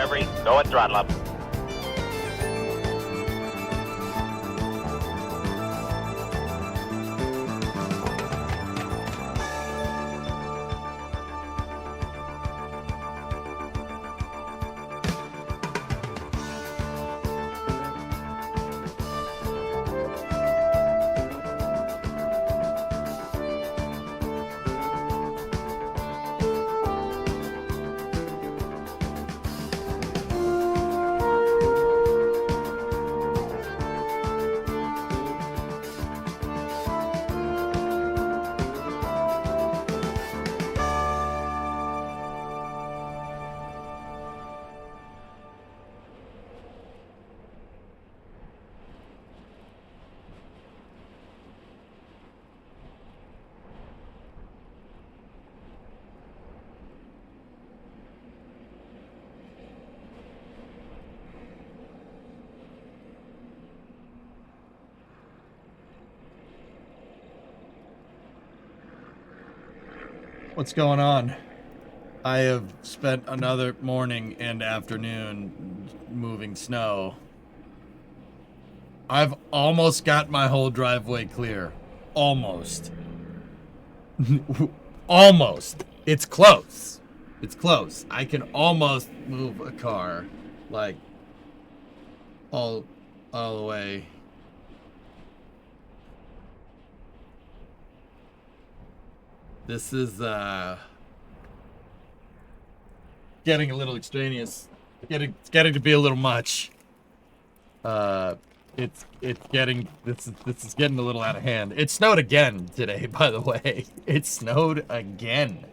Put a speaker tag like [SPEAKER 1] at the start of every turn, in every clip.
[SPEAKER 1] Discovery, go at throttle up.
[SPEAKER 2] What's going on? I have spent another morning and afternoon moving snow. I've almost got my whole driveway clear. Almost. Almost. It's close. It's close. I can almost move a car, like, all the way. This is getting a little extraneous. It's getting to be a little much. It's getting this is getting a little out of hand. It snowed again today, by the way. It snowed again.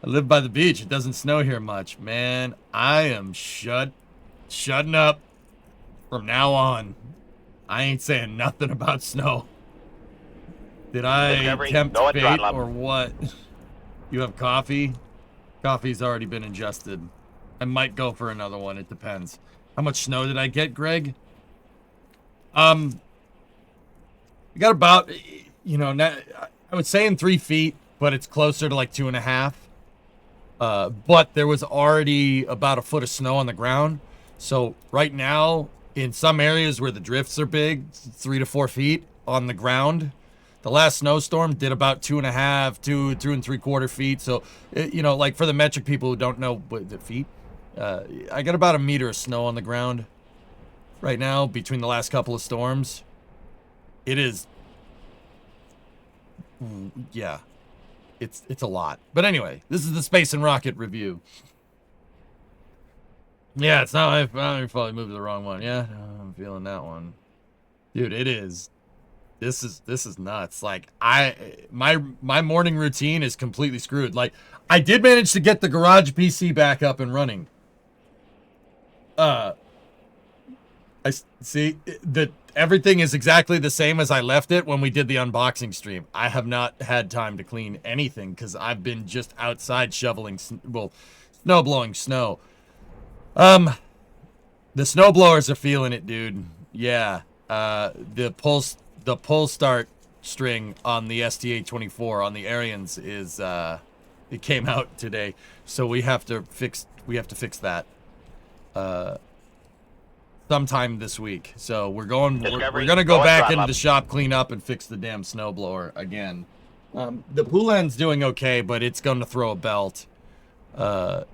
[SPEAKER 2] I live by the beach. It doesn't snow here much, man. I am shutting up from now on. I ain't saying nothing about snow. Did I tempt fate or what? You have coffee? Coffee's already been ingested. I might go for another one. It depends. How much snow did I get, Greg? I got about, you know, I would say in 3 feet, but it's closer to like 2.5. But there was already about a foot of snow on the ground. So right now, in some areas where the drifts are big, 3 to 4 feet on the ground. The last snowstorm did about 2.5, 2.75 feet. So, you know, like for the metric people who don't know what the feet, I got about 1 meter of snow on the ground right now between the last couple of storms. It is, yeah, it's a lot. But anyway, this is the Space and Rocket review. Yeah, it's not I probably moved to the wrong one. Yeah, I'm feeling that one. Dude, it is. This is nuts. Like my morning routine is completely screwed. Like I did manage to get the garage PC back up and running. I see that everything is exactly the same as I left it when we did the unboxing stream. I have not had time to clean anything because I've been just outside shoveling, snow blowing snow. The snowblowers are feeling it, dude. Yeah. The pull start string on the STA-24 on the Arians is it came out today, so we have to fix that sometime this week. So we're gonna go back into the shop, clean up, and fix the damn snowblower again. The Poulen's doing okay, but it's going to throw a belt.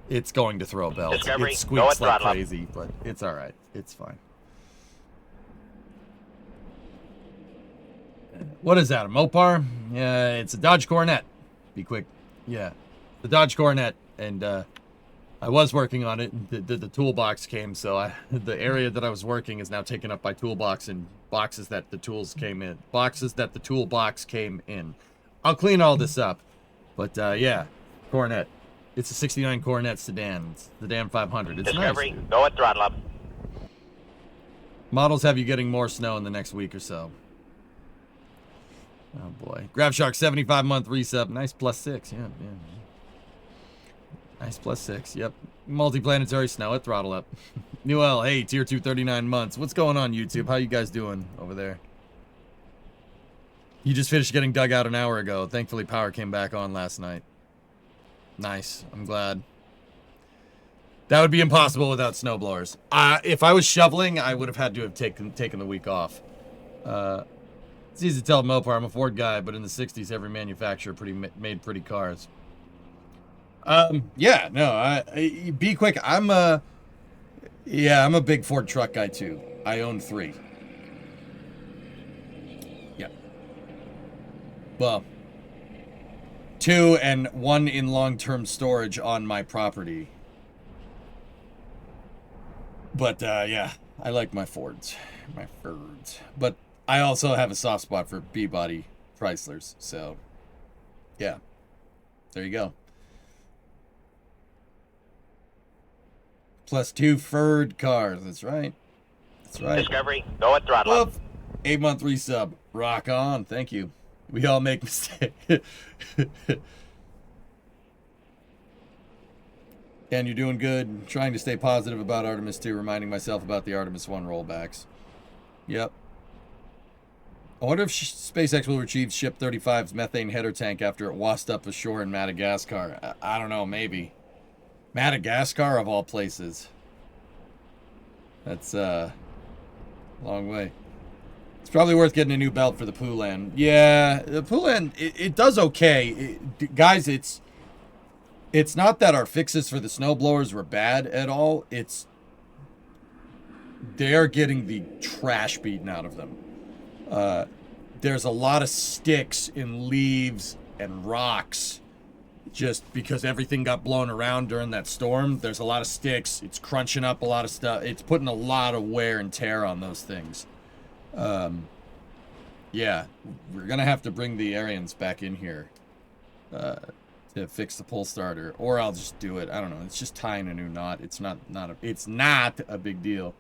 [SPEAKER 2] It's going to throw a belt. It squeaks like crazy, but it's all right. It's fine. What is that, a Mopar? Yeah, it's a Dodge Coronet. Be quick. Yeah, the Dodge Coronet, and I was working on it. The toolbox came, so the area that I was working is now taken up by toolbox and boxes that the tools came in. Boxes that the toolbox came in. I'll clean all this up, but yeah, Coronet. It's a 69 Coronet sedan. It's the damn 500. It's
[SPEAKER 1] Discovery,
[SPEAKER 2] nice.
[SPEAKER 1] go at throttle up.
[SPEAKER 2] Models have you getting more snow in the next week or so. Oh boy. GrabShark 75-month resub. Nice +6. Yeah. Nice +6. Yep. Multiplanetary snow at throttle up. Newell, hey, tier 2 39 months. What's going on, YouTube? How you guys doing over there? You just finished getting dug out an hour ago. Thankfully, power came back on last night. Nice. I'm glad. That would be impossible without snowblowers. If I was shoveling, I would have had to have taken the week off. It's easy to tell Mopar. I'm a Ford guy, but in the 60s, every manufacturer made pretty cars. Yeah, no, be quick. I'm a big Ford truck guy too. I own 3. Yeah. Well, 2 and 1 in long-term storage on my property. But yeah, I like my Fords, my Fords. But I also have a soft spot for B-body Chryslers. So, yeah, there you go. Plus 2 Ford cars. That's right. That's right.
[SPEAKER 1] Discovery, go at throttle up.
[SPEAKER 2] 8-month resub. Rock on. Thank you. We all make mistakes. And you're doing good. Trying to stay positive about Artemis II, reminding myself about the Artemis I rollbacks. Yep. I wonder if SpaceX will retrieve Ship 35's methane header tank after it washed up ashore in Madagascar. I don't know, maybe. Madagascar, of all places. That's a long way. It's probably worth getting a new belt for the Poulan. Yeah, the Poulan, it does okay. Guys, it's not that our fixes for the snowblowers were bad at all. They're getting the trash beaten out of them. There's a lot of sticks and leaves and rocks just because everything got blown around during that storm. There's a lot of sticks. It's crunching up a lot of stuff. It's putting a lot of wear and tear on those things. Yeah, we're going to have to bring the Arians back in here to fix the pull starter, or I'll just do it. I don't know. It's just tying a new knot. It's not a big deal.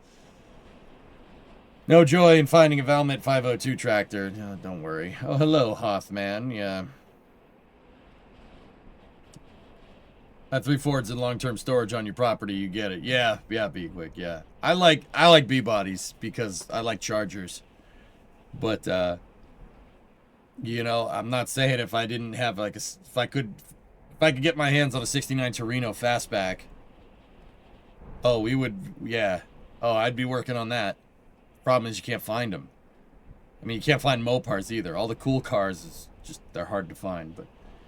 [SPEAKER 2] No joy in finding a Valmet 502 tractor. Oh, don't worry. Oh, hello, Hothman. Yeah. That 3 Fords in long-term storage on your property, you get it. Yeah, be quick. Yeah. I like B-bodies because I like Chargers. But you know, I'm not saying if I didn't have like if I could get my hands on a 69 Torino fastback. Oh, we would, yeah. Oh, I'd be working on that. Problem is you can't find them. I mean, you can't find Mopars either. All the cool cars is just, they're hard to find. But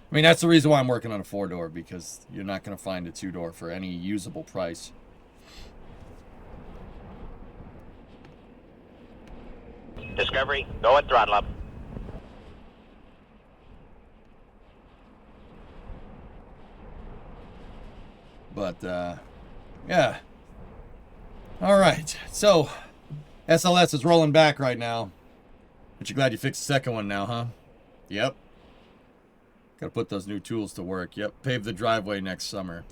[SPEAKER 2] I mean, that's the reason why I'm working on a 4-door, because you're not going to find a 2-door for any usable price.
[SPEAKER 1] Discovery, go at throttle up.
[SPEAKER 2] But, yeah. All right. So, SLS is rolling back right now. But you're glad you fixed the second one now, huh? Yep. Gotta put those new tools to work. Yep. Pave the driveway next summer.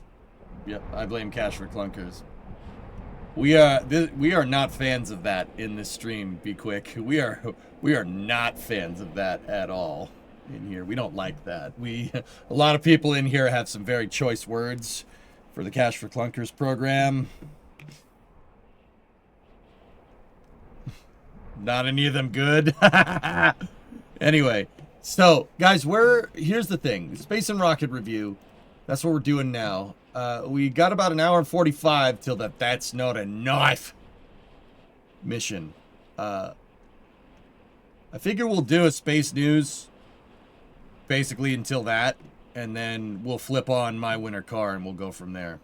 [SPEAKER 2] Yep. I blame cash for clunkers. We are not fans of that in this stream, be quick. We are not fans of that at all in here. We don't like that. A lot of people in here have some very choice words for the Cash for Clunkers program. Not any of them good. Anyway, so guys, here's the thing. Space and Rocket review. That's what we're doing now. We got about an hour and 45 till that's not a knife mission. I figure we'll do a space news basically until that, and then we'll flip on my winter car and we'll go from there.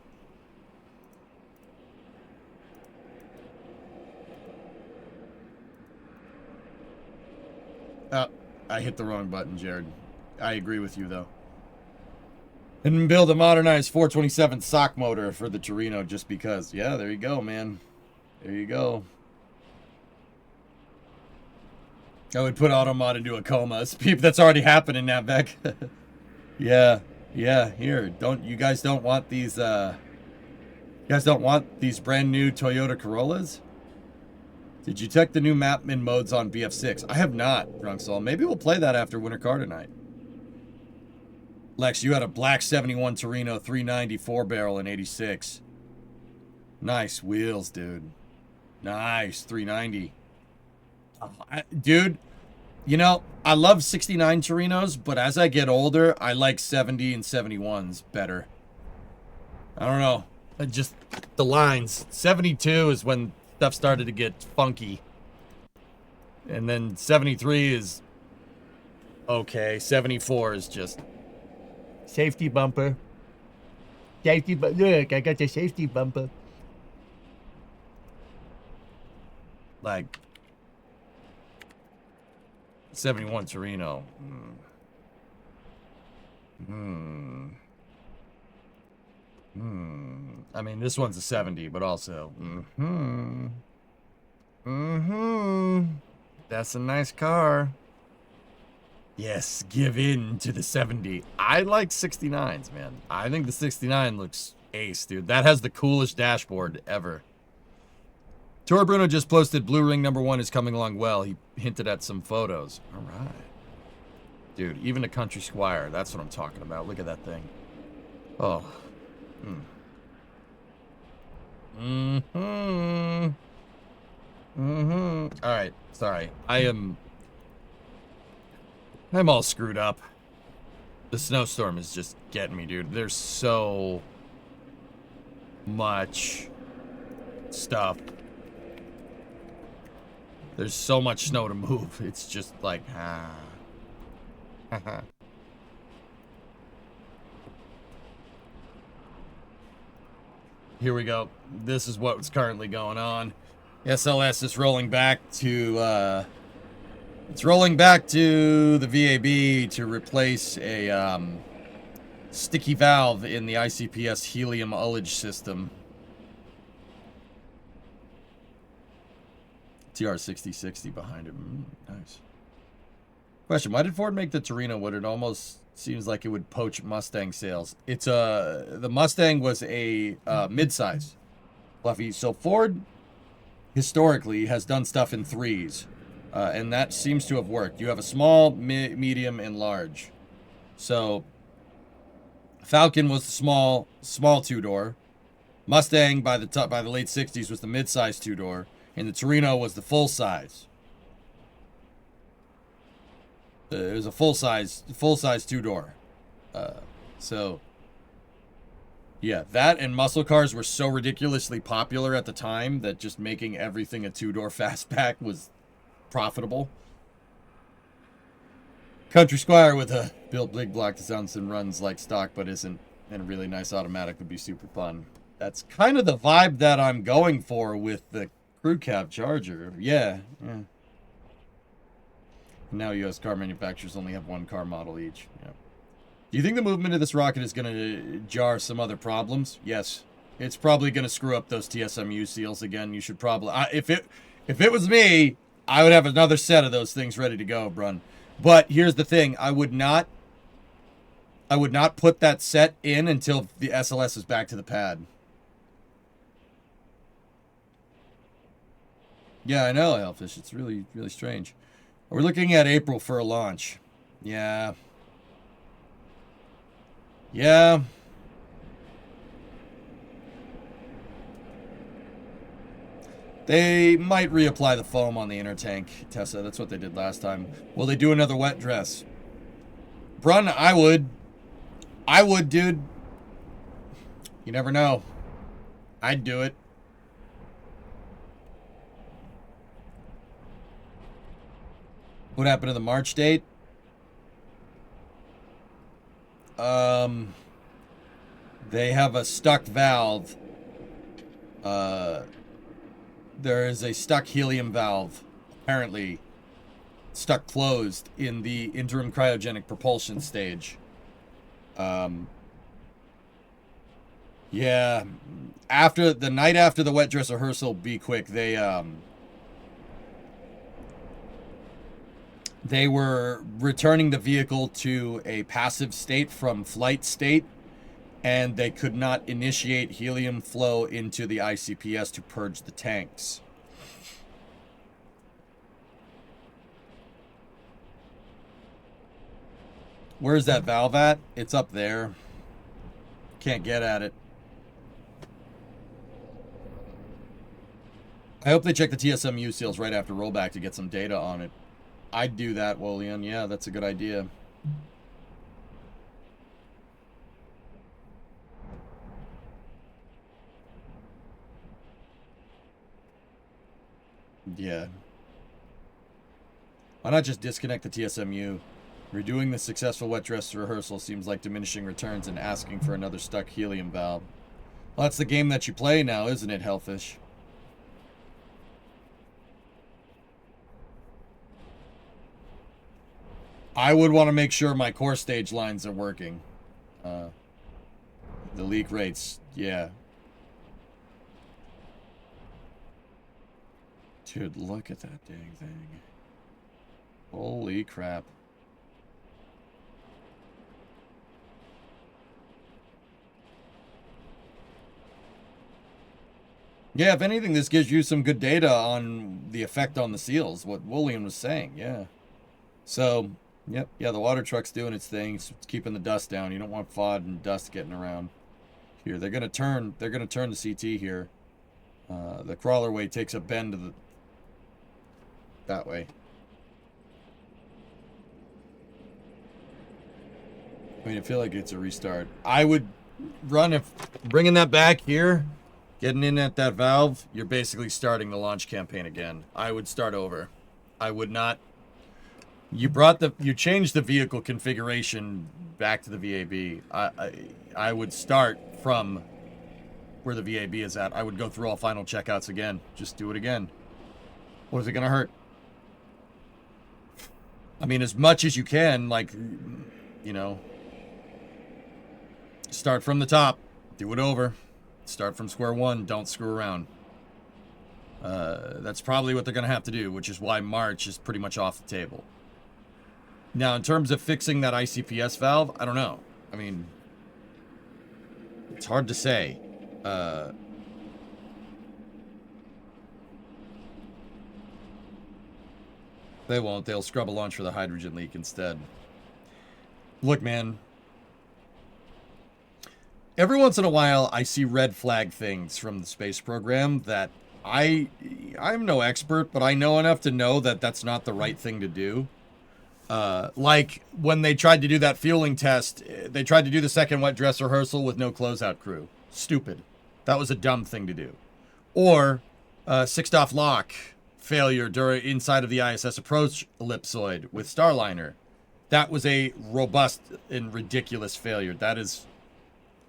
[SPEAKER 2] I hit the wrong button, Jared. I agree with you, though. And build a modernized 427 sock motor for the Torino just because. Yeah, there you go, man. There you go. I would put Automod into a coma. That's already happening now, Beck. Yeah. Here, you guys don't want these? You guys don't want these brand new Toyota Corollas? Did you check the new map and modes on BF6? I have not, Drunk Soul. Maybe we'll play that after Winter Car tonight. Lex, you had a black 71 Torino 390 4-barrel in 86. Nice wheels, dude. Nice, 390. Dude, You know, I love 69 Torinos, but as I get older, I like 70 and 71s better. I don't know. Just the lines. 72 is when stuff started to get funky. And then 73 is okay. 74 is just safety bumper. Safety bumper. Look, I got the safety bumper. Like 71 Torino. I mean, this one's a 70, but also. That's a nice car. Yes, give in to the 70. I like 69s, man. I think the 69 looks ace, dude. That has the coolest dashboard ever. Tor Bruno just posted Blue Ring #1 is coming along well. He hinted at some photos. All right. Dude, even a Country Squire. That's what I'm talking about. Look at that thing. Oh. All right. Sorry. I'm all screwed up. The snowstorm is just getting me, dude. There's so much stuff. There's so much snow to move. It's just like, Here we go. This is what's currently going on. SLS is rolling back to, it's rolling back to the VAB to replace a, sticky valve in the ICPS helium ullage system. TR6060 behind him. Nice. Question, why did Ford make the Torino what it almost seems like it would poach Mustang sales? It's the Mustang was a mid-size, Fluffy. So Ford historically has done stuff in threes, and that seems to have worked. You have a small, medium, and large. So Falcon was the small two-door. Mustang by the late 60s was the mid-size two-door. And the Torino was the full size. It was a full size two-door. So yeah, that and muscle cars were so ridiculously popular at the time that just making everything a two-door fastback was profitable. Country Squire with a built big block that sounds and runs like stock but isn't, and a really nice automatic would be super fun. That's kind of the vibe that I'm going for with the Crew Cab Charger. Yeah. Now U.S. car manufacturers only have one car model each. Yeah. Do you think the movement of this rocket is going to jar some other problems? Yes. It's probably going to screw up those TSMU seals again. You should probably... if it was me, I would have another set of those things ready to go, Brun. But here's the thing. I would not put that set in until the SLS is back to the pad. Yeah, I know, Hellfish. It's really, really strange. We're looking at April for a launch. Yeah. Yeah. They might reapply the foam on the inner tank, Tessa. That's what they did last time. Will they do another wet dress? Brun, I would. I would, dude. You never know. I'd do it. What happened to the March date? They have a stuck valve. There is a stuck helium valve, apparently stuck closed in the interim cryogenic propulsion stage. Yeah, after the night after the wet dress rehearsal, be quick. They were returning the vehicle to a passive state from flight state, and they could not initiate helium flow into the ICPS to purge the tanks. Where's that valve at? It's up there. Can't get at it. I hope they check the TSMU seals right after rollback to get some data on it. I'd do that, Wolian. Yeah, that's a good idea. Yeah. Why not just disconnect the TSMU? Redoing the successful wet dress rehearsal seems like diminishing returns and asking for another stuck helium valve. Well, that's the game that you play now, isn't it, Hellfish? I would want to make sure my core stage lines are working. The leak rates, yeah. Dude, look at that dang thing. Holy crap. Yeah, if anything, this gives you some good data on the effect on the seals, what William was saying, yeah. So, yep, yeah, the water truck's doing its thing. It's keeping the dust down. You don't want FOD and dust getting around. Here, they're gonna turn the CT here. The crawler way takes a bend to that way. I mean, I feel like it's a restart. I would run if bringing that back here, getting in at that valve, you're basically starting the launch campaign again. I would start over. I would not. You changed the vehicle configuration back to the VAB. I would start from where the VAB is at. I would go through all final checkouts again. Just do it again. What is it gonna hurt? I mean, as much as you can, like, you know, start from the top, do it over, start from square one, don't screw around. That's probably what they're gonna have to do, which is why March is pretty much off the table. Now, in terms of fixing that ICPS valve, I don't know. I mean, it's hard to say. They won't. They'll scrub a launch for the hydrogen leak instead. Look, man. Every once in a while, I see red flag things from the space program that I'm no expert, but I know enough to know that that's not the right thing to do. Like when they tried to do that fueling test, they tried to do the second wet dress rehearsal with no closeout crew. Stupid. That was a dumb thing to do. Or sixth-off lock failure inside of the ISS approach ellipsoid with Starliner. That was a robust and ridiculous failure. That is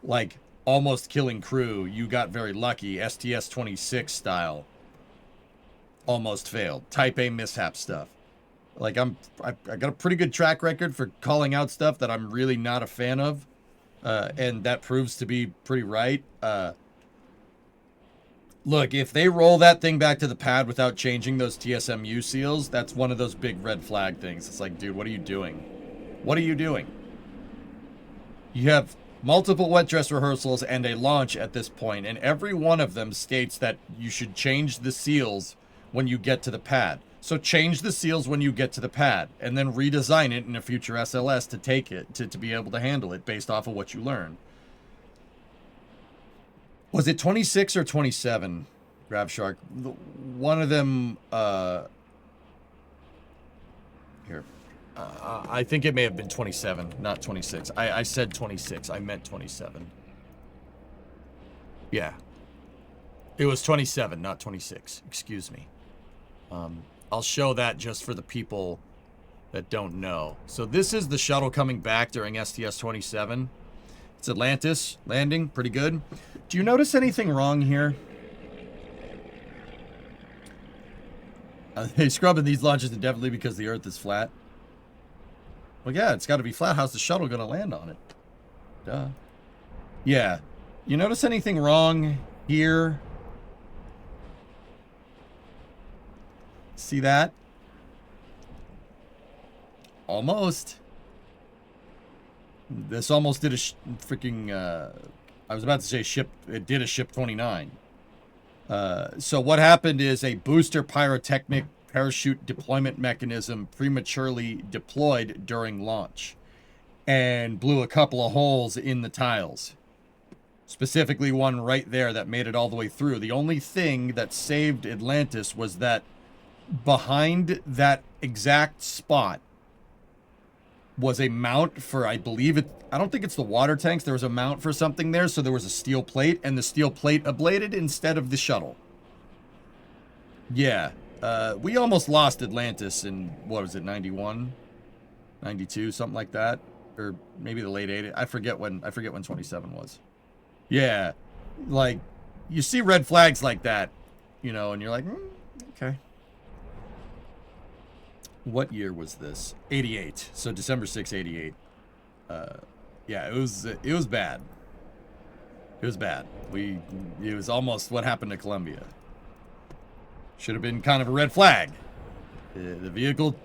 [SPEAKER 2] like almost killing crew. You got very lucky. STS-26 style. Almost failed. Type A mishap stuff. Like I got a pretty good track record for calling out stuff that I'm really not a fan of. And that proves to be pretty right. Look, if they roll that thing back to the pad without changing those TSMU seals, that's one of those big red flag things. It's like, dude, what are you doing? What are you doing? You have multiple wet dress rehearsals and a launch at this point, and every one of them states that you should change the seals when you get to the pad. So change the seals when you get to the pad, and then redesign it in a future SLS to take it, to be able to handle it based off of what you learn. Was it 26 or 27, Grab Shark? One of them, here. I think it may have been 27, not 26. I said 26. I meant 27. Yeah. It was 27, not 26. Excuse me. I'll show that just for the people that don't know. So this is the shuttle coming back during STS-27. It's Atlantis landing, pretty good. Do you notice anything wrong here? They scrubbing these launches indefinitely because the Earth is flat. Well, yeah, it's got to be flat. How's the shuttle going to land on it? Duh. Yeah. You notice anything wrong here? See that? Almost. This almost did a freaking, I was about to say ship, it did a ship 29. So what happened is a booster pyrotechnic parachute deployment mechanism prematurely deployed during launch and blew a couple of holes in the tiles. Specifically one right there that made it all the way through. The only thing that saved Atlantis was that behind that exact spot was a mount for, I believe it, I don't think it's the water tanks. There was a mount for something there, so there was a steel plate, and the steel plate ablated instead of the shuttle. Yeah. We almost lost Atlantis in, what was it, 91? 92, something like that. Or maybe the late 80s. I forget when 27 was. Yeah. Like, you see red flags like that, you know, and you're like, okay. What year was this? 88. So December 6, 88. Yeah, it was bad. It was bad. It was almost what happened to Columbia. Should have been kind of a red flag. The vehicle,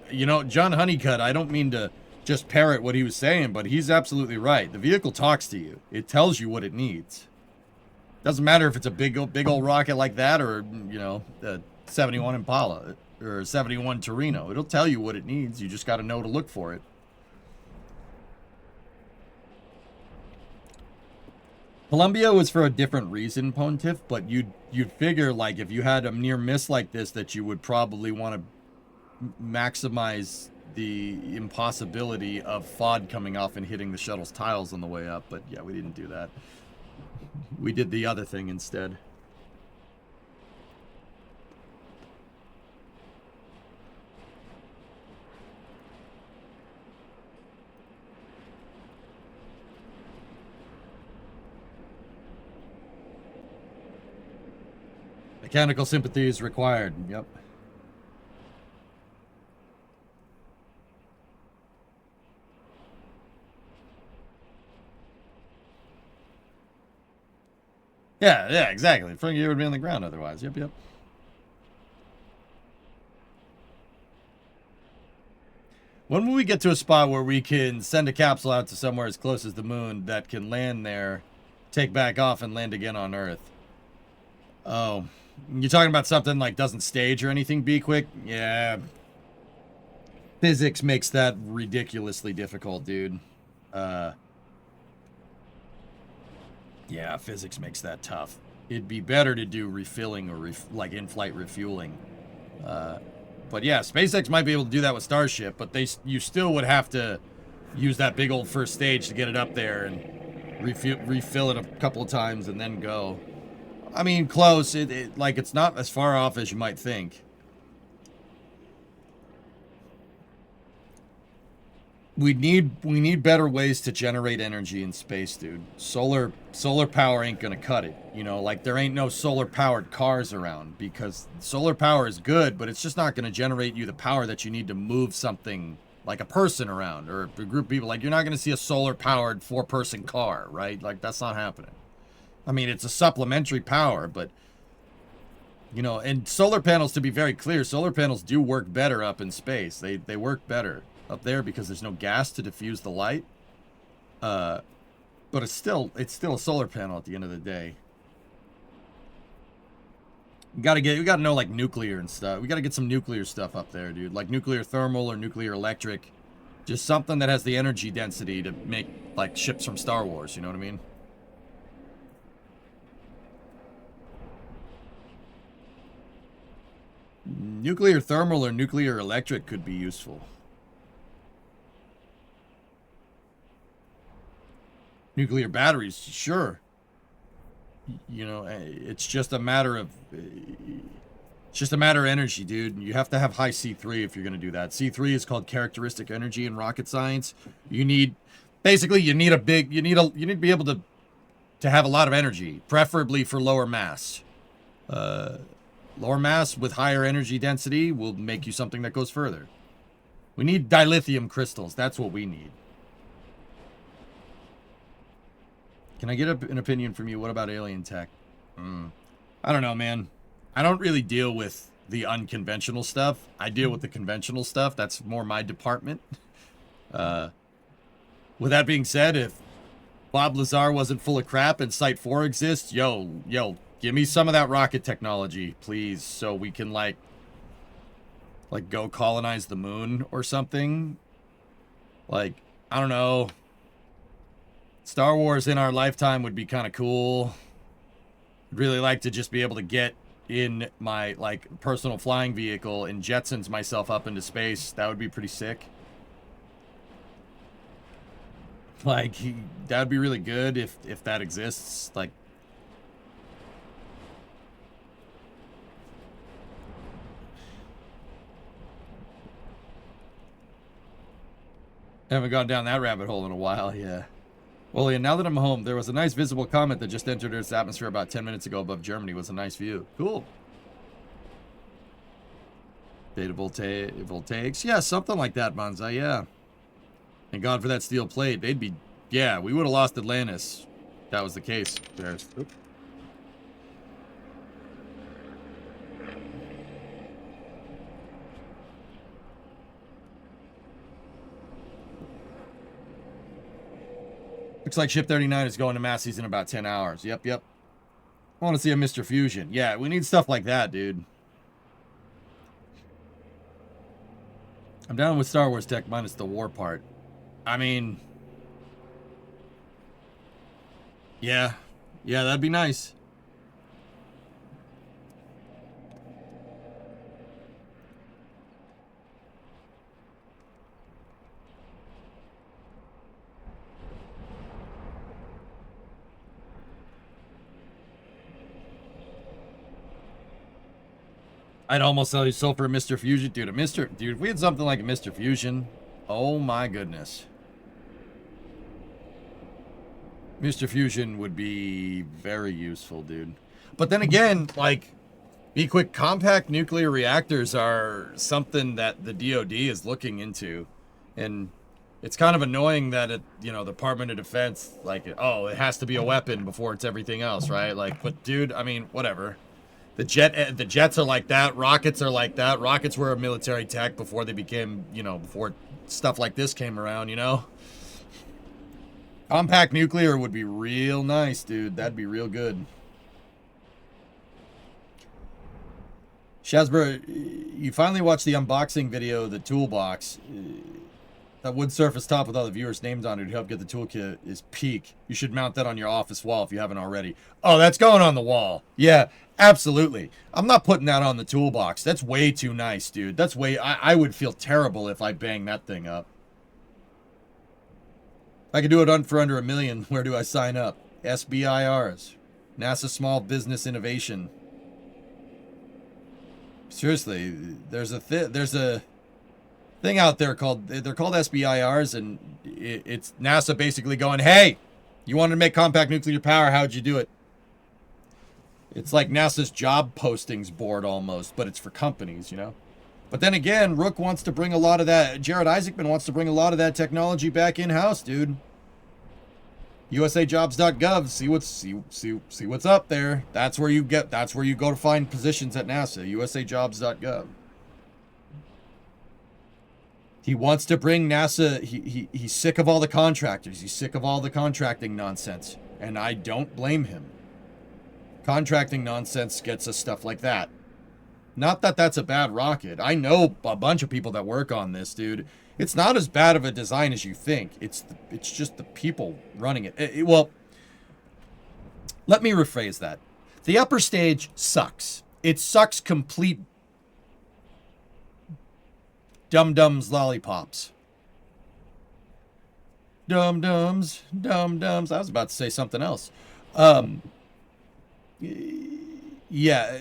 [SPEAKER 2] you know, John Honeycutt, I don't mean to just parrot what he was saying, but he's absolutely right. The vehicle talks to you. It tells you what it needs. Doesn't matter if it's a big old rocket like that or, you know, a 71 Impala or a 71 Torino. It'll tell you what it needs. You just got to know to look for it. Columbia was for a different reason, Pontiff, but you'd figure, like, if you had a near miss like this, that you would probably want to maximize the impossibility of FOD coming off and hitting the shuttle's tiles on the way up. But yeah, we didn't do that. We did the other thing instead. Mechanical sympathy is required. Yep. Yeah, exactly. Frank, you would be on the ground otherwise. Yep. When will we get to a spot where we can send a capsule out to somewhere as close as the moon that can land there, take back off, and land again on Earth? Oh, you're talking about something like doesn't stage or anything, be quick? Yeah. Physics makes that ridiculously difficult, dude. Yeah, physics makes that tough. It'd be better to do refilling or like in-flight refueling. But yeah, SpaceX might be able to do that with Starship, but you still would have to use that big old first stage to get it up there and refill it a couple of times and then go. I mean, close. Like, it's not as far off as you might think. We need better ways to generate energy in space, dude. Solar power ain't gonna cut it. You know, like, there ain't no solar powered cars around, because solar power is good, but it's just not gonna generate you the power that you need to move something like a person around or a group of people. Like, you're not gonna see a solar powered 4-person car, right? Like, that's not happening. I mean, it's a supplementary power, but, you know, and solar panels, to be very clear, solar panels do work better up in space. They work better up there because there's no gas to diffuse the light. But it's still a solar panel at the end of the day. We gotta know, like, nuclear and stuff. We gotta get some nuclear stuff up there, dude. Like nuclear thermal or nuclear electric. Just something that has the energy density to make, like, ships from Star Wars, you know what I mean? Nuclear thermal or nuclear electric could be useful. Nuclear batteries, sure. You know, it's just a matter of energy, dude. You have to have high C3 if you're going to do that. C3 is called characteristic energy in rocket science. You need to be able to have a lot of energy, preferably for lower mass. Lower mass with higher energy density will make you something that goes further. We need dilithium crystals. That's what we need. Can I get an opinion from you? What about alien tech? I don't know, man. I don't really deal with the unconventional stuff. I deal with the conventional stuff. That's more my department. With that being said, if Bob Lazar wasn't full of crap and Site 4 exists, yo, give me some of that rocket technology, please, so we can, like go colonize the moon or something. Like, I don't know. Star Wars in our lifetime would be kind of cool. I'd really like to just be able to get in my, like, personal flying vehicle and jetsons myself up into space, that would be pretty sick. Like, that would be really good if that exists. Like, I haven't gone down that rabbit hole in a while, yeah. Well, yeah, now that I'm home, there was a nice visible comet that just entered Earth's atmosphere about 10 minutes ago above Germany. It was a nice view. Cool. Data voltaics? Yeah, something like that, Banzai, yeah. Thank God for that steel plate. They'd be... Yeah, we would have lost Atlantis. That was the case. There's... Oop. Looks like Ship 39 is going to Massey's in about 10 hours. Yep, yep. I want to see a Mr. Fusion. Yeah, we need stuff like that, dude. I'm down with Star Wars tech minus the war part. I mean... Yeah. Yeah, that'd be nice. I'd almost sell you soul for a Mr. Fusion. Dude, dude, if we had something like a Mr. Fusion, oh my goodness. Mr. Fusion would be very useful, dude. But then again, like, be quick, compact nuclear reactors are something that the DoD is looking into. And it's kind of annoying that it, you know, the Department of Defense, like, oh, it has to be a weapon before it's everything else, right? Like, but dude, I mean, whatever. The jets are like that. Rockets are like that. Rockets were a military tech before they became, you know, before stuff like this came around, you know? Compact nuclear would be real nice, dude. That'd be real good. Shazbro, you finally watched the unboxing video of the toolbox. That wood surface top with all the viewers' names on it to help get the toolkit is peak. You should mount that on your office wall if you haven't already. Oh, that's going on the wall. Yeah, absolutely. I'm not putting that on the toolbox. That's way too nice, dude. That's way... I would feel terrible if I bang that thing up. If I could do it for under $1 million, where do I sign up? SBIRs. NASA Small Business Innovation. Seriously, there's a thing out there called, they're called SBIRs, and it's NASA basically going, hey, you wanted to make compact nuclear power, how'd you do it? It's like NASA's job postings board almost, but it's for companies, you know? But then again, Rook wants to bring a lot of that, Jared Isaacman wants to bring a lot of that technology back in-house, dude. USAjobs.gov, see what's up there. That's where you go to find positions at NASA, USAjobs.gov. He wants to bring NASA, he's sick of all the contractors. He's sick of all the contracting nonsense. And I don't blame him. Contracting nonsense gets us stuff like that. Not that that's a bad rocket. I know a bunch of people that work on this, dude. It's not as bad of a design as you think. It's just the people running it. Well, let me rephrase that. The upper stage sucks. It sucks complete dum-dums lollipops. Dum-dums, dum-dums. I was about to say something else. Yeah,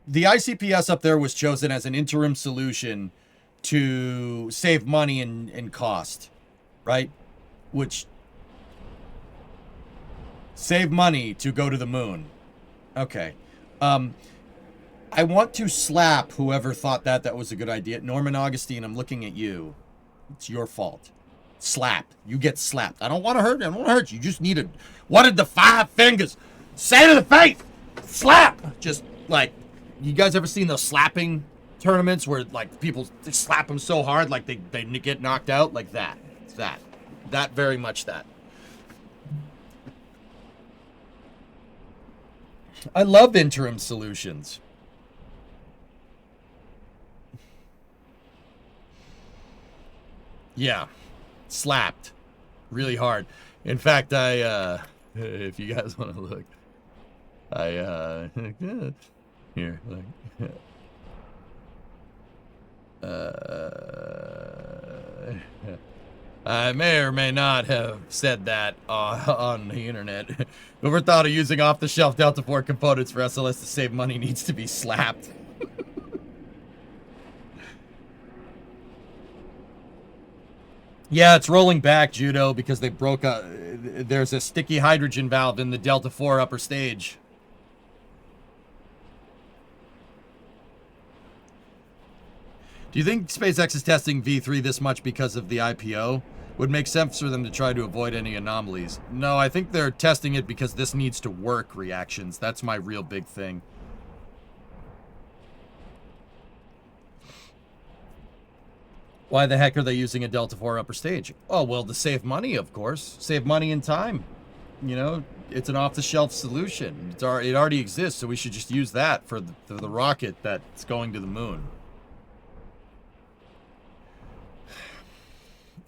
[SPEAKER 2] the ICPS up there was chosen as an interim solution to save money and cost, right? Which save money to go to the moon. Okay. I want to slap whoever thought that was a good idea. Norman Augustine, I'm looking at you. It's your fault. Slap. You get slapped. I don't want to hurt you. I don't want to hurt you. You just need to... What did the 5 fingers say to the face? Slap! Just, like... You guys ever seen those slapping tournaments where, like, people slap them so hard, like, they get knocked out? Like that. It's that. That, very much that. I love interim solutions. Yeah. Slapped. Really hard. In fact, if you guys want to look, Here, look. I may or may not have said that on the internet. Whoever thought of using off-the-shelf Delta 4 components for SLS to save money needs to be slapped. Yeah, it's rolling back, Judo, because they broke a... There's a sticky hydrogen valve in the Delta 4 upper stage. Do you think SpaceX is testing V3 this much because of the IPO? Would make sense for them to try to avoid any anomalies. No, I think they're testing it because this needs to work reactions. That's my real big thing. Why the heck are they using a Delta 4 upper stage? Oh, well, to save money, of course. Save money and time. You know, it's an off-the-shelf solution. It already exists, so we should just use that for the rocket that's going to the moon.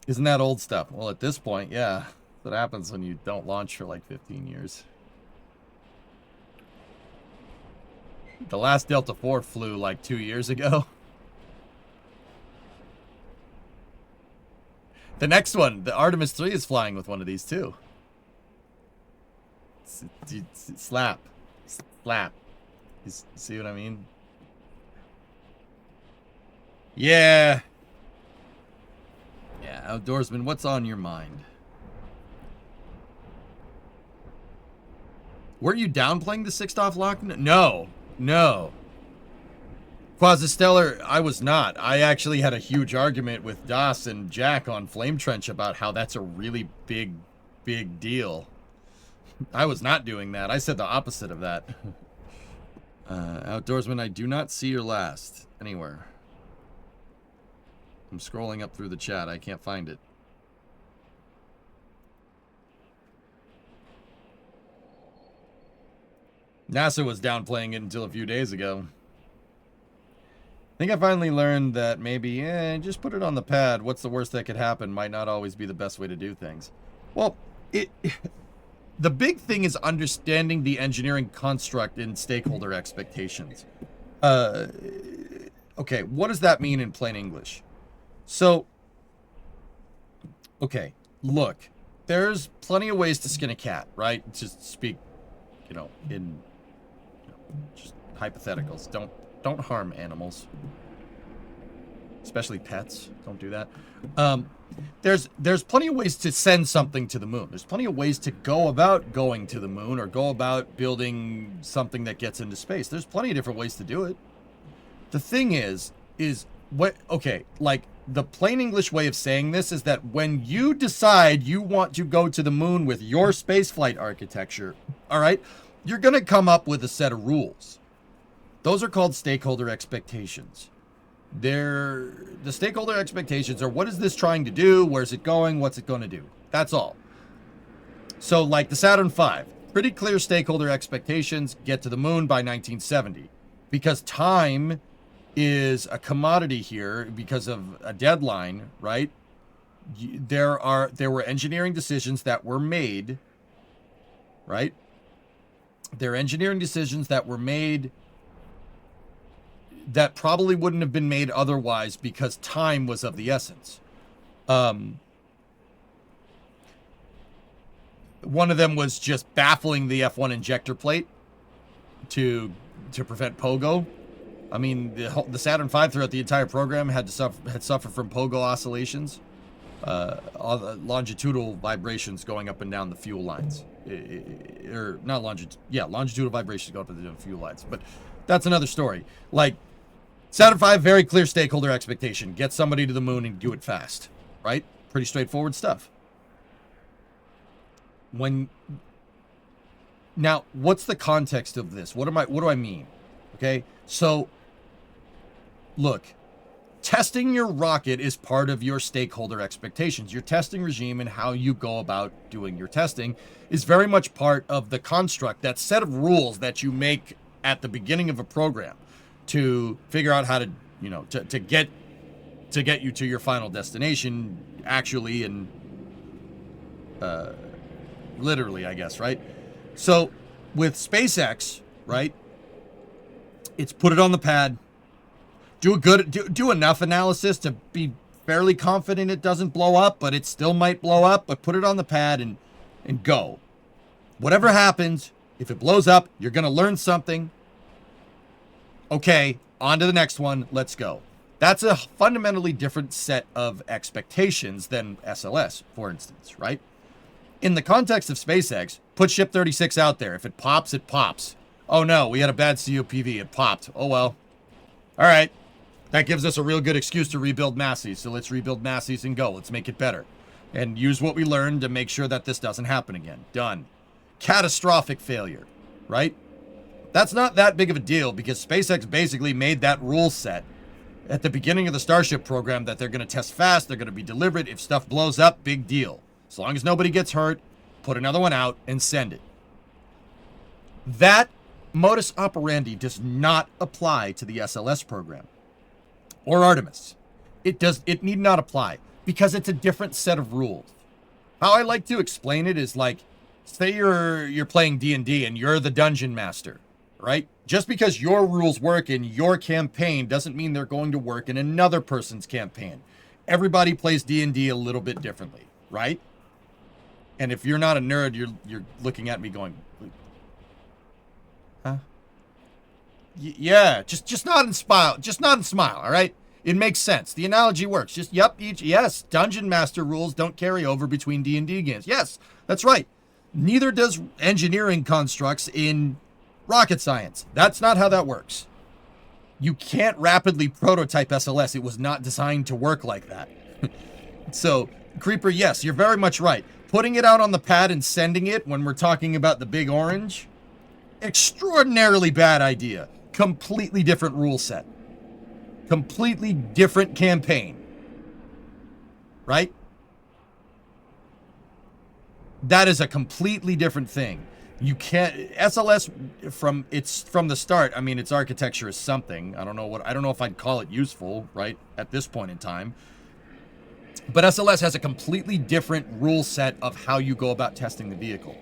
[SPEAKER 2] Isn't that old stuff? Well, at this point, yeah. That happens when you don't launch for like 15 years. The last Delta 4 flew like 2 years ago. The next one, the Artemis II is flying with one of these too. Slap. Slap. You see what I mean? Yeah. Yeah, Outdoorsman, what's on your mind? Were you downplaying the 6-off lock? No. No. Quasistellar, I was not. I actually had a huge argument with Das and Jack on Flame Trench about how that's a really big deal. I was not doing that. I said the opposite of that. Outdoorsman, I do not see your last anywhere. I'm scrolling up through the chat. I can't find it. NASA was downplaying it until a few days ago. I think I finally learned that maybe, just put it on the pad. What's the worst that could happen might not always be the best way to do things. Well, the big thing is understanding the engineering construct and stakeholder expectations. Okay, what does that mean in plain English? So, okay, look, there's plenty of ways to skin a cat, right? Just speak, in just hypotheticals. Don't harm animals, especially pets. Don't do that. There's plenty of ways to send something to the moon. There's plenty of ways to go about going to the moon or go about building something that gets into space. There's plenty of different ways to do it. The thing is what? Okay, like the plain English way of saying this is that when you decide you want to go to the moon with your spaceflight architecture, all right, you're gonna come up with a set of rules. Those are called stakeholder expectations. The stakeholder expectations are, what is this trying to do? Where's it going? What's it going to do? That's all. So like the Saturn V, pretty clear stakeholder expectations, get to the moon by 1970. Because time is a commodity here because of a deadline, right? There were engineering decisions that were made, right? There are engineering decisions that were made that probably wouldn't have been made otherwise because time was of the essence. One of them was just baffling the F1 injector plate to prevent pogo. I mean, the Saturn V throughout the entire program had suffered from pogo oscillations, all the longitudinal vibrations going up and down the fuel lines, or not longitudinal vibrations going up and down the fuel lines. But that's another story. Like, Saturn V, very clear stakeholder expectation. Get somebody to the moon and do it fast, right? Pretty straightforward stuff. Now, what's the context of this? What do I mean? Okay, so, look, testing your rocket is part of your stakeholder expectations. Your testing regime and how you go about doing your testing is very much part of the construct, that set of rules that you make at the beginning of a program to figure out how to, to get you to your final destination, actually, and literally, I guess, right? So with SpaceX, right, It's put it on the pad. Do enough analysis to be fairly confident it doesn't blow up, but it still might blow up. But put it on the pad and go. Whatever happens, if it blows up, you're going to learn something. Okay, on to the next one. Let's go. That's a fundamentally different set of expectations than SLS, for instance, right? In the context of SpaceX, put Ship 36 out there. If it pops, it pops. Oh no, we had a bad COPV. It popped. Oh well. All right. That gives us a real good excuse to rebuild Massey's. So let's rebuild Massey's and go. Let's make it better. And use what we learned to make sure that this doesn't happen again. Done. Catastrophic failure, right? That's not that big of a deal because SpaceX basically made that rule set at the beginning of the Starship program that they're going to test fast, they're going to be deliberate. If stuff blows up, big deal. As long as nobody gets hurt, put another one out and send it. That modus operandi does not apply to the SLS program or Artemis. It need not apply because it's a different set of rules. How I like to explain it is like, say you're playing D&D and you're the dungeon master, right? Just because your rules work in your campaign doesn't mean they're going to work in another person's campaign. Everybody plays D&D a little bit differently, right? And if you're not a nerd, you're looking at me going, huh? Yeah, just nod and smile. Just nod and smile, all right? It makes sense. The analogy works. Just, yes, dungeon master rules don't carry over between D&D games. Yes, that's right. Neither does engineering constructs in rocket science. That's not how that works. You can't rapidly prototype SLS. It was not designed to work like that. So, Creeper, yes, you're very much right. Putting it out on the pad and sending it when we're talking about the big orange, extraordinarily bad idea. Completely different rule set. Completely different campaign. Right? That is a completely different thing. You can't SLS from the start. I mean, its architecture is something. I don't know if I'd call it useful, right, at this point in time. But SLS has a completely different rule set of how you go about testing the vehicle.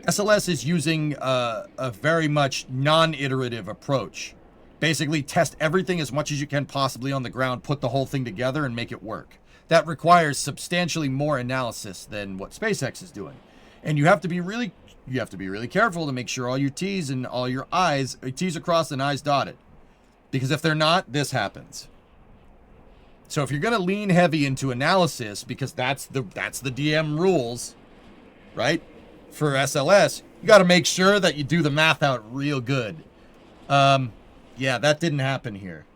[SPEAKER 2] SLS is using a very much non-iterative approach. Basically, test everything as much as you can possibly on the ground, put the whole thing together, and make it work. That requires substantially more analysis than what SpaceX is doing. And you have to be really careful to make sure all your T's and all your I's, T's across and I's dotted. Because if they're not, this happens. So if you're going to lean heavy into analysis, because that's the DM rules, right? For SLS, you got to make sure that you do the math out real good. Yeah, that didn't happen here,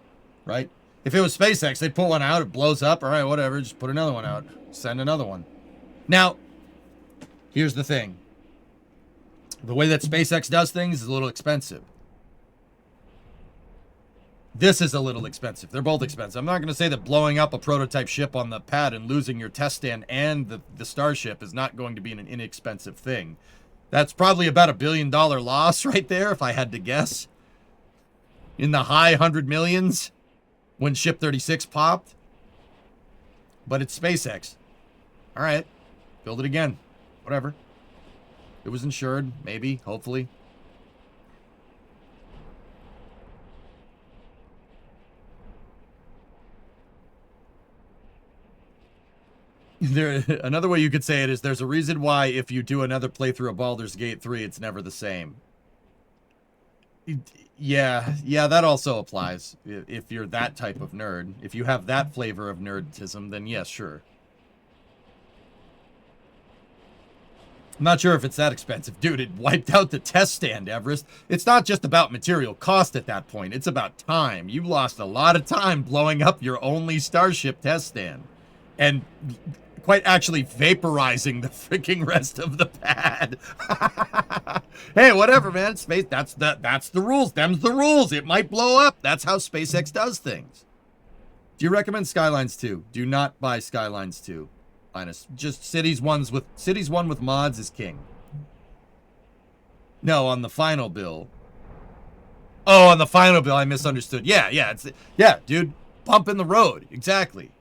[SPEAKER 2] right? If it was SpaceX, they put one out, it blows up, all right, whatever, just put another one out, send another one. Now, here's the thing. The way that SpaceX does things is a little expensive. This is a little expensive. They're both expensive. I'm not going to say that blowing up a prototype ship on the pad and losing your test stand and the Starship is not going to be an inexpensive thing. That's probably about $1 billion loss right there, if I had to guess. In the high 100 millions when Ship 36 popped. But it's SpaceX. All right. Build it again. Whatever. It was insured. Maybe. Hopefully. Another way you could say it is there's a reason why if you do another playthrough of Baldur's Gate 3, it's never the same. Yeah, that also applies. If you're that type of nerd. If you have that flavor of nerdism, then yes, sure. I'm not sure if it's that expensive. Dude, it wiped out the test stand, Everest. It's not just about material cost at that point. It's about time. You lost a lot of time blowing up your only Starship test stand. And quite actually vaporizing the freaking rest of the pad. Hey, whatever, man. Space, that's the rules. Them's the rules. It might blow up. That's how SpaceX does things. Do you recommend Skylines 2? Do not buy Skylines 2. Linus. Just Cities 1 with mods is king. No, on the final bill. Oh, on the final bill, I misunderstood. Yeah, dude. Bump in the road. Exactly.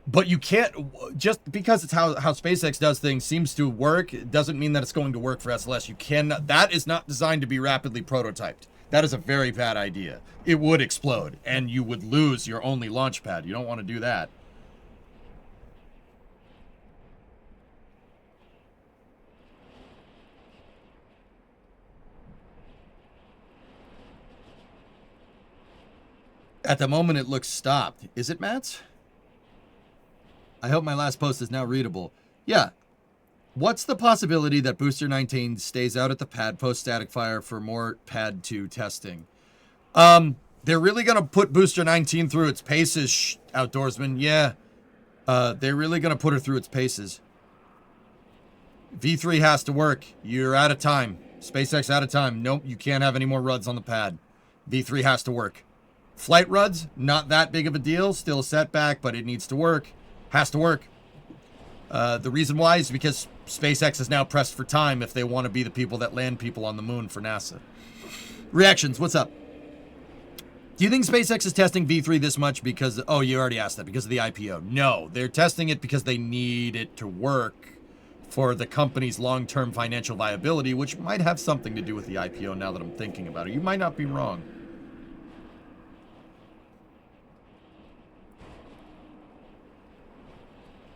[SPEAKER 2] But you can't, just because it's how SpaceX does things seems to work, it doesn't mean that it's going to work for SLS. You cannot, that is not designed to be rapidly prototyped. That is a very bad idea. It would explode, and you would lose your only launch pad. You don't want to do that. At the moment, it looks stopped. Is it, Matt? I hope my last post is now readable. Yeah. What's the possibility that Booster 19 stays out at the pad post-static fire for more pad 2 testing? They're really going to put Booster 19 through its paces, Outdoorsman. Yeah. They're really going to put her through its paces. V3 has to work. You're out of time. SpaceX out of time. Nope, you can't have any more RUDs on the pad. V3 has to work. Flight RUDs, not that big of a deal. Still a setback, but it needs to work. Has to work. The reason why is because SpaceX is now pressed for time if they want to be the people that land people on the moon for NASA. Reactions, what's up? Do you think SpaceX is testing V3 this much because... Oh, you already asked that. Because of the IPO. No, they're testing it because they need it to work for the company's long-term financial viability, which might have something to do with the IPO now that I'm thinking about it. You might not be wrong.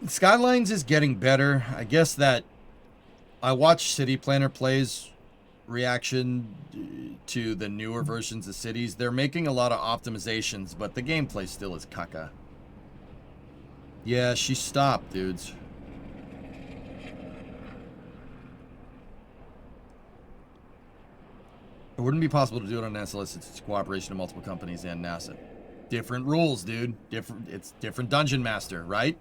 [SPEAKER 2] Skylines is getting better. I guess that I watched City Planner Play's reaction to the newer versions of Cities. They're making a lot of optimizations, but the gameplay still is caca. Yeah, she stopped, dudes. It wouldn't be possible to do it on SLS. It's cooperation of multiple companies and NASA. Different rules, dude. It's different dungeon master, right?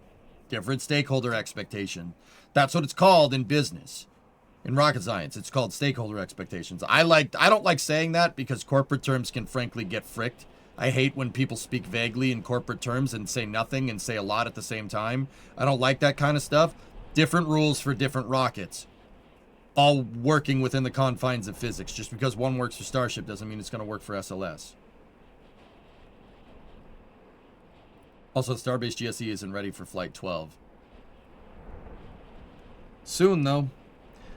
[SPEAKER 2] Different stakeholder expectation. That's what it's called in business. In rocket science, it's called stakeholder expectations. I don't like saying that because corporate terms can frankly get fricked. I hate when people speak vaguely in corporate terms and say nothing and say a lot at the same time. I don't like that kind of stuff. Different rules for different rockets. All working within the confines of physics. Just because one works for Starship doesn't mean it's going to work for SLS. Also, Starbase GSE isn't ready for Flight 12. Soon, though.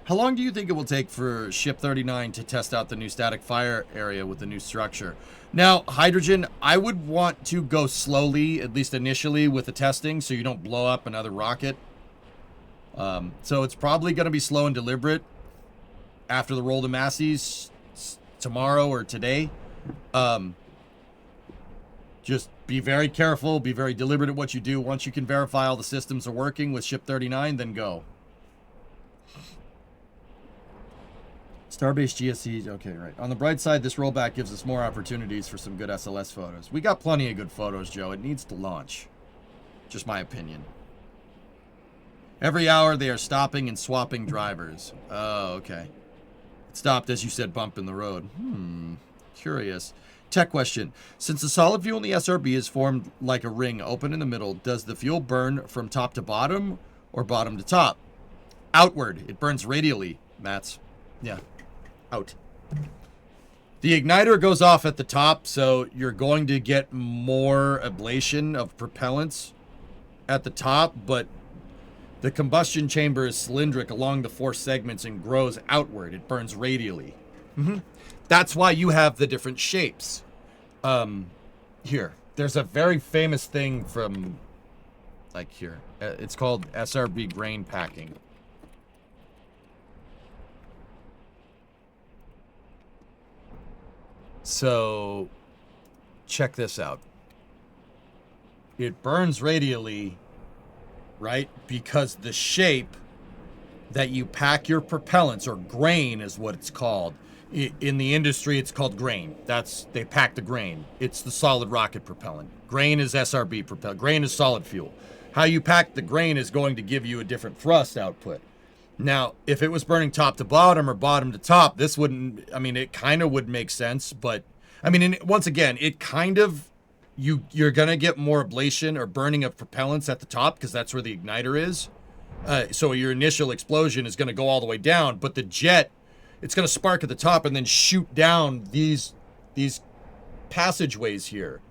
[SPEAKER 2] How long do you think it will take for Ship 39 to test out the new static fire area with the new structure? Now, Hydrogen, I would want to go slowly, at least initially, with the testing so you don't blow up another rocket. So it's probably going to be slow and deliberate after the roll to Massey's tomorrow or today. Just be very careful, be very deliberate at what you do. Once you can verify all the systems are working with Ship 39, then go. Starbase GSE, okay, right. On the bright side, this rollback gives us more opportunities for some good SLS photos. We got plenty of good photos, Joe. It needs to launch. Just my opinion. Every hour, they are stopping and swapping drivers. Oh, okay. It stopped, as you said, bump in the road. Curious. Tech question. Since the solid fuel in the SRB is formed like a ring open in the middle, does the fuel burn from top to bottom or bottom to top? Outward. It burns radially, Mats. Yeah. Out. The igniter goes off at the top, so you're going to get more ablation of propellants at the top, but the combustion chamber is cylindric along the four segments and grows outward. It burns radially. That's why you have the different shapes. Here. There's a very famous thing from, like here. It's called SRB grain packing. So, check this out. It burns radially, right? Because the shape that you pack your propellants, or grain is what it's called. In the industry, it's called grain. They pack the grain. It's the solid rocket propellant. Grain is SRB propellant. Grain is solid fuel. How you pack the grain is going to give you a different thrust output. Now, if it was burning top to bottom or bottom to top, this wouldn't, I mean, it kind of would make sense, but, I mean, once again, it kind of, you're going to get more ablation or burning of propellants at the top because that's where the igniter is. So your initial explosion is going to go all the way down, but the jet, it's going to spark at the top and then shoot down these passageways here,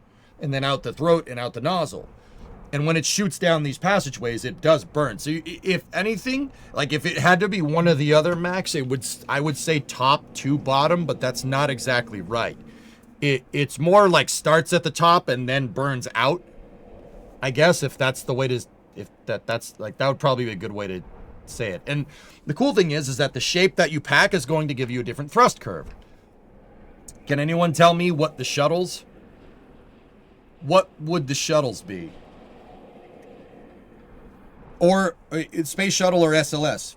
[SPEAKER 2] and then out the throat and out the nozzle. And when it shoots down these passageways, it does burn. So if anything, like if it had to be one or the other, Max, I would say top to bottom, but that's not exactly right. It's more like starts at the top and then burns out. I guess if that's the way to, that's like, that would probably be a good way to say it. And the cool thing is that the shape that you pack is going to give you a different thrust curve. Can anyone tell me what the shuttles, what would the shuttles be? Or Space Shuttle or SLS?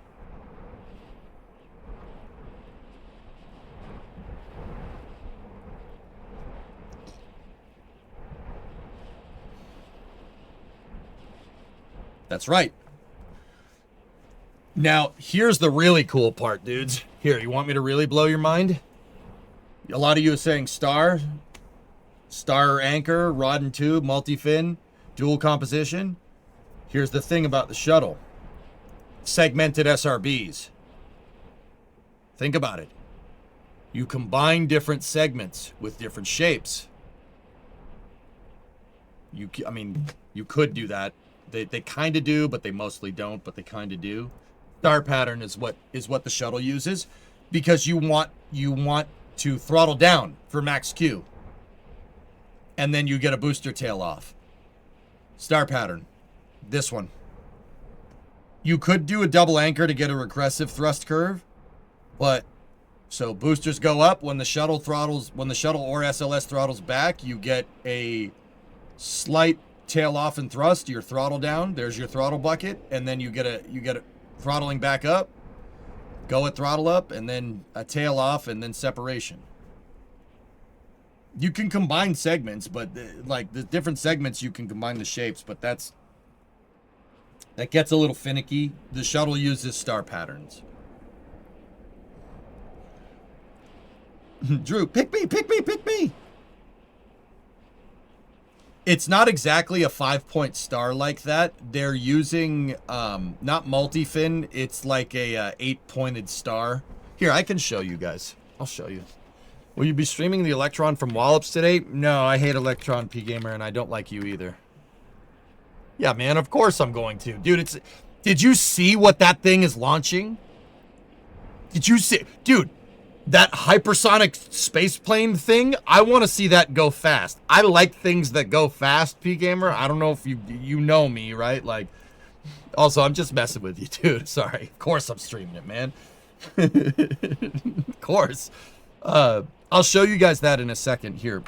[SPEAKER 2] That's right. Now, here's the really cool part, dudes. Here, you want me to really blow your mind? A lot of you are saying star anchor, rod and tube, multi-fin, dual composition. Here's the thing about the shuttle. Segmented SRBs. Think about it. You combine different segments with different shapes. I mean, you could do that. They kind of do, but they mostly don't, but they kind of do. Star pattern is what the shuttle uses, because you want to throttle down for max Q. And then you get a booster tail off. Star pattern. This one. You could do a double anchor to get a regressive thrust curve, but so boosters go up when the shuttle or SLS throttles back, you get a slight tail off and thrust, your throttle down, there's your throttle bucket, and then you get a throttling back up, go at throttle up, and then a tail off, and then separation. You can combine segments, but like the different segments, you can combine the shapes, but that gets a little finicky. The shuttle uses star patterns. Drew, pick me, pick me, pick me. It's not exactly a 5-point star like that. They're using not multi-fin. It's like a 8-pointed star. Here, I can show you guys. I'll show you. Will you be streaming the Electron from Wallops today? No, I hate Electron, P-Gamer, and I don't like you either. Yeah, man, of course I'm going to. Dude, did you see what that thing is launching? Did you see? Dude, that hypersonic space plane thing, I want to see that go fast. I like things that go fast, P-Gamer. I don't know if you know me, right? Like, also, I'm just messing with you, dude. Sorry. Of course I'm streaming it, man. Of course. I'll show you guys that in a second. Here,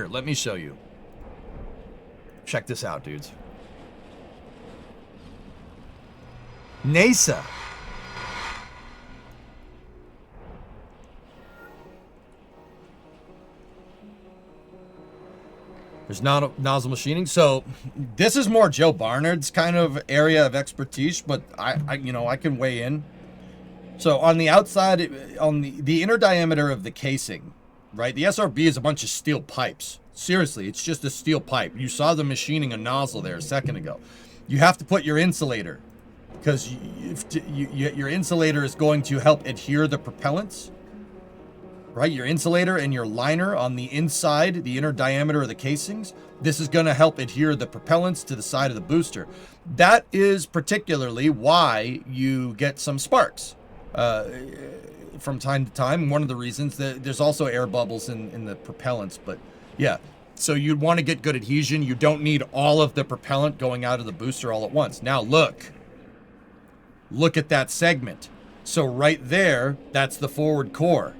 [SPEAKER 2] let me show you. Check this out, dudes. NASA. There's not nozzle machining. So this is more Joe Barnard's kind of area of expertise, but I can weigh in. So on the outside, on the inner diameter of the casing, right? The SRB is a bunch of steel pipes. Seriously, it's just a steel pipe. You saw the machining a nozzle there a second ago. You have to put your insulator, because your insulator is going to help adhere the propellants, right? Your insulator and your liner on the inside, the inner diameter of the casings, this is going to help adhere the propellants to the side of the booster. That is particularly why you get some sparks from time to time. One of the reasons that there's also air bubbles in the propellants, but yeah. So you'd want to get good adhesion. You don't need all of the propellant going out of the booster all at once. Now look at that segment. So right there, that's the forward core.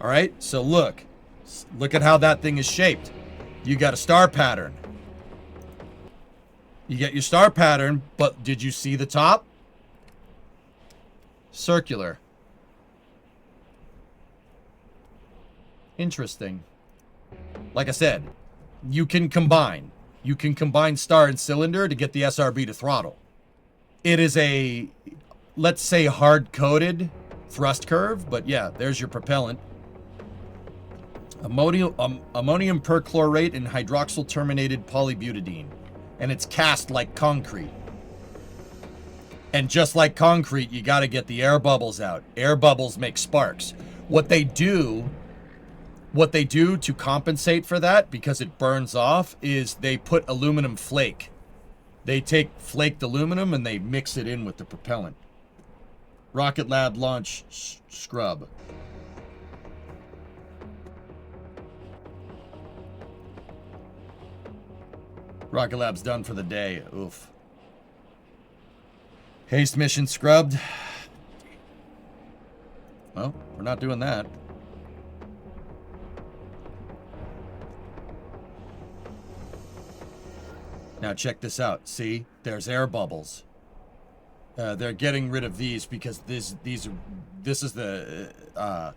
[SPEAKER 2] All right, so look at how that thing is shaped. You got a star pattern. You get your star pattern, but did you see the top? Circular. Interesting. Like I said, you can combine star and cylinder to get the SRB to throttle. It is a, let's say, hard-coded thrust curve, but yeah, there's your propellant. Ammonium perchlorate and hydroxyl terminated polybutadiene, and it's cast like concrete. And just like concrete, you got to get the air bubbles out. Air bubbles make sparks. What they do What they do to compensate for that, because it burns off, is they put aluminum flake. They take flaked aluminum and they mix it in with the propellant. Rocket Lab launch scrub. Rocket Lab's done for the day. Oof. Haste mission scrubbed. Well, we're not doing that. Now check this out. See, there's air bubbles. They're getting rid of these because this is the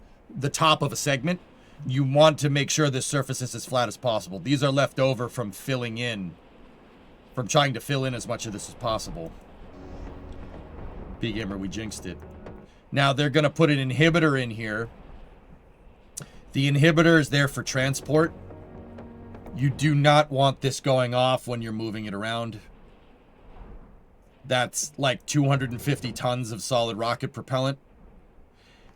[SPEAKER 2] top of a segment. You want to make sure this surface is as flat as possible. These are left over from filling in, from trying to fill in as much of this as possible. B-Gamer, we jinxed it. Now they're going to put an inhibitor in here. The inhibitor is there for transport. You do not want this going off when you're moving it around. That's like 250 tons of solid rocket propellant.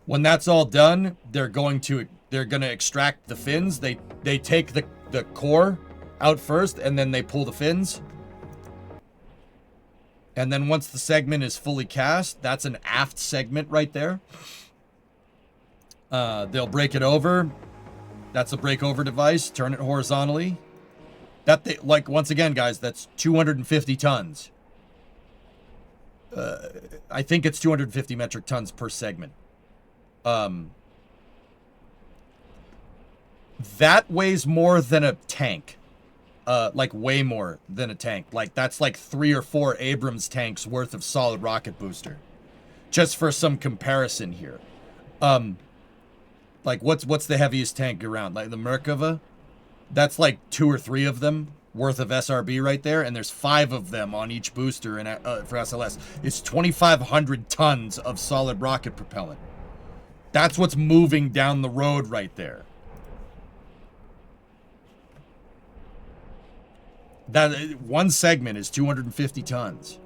[SPEAKER 2] When that's all done, they're going to extract the fins. They take the core out first, and then they pull the fins. And then once the segment is fully cast, that's an aft segment right there. They'll break it over. That's a breakover device. Turn it horizontally. Like, once again, guys, that's 250 tons. I think it's 250 metric tons per segment. That weighs more than a tank. Like, way more than a tank. Like, that's like 3 or 4 Abrams tanks worth of solid rocket booster. Just for some comparison here. Like, what's the heaviest tank around? Like, the Merkava? That's like 2 or 3 of them worth of SRB right there, and there's 5 of them on each booster for SLS. It's 2,500 tons of solid rocket propellant. That's what's moving down the road right there. That one segment is 250 tons.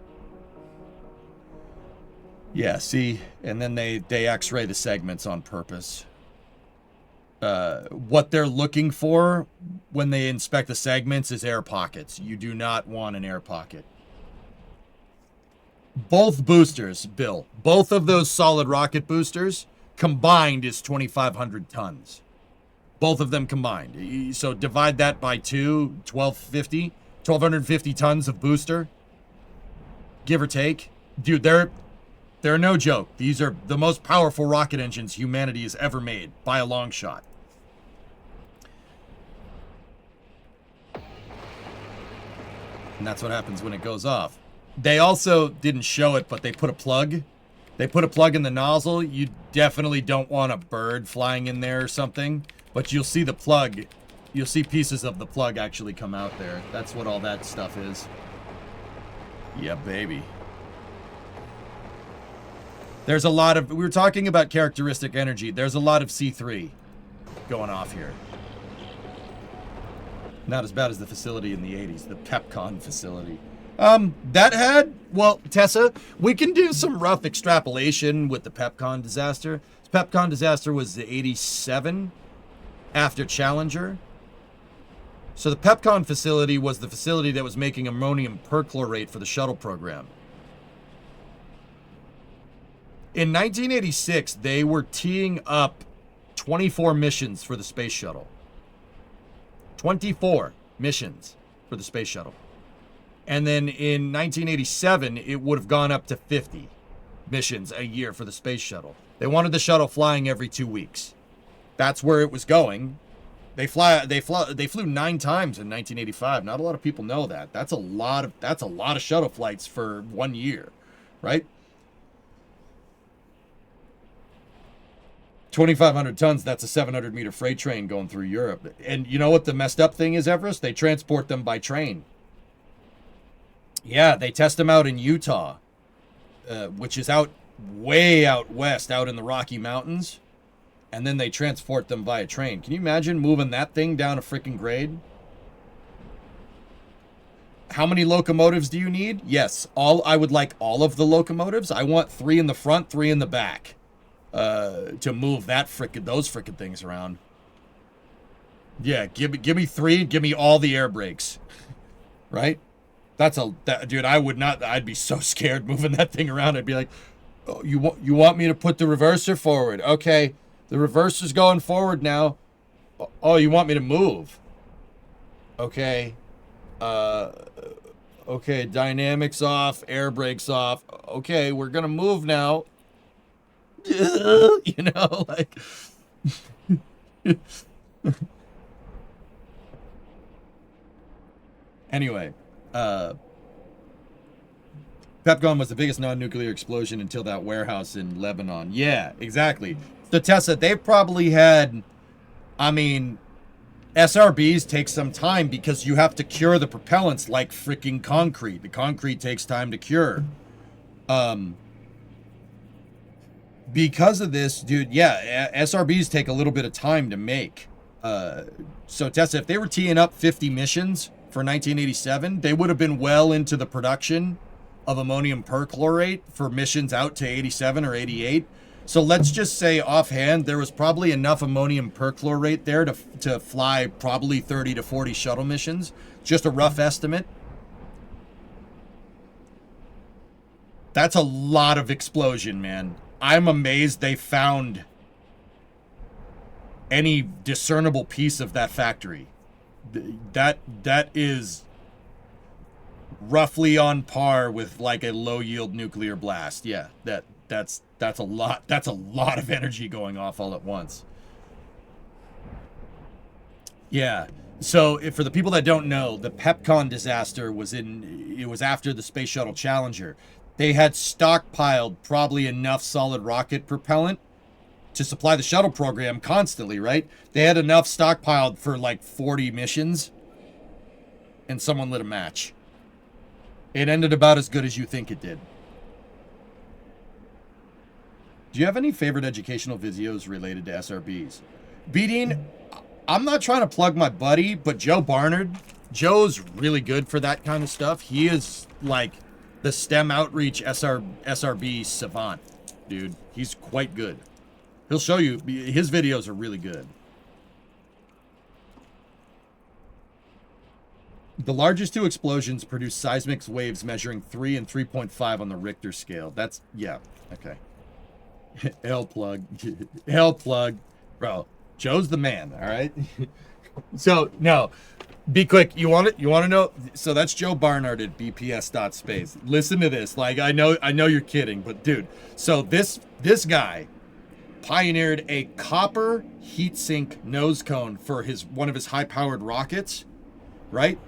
[SPEAKER 2] Yeah, see, and then they X-ray the segments on purpose. What they're looking for when they inspect the segments is air pockets. You do not want an air pocket. Both boosters, Bill, both of those solid rocket boosters combined is 2,500 tons. Both of them combined. So divide that by 2, 1,250 tons of booster, give or take. Dude, they're no joke. These are the most powerful rocket engines humanity has ever made by a long shot. And that's what happens when it goes off. They also didn't show it, but they put a plug. They put a plug in the nozzle. You definitely don't want a bird flying in there or something, but you'll see the plug. You'll see pieces of the plug actually come out there. That's what all that stuff is. Yeah, baby. There's a lot of, we were talking about characteristic energy. There's a lot of C3 going off here. Not as bad as the facility in the 80s, the PepCon facility. That had, well, Tessa, we can do some rough extrapolation with the PepCon disaster. The PepCon disaster was the 87 after Challenger. So the PepCon facility was the facility that was making ammonium perchlorate for the shuttle program. In 1986, they were teeing up 24 missions for the space shuttle. 24 missions for the space shuttle. And then in 1987, it would have gone up to 50 missions a year for the space shuttle. They wanted the shuttle flying every 2 weeks. That's where it was going. They flew 9 times in 1985. Not a lot of people know that. That's a lot of shuttle flights for 1 year, right? 2,500 tons, that's a 700-meter freight train going through Europe. And you know what the messed up thing is, Everest? They transport them by train. Yeah, they test them out in Utah, which is way out west, out in the Rocky Mountains. And then they transport them via train. Can you imagine moving that thing down a freaking grade? How many locomotives do you need? Yes, I would like all of the locomotives. I want 3 in the front, 3 in the back. To move those frickin' things around. Yeah, give me 3, give me all the air brakes. Right? Dude, I'd be so scared moving that thing around. I'd be like, oh, you want me to put the reverser forward? Okay, the reverser's going forward now. Oh, you want me to move? Okay. Okay, dynamics off, air brakes off. Okay, we're gonna move now. You know, like anyway, Pepcon was the biggest non-nuclear explosion until that warehouse in Lebanon. Yeah, exactly. So Tessa, they probably had, I mean, SRBs take some time because you have to cure the propellants like freaking concrete. The concrete takes time to cure. Because of this, dude, yeah, SRBs take a little bit of time to make. So Tessa, if they were teeing up 50 missions for 1987, they would have been well into the production of ammonium perchlorate for missions out to 87 or 88. So let's just say offhand, there was probably enough ammonium perchlorate there to fly probably 30 to 40 shuttle missions. Just a rough estimate. That's a lot of explosion, man. I'm amazed they found any discernible piece of that factory. That is roughly on par with like a low yield nuclear blast. Yeah, that's a lot. That's a lot of energy going off all at once. Yeah. So for the people that don't know, the Pepcon disaster was after the Space Shuttle Challenger. They had stockpiled probably enough solid rocket propellant to supply the shuttle program constantly, right? They had enough stockpiled for like 40 missions, and someone lit a match. It ended about as good as you think it did. Do you have any favorite educational videos related to SRBs? Beating, I'm not trying to plug my buddy, but Joe Barnard, Joe's really good for that kind of stuff. He is like the STEM outreach SRB savant, dude. He's quite good. He'll show you. His videos are really good. The largest two explosions produced seismic waves measuring 3 and 3.5 on the Richter scale. That's, yeah, okay. Hell plug. Hell plug. Bro, Joe's the man, all right? So, no. Be quick. You want to know? So that's Joe Barnard at bps.space. Listen to this. Like, I know you're kidding, but dude. So this guy pioneered a copper heatsink nose cone for one of his high-powered rockets, right?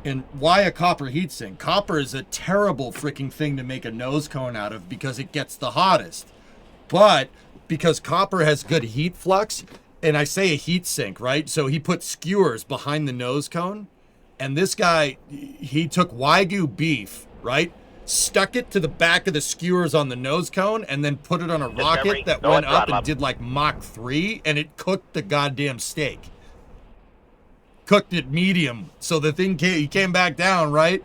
[SPEAKER 2] And why a copper heatsink? Copper is a terrible freaking thing to make a nose cone out of because it gets the hottest. But because copper has good heat flux, and I say a heat sink, right? So he put skewers behind the nose cone, and this guy, he took Wagyu beef, right? Stuck it to the back of the skewers on the nose cone, and then put it on a rocket that went up and did like Mach 3, and it cooked the goddamn steak. Cooked it medium, so the thing he came back down, right?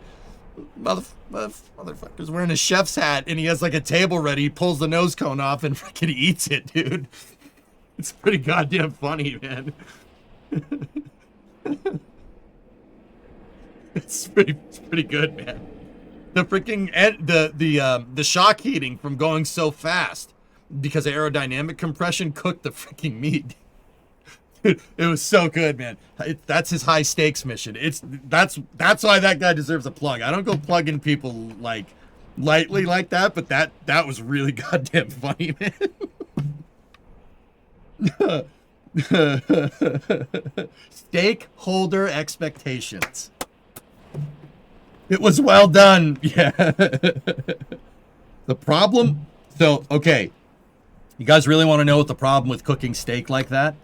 [SPEAKER 2] Motherfucker's wearing a chef's hat, and he has like a table ready. He pulls the nose cone off and freaking eats it, dude. It's pretty goddamn funny, man. It's pretty good, man. The freaking the shock heating from going so fast because of aerodynamic compression cooked the freaking meat. It was so good, man. That's his high stakes mission. That's why that guy deserves a plug. I don't go plugging people like lightly like that, but that was really goddamn funny, man. Stakeholder expectations. It was well done. Yeah. The problem. So, okay. You guys really want to know what the problem with cooking steak like that?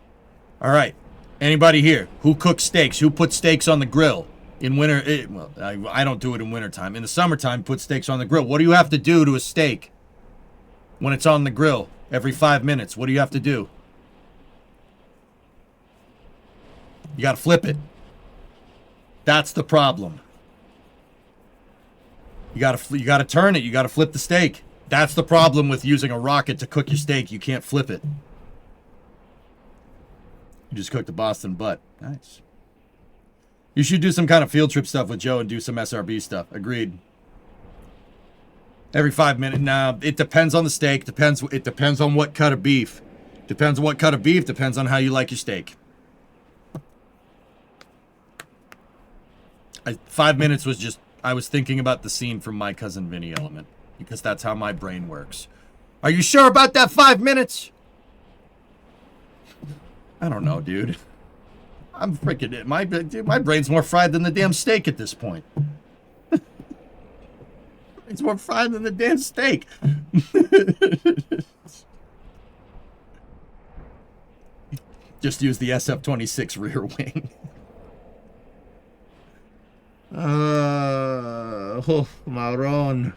[SPEAKER 2] All right. Anybody here who cooks steaks? Who puts steaks on the grill in winter? Well, I don't do it in wintertime. In the summertime, put steaks on the grill. What do you have to do to a steak when it's on the grill every 5 minutes? What do you have to do? You got to flip it. That's the problem. You got to turn it. You got to flip the steak. That's the problem with using a rocket to cook your steak. You can't flip it. You just cooked a Boston butt. Nice. You should do some kind of field trip stuff with Joe and do some SRB stuff. Agreed. Every 5 minutes. Nah, it depends on the steak. It depends on what cut of beef. Depends on what cut of beef. Depends on how you like your steak. 5 minutes was just... I was thinking about the scene from My Cousin Vinny Element. Because that's how my brain works. Are you sure about that 5 minutes? I don't know, dude. I'm freaking... My brain's more fried than the damn steak at this point. It's more fried than the damn steak. Just use the SF-26 rear wing. Oh, Maron.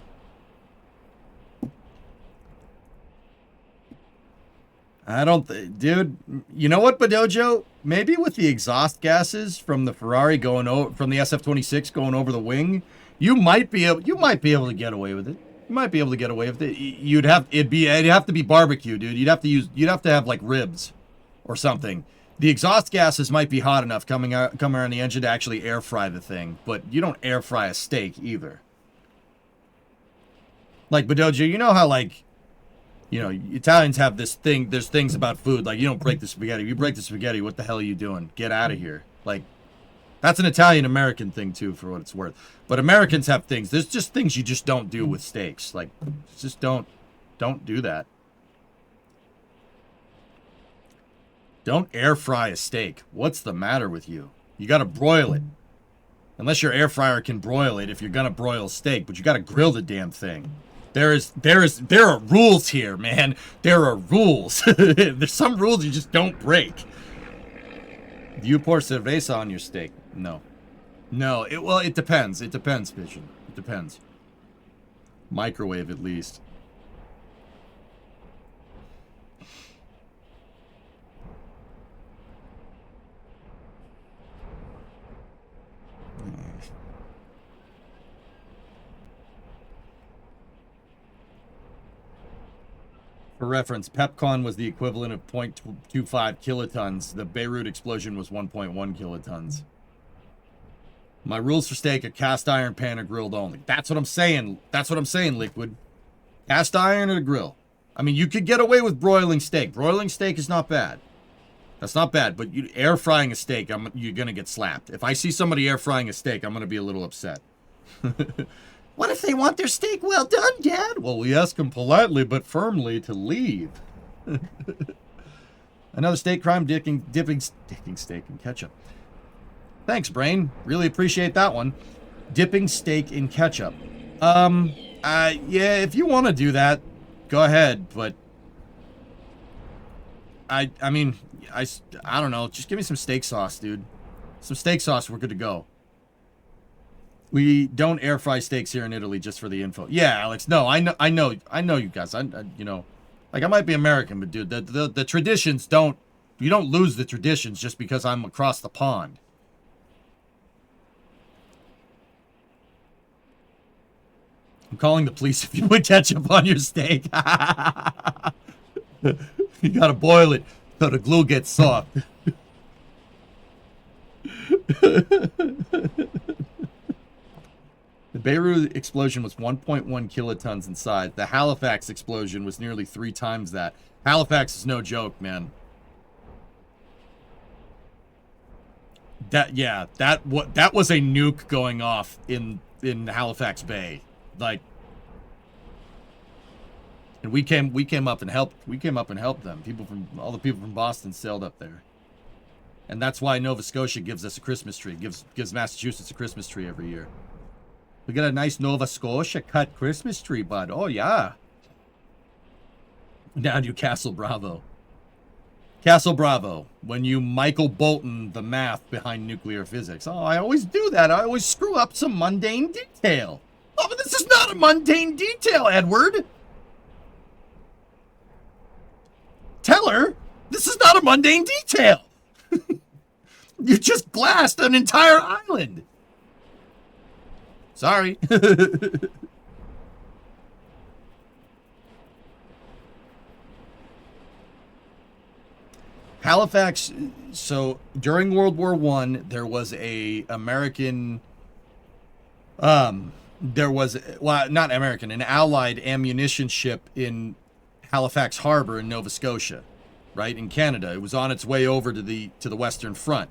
[SPEAKER 2] I don't... Dude, you know what, Badojo? Maybe with the exhaust gases from the Ferrari going over... From the SF-26 going over the wing... You might be able to get away with it. You might be able to get away with it. It'd have to be barbecue, dude. You'd have to have like ribs or something. The exhaust gases might be hot enough coming around the engine to actually air fry the thing, but you don't air fry a steak either. Like Badojo, you know how like, you know, Italians have this thing. There's things about food like you don't break the spaghetti. If you break the spaghetti, what the hell are you doing? Get out of here. Like. That's an Italian-American thing, too, for what it's worth. But Americans have things. There's just things you just don't do with steaks. Like, just don't do that. Don't air fry a steak. What's the matter with you? You got to broil it. Unless your air fryer can broil it if you're going to broil steak. But you got to grill the damn thing. There are rules here, man. There are rules. There's some rules you just don't break. Do you pour cerveza on your steak? No. No, it depends. It depends, Pigeon. It depends. Microwave, at least. For reference, PepCon was the equivalent of 0.25 kilotons. The Beirut explosion was 1.1 kilotons. My rules for steak are cast iron, pan, or grilled only. That's what I'm saying. That's what I'm saying, Liquid. Cast iron or a grill. I mean, you could get away with broiling steak. Broiling steak is not bad. That's not bad. But air frying a steak, you're going to get slapped. If I see somebody air frying a steak, I'm going to be a little upset. What if they want their steak well done, Dad? Well, we ask them politely but firmly to leave. Another steak crime, dipping steak in ketchup. Thanks, Brain. Really appreciate that one. Dipping steak in ketchup. Yeah, if you want to do that, go ahead. But I mean, I don't know. Just give me some steak sauce, dude. Some steak sauce, we're good to go. We don't air fry steaks here in Italy, just for the info. Yeah, Alex. No, I know you guys. You know, like I might be American, but dude, the traditions don't. You don't lose the traditions just because I'm across the pond. I'm calling the police if you put ketchup on your steak. You gotta boil it so the glue gets soft. The Beirut explosion was 1.1 kilotons in size. The Halifax explosion was nearly 3 times that. Halifax is no joke, man. That was a nuke going off in Halifax Bay. Like, and we came up and helped them. All the people from Boston sailed up there. And that's why Nova Scotia gives us a Christmas tree. Gives Massachusetts a Christmas tree every year. We got a nice Nova Scotia cut Christmas tree, bud. Oh, yeah. Now to Castle Bravo. Castle Bravo. When you Michael Bolton the math behind nuclear physics. Oh, I always do that. I always screw up some mundane detail. Oh, but this is not a mundane detail, Edward. Tell her this is not a mundane detail. You just glassed an entire island. Sorry. Halifax. So during World War I, there was a American. There was, well, not American, an Allied ammunition ship in Halifax Harbor in Nova Scotia, right, in Canada. It was on its way over to the Western Front.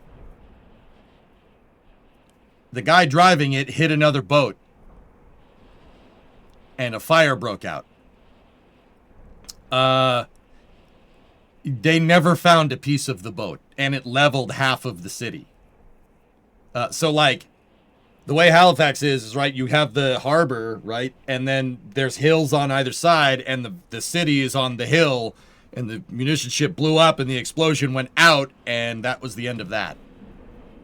[SPEAKER 2] The guy driving it hit another boat, and a fire broke out. They never found a piece of the boat, and it leveled half of the city. So, like, the way Halifax is right, you have the harbor, right, and then there's hills on either side, and the city is on the hill, and the munition ship blew up, and the explosion went out, and that was the end of that.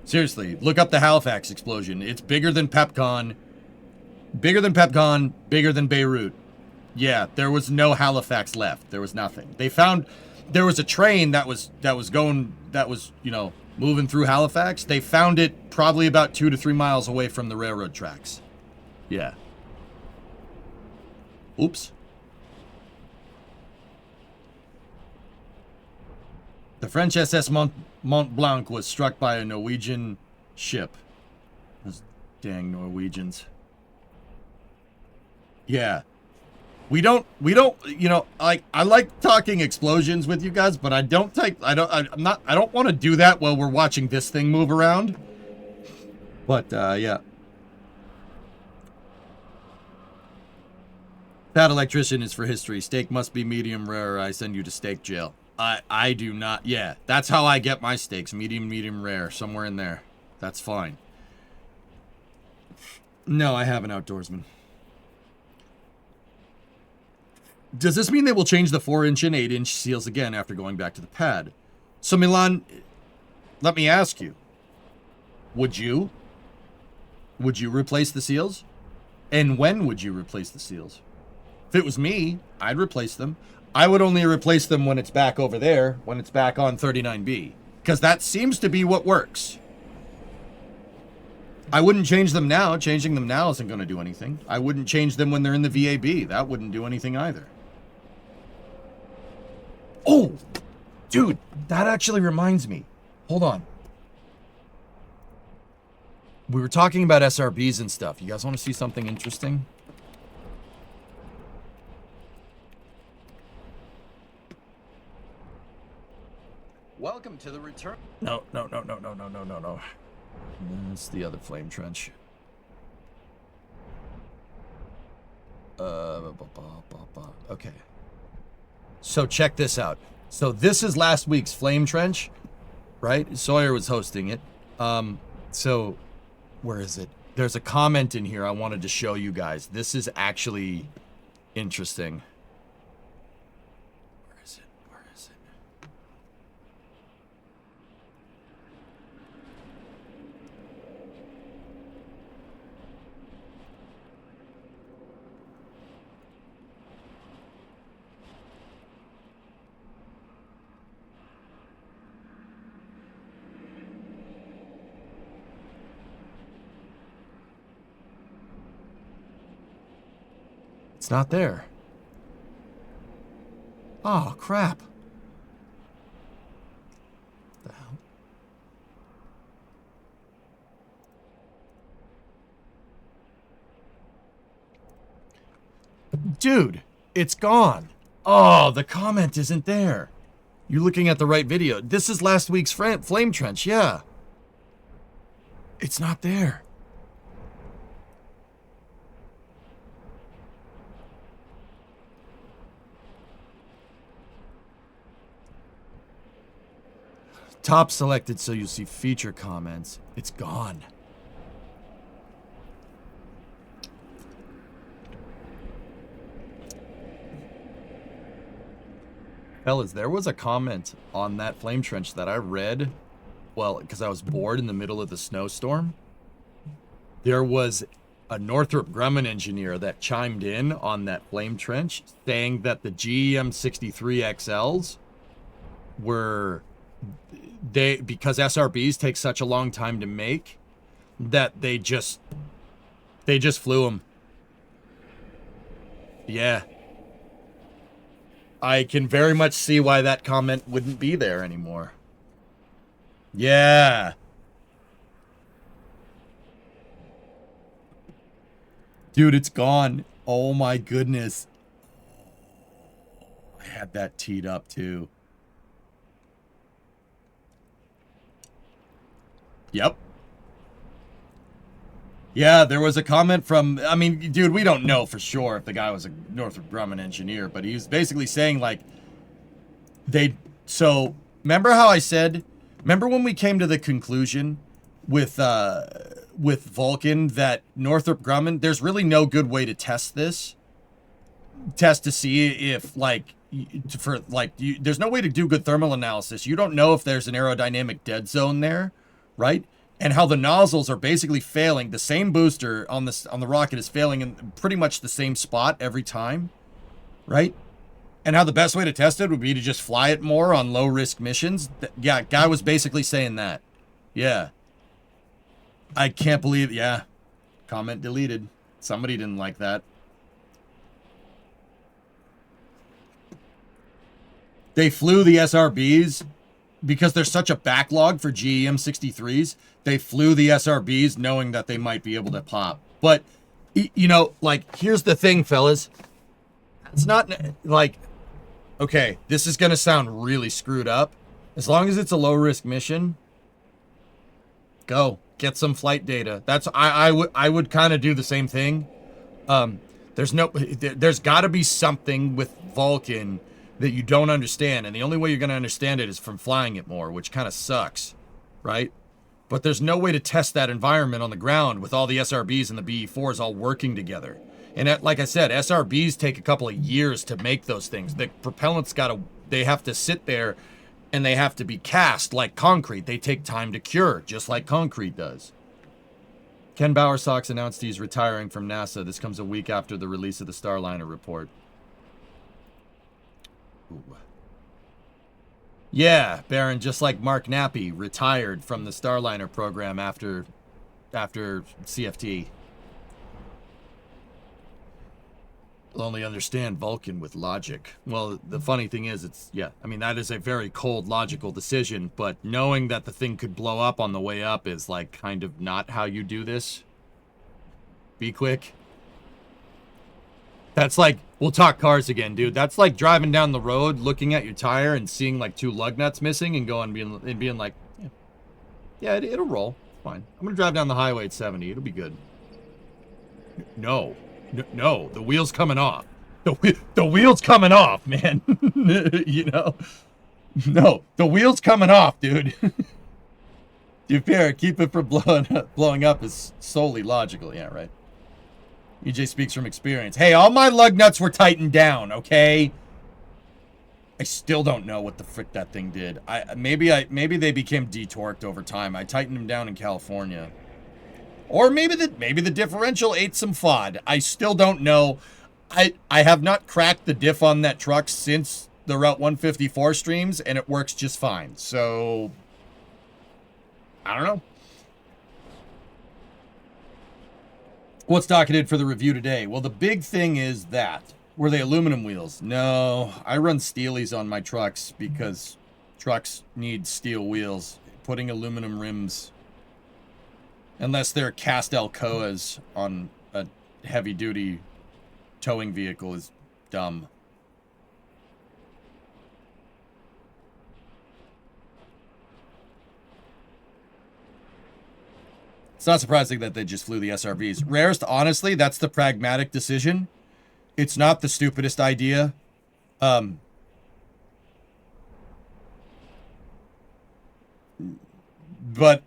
[SPEAKER 2] Seriously, look up the Halifax explosion. It's bigger than Pepcon, bigger than Beirut. Yeah, there was no Halifax left. There was nothing. They found there was a train that was moving through Halifax. They found it probably about 2 to 3 miles away from the railroad tracks. Yeah. Oops. The French SS Mont Blanc was struck by a Norwegian ship. Those dang Norwegians. Yeah. We don't, I like talking explosions with you guys, but I don't want to do that while we're watching this thing move around. But, yeah. That electrician is for history. Steak must be medium rare. I send you to steak jail. I do not. Yeah, that's how I get my steaks. Medium rare. Somewhere in there. That's fine. No, I have an outdoorsman. Does this mean they will change the 4-inch and 8-inch seals again after going back to the pad? So, Milan, let me ask you. Would you replace the seals? And when would you replace the seals? If it was me, I'd replace them. I would only replace them when it's back over there, when it's back on 39B. Because that seems to be what works. I wouldn't change them now. Changing them now isn't going to do anything. I wouldn't change them when they're in the VAB. That wouldn't do anything either. Oh, dude, that actually reminds me. Hold on. We were talking about SRBs and stuff. You guys want to see something interesting? Welcome to the return. No. That's the other flame trench. Okay. So check this out. So this is last week's flame trench, right? Sawyer was hosting it. So where is it? There's a comment in here I wanted to show you guys. This is actually interesting. Where is it? It's not there. Oh, crap. What the hell? Dude, it's gone. Oh, the comment isn't there. You're looking at the right video. This is last week's flame trench, yeah. It's not there. Top selected so you see feature comments. It's gone. Fellas, there was a comment on that flame trench that I read, well, because I was bored in the middle of the snowstorm. There was a Northrop Grumman engineer that chimed in on that flame trench saying that the GEM 63XLs were... because SRBs take such a long time to make, that they just flew them. Yeah. I can very much see why that comment wouldn't be there anymore. Yeah. Dude, it's gone. Oh my goodness. I had that teed up too. Yep. Yeah, there was a comment from, I mean, dude, we don't know for sure if the guy was a Northrop Grumman engineer, but he was basically saying, like, so, remember how I said, remember when we came to the conclusion with Vulcan that Northrop Grumman, there's really no good way to test this? Test to see if, like, there's no way to do good thermal analysis. You don't know if there's an aerodynamic dead zone there, right? And how the nozzles are basically failing. The same booster on the rocket is failing in pretty much the same spot every time, right? And how the best way to test it would be to just fly it more on low-risk missions. Yeah, guy was basically saying that. Yeah. I can't believe, yeah. Comment deleted. Somebody didn't like that. They flew the SRBs because there's such a backlog for GEM 63s. They flew the SRBs knowing that they might be able to pop. But, you know, like, here's the thing, fellas. It's not, like, okay, this is going to sound really screwed up. As long as it's a low-risk mission, go. Get some flight data. That's, I would kind of do the same thing. There's got to be something with Vulcan that you don't understand, and the only way you're going to understand it is from flying it more, which kind of sucks, right? But there's no way to test that environment on the ground with all the SRBs and the BE-4s all working together. And like I said, SRBs take a couple of years to make those things. The propellants they have to sit there and they have to be cast like concrete. They take time to cure, just like concrete does. Ken Bowersox announced he's retiring from NASA. This comes a week after the release of the Starliner report. Ooh. Yeah, Baron, just like Mark Nappy retired from the Starliner program after CFT. I'll only understand Vulcan with logic. Well, the funny thing is, I mean, that is a very cold, logical decision, but knowing that the thing could blow up on the way up is, like, kind of not how you do this. Be quick. That's like, we'll talk cars again, dude. That's like driving down the road, looking at your tire and seeing, like, 2 lug nuts missing and being like, yeah, it'll roll. Fine. I'm going to drive down the highway at 70. It'll be good. No, the wheel's coming off. The wheel's coming off, man. You know? No, the wheel's coming off, dude. Dude, Pierre, keep it from blowing up is solely logical. Yeah, right. EJ speaks from experience. Hey, all my lug nuts were tightened down, okay? I still don't know what the frick that thing did. Maybe they became detorqued over time. I tightened them down in California. Or maybe the differential ate some FOD. I still don't know. I have not cracked the diff on that truck since the Route 154 streams, and it works just fine. So, I don't know. What's docketed for the review today? Well, the big thing is that. Were they aluminum wheels? No, I run Steelies on my trucks because trucks need steel wheels. Putting aluminum rims, unless they're cast Alcoas on a heavy-duty towing vehicle, is dumb. It's not surprising that they just flew the SRBs. Rarest, honestly, that's the pragmatic decision. It's not the stupidest idea. But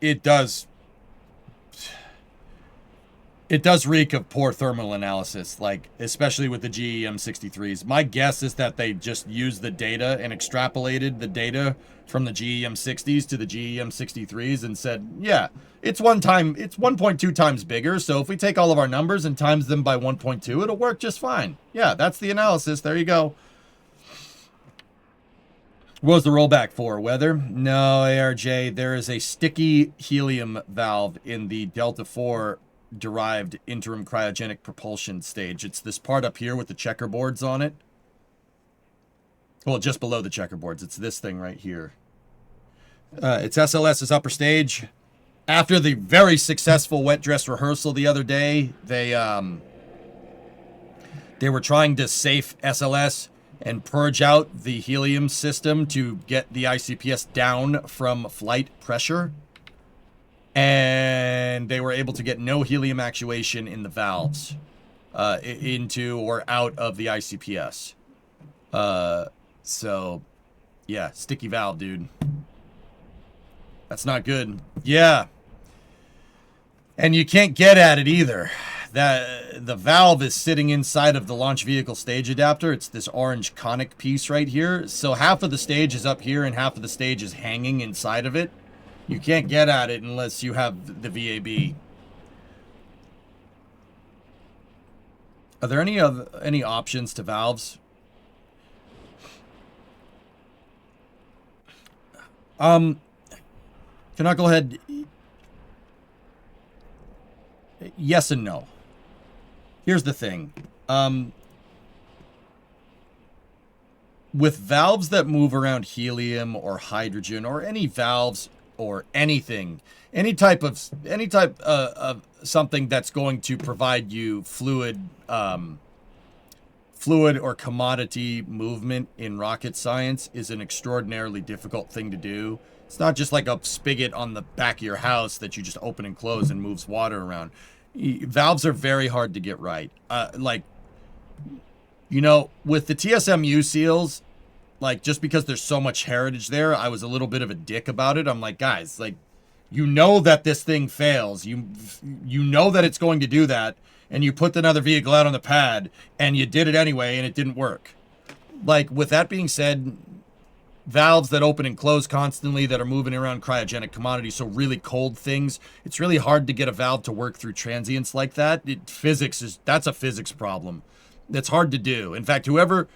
[SPEAKER 2] it does reek of poor thermal analysis, like, especially with the GEM 63s. My guess is that they just used the data and extrapolated the data from the GEM 60s to the GEM 63s and said, yeah, it's 1.2 times bigger, so if we take all of our numbers and times them by 1.2, it'll work just fine. Yeah, that's the analysis. There you go. What was the rollback for? Weather? No, ARJ, there is a sticky helium valve in the Delta 4 derived interim cryogenic propulsion stage. It's this part up here with the checkerboards on it. Well, just below the checkerboards. It's this thing right here. It's SLS's upper stage. After the very successful wet dress rehearsal the other day, they were trying to safe SLS and purge out the helium system to get the ICPS down from flight pressure. And they were able to get no helium actuation in the valves into or out of the ICPS. So, yeah, sticky valve, dude. That's not good. Yeah. And you can't get at it either. The valve is sitting inside of the launch vehicle stage adapter. It's this orange conic piece right here. So half of the stage is up here and half of the stage is hanging inside of it. You can't get at it unless you have the VAB. Are there any options to valves? Can I go ahead? Yes and no. Here's the thing. With valves that move around helium or hydrogen or any valves or anything, any type of something that's going to provide you fluid or commodity movement in rocket science is an extraordinarily difficult thing to do. It's not just like a spigot on the back of your house that you just open and close and moves water around. Valves are very hard to get right. Like, you know, with the TSMU seals, like, just because there's so much heritage there, I was a little bit of a dick about it. I'm like, guys, like, you know that this thing fails. You know that it's going to do that, and you put another vehicle out on the pad, and you did it anyway, and it didn't work. Like, with that being said, valves that open and close constantly that are moving around cryogenic commodities, so really cold things, it's really hard to get a valve to work through transients like that. That's a physics problem. That's hard to do. In fact, whoever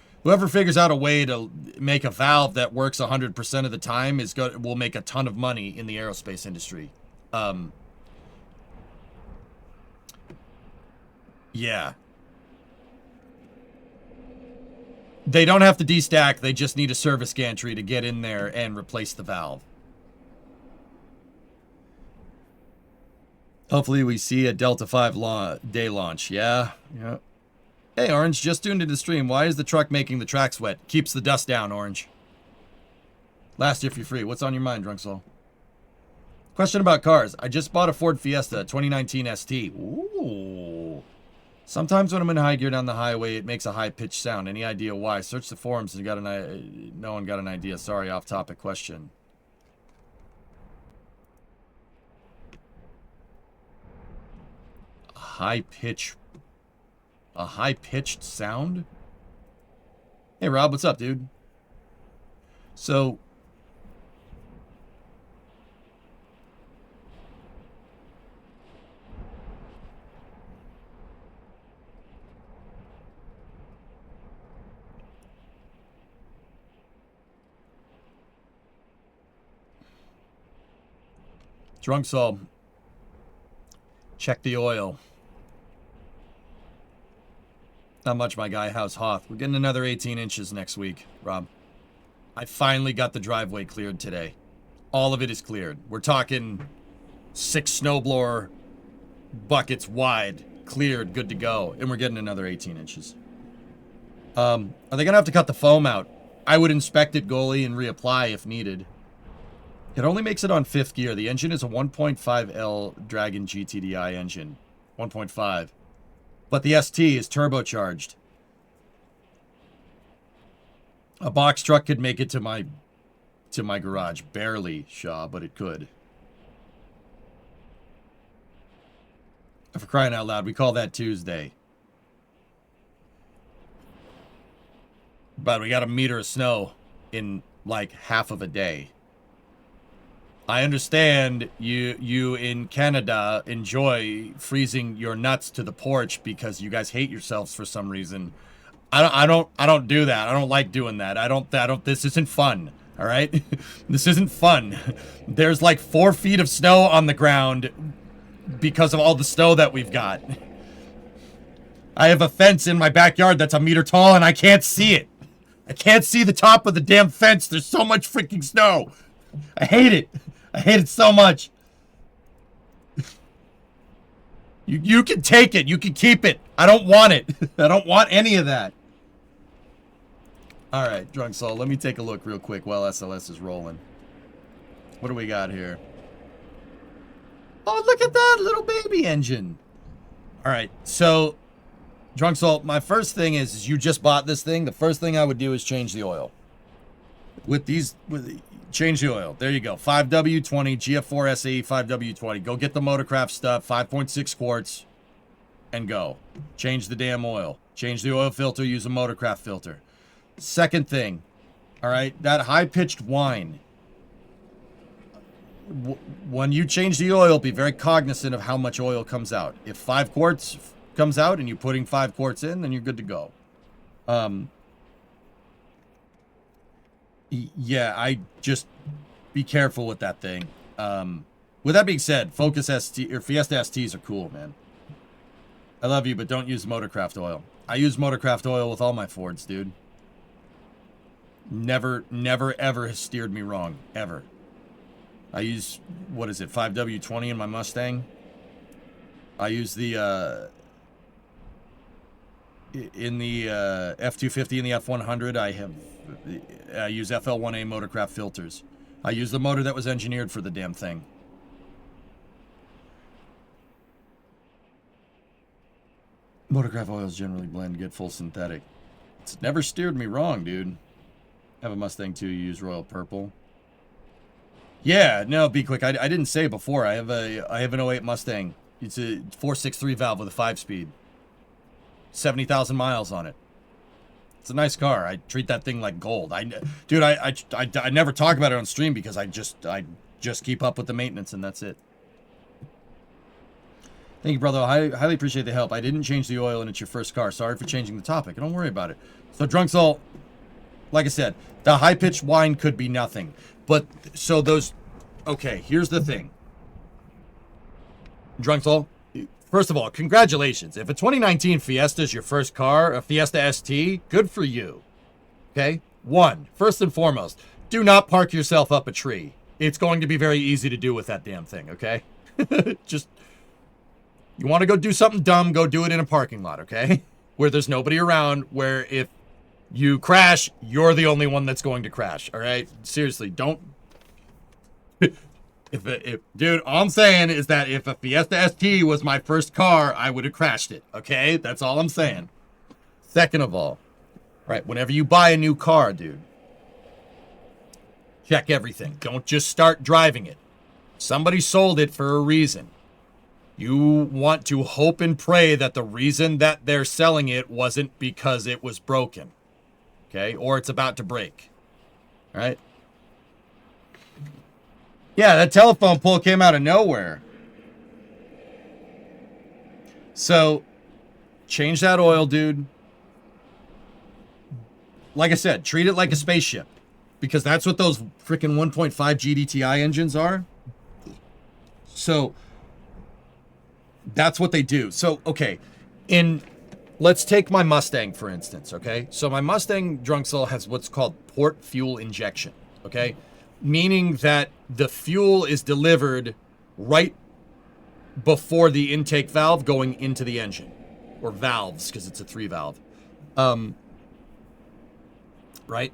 [SPEAKER 2] figures out a way to make a valve that works 100% of the time will make a ton of money in the aerospace industry. Yeah. They don't have to destack, they just need a service gantry to get in there and replace the valve. Hopefully we see a Delta 5 day launch. Yeah. Hey, Orange, just tuned into the stream. Why is the truck making the tracks wet? Keeps the dust down, Orange. Last if you're free. What's on your mind, Drunk Soul? Question about cars. I just bought a Ford Fiesta 2019 ST. Ooh. Sometimes when I'm in high gear down the highway, it makes a high-pitched sound. Any idea why? Search the forums and no one got an idea. Sorry, off-topic question. A high-pitched sound? Hey, Rob, what's up, dude? So... Drunk Soul. Check the oil. Not much, my guy. How's Hoth? We're getting another 18 inches next week, Rob. I finally got the driveway cleared today. All of it is cleared. We're talking 6 snowblower buckets wide, cleared, good to go. And we're getting another 18 inches. Are they going to have to cut the foam out? I would inspect it, goalie, and reapply if needed. It only makes it on 5th gear. The engine is a 1.5L Dragon GTDI engine. 1.5. But the ST is turbocharged. A box truck could make it to my garage. Barely, Shaw, but it could. For crying out loud, we call that Tuesday. But we got a meter of snow in like half of a day. I understand you in Canada enjoy freezing your nuts to the porch because you guys hate yourselves for some reason. I don't do that. I don't like doing that. I don't this isn't fun. All right? This isn't fun. There's like 4 feet of snow on the ground because of all the snow that we've got. I have a fence in my backyard that's a meter tall and I can't see it. I can't see the top of the damn fence. There's so much freaking snow. I hate it. I hate it so much. You can take it. You can keep it. I don't want it. I don't want any of that. All right, Drunk Soul, let me take a look real quick while SLS is rolling. What do we got here? Oh, look at that little baby engine. All right, so, Drunk Soul, my first thing is you just bought this thing. The first thing I would do is change the oil. Change the oil. There you go. 5W20, GF4 SE, 5W20. Go get the Motorcraft stuff, 5.6 quarts, and go. Change the damn oil. Change the oil filter, use a Motorcraft filter. Second thing, all right, that high-pitched whine. When you change the oil, be very cognizant of how much oil comes out. If 5 quarts comes out and you're putting 5 quarts in, then you're good to go. Yeah, I just be careful with that thing. With that being said, Focus ST or Fiesta STs are cool, man. I love you, but don't use Motorcraft oil. I use Motorcraft oil with all my Fords, dude. Never, ever has steered me wrong, ever. I use, what is it, 5W20 in my Mustang. I use the, in the F250 and the F100, I use FL1A Motorcraft filters. I use the motor that was engineered for the damn thing. Motorcraft oils generally blend, get full synthetic. It's never steered me wrong, dude. I have a Mustang too, you use Royal Purple. Yeah, no, be quick. I didn't say before. I have an '08 Mustang. It's a 4.63 valve with a 5-speed. 70,000 miles on it. It's a nice car. I treat that thing like gold. Dude, I never talk about it on stream because I just keep up with the maintenance and that's it. Thank you, brother. I highly appreciate the help. I didn't change the oil and it's your first car. Sorry for changing the topic. Don't worry about it. So, Drunk Soul, like I said, the high-pitched whine could be nothing. But, so those... Okay, here's the thing. Drunk Soul, first of all, congratulations. If a 2019 Fiesta is your first car, a Fiesta ST, good for you. Okay? First and foremost, do not park yourself up a tree. It's going to be very easy to do with that damn thing, okay? Just... You want to go do something dumb, go do it in a parking lot, okay? Where there's nobody around, where if you crash, you're the only one that's going to crash, all right? Seriously, don't... Dude, all I'm saying is that if a Fiesta ST was my first car, I would have crashed it, okay? That's all I'm saying. Second of all, right, whenever you buy a new car, dude, check everything. Don't just start driving it. Somebody sold it for a reason. You want to hope and pray that the reason that they're selling it wasn't because it was broken. Okay? Or it's about to break. All right? Yeah, that telephone pole came out of nowhere. So, change that oil, dude. Like I said, treat it like a spaceship. Because that's what those freaking 1.5 GDTI engines are. So... That's what they do. So, okay, let's take my Mustang, for instance, okay? So my Mustang Drunk Soul has what's called port fuel injection, okay? Meaning that the fuel is delivered right before the intake valve going into the engine. Or valves, because it's a 3-valve. Right?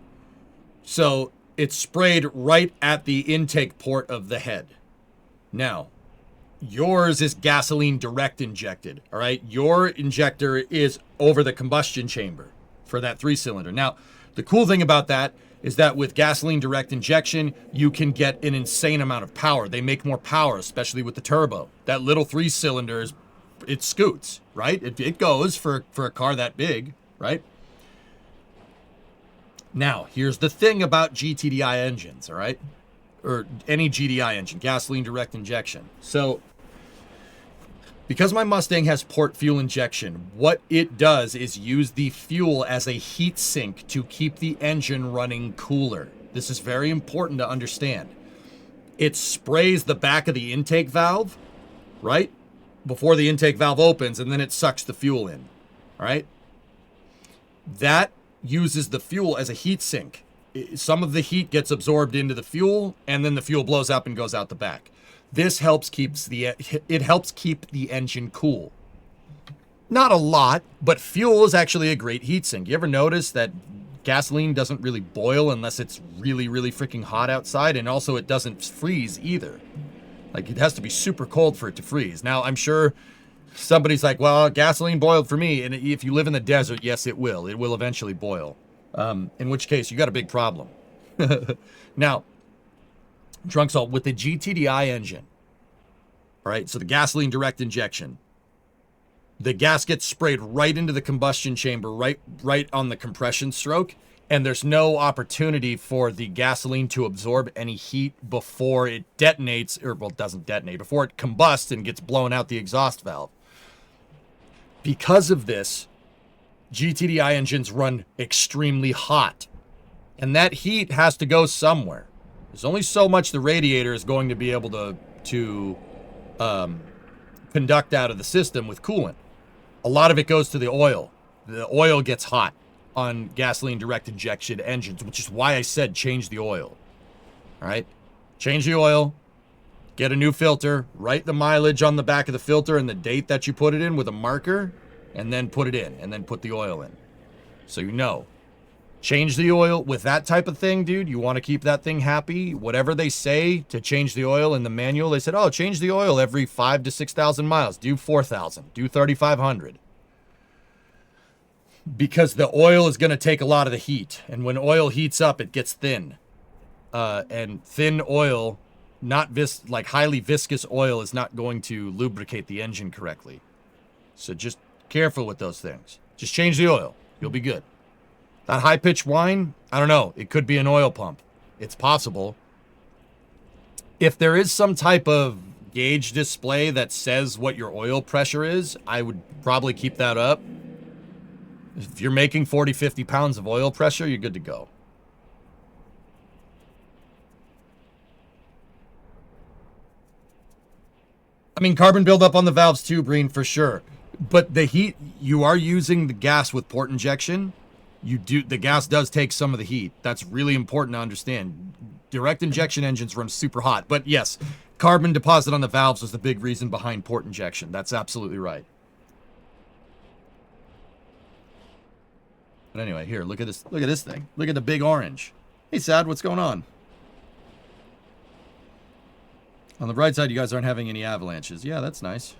[SPEAKER 2] So it's sprayed right at the intake port of the head. Now... Yours is gasoline direct injected, all right? Your injector is over the combustion chamber for that 3-cylinder. Now, the cool thing about that is that with gasoline direct injection, you can get an insane amount of power. They make more power, especially with the turbo. That little 3-cylinder, it scoots, right? It goes for a car that big, right? Now, here's the thing about GTDI engines, all right? Or any GDI engine, gasoline direct injection. So, because my Mustang has port fuel injection, what it does is use the fuel as a heat sink to keep the engine running cooler. This is very important to understand. It sprays the back of the intake valve, right? Before the intake valve opens, and then it sucks the fuel in, all right? That uses the fuel as a heat sink. some of the heat gets absorbed into the fuel, and then the fuel blows up and goes out the back. This helps keep the engine cool. Not a lot, but fuel is actually a great heat sink. You ever notice that gasoline doesn't really boil unless it's really, really freaking hot outside, and also it doesn't freeze either. Like, it has to be super cold for it to freeze. Now, I'm sure somebody's like, well, gasoline boiled for me, and if you live in the desert, yes, it will. It will eventually boil. In which case, you got a big problem. Now, Drunk Salt, with the GTDI engine, all right, so the gasoline direct injection, the gas gets sprayed right into the combustion chamber, right on the compression stroke, and there's no opportunity for the gasoline to absorb any heat before it detonates, or, well, it doesn't detonate, before it combusts and gets blown out the exhaust valve. Because of this, GTDI engines run extremely hot, and that heat has to go somewhere. There's only so much the radiator is going to be able to conduct out of the system with coolant. A lot of it goes to the oil. The oil gets hot on gasoline direct injection engines, which is why I said change the oil. All right? Change the oil, get a new filter, write the mileage on the back of the filter and the date that you put it in with a marker, and then put it in, and then put the oil in. So you know. Change the oil. With that type of thing, dude, you want to keep that thing happy. Whatever they say to change the oil in the manual, they said, oh, change the oil every 5,000 to 6,000 miles. Do 4,000. Do 3,500. Because the oil is going to take a lot of the heat. And when oil heats up, it gets thin. And thin oil, like highly viscous oil, is not going to lubricate the engine correctly. So just careful with those things. Just change the oil. You'll be good. That high-pitched whine, I don't know. It could be an oil pump. It's possible. If there is some type of gauge display that says what your oil pressure is, I would probably keep that up. If you're making 40, 50 pounds of oil pressure, you're good to go. I mean, carbon buildup on the valves too, Breen, for sure. But the heat, you are using the gas with port injection. The gas does take some of the heat. That's really important to understand. Direct injection engines run super hot. But yes, carbon deposit on the valves was the big reason behind port injection. That's absolutely right. But anyway, here, look at this. Look at this thing. Look at the big orange. Hey, Sad, what's going on? On the bright side, you guys aren't having any avalanches. Yeah, that's nice.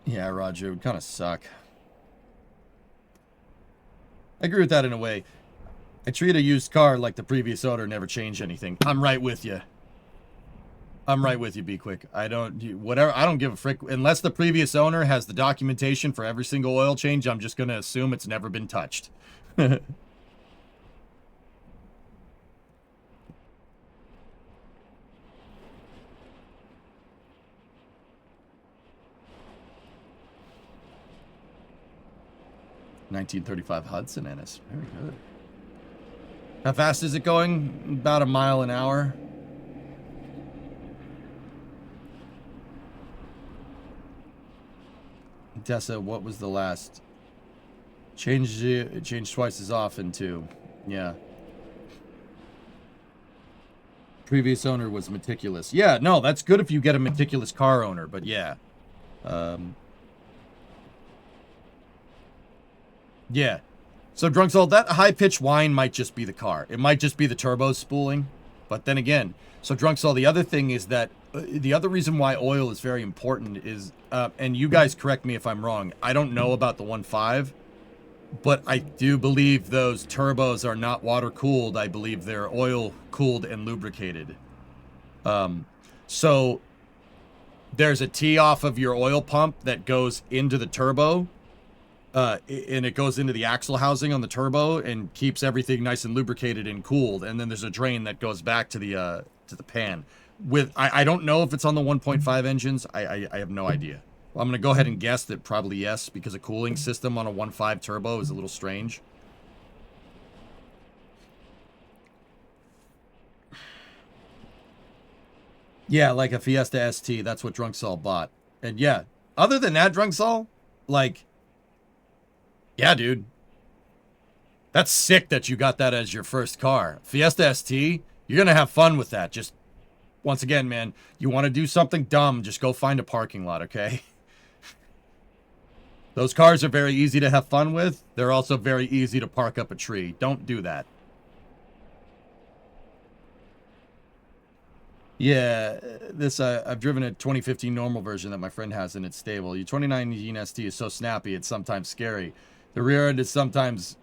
[SPEAKER 2] Yeah, Roger, it would kind of suck. I agree with that in a way. I treat a used car like the previous owner never changed anything. I'm right with you. I'm right with you, Be Quick. I don't give a frick. Unless the previous owner has the documentation for every single oil change, I'm just going to assume it's never been touched. 1935 Hudson Ennis. Very good. How fast is it going? About a mile an hour. Tessa, what was the last? Change twice as often too. Yeah. Previous owner was meticulous. Yeah, no, that's good if you get a meticulous car owner, but yeah. Yeah. So, Drunk Soul, that high-pitched whine might just be the car. It might just be the turbos spooling. But then again, so Drunk Soul, the other thing is that the other reason why oil is very important is, and you guys correct me if I'm wrong, I don't know about the 1.5, but I do believe those turbos are not water-cooled. I believe they're oil-cooled and lubricated. So there's a tee off of your oil pump that goes into the turbo, and it goes into the axle housing on the turbo and keeps everything nice and lubricated and cooled. And then there's a drain that goes back to the pan. I don't know if it's on the 1.5 engines. I have no idea. Well, I'm going to go ahead and guess that probably yes, because a cooling system on a 1.5 turbo is a little strange. Yeah, like a Fiesta ST. That's what Drunk Saul bought. And yeah, other than that, Drunk Saul, like, yeah, dude. That's sick that you got that as your first car. Fiesta ST, you're going to have fun with that. Just, once again, man, you want to do something dumb, just go find a parking lot, okay? Those cars are very easy to have fun with. They're also very easy to park up a tree. Don't do that. Yeah, this I've driven a 2015 normal version that my friend has and it's stable. Your 2019 ST is so snappy, it's sometimes scary. The rear end is sometimes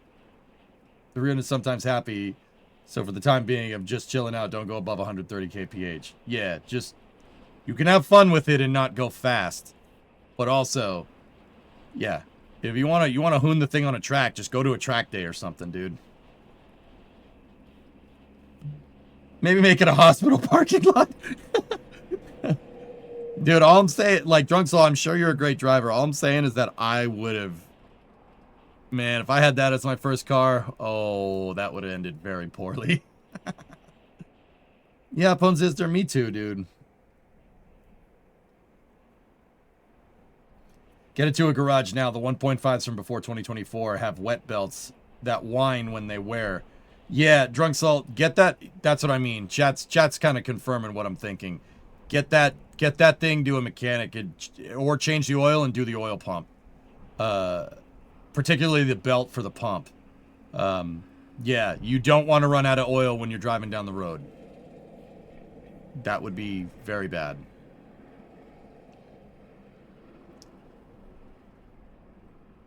[SPEAKER 2] happy. So for the time being, I'm just chilling out. Don't go above 130 kph. Yeah, just you can have fun with it and not go fast. But also, yeah, if you wanna hoon the thing on a track, just go to a track day or something, dude. Maybe make it a hospital parking lot. Dude, all I'm saying, like, Drunk Saul, I'm sure you're a great driver. All I'm saying is that I would have... Man, if I had that as my first car, oh, that would have ended very poorly. Yeah, Ponzister, me too, dude. Get it to a garage now. The 1.5s from before 2024 have wet belts that whine when they wear. Yeah, Drunk Salt, get that. That's what I mean. Chat's kind of confirming what I'm thinking. Get that thing to a mechanic or change the oil and do the oil pump. Particularly the belt for the pump. Yeah, you don't want to run out of oil when you're driving down the road. That would be very bad.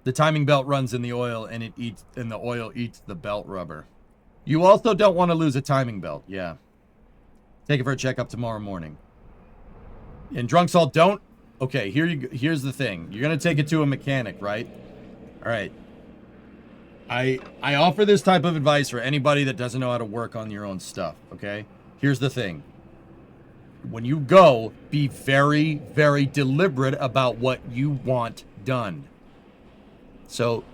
[SPEAKER 2] The timing belt runs in the oil and the oil eats the belt rubber. You also don't want to lose a timing belt. Yeah. Take it for a checkup tomorrow morning. And Drunk Salt, don't... Okay, here's the thing. You're going to take it to a mechanic, right? All right. I offer this type of advice for anybody that doesn't know how to work on your own stuff, okay? Here's the thing. When you go, be very, very deliberate about what you want done. So,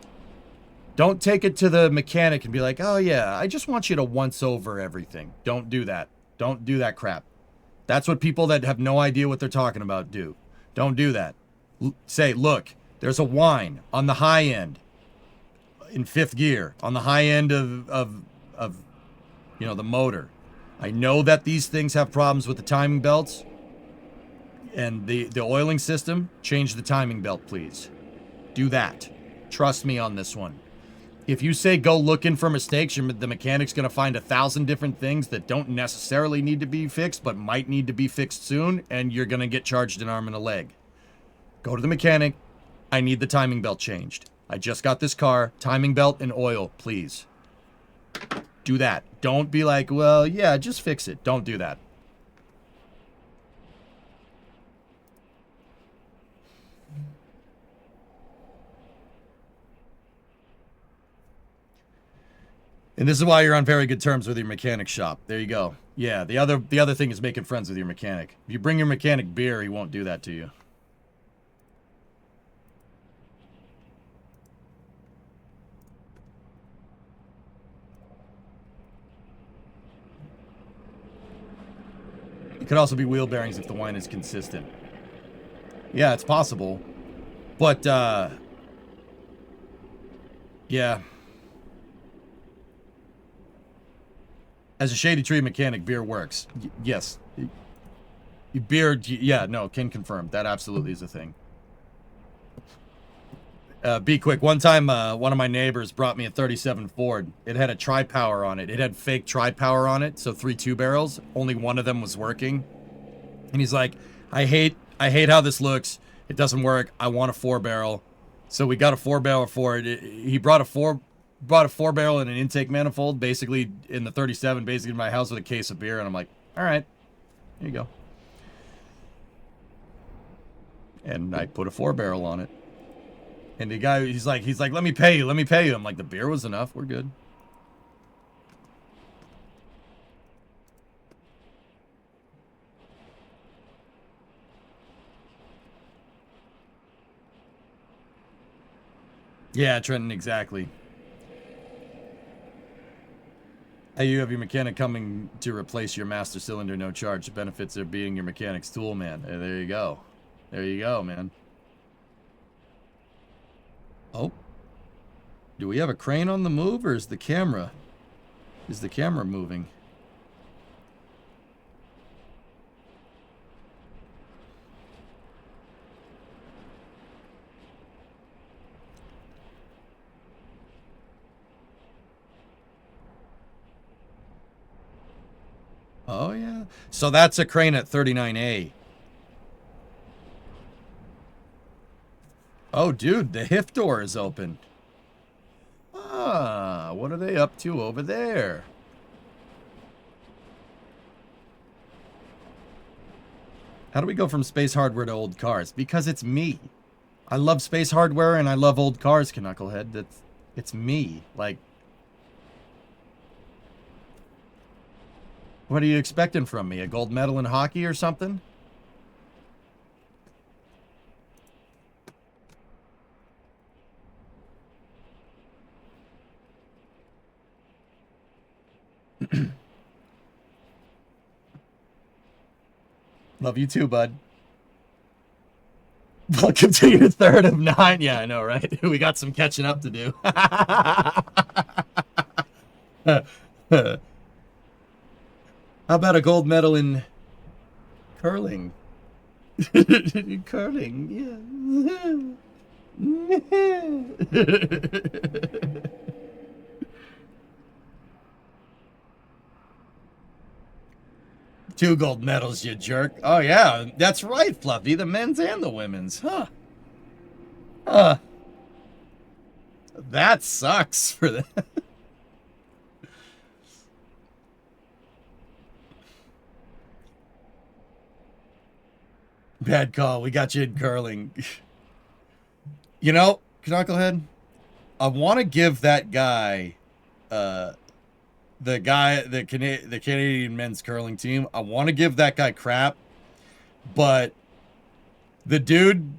[SPEAKER 2] don't take it to the mechanic and be like, oh yeah, I just want you to once over everything. Don't do that. Don't do that crap. That's what people that have no idea what they're talking about do. Don't do that. Say, look, there's a whine on the high end in 5th gear, on the high end of you know, the motor. I know that these things have problems with the timing belts and the oiling system. Change the timing belt, please. Do that. Trust me on this one. If you say go looking for mistakes, the mechanic's going to find 1,000 different things that don't necessarily need to be fixed, but might need to be fixed soon, and you're going to get charged an arm and a leg. Go to the mechanic. I need the timing belt changed. I just got this car. Timing belt and oil, please. Do that. Don't be like, well, yeah, just fix it. Don't do that. And this is why you're on very good terms with your mechanic shop. There you go. Yeah, the other thing is making friends with your mechanic. If you bring your mechanic beer, he won't do that to you. It could also be wheel bearings if the whine is consistent. Yeah, it's possible. But, yeah. As a Shady Tree mechanic, beer works. Yes. Beer, yeah, no, can confirm. That absolutely is a thing. Be quick. One time, one of my neighbors brought me a 37 Ford. It had a tri-power on it. It had fake tri-power on it, so 3 2-barrels. Only one of them was working. And he's like, I hate how this looks. It doesn't work. I want a 4-barrel. So we got a 4-barrel for it. He brought a 4-barrel and an intake manifold, basically in the 37, basically in my house with a case of beer. And I'm like, all right, here you go. And I put a 4-barrel on it. And the guy, he's like, let me pay you. I'm like, the beer was enough. We're good. Yeah, Trenton, exactly. Hey, you have your mechanic coming to replace your master cylinder, no charge. The benefits of being your mechanic's tool, man. Hey, there you go. There you go, man. Oh. Do we have a crane on the move, or is the camera? Is the camera moving? Oh, yeah. So that's a crane at 39A. Oh, dude, the HIF door is open. Ah, what are they up to over there? How do we go from space hardware to old cars? Because it's me. I love space hardware and I love old cars, Knucklehead. It's me. Like, what are you expecting from me? A gold medal in hockey or something? Love you too, bud. Welcome to your 3rd of 9. Yeah, I know, right? We got some catching up to do. How about a gold medal in curling? Curling, yeah. 2 gold medals, you jerk. Oh, yeah, that's right, Fluffy. The men's and the women's. Huh. That sucks for them. Bad call. We got you in curling. You know, Knucklehead, I want to give that guy, the Canadian men's curling team, I want to give that guy crap, but the dude,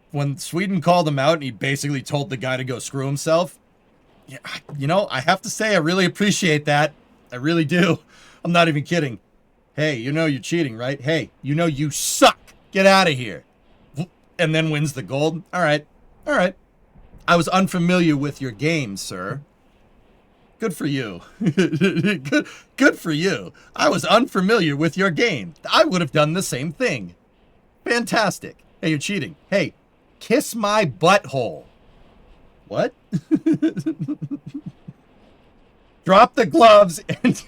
[SPEAKER 2] when Sweden called him out and he basically told the guy to go screw himself, yeah, you know, I have to say I really appreciate that. I really do. I'm not even kidding. Hey, you know you're cheating, right? Hey, you know you suck. Get out of here. And then wins the gold. All right. All right. I was unfamiliar with your game, sir. Good for you. Good for you. I was unfamiliar with your game. I would have done the same thing. Fantastic. Hey, you're cheating. Hey, kiss my butthole. What? Drop the gloves and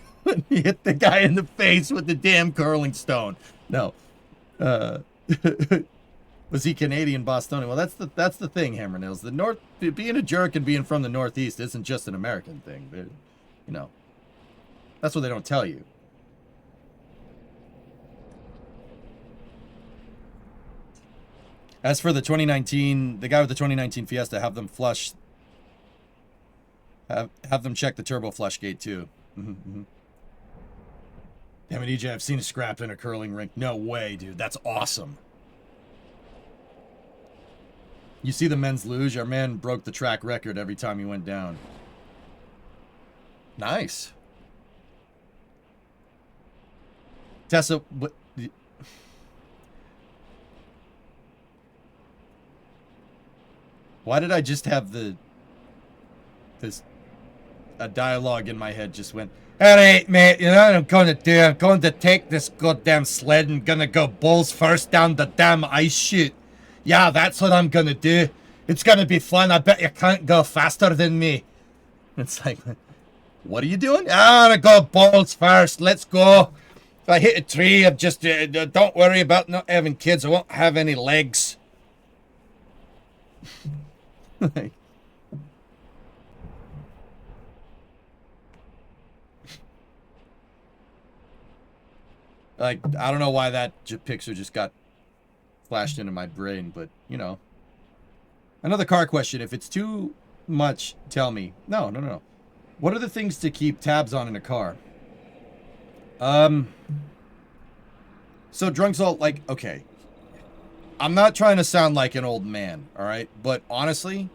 [SPEAKER 2] hit the guy in the face with the damn curling stone. No. Was he Canadian Bostonian? Well, that's the thing, Hammernails. The North, being a jerk and being from the Northeast isn't just an American thing. You know, that's what they don't tell you. As for the 2019, the guy with the 2019 Fiesta, have them flush. Have them check the turbo flush gate too. Damn it, EJ, I've seen a scrap in a curling rink. No way, dude. That's awesome. You see the men's luge? Our man broke the track record every time he went down. Nice. Tessa, what? Why did I just have a dialogue in my head just went, all right, mate, you know what I'm going to do? I'm going to take this goddamn sled and gonna go balls first down the damn ice chute. Yeah, that's what I'm gonna do. It's gonna be fun. I bet you can't go faster than me. It's like, what are you doing? I wanna go balls first. Let's go. If I hit a tree, I'm just, don't worry about not having kids. I won't have any legs. Like, I don't know why that picture just got flashed into my brain, but, you know. Another car question. If it's too much, tell me. No. What are the things to keep tabs on in a car? So Drunksalt, like, okay. I'm not trying to sound like an old man, all right? But honestly,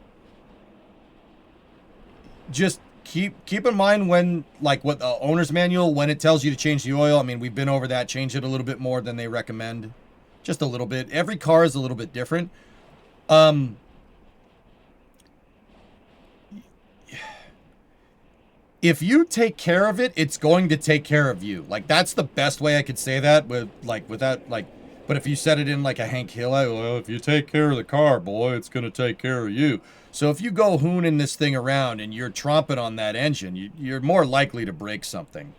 [SPEAKER 2] just keep in mind when, like, what the owner's manual, when it tells you to change the oil. I mean, we've been over that. Change it a little bit more than they recommend. Just a little bit. Every car is a little bit different. If you take care of it, it's going to take care of you. Like, that's the best way I could say that without, like, but if you said it in like a Hank Hill, well, if you take care of the car, boy, it's going to take care of you. So if you go hooning this thing around and you're tromping on that engine, you're more likely to break something.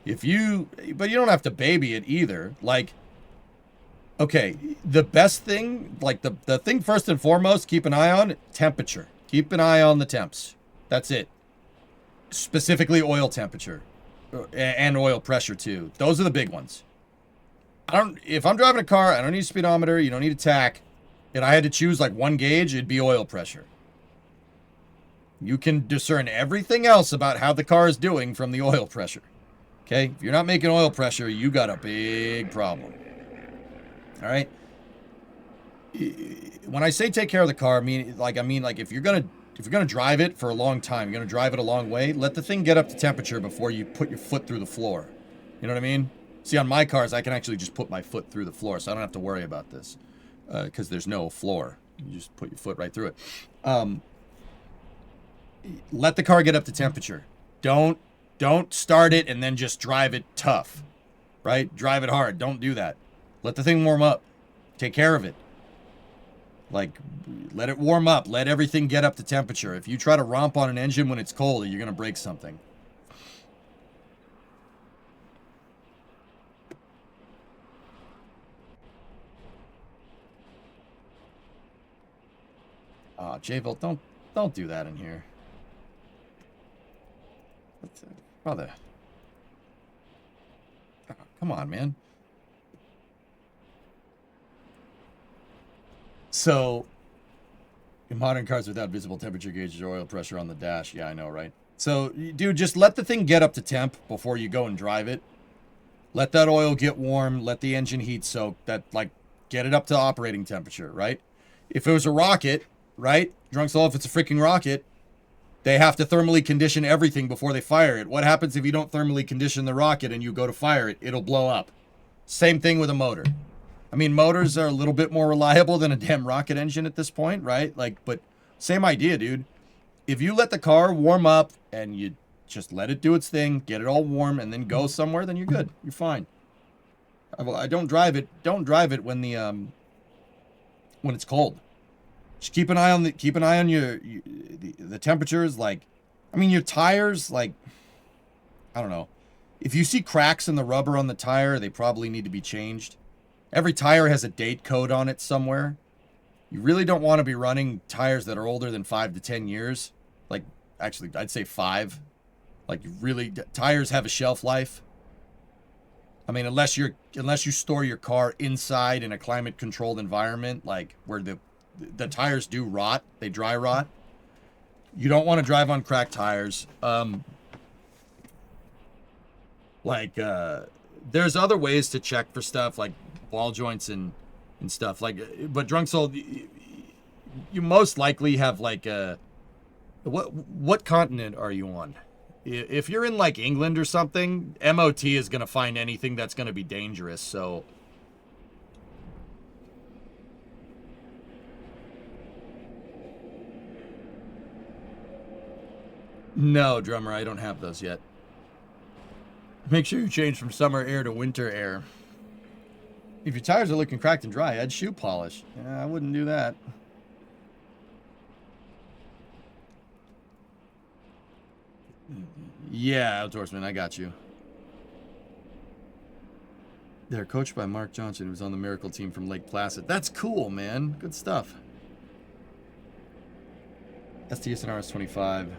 [SPEAKER 2] But you don't have to baby it either. Like, okay, the best thing, like the thing first and foremost, keep an eye on temperature. Keep an eye on the temps. That's it. Specifically oil temperature and oil pressure too. Those are the big ones. If I'm driving a car, I don't need a speedometer, you don't need a tach, and I had to choose like one gauge, it'd be oil pressure. You can discern everything else about how the car is doing from the oil pressure. Okay? If you're not making oil pressure, you got a big problem. All right? When I say take care of the car, I mean like if you're going to drive it for a long time, you're going to drive it a long way, let the thing get up to temperature before you put your foot through the floor. You know what I mean? See, on my cars, I can actually just put my foot through the floor, so I don't have to worry about this because there's no floor. You just put your foot right through it. Let the car get up to temperature. Don't start it and then just drive it tough, right? Drive it hard. Don't do that. Let the thing warm up. Take care of it. Like, let it warm up. Let everything get up to temperature. If you try to romp on an engine when it's cold, you're going to break something. J-Volt, don't do that in here. Brother. Oh, come on, man. So, in modern cars without visible temperature gauges or oil pressure on the dash. Yeah, I know, right? So, dude, just let the thing get up to temp before you go and drive it. Let that oil get warm. Let the engine heat soak. Get it up to operating temperature, right? If it was a rocket, right? Drunk soul, if it's a freaking rocket, they have to thermally condition everything before they fire it. What happens if you don't thermally condition the rocket and you go to fire it? It'll blow up. Same thing with a motor. I mean, motors are a little bit more reliable than a damn rocket engine at this point, right? But same idea, dude. If you let the car warm up and you just let it do its thing, get it all warm, and then go somewhere, then you're good. You're fine. I don't drive it. Don't drive it when when it's cold. Just keep an eye on the temperatures. Like, I mean, your tires, like, I don't know. If you see cracks in the rubber on the tire, they probably need to be changed. Every tire has a date code on it somewhere. You really don't want to be running tires that are older than 5 to 10 years. Like, actually, I'd say 5. Like, tires have a shelf life. I mean, unless you store your car inside in a climate-controlled environment, like where the tires do rot, they dry rot. You don't want to drive on cracked tires. There's other ways to check for stuff like ball joints and stuff. But Drunk Soul, you most likely have what continent are you on? If you're in like England or something, MOT is going to find anything that's going to be dangerous. So no, drummer, I don't have those yet. Make sure you change from summer air to winter air. If your tires are looking cracked and dry, add shoe polish. Yeah, I wouldn't do that. Yeah, Outdoorsman, I got you. They're coached by Mark Johnson, who's on the Miracle team from Lake Placid. That's cool, man. Good stuff. STS and RS-25.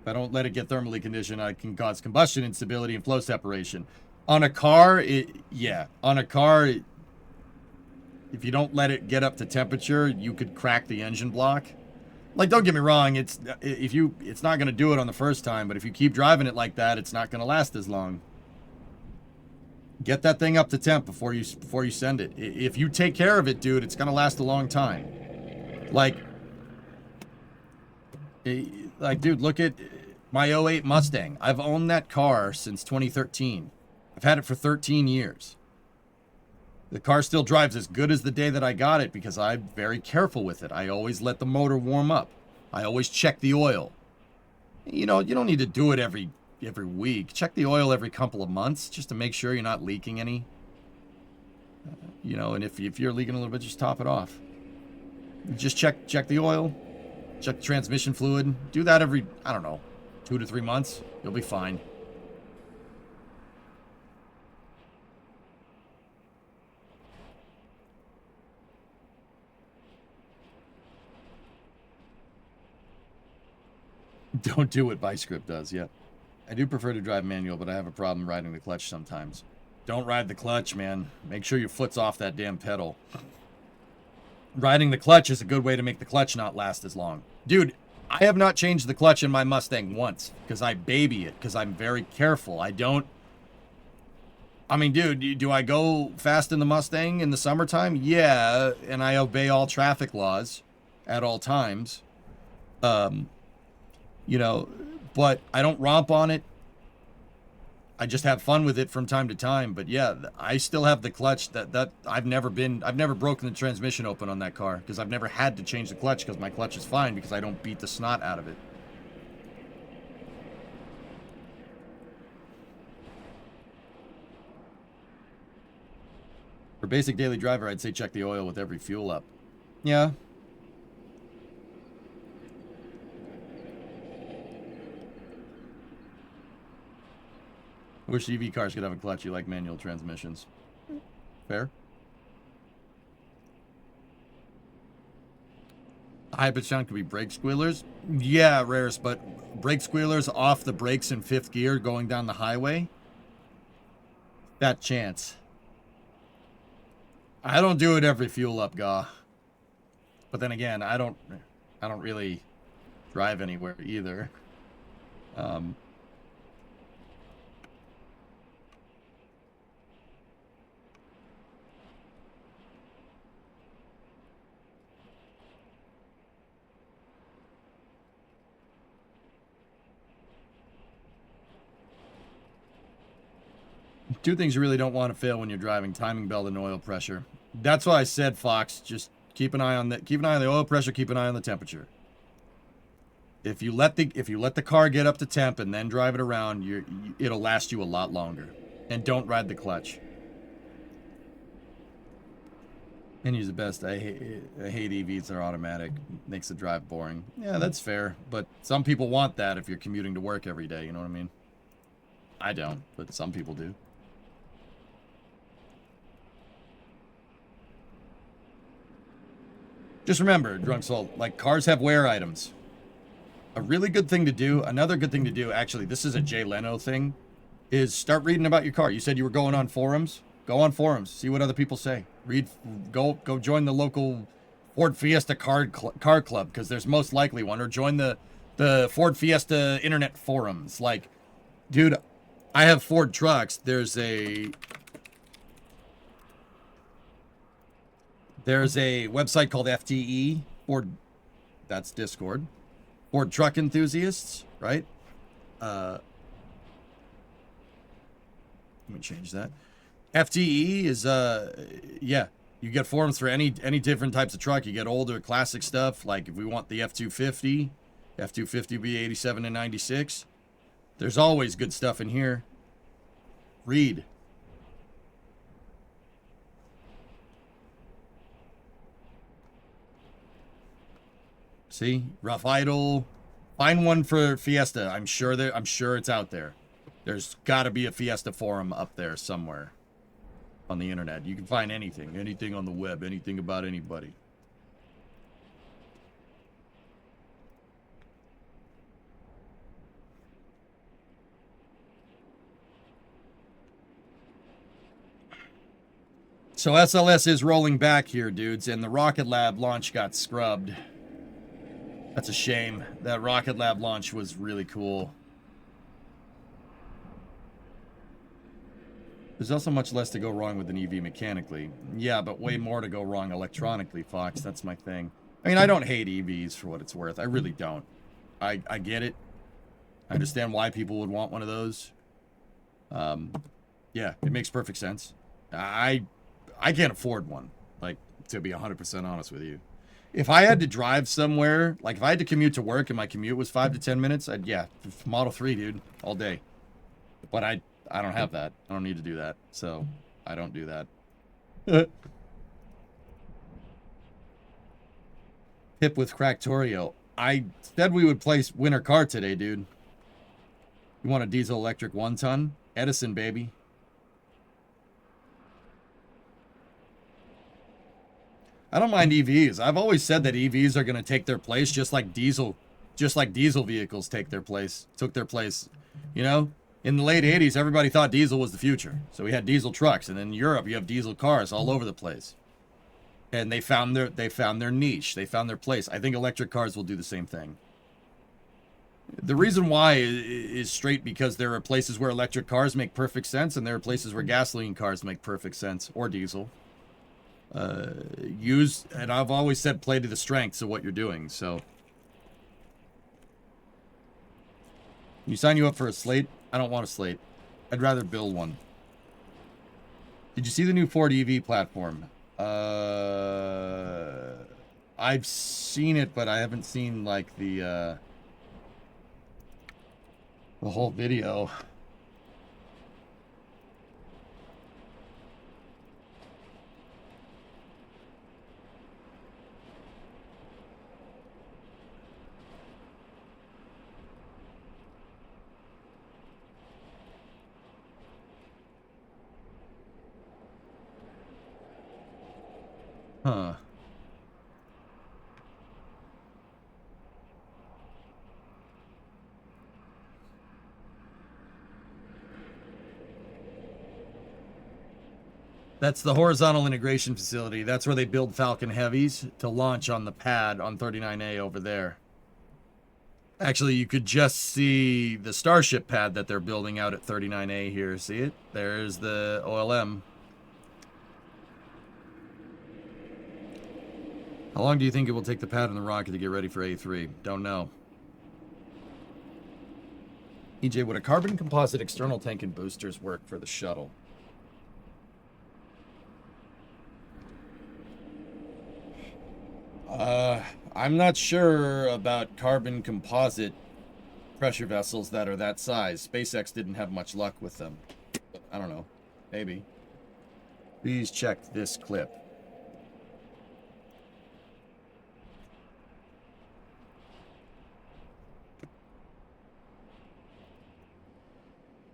[SPEAKER 2] If I don't let it get thermally conditioned, I can cause combustion instability and flow separation. On a car, if you don't let it get up to temperature, you could crack the engine block. Like, don't get me wrong, it's not going to do it on the first time, but if you keep driving it like that, it's not going to last as long. Get that thing up to temp before you send it. If you take care of it, dude, it's going to last a long time. Like, dude, look at My '08 Mustang. I've owned that car since 2013. I've had it for 13 years. The car still drives as good as the day that I got it because I'm very careful with it. I always let the motor warm up. I always check the oil. You know, you don't need to do it every week. Check the oil every couple of months just to make sure you're not leaking any. You know, and if you're leaking a little bit, just top it off. Just check the oil, check the transmission fluid. Do that every, I don't know, 2 to 3 months. You'll be fine. Don't do what Byscript does, yeah. I do prefer to drive manual, but I have a problem riding the clutch sometimes. Don't ride the clutch, man. Make sure your foot's off that damn pedal. Riding the clutch is a good way to make the clutch not last as long. Dude, I have not changed the clutch in my Mustang once because I baby it, because I'm very careful. I mean, dude, do I go fast in the Mustang in the summertime? Yeah, and I obey all traffic laws at all times. You know, but I don't romp on it. I just have fun with it from time to time. But yeah, I still have the clutch that I've never broken the transmission open on that car because I've never had to change the clutch because my clutch is fine because I don't beat the snot out of it. For basic daily driver, I'd say check the oil with every fuel up. Yeah. I wish EV cars could have a clutch. You like manual transmissions. Fair. High pitch sound could be brake squealers. Yeah, rarest, but brake squealers off the brakes in 5th gear going down the highway. That chance. I don't do it every fuel up, Gaw. But then again, I don't really drive anywhere either. Two things you really don't want to fail when you're driving: timing belt and oil pressure. That's why I said, Fox, just keep an eye on the oil pressure, keep an eye on the temperature. If you let the car get up to temp and then drive it around, it'll last you a lot longer. And don't ride the clutch. And use the best. I hate EVs that are automatic. Makes the drive boring. Yeah, that's fair. But some people want that if you're commuting to work every day, you know what I mean? I don't, but some people do. Just remember, Drunk Soul, like, cars have wear items. A really good thing to do, another good thing to do, actually, this is a Jay Leno thing, is start reading about your car. You said you were going on forums. Go on forums. See what other people say. Go join the local Ford Fiesta car club, because there's most likely one. Or join the Ford Fiesta internet forums. Like, dude, I have Ford trucks. There's a website called FTE, Ford, that's Discord. Ford Truck Enthusiasts, right? Let me change that. FTE is, yeah, you get forums for any different types of truck. You get older classic stuff, like if we want the F250 B87 and 96. There's always good stuff in here. Read. See, rough idle. Find one for Fiesta. I'm sure it's out there. There's got to be a Fiesta forum up there somewhere on the internet. You can find anything on the web, anything about anybody. So SLS is rolling back here, dudes, and the Rocket Lab launch got scrubbed. That's a shame. That Rocket Lab launch was really cool. There's also much less to go wrong with an EV mechanically. Yeah, but way more to go wrong electronically, Fox. That's my thing. I mean, I don't hate EVs for what it's worth. I really don't. I get it. I understand why people would want one of those. Yeah, it makes perfect sense. I can't afford one, like, to be 100% honest with you. If I had to drive somewhere, like if I had to commute to work and my commute was 5 to 10 minutes, yeah, Model 3, dude, all day. But I don't have that. I don't need to do that. So I don't do that. Pip with Cractorio. I said we would place winter car today, dude. You want a diesel electric 1-ton? Edison, baby. I don't mind EVs. I've always said that EVs are going to take their place just like diesel vehicles took their place. You know, in the late 80s, everybody thought diesel was the future. So we had diesel trucks, and in Europe, you have diesel cars all over the place. And they found their niche. They found their place. I think electric cars will do the same thing. The reason why is straight because there are places where electric cars make perfect sense, and there are places where gasoline cars make perfect sense, or diesel. And I've always said play to the strengths of what you're doing, so. You sign you up for a slate? I don't want a slate. I'd rather build one. Did you see the new Ford EV platform? I've seen it, but I haven't seen, like, the whole video. Huh. That's the horizontal integration facility. That's where they build Falcon Heavies to launch on the pad on 39A over there. Actually, you could just see the Starship pad that they're building out at 39A here. See it? There's the OLM. How long do you think it will take the pad and the rocket to get ready for A3? Don't know. EJ, would a carbon composite external tank and boosters work for the shuttle? I'm not sure about carbon composite pressure vessels that are that size. SpaceX didn't have much luck with them. But I don't know. Maybe. Please check this clip.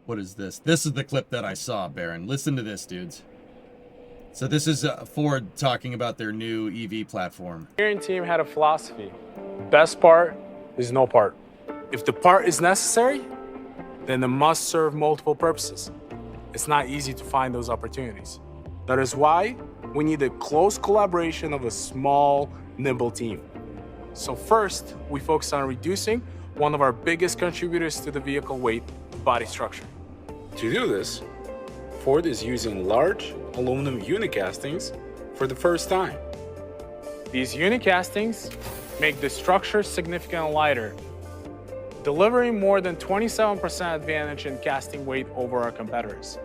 [SPEAKER 2] What is this? This is the clip that I saw, Baron. Listen to this, dudes. So this is Ford talking about their new EV platform.
[SPEAKER 3] The engineering team had a philosophy. Best part is no part. If the part is necessary, then it must serve multiple purposes. It's not easy to find those opportunities. That is why we need the close collaboration of a small, nimble team. So first, we focus on reducing one of our biggest contributors to the vehicle weight, body structure.
[SPEAKER 4] To do this, Ford is using large aluminum unicastings for the first time.
[SPEAKER 3] These unicastings make the structure significantly lighter, delivering more than 27% advantage in casting weight over our competitors.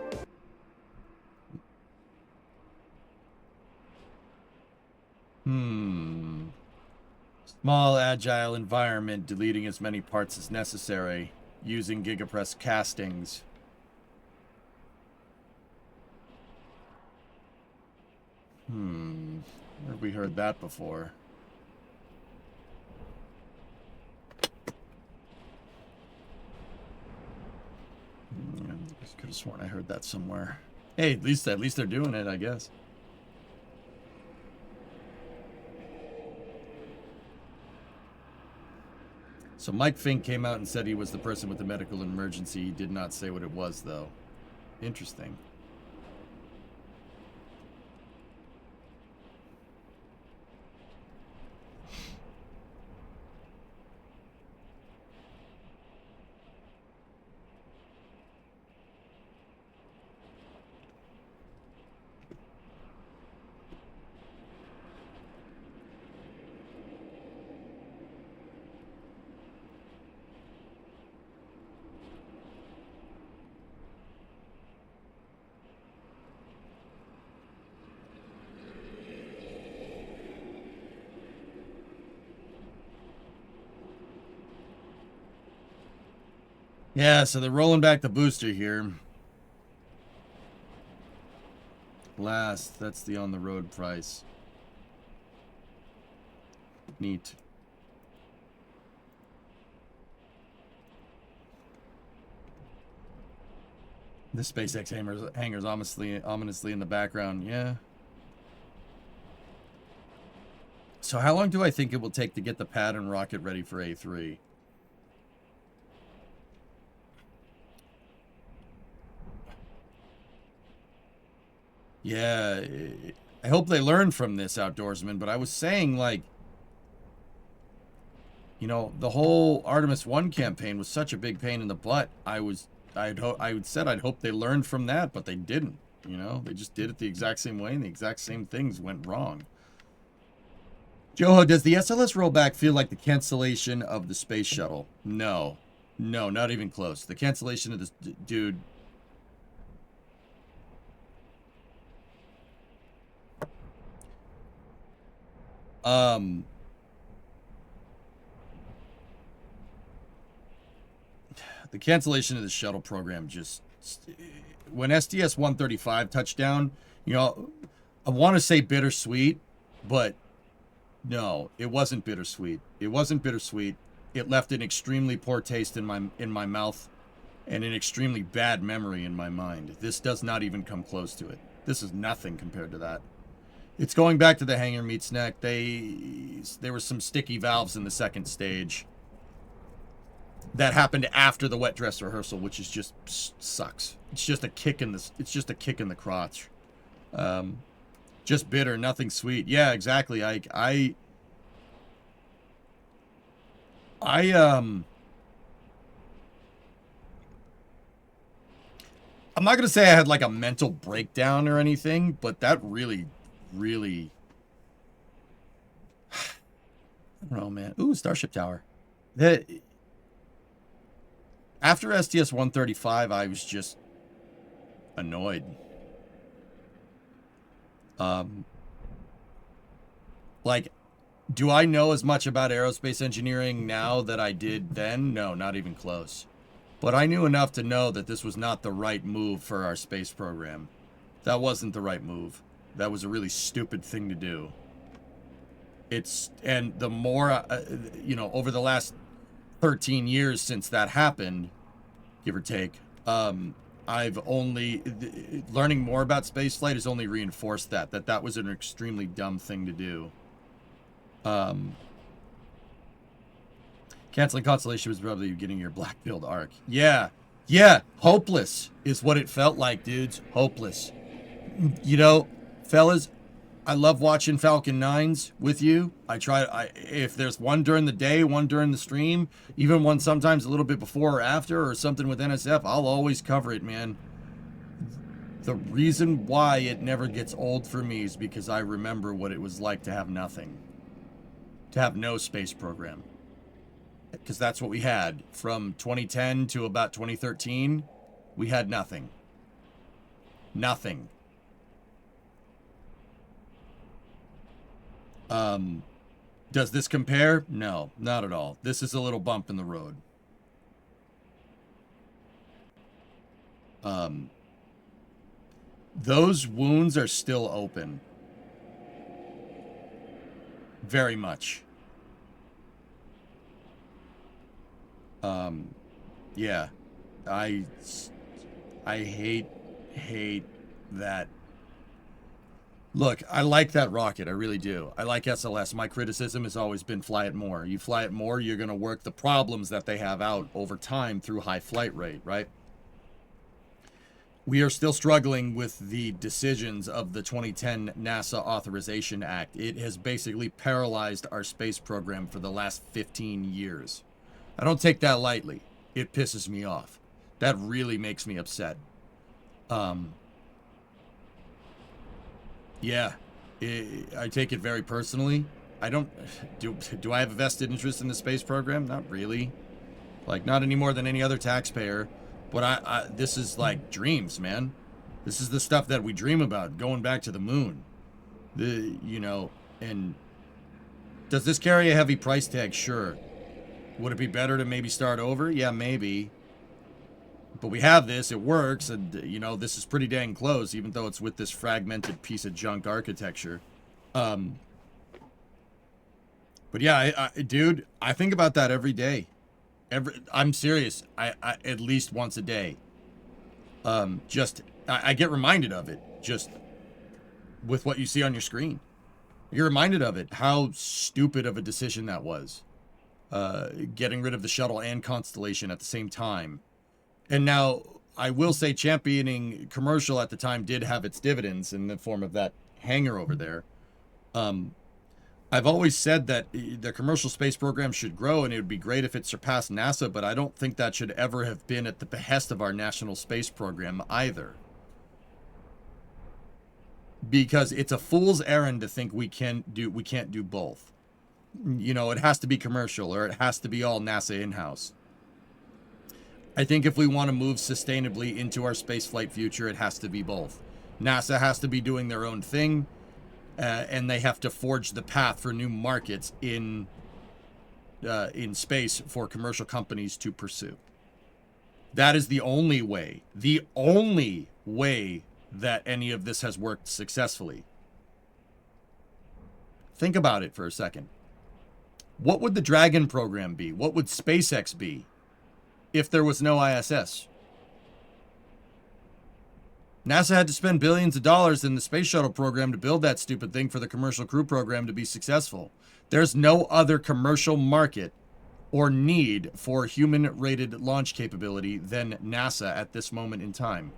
[SPEAKER 2] Small, agile environment, deleting as many parts as necessary, using gigapress castings. Where have we heard that before? I could have sworn I heard that somewhere. Hey, at least they're doing it, I guess. So Mike Fink came out and said he was the person with the medical emergency. He did not say what it was, though. Interesting. Yeah, so they're rolling back the booster here. Last, that's the on-the-road price. Neat. The SpaceX hangar's ominously in the background. Yeah. So how long do I think it will take to get the pad and rocket ready for A3? Yeah, I hope they learn from this, outdoorsman, but I was saying, like, you know, the whole Artemis 1 campaign was such a big pain in the butt. I said I'd hope they learned from that, but they didn't. You know, they just did it the exact same way, and the exact same things went wrong. Joho, does the SLS rollback feel like the cancellation of the space shuttle? No. No, not even close. The cancellation of this dude... The cancellation of the shuttle program just... When STS-135 touched down, you know, I want to say bittersweet, but no, it wasn't bittersweet. It wasn't bittersweet. It left an extremely poor taste in my mouth and an extremely bad memory in my mind. This does not even come close to it. This is nothing compared to that. It's going back to the hangar meat snack. There were some sticky valves in the second stage that happened after the wet dress rehearsal, which is just sucks. It's just a kick in the crotch. Just bitter, nothing sweet. Yeah, exactly. I'm not gonna say I had like a mental breakdown or anything, but that really I don't know, man. Ooh, Starship Tower. After STS-135, I was just annoyed. Like, do I know as much about aerospace engineering now that I did then? No, not even close. But I knew enough to know that this was not the right move for our space program. That wasn't the right move. That was a really stupid thing to do. And the more, you know, over the last 13 years since that happened, give or take, I've only, learning more about spaceflight has only reinforced that was an extremely dumb thing to do. Canceling Constellation was probably getting your black-pilled arc. Yeah, hopeless is what it felt like, dudes. Hopeless. You know, fellas, I love watching Falcon 9s with you. If there's one during the day, one during the stream, even one sometimes a little bit before or after or something with NSF, I'll always cover it, man. The reason why it never gets old for me is because I remember what it was like to have nothing. To have no space program. Because that's what we had. From 2010 to about 2013, we had nothing. Nothing. Does this compare? No, not at all. This is a little bump in the road. Those wounds are still open. Very much. Yeah. I hate that. Look, I like that rocket. I really do. I like SLS. My criticism has always been fly it more. You fly it more, you're going to work the problems that they have out over time through high flight rate, right? We are still struggling with the decisions of the 2010 NASA Authorization Act. It has basically paralyzed our space program for the last 15 years. I don't take that lightly. It pisses me off. That really makes me upset. Yeah, I take it very personally. I don't... Do I have a vested interest in the space program? Not really. Like, not any more than any other taxpayer. But this is like dreams, man. This is the stuff that we dream about, going back to the moon. You know, and does this carry a heavy price tag? Sure. Would it be better to maybe start over? Yeah, maybe. But we have this, it works, and, you know, this is pretty dang close, even though it's with this fragmented piece of junk architecture. But yeah, dude, I think about that every day. I'm serious. I at least once a day. I get reminded of it, just with what you see on your screen. You're reminded of it, how stupid of a decision that was. Getting rid of the shuttle and Constellation at the same time. And now, I will say championing commercial at the time did have its dividends in the form of that hangar over there. I've always said that the commercial space program should grow, and it would be great if it surpassed NASA, but I don't think that should ever have been at the behest of our national space program either. Because it's a fool's errand to think we can't do both. You know, it has to be commercial, or it has to be all NASA in-house. I think if we want to move sustainably into our spaceflight future, it has to be both. NASA has to be doing their own thing, and they have to forge the path for new markets in space for commercial companies to pursue. That is the only way that any of this has worked successfully. Think about it for a second. What would the Dragon program be? What would SpaceX be if there was no ISS? NASA had to spend billions of dollars in the space shuttle program to build that stupid thing for the commercial crew program to be successful. There's no other commercial market or need for human-rated launch capability than NASA at this moment in time.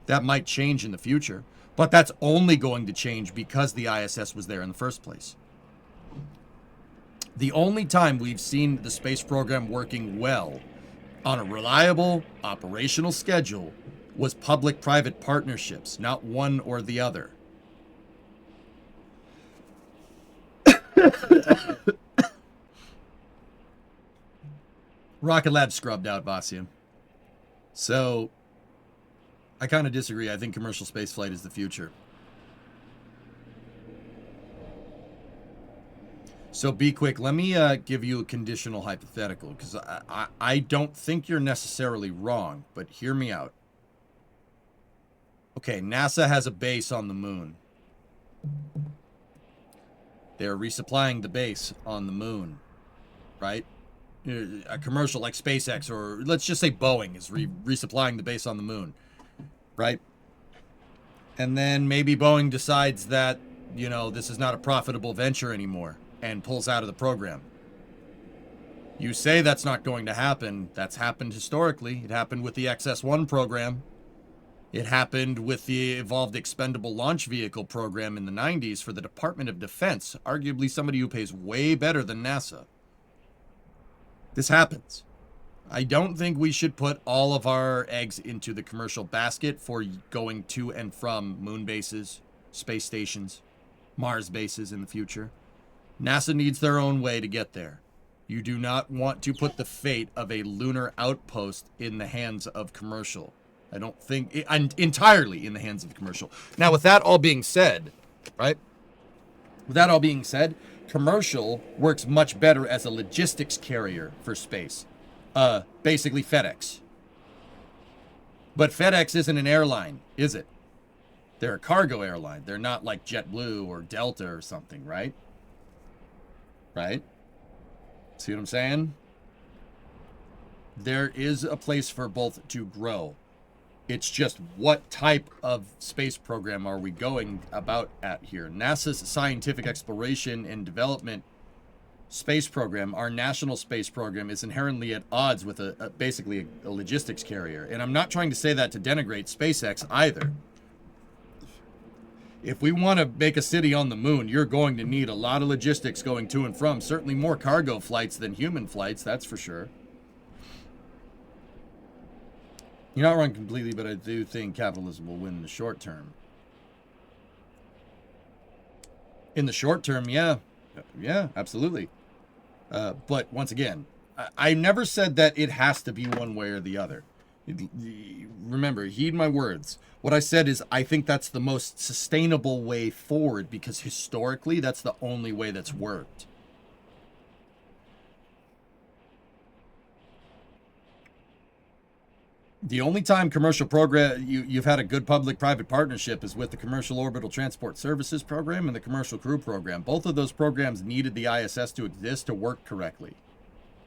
[SPEAKER 2] That might change in the future, but that's only going to change because the ISS was there in the first place. The only time we've seen the space program working well on a reliable operational schedule was public-private partnerships, not one or the other. Rocket Lab scrubbed out Vasia. So, I kind of disagree. I think commercial spaceflight is the future. So be quick. Let me give you a conditional hypothetical, because I don't think you're necessarily wrong, but hear me out. Okay, NASA has a base on the moon. They're resupplying the base on the moon, right? A commercial like SpaceX, or let's just say Boeing, is resupplying the base on the moon, right? And then maybe Boeing decides that, you know, this is not a profitable venture anymore and pulls out of the program. You say that's not going to happen. That's happened historically. It happened with the XS-1 program. It happened with the Evolved Expendable Launch Vehicle program in the 90s for the Department of Defense, arguably somebody who pays way better than NASA. This happens. I don't think we should put all of our eggs into the commercial basket for going to and from moon bases, space stations, Mars bases in the future. NASA needs their own way to get there. You do not want to put the fate of a lunar outpost in the hands of commercial. I don't think, entirely in the hands of commercial. Now, with that all being said, right? With that all being said, commercial works much better as a logistics carrier for space. Basically FedEx. But FedEx isn't an airline, is it? They're a cargo airline. They're not like JetBlue or Delta or something, right? Right? See what I'm saying? There is a place for both to grow. It's just what type of space program are we going about at here? NASA's scientific exploration and development space program, our national space program, is inherently at odds with basically a logistics carrier. And I'm not trying to say that to denigrate SpaceX either. If we want to make a city on the moon, you're going to need a lot of logistics going to and from. Certainly more cargo flights than human flights, that's for sure. You're not wrong completely, but I do think capitalism will win in the short term. In the short term, yeah. Yeah, absolutely. But once again, I never said that it has to be one way or the other. Remember, heed my words. What I said is I think that's the most sustainable way forward because historically that's the only way that's worked. The only time commercial program you've had a good public-private partnership is with the Commercial Orbital Transport Services Program and the Commercial Crew Program. Both of those programs needed the ISS to exist to work correctly.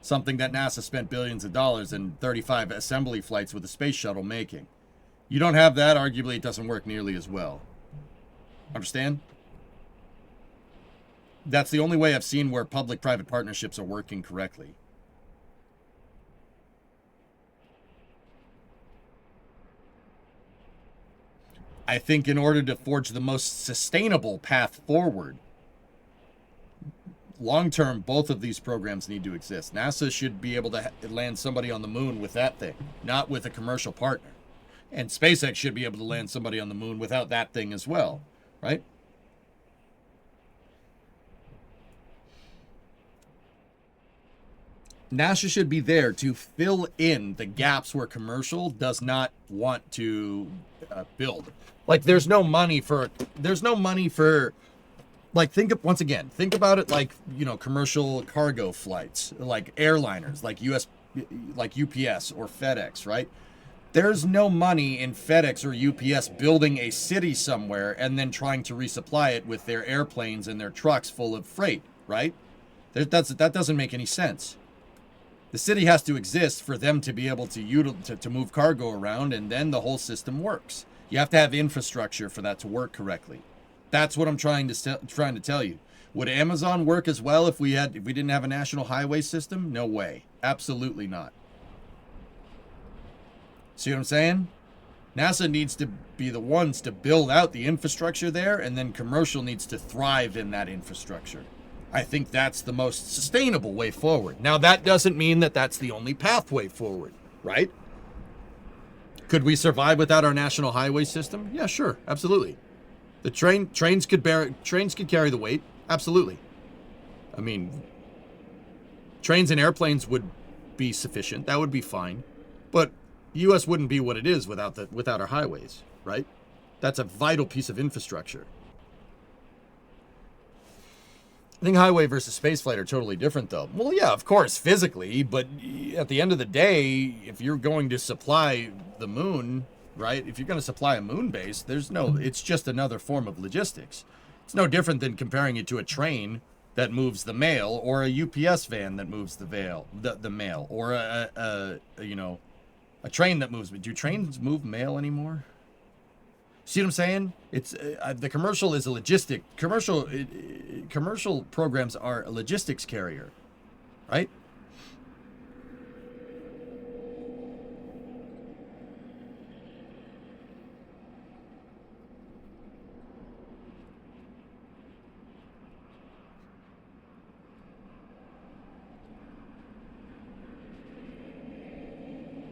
[SPEAKER 2] Something that NASA spent billions of dollars and 35 assembly flights with the space shuttle making. You don't have that, arguably it doesn't work nearly as well. Understand? That's the only way I've seen where public-private partnerships are working correctly. I think in order to forge the most sustainable path forward, long-term, both of these programs need to exist. NASA should be able to land somebody on the moon with that thing, not with a commercial partner. And SpaceX should be able to land somebody on the moon without that thing as well, right? NASA should be there to fill in the gaps where commercial does not want to build. Like, there's no money for, like, think about it like, you know, commercial cargo flights, like airliners, like UPS or FedEx, right? There's no money in FedEx or UPS building a city somewhere and then trying to resupply it with their airplanes and their trucks full of freight, right? That doesn't make any sense. The city has to exist for them to be able to move cargo around, and then the whole system works. You have to have infrastructure for that to work correctly. That's what I'm trying to tell you. Would Amazon work as well if we didn't have a national highway system? No way. Absolutely not. See what I'm saying? NASA needs to be the ones to build out the infrastructure there, and then commercial needs to thrive in that infrastructure. I think that's the most sustainable way forward. Now, that doesn't mean that that's the only pathway forward, right? Could we survive without our national highway system? Yeah, sure, absolutely. The trains could carry the weight, absolutely. I mean, trains and airplanes would be sufficient. That would be fine. But U.S. wouldn't be what it is without our highways, right? That's a vital piece of infrastructure. I think highway versus spaceflight are totally different, though. Well, yeah, of course, physically, but at the end of the day, if you're going to supply the moon, right? If you're going to supply a moon base, it's just another form of logistics. It's no different than comparing it to a train that moves the mail, or a UPS van that moves the mail, or a train that moves. Do trains move mail anymore? See what I'm saying? It's the commercial is a logistic. Commercial programs are a logistics carrier, right?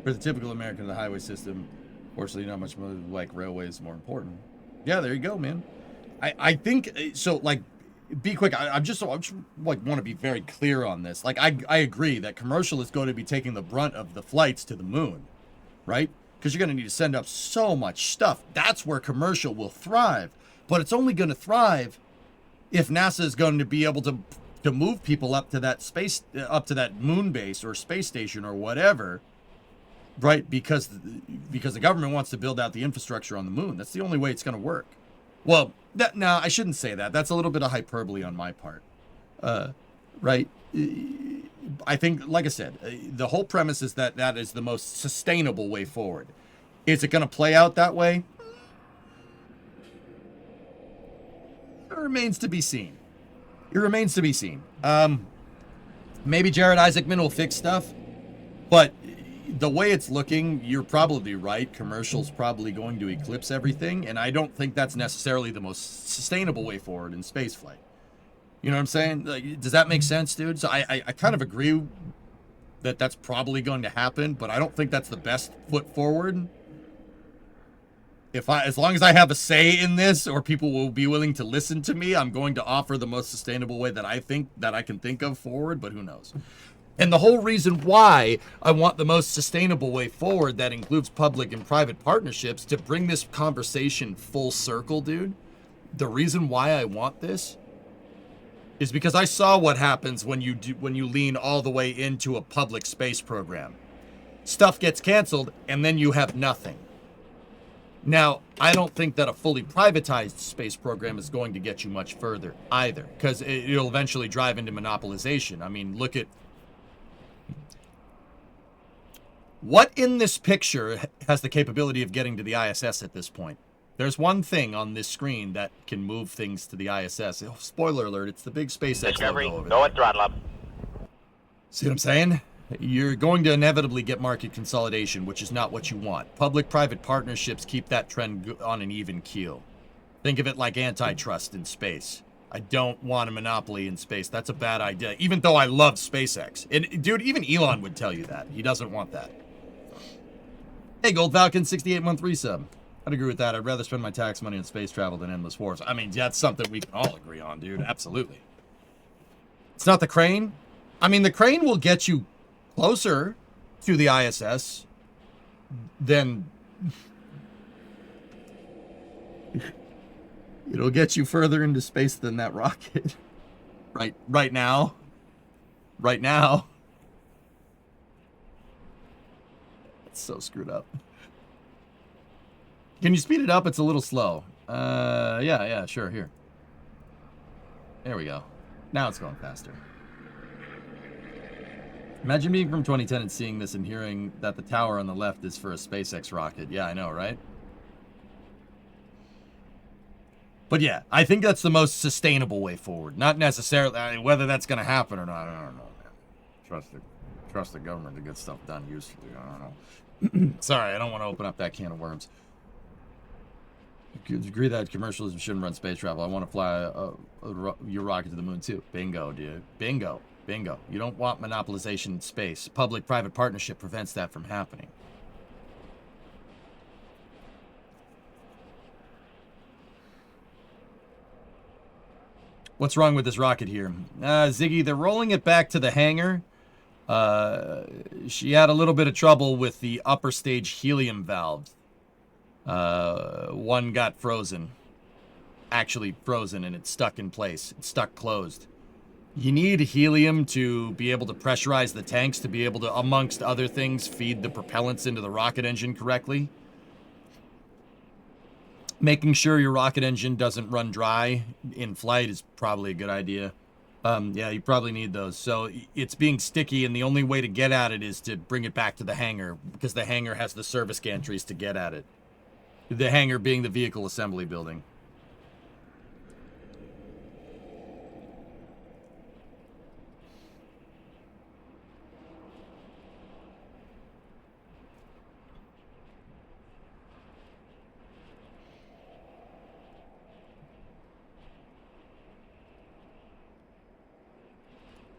[SPEAKER 2] For the typical American, the highway system, fortunately, not much more like railways is more important. Yeah, there you go, man. I think so. Like, be quick. I just like want to be very clear on this. Like, I agree that commercial is going to be taking the brunt of the flights to the moon, right? Because you're going to need to send up so much stuff. That's where commercial will thrive. But it's only going to thrive if NASA is going to be able to move people up to that moon base or space station or whatever. Right, because the government wants to build out the infrastructure on the moon. That's the only way it's going to work. Well, I shouldn't say that. That's a little bit of hyperbole on my part. Right? I think, like I said, the whole premise is that is the most sustainable way forward. Is it going to play out that way? It remains to be seen. Maybe Jared Isaacman will fix stuff, but the way it's looking, you're probably right. Commercial's probably going to eclipse everything, and I don't think that's necessarily the most sustainable way forward in spaceflight. You know what I'm saying? Like, does that make sense, dude? So I kind of agree that that's probably going to happen, but I don't think that's the best foot forward. As long as I have a say in this, or people will be willing to listen to me, I'm going to offer the most sustainable way that I can think of forward, but who knows? And the whole reason why I want the most sustainable way forward that includes public and private partnerships to bring this conversation full circle, dude. The reason why I want this is because I saw what happens when you lean all the way into a public space program. stuff gets canceled, and then you have nothing. Now, I don't think that a fully privatized space program is going to get you much further either, because it'll eventually drive into monopolization. I mean, look at what in this picture has the capability of getting to the ISS at this point. There's one thing on this screen that can move things to the ISS. Oh, spoiler alert, it's the big SpaceX
[SPEAKER 1] Discovery,
[SPEAKER 2] logo over
[SPEAKER 1] go
[SPEAKER 2] there.
[SPEAKER 1] at throttle up.
[SPEAKER 2] See what I'm saying? You're going to inevitably get market consolidation, which is not what you want. Public-private partnerships keep that trend on an even keel. Think of it like antitrust in space. I don't want a monopoly in space. That's a bad idea, even though I love SpaceX. And, dude, even Elon would tell you that. He doesn't want that. Hey, Gold Falcon, 68-month resub. I'd agree with that. I'd rather spend my tax money on space travel than endless wars. I mean, that's something we can all agree on, dude. Absolutely. It's not the crane. I mean, the crane will get you closer to the ISS than... It'll get you further into space than that rocket. Right now. Right now. It's so screwed up. Can you speed it up? It's a little slow. Yeah, sure, here. There we go. Now it's going faster. Imagine being from 2010 and seeing this and hearing that the tower on the left is for a SpaceX rocket. Yeah, I know, right? But yeah, I think that's the most sustainable way forward. Not necessarily, I mean, whether that's going to happen or not, I don't know, man. Trust the government to get stuff done usefully. I don't know. Sorry, I don't want to open up that can of worms. You agree that commercialism shouldn't run space travel. I want to fly your rocket to the moon too. Bingo, dude. Bingo. Bingo. You don't want monopolization in space. Public-private partnership prevents that from happening. What's wrong with this rocket here? Ziggy, they're rolling it back to the hangar. She had a little bit of trouble with the upper stage helium valve. One got frozen. Actually frozen, and it's stuck in place. It's stuck closed. You need helium to be able to pressurize the tanks, to be able to, amongst other things, feed the propellants into the rocket engine correctly. Making sure your rocket engine doesn't run dry in flight is probably a good idea. Yeah, you probably need those. So it's being sticky, and the only way to get at it is to bring it back to the hangar, because the hangar has the service gantries to get at it. The hangar being the vehicle assembly building.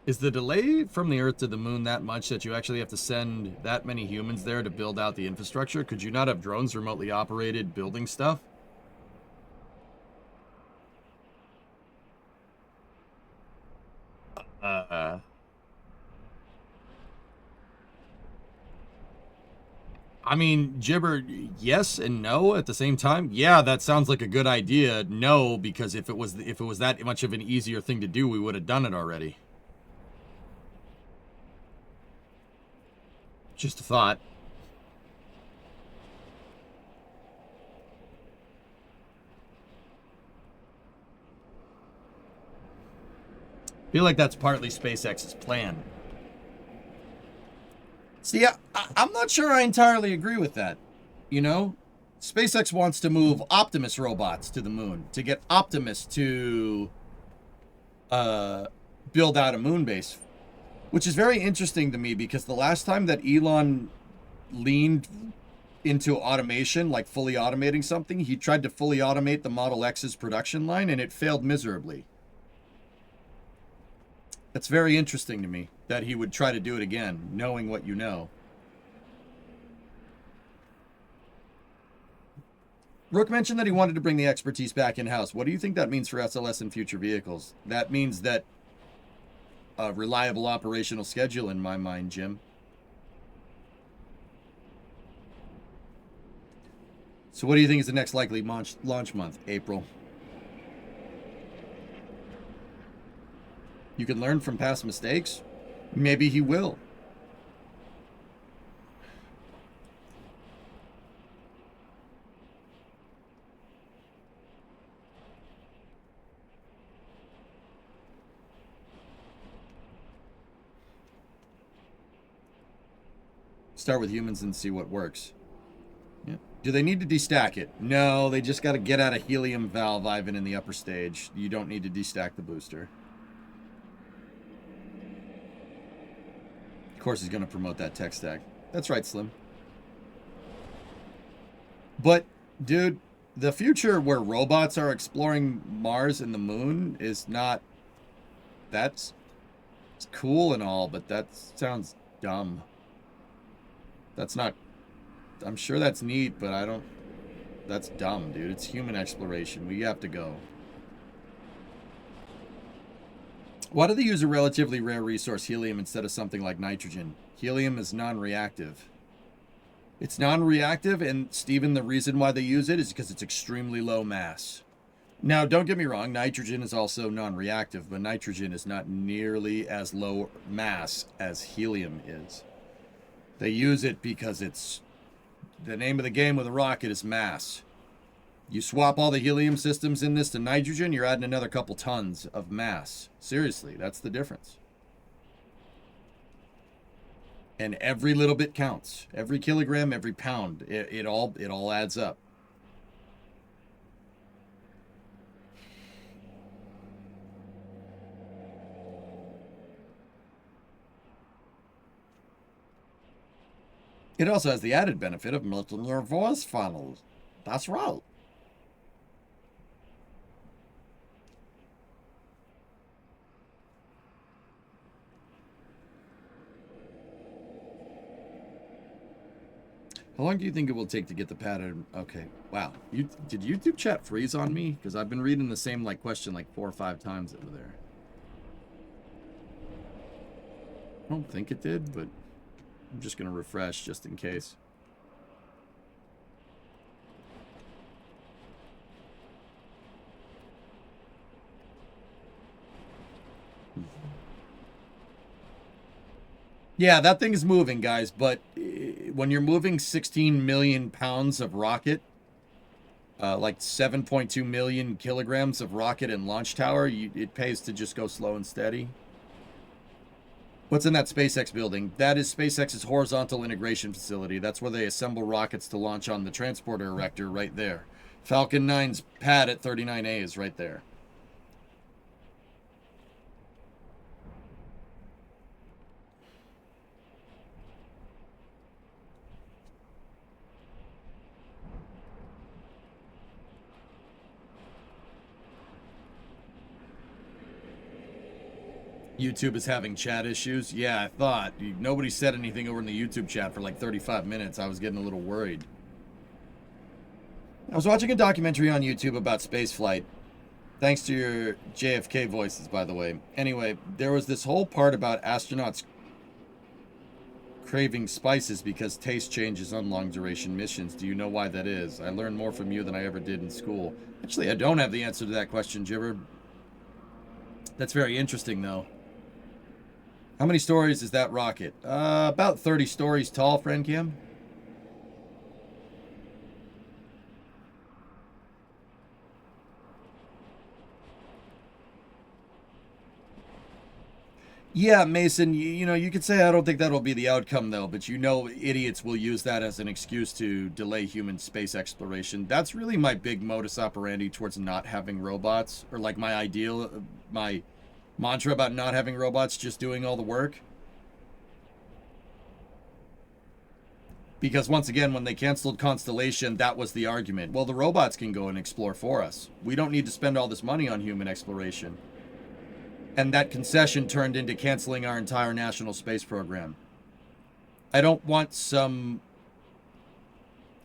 [SPEAKER 2] Is the delay from the Earth to the moon that much that you actually have to send that many humans there to build out the infrastructure? Could you not have drones remotely operated building stuff? I mean, Gibber, yes and no at the same time. Yeah, that sounds like a good idea. No, because if it was that much of an easier thing to do, we would have done it already. Just a thought. I feel like that's partly SpaceX's plan. See, I'm not sure I entirely agree with that. You know, SpaceX wants to move Optimus robots to the moon, to get Optimus to build out a moon base. Which is very interesting to me, because the last time that Elon leaned into automation, like fully automating something, he tried to fully automate the Model X's production line, and it failed miserably. That's very interesting to me, that he would try to do it again, knowing what you know. Rook mentioned that he wanted to bring the expertise back in-house. What do you think that means for SLS and future vehicles? That means that a reliable operational schedule in my mind, Jim. So what do you think is the next likely launch month? April. You can learn from past mistakes. Maybe he will. Start with humans and see what works. Yeah. Do they need to destack it? No, they just got to get out a helium valve, Ivan, in the upper stage. You don't need to destack the booster. Of course, he's going to promote that tech stack. That's right, Slim. But, dude, the future where robots are exploring Mars and the moon is not... It's cool and all, but that sounds dumb. That's not... I'm sure that's neat, but I don't... That's dumb, dude. It's human exploration. We have to go. Why do they use a relatively rare resource, helium, instead of something like nitrogen? Helium is non-reactive. It's non-reactive, and, Steven, the reason why they use it is because it's extremely low mass. Now, don't get me wrong, nitrogen is also non-reactive, but nitrogen is not nearly as low mass as helium is. They use it because it's... The name of the game with a rocket is mass. You swap all the helium systems in this to nitrogen, you're adding another couple tons of mass. Seriously, that's the difference. And every little bit counts. Every kilogram, every pound. It all adds up. It also has the added benefit of melting your voice funnels. That's right. How long do you think it will take to get the pattern? Okay, wow. Did YouTube chat freeze on me? Because I've been reading the same question 4 or 5 times over there. I don't think it did, but I'm just going to refresh just in case. Yeah, that thing is moving, guys, but when you're moving 16 million pounds of rocket, like 7.2 million kilograms of rocket and launch tower, it pays to just go slow and steady. What's in that SpaceX building? That is SpaceX's horizontal integration facility. That's where they assemble rockets to launch on the transporter erector right there. Falcon 9's pad at 39A is right there. YouTube is having chat issues. Yeah, I thought. Nobody said anything over in the YouTube chat for 35 minutes. I was getting a little worried. I was watching a documentary on YouTube about spaceflight. Thanks to your JFK voices, by the way. Anyway, there was this whole part about astronauts craving spices because taste changes on long-duration missions. Do you know why that is? I learned more from you than I ever did in school. Actually, I don't have the answer to that question, Gibber. That's very interesting, though. How many stories is that rocket? About 30 stories tall, friend Kim. Yeah, Mason, you know, you could say I don't think that'll be the outcome, though, but idiots will use that as an excuse to delay human space exploration. That's really my big modus operandi towards not having robots, or my mantra about not having robots just doing all the work. Because once again, when they canceled Constellation, that was the argument. Well, the robots can go and explore for us. We don't need to spend all this money on human exploration. And that concession turned into canceling our entire national space program. I don't want some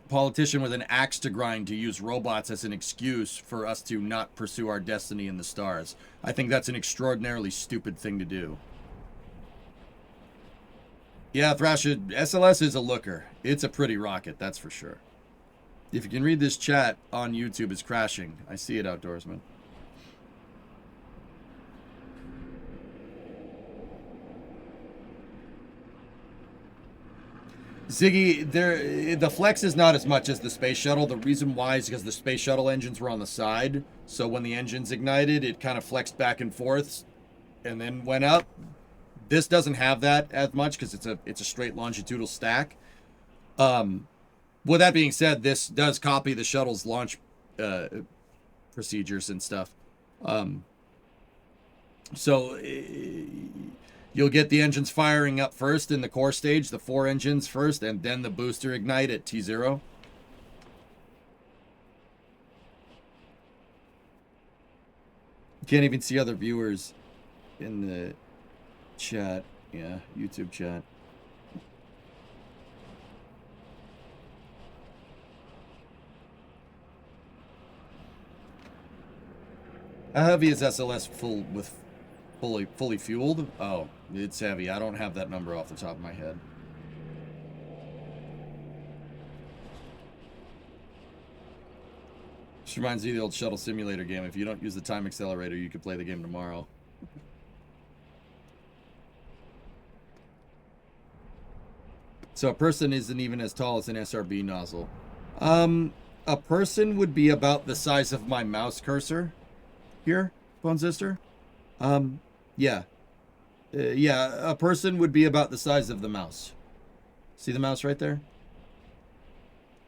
[SPEAKER 2] politician with an axe to grind to use robots as an excuse for us to not pursue our destiny in the stars. I think that's an extraordinarily stupid thing to do. Yeah, Thrasher, SLS is a looker. It's a pretty rocket, that's for sure. If you can read this chat on YouTube, it's crashing. I see it, Outdoorsman. Ziggy, the flex is not as much as the space shuttle. The reason why is because the space shuttle engines were on the side. So when the engines ignited, it kind of flexed back and forth and then went up. This doesn't have that as much because it's a straight longitudinal stack. With that being said, this does copy the shuttle's launch procedures and stuff. So you'll get the engines firing up first in the core stage, the 4 engines first, and then the booster ignite at T0. Can't even see other viewers in the chat. Yeah, YouTube chat. How heavy is SLS fully fueled? Oh, it's heavy. I don't have that number off the top of my head. This reminds me of the old shuttle simulator game. If you don't use the time accelerator, you could play the game tomorrow. So a person isn't even as tall as an SRB nozzle. A person would be about the size of my mouse cursor here, Bone Sister. Yeah. Yeah, a person would be about the size of the mouse. See the mouse right there?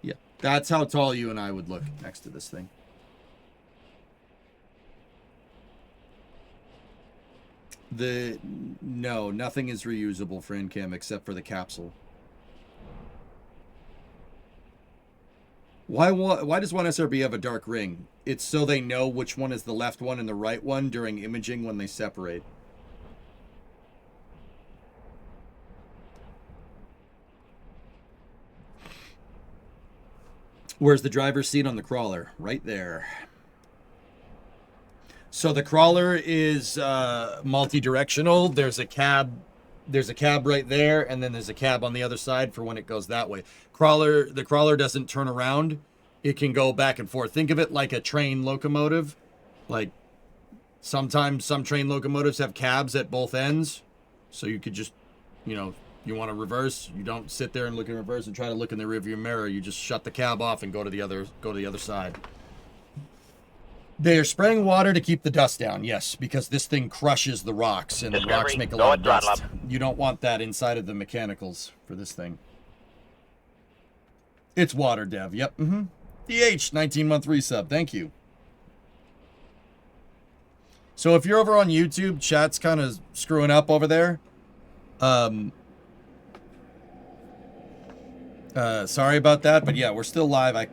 [SPEAKER 2] Yeah, that's how tall you and I would look next to this thing. No, nothing is reusable for in-cam except for the capsule. Why does one SRB have a dark ring? It's so they know which one is the left one and the right one during imaging when they separate. Where's the driver's seat on the crawler? Right there. So the crawler is multi-directional. There's a cab right there, and then there's a cab on the other side for when it goes that way. The crawler doesn't turn around. It can go back and forth. Think of it like a train locomotive. Like sometimes some train locomotives have cabs at both ends. So you could just, you want to reverse. You don't sit there and look in reverse and try to look in the rearview mirror. You just shut the cab off and go to the other side. They are spraying water to keep the dust down, yes, because this thing crushes the rocks, and the rocks make a lot of dust. You don't want that inside of the mechanicals for this thing. It's water, Dev. Yep. DH, 19-month resub. Thank you. So if you're over on YouTube, chat's kind of screwing up over there. Sorry about that, but yeah, we're still live. I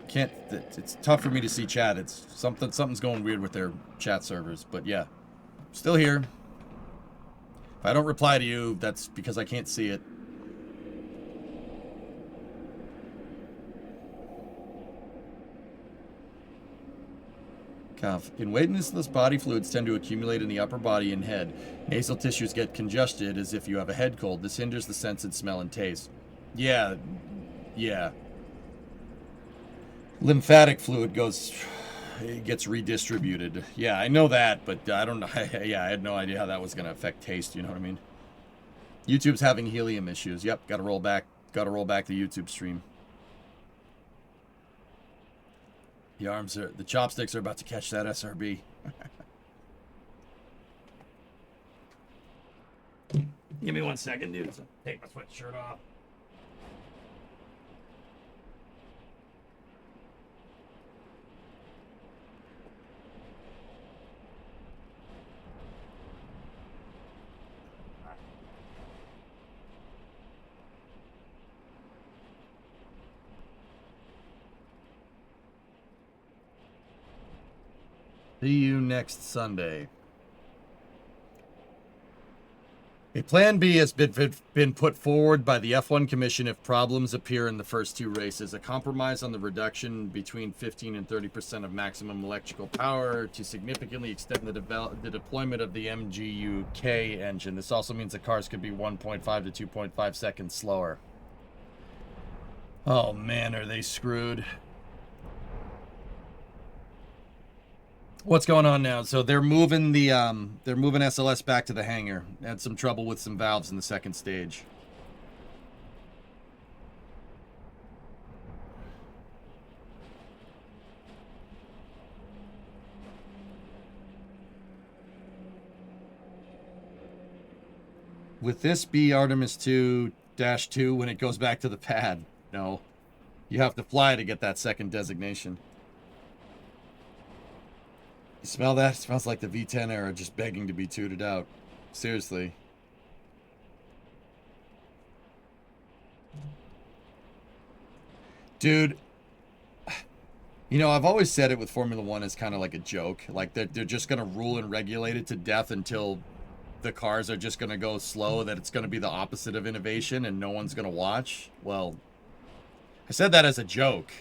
[SPEAKER 2] can't. It's tough for me to see chat. It's something's going weird with their chat servers. But yeah, still here. If I don't reply to you, that's because I can't see it. Cough. In weightless body fluids tend to accumulate in the upper body and head. Nasal tissues get congested as if you have a head cold. This hinders the sense and smell and taste. Yeah. Lymphatic fluid gets redistributed. Yeah, I know that, but I don't know. Yeah, I had no idea how that was going to affect taste. You know what I mean? YouTube's having helium issues. Yep, got to roll back the YouTube stream. The chopsticks are about to catch that SRB. Give me 1 second, dude. Take my sweatshirt off. See you next Sunday. A plan B has been put forward by the F1 Commission if problems appear in the first 2 races. A compromise on the reduction between 15 and 30% of maximum electrical power to significantly extend the deployment of the MGU-K engine. This also means the cars could be 1.5 to 2.5 seconds slower. Oh man, are they screwed. What's going on now? So they're moving SLS back to the hangar. Had some trouble with some valves in the second stage. With this be Artemis II -2 when it goes back to the pad. No. You have to fly to get that second designation. You smell that? It smells like the V10 era just begging to be tooted out. Seriously. Dude, you know, I've always said it with Formula One as kind of like a joke. Like, they're just going to rule and regulate it to death until the cars are just going to go slow, that it's going to be the opposite of innovation and no one's going to watch. Well, I said that as a joke.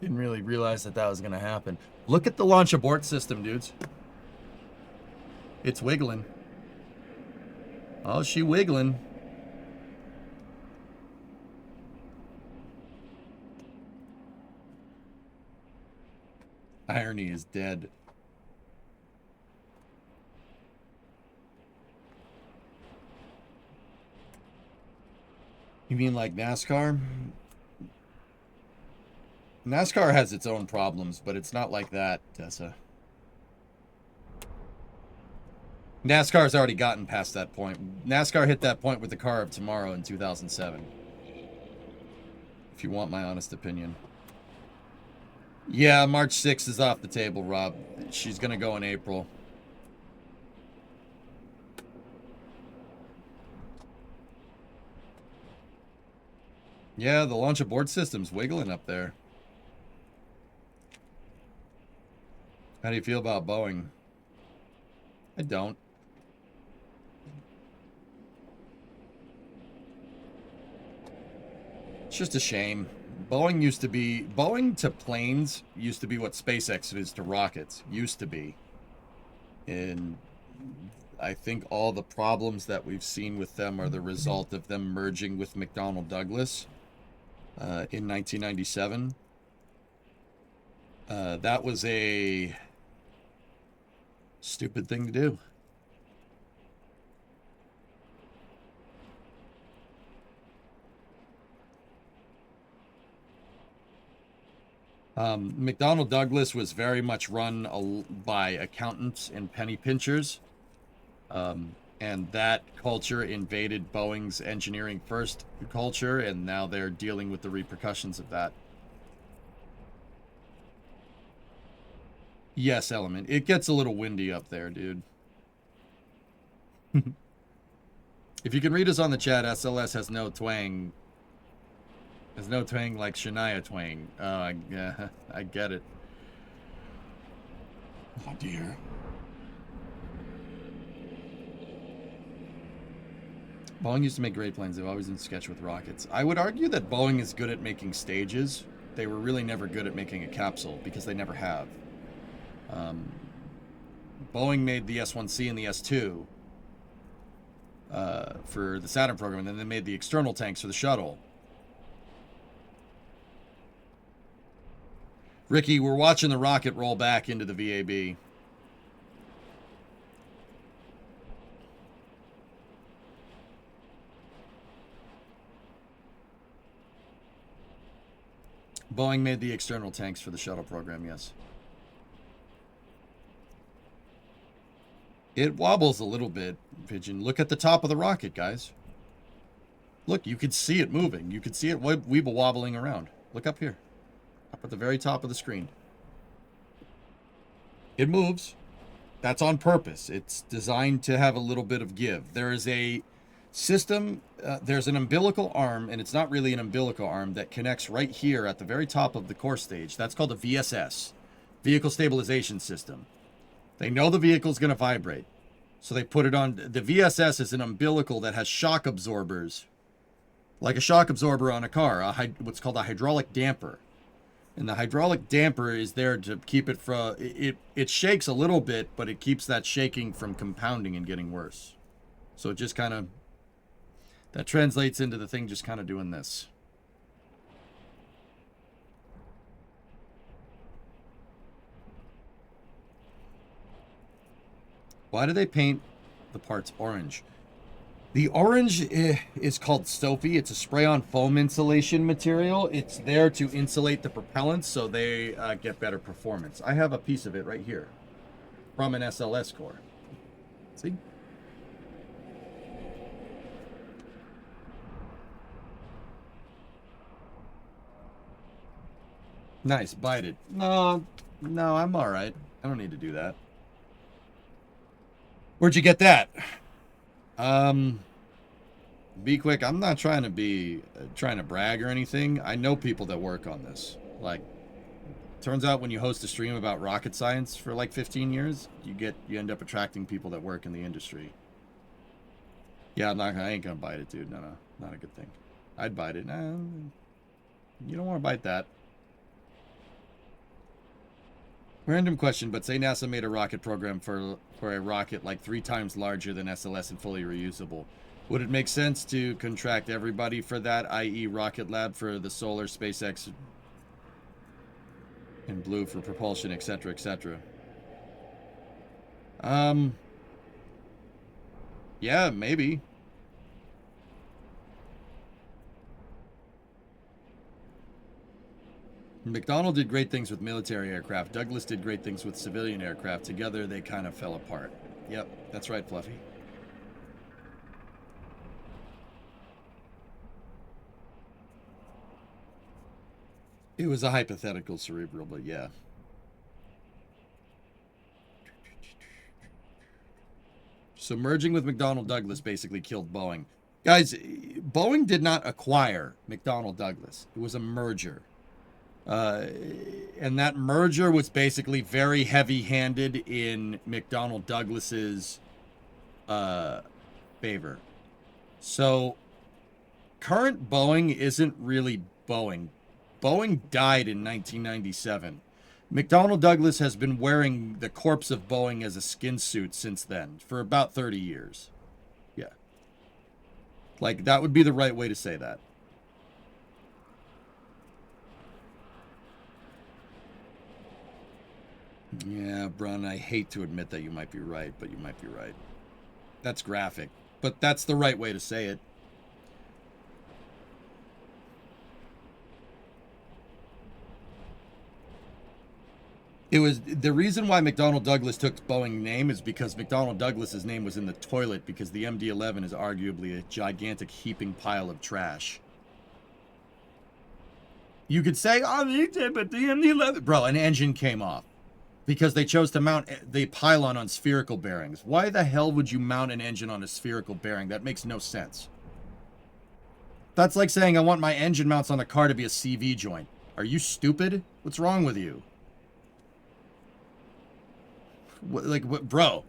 [SPEAKER 2] Didn't really realize that that was going to happen. Look at the launch abort system, dudes. It's wiggling. Oh, she wiggling. Irony is dead. You mean like NASCAR? NASCAR has its own problems, but it's not like that, Tessa. NASCAR's already gotten past that point. NASCAR hit that point with the car of tomorrow in 2007. If you want my honest opinion. Yeah, March 6th is off the table, Rob. She's going to go in April. Yeah, the launch abort system's wiggling up there. How do you feel about Boeing? I don't. It's just a shame. Boeing to planes used to be what SpaceX is to rockets. Used to be. And I think all the problems that we've seen with them are the result of them merging with McDonnell Douglas in 1997. That was a stupid thing to do. McDonnell Douglas was very much run by accountants and penny pinchers. And that culture invaded Boeing's engineering first culture, and now they're dealing with the repercussions of that. Yes, Element. It gets a little windy up there, dude. If you can read us on the chat, SLS has no twang. There's no twang like Shania twang. Yeah, I get it. Oh, dear. Boeing used to make great planes. They've always been sketchy with rockets. I would argue that Boeing is good at making stages. They were really never good at making a capsule because they never have. Boeing made the S-1C and the S-2 for the Saturn program, and then they made the external tanks for the shuttle. Ricky, we're watching the rocket roll back into the VAB. Boeing made the external tanks for the shuttle program, yes. It wobbles a little bit, Pigeon. Look at the top of the rocket, guys. Look, you could see it moving. You could see it weeble wobbling around. Look up here. Up at the very top of the screen. It moves. That's on purpose. It's designed to have a little bit of give. There is a system, there's an umbilical arm, and it's not really an umbilical arm, that connects right here at the very top of the core stage. That's called a VSS, Vehicle Stabilization System. They know the vehicle's going to vibrate, so they put it on. The VSS is an umbilical that has shock absorbers, like a shock absorber on a car, what's called a hydraulic damper. And the hydraulic damper is there to keep it from, it shakes a little bit, but it keeps that shaking from compounding and getting worse. So it just kind of, that translates into the thing just kind of doing this. Why do they paint the parts orange? The orange is called Sophie. It's a spray-on foam insulation material. It's there to insulate the propellants so they get better performance. I have a piece of it right here from an SLS core. See? Nice, bite it. No, I'm all right. I don't need to do that. Where'd you get that? Be quick. I'm not trying to brag or anything. I know people that work on this. Like, turns out when you host a stream about rocket science for like 15 years, you end up attracting people that work in the industry. Yeah, I ain't gonna bite it, dude. No, not a good thing. I'd bite it. Nah, you don't want to bite that. Random question, but say NASA made a rocket program for a rocket like 3 times larger than SLS and fully reusable. Would it make sense to contract everybody for that, i.e. Rocket Lab for the solar, SpaceX, and Blue for propulsion, etc., etc.? Yeah, maybe. McDonnell did great things with military aircraft. Douglas did great things with civilian aircraft. Together, they kind of fell apart. Yep, that's right, Fluffy. It was a hypothetical cerebral, but yeah. So merging with McDonnell Douglas basically killed Boeing. Guys, Boeing did not acquire McDonnell Douglas. It was a merger. And that merger was basically very heavy-handed in McDonnell Douglas's favor. So current Boeing isn't really Boeing. Boeing died in 1997. McDonnell Douglas has been wearing the corpse of Boeing as a skin suit since then, for about 30 years. Yeah. Like, that would be the right way to say that. Yeah, Brun, I hate to admit that you might be right, but you might be right. That's graphic, but that's the right way to say it. It was the reason why McDonnell Douglas took Boeing name is because McDonnell Douglas's name was in the toilet because the MD-11 is arguably a gigantic heaping pile of trash. You could say, oh, they did, but the MD-11... Bro, an engine came off because they chose to mount the pylon on spherical bearings. Why the hell would you mount an engine on a spherical bearing? That makes no sense. That's like saying I want my engine mounts on the car to be a CV joint. Are you stupid? What's wrong with you? What, bro?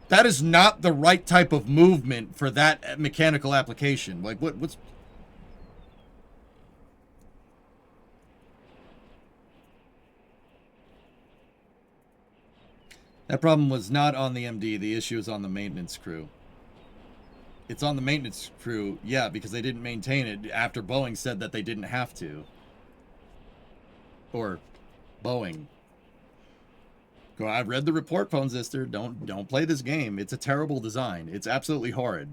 [SPEAKER 2] That is not the right type of movement for that mechanical application. Like, what's... That problem was not on the MD. The issue is on the maintenance crew. It's on the maintenance crew, yeah, because they didn't maintain it after Boeing said that they didn't have to. Or Boeing. Go, I've read the report, Phone Sister. Don't play this game. It's a terrible design. It's absolutely horrid.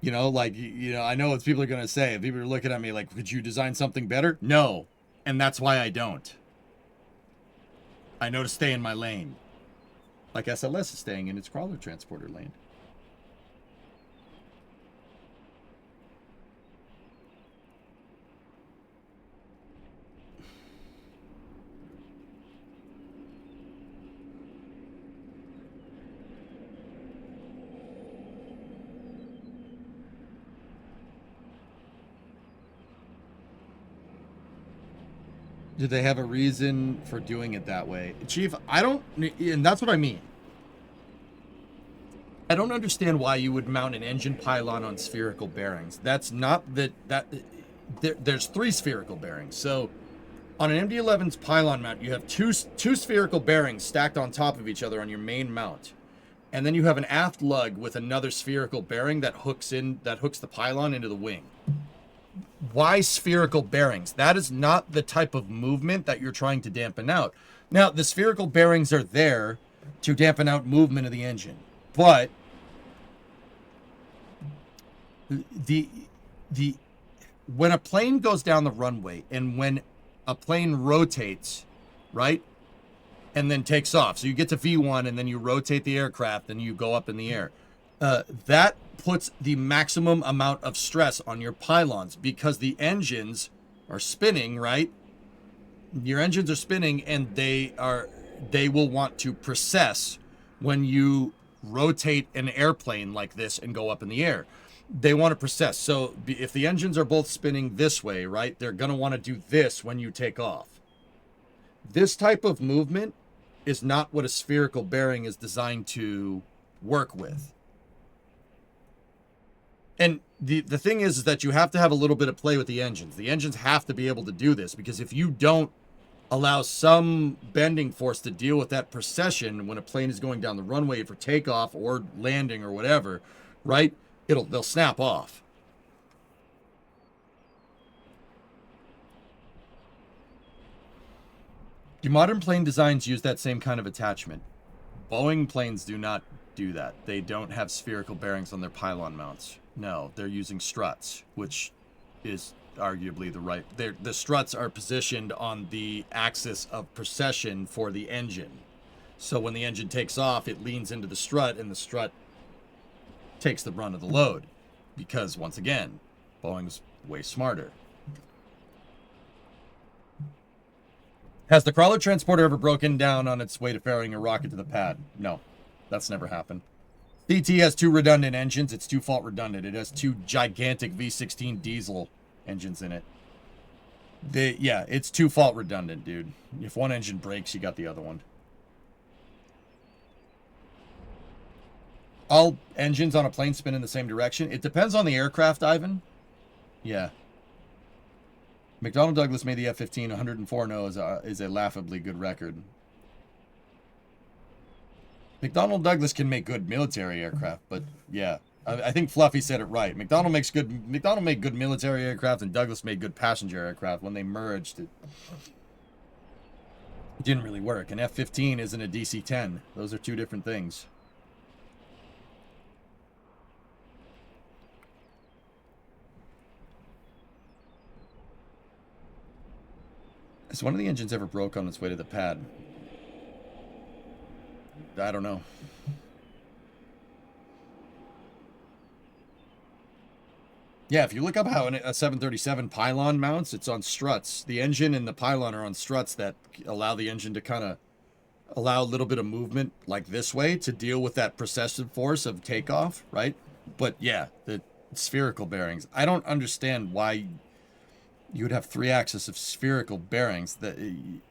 [SPEAKER 2] You know, like, you know, I know what people are going to say. People are looking at me like, could you design something better? No. And that's why I don't. I know to stay in my lane. Like SLS is staying in its crawler transporter lane. Do they have a reason for doing it that way? Chief, I don't, and that's what I mean. I don't understand why you would mount an engine pylon on spherical bearings. That's not there's 3 spherical bearings. So on an MD-11's pylon mount, you have two spherical bearings stacked on top of each other on your main mount. And then you have an aft lug with another spherical bearing that hooks the pylon into the wing. why spherical bearings? That is not the type of movement that you're trying to dampen out. Now, the spherical bearings are there to dampen out movement of the engine, but when a plane goes down the runway and when a plane rotates, right, and then takes off, so you get to V1 and then you rotate the aircraft and you go up in the air, that puts the maximum amount of stress on your pylons because the engines are spinning, right? Your engines are spinning and they will want to process when you rotate an airplane like this and go up in the air. They want to process. So if the engines are both spinning this way, right, they're going to want to do this when you take off. This type of movement is not what a spherical bearing is designed to work with. And the thing is that you have to have a little bit of play with the engines. The engines have to be able to do this, because if you don't allow some bending force to deal with that precession when a plane is going down the runway for takeoff or landing or whatever, right, they'll snap off. Do modern plane designs use that same kind of attachment? Boeing planes do not do that. They don't have spherical bearings on their pylon mounts. No, they're using struts, which is arguably the right. The struts are positioned on the axis of precession for the engine. So when the engine takes off, it leans into the strut, and the strut takes the brunt of the load. Because, once again, Boeing's way smarter. Has the crawler transporter ever broken down on its way to ferrying a rocket to the pad? No, that's never happened. CT has 2 redundant engines. It's 2 fault redundant. It has 2 gigantic V16 diesel engines in it. Yeah, it's 2 fault redundant, dude. If one engine breaks, you got the other one. All engines on a plane spin in the same direction. It depends on the aircraft, Ivan. Yeah. McDonnell Douglas made the F-15. 104-0 is a laughably good record. McDonnell Douglas can make good military aircraft, but yeah, I think Fluffy said it right. McDonnell made good military aircraft, and Douglas made good passenger aircraft. When they merged, it didn't really work. An F-15 isn't a DC-10. Those are 2 different things. Has one of the engines ever broke on its way to the pad? I don't know. Yeah, if you look up how a 737 pylon mounts, it's on struts. The engine and the pylon are on struts that allow the engine to kind of allow a little bit of movement like this way to deal with that precessive force of takeoff, right? But yeah, the spherical bearings. I don't understand why you would have 3 axes of spherical bearings. That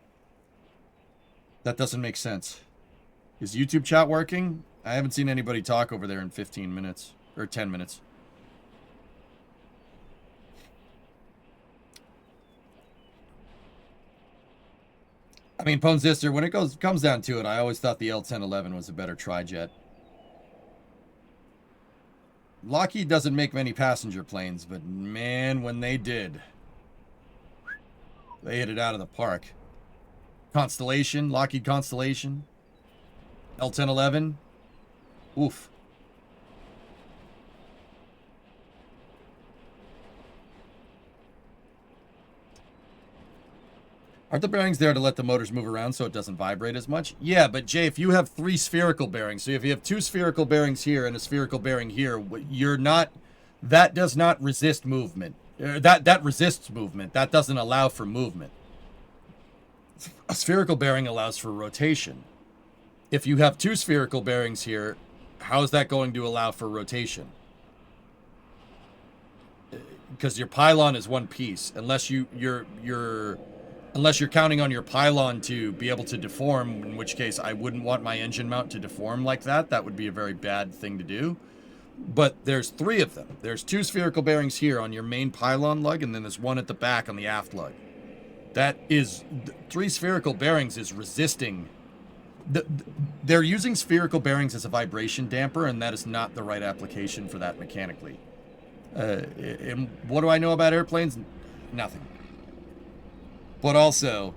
[SPEAKER 2] doesn't make sense. Is YouTube chat working? I haven't seen anybody talk over there in 15 minutes. Or 10 minutes. I mean, Pone Sister, when it comes down to it, I always thought the L-1011 was a better tri-jet. Lockheed doesn't make many passenger planes, but man, when they did, they hit it out of the park. Constellation, Lockheed Constellation, L-1011, oof. Aren't the bearings there to let the motors move around so it doesn't vibrate as much? Yeah, but Jay, if you have 3 spherical bearings, so if you have 2 spherical bearings here and a spherical bearing here, that does not resist movement. That resists movement. That doesn't allow for movement. A spherical bearing allows for rotation. If you have 2 spherical bearings here, how is that going to allow for rotation? Because your pylon is one piece, unless you're counting on your pylon to be able to deform, in which case I wouldn't want my engine mount to deform like that. That would be a very bad thing to do. But there's 3 of them. There's 2 spherical bearings here on your main pylon lug, and then there's 1 at the back on the aft lug. That is 3 spherical bearings is resisting. They're using spherical bearings as a vibration damper, and that is not the right application for that mechanically. And what do I know about airplanes? Nothing. But also,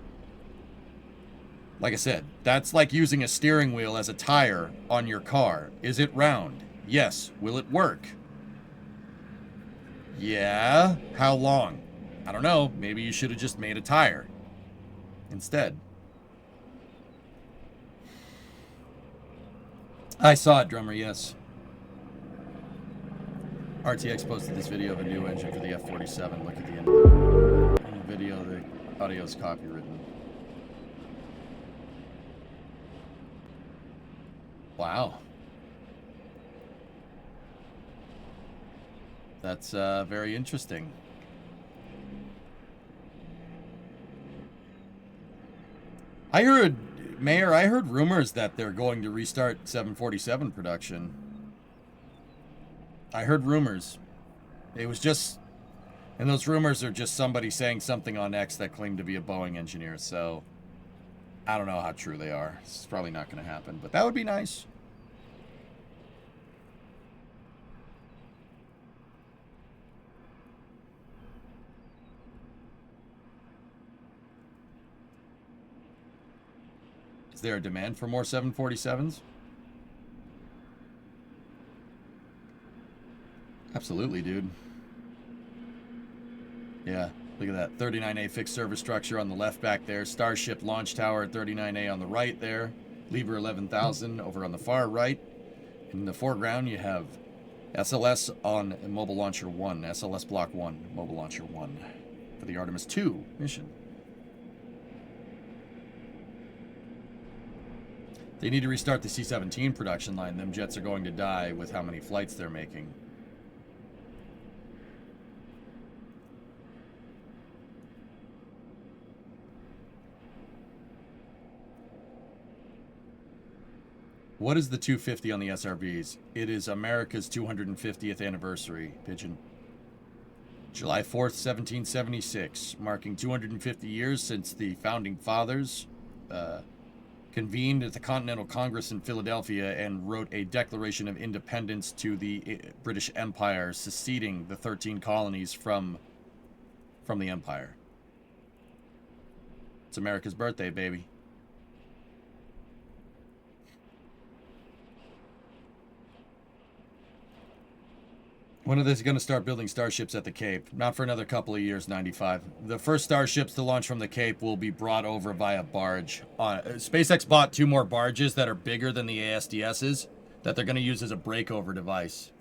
[SPEAKER 2] like I said, that's like using a steering wheel as a tire on your car. Is it round? Yes. Will it work? Yeah. How long? I don't know. Maybe you should have just made a tire instead. I saw it, Drummer, yes. RTX posted this video of a new engine for the F-47. Look at the end of the video. The audio is copywritten. Wow. That's very interesting. I heard, Mayor, I heard rumors that they're going to restart 747 production. I heard rumors. It was just, and those rumors are just somebody saying something on X that claimed to be a Boeing engineer, so I don't know how true they are. It's probably not going to happen, but that would be nice. Is there a demand for more 747s? Absolutely, dude. Yeah, look at that. 39A fixed service structure on the left back there. Starship launch tower at 39A on the right there. Lever 11,000 over on the far right. In the foreground, you have SLS on Mobile Launcher 1. SLS Block 1, Mobile Launcher 1 for the Artemis II mission. They need to restart the C-17 production line. Them jets are going to die with how many flights they're making. What is the 250 on the SRBs? It is America's 250th anniversary, Pigeon. July 4th, 1776, marking 250 years since the Founding Fathers convened at the Continental Congress in Philadelphia and wrote a Declaration of Independence to the British Empire, seceding the 13 colonies from the empire. It's America's birthday, baby. When are they going to start building starships at the Cape? Not for another couple of years, 95. The first starships to launch from the Cape will be brought over via barge. SpaceX bought 2 more barges that are bigger than the ASDSs that they're going to use as a breakover device.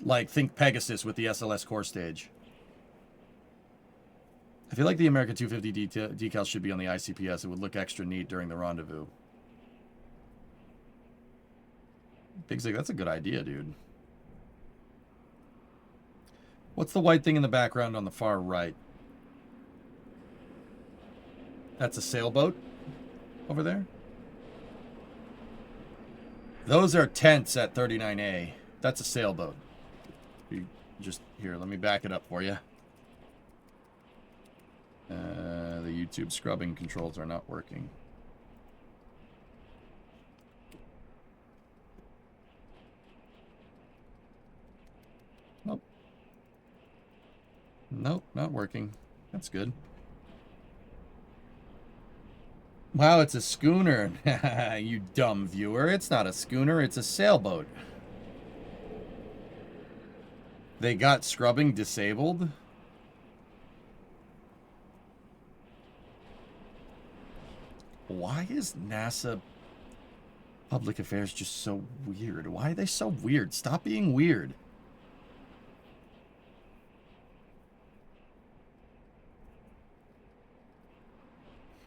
[SPEAKER 2] Like, think Pegasus with the SLS core stage. I feel like the America 250 decals should be on the ICPS. It would look extra neat during the rendezvous. Big Zig, that's a good idea, dude. What's the white thing in the background on the far right? That's a sailboat over there? Those are tents at 39A. That's a sailboat. You just, here, let me back it up for you. The YouTube scrubbing controls are not working. Nope. Nope, not working. That's good. Wow, it's a schooner. You dumb viewer. It's not a schooner, it's a sailboat. They got scrubbing disabled? Why is NASA public affairs just so weird? Why are they so weird? Stop being weird.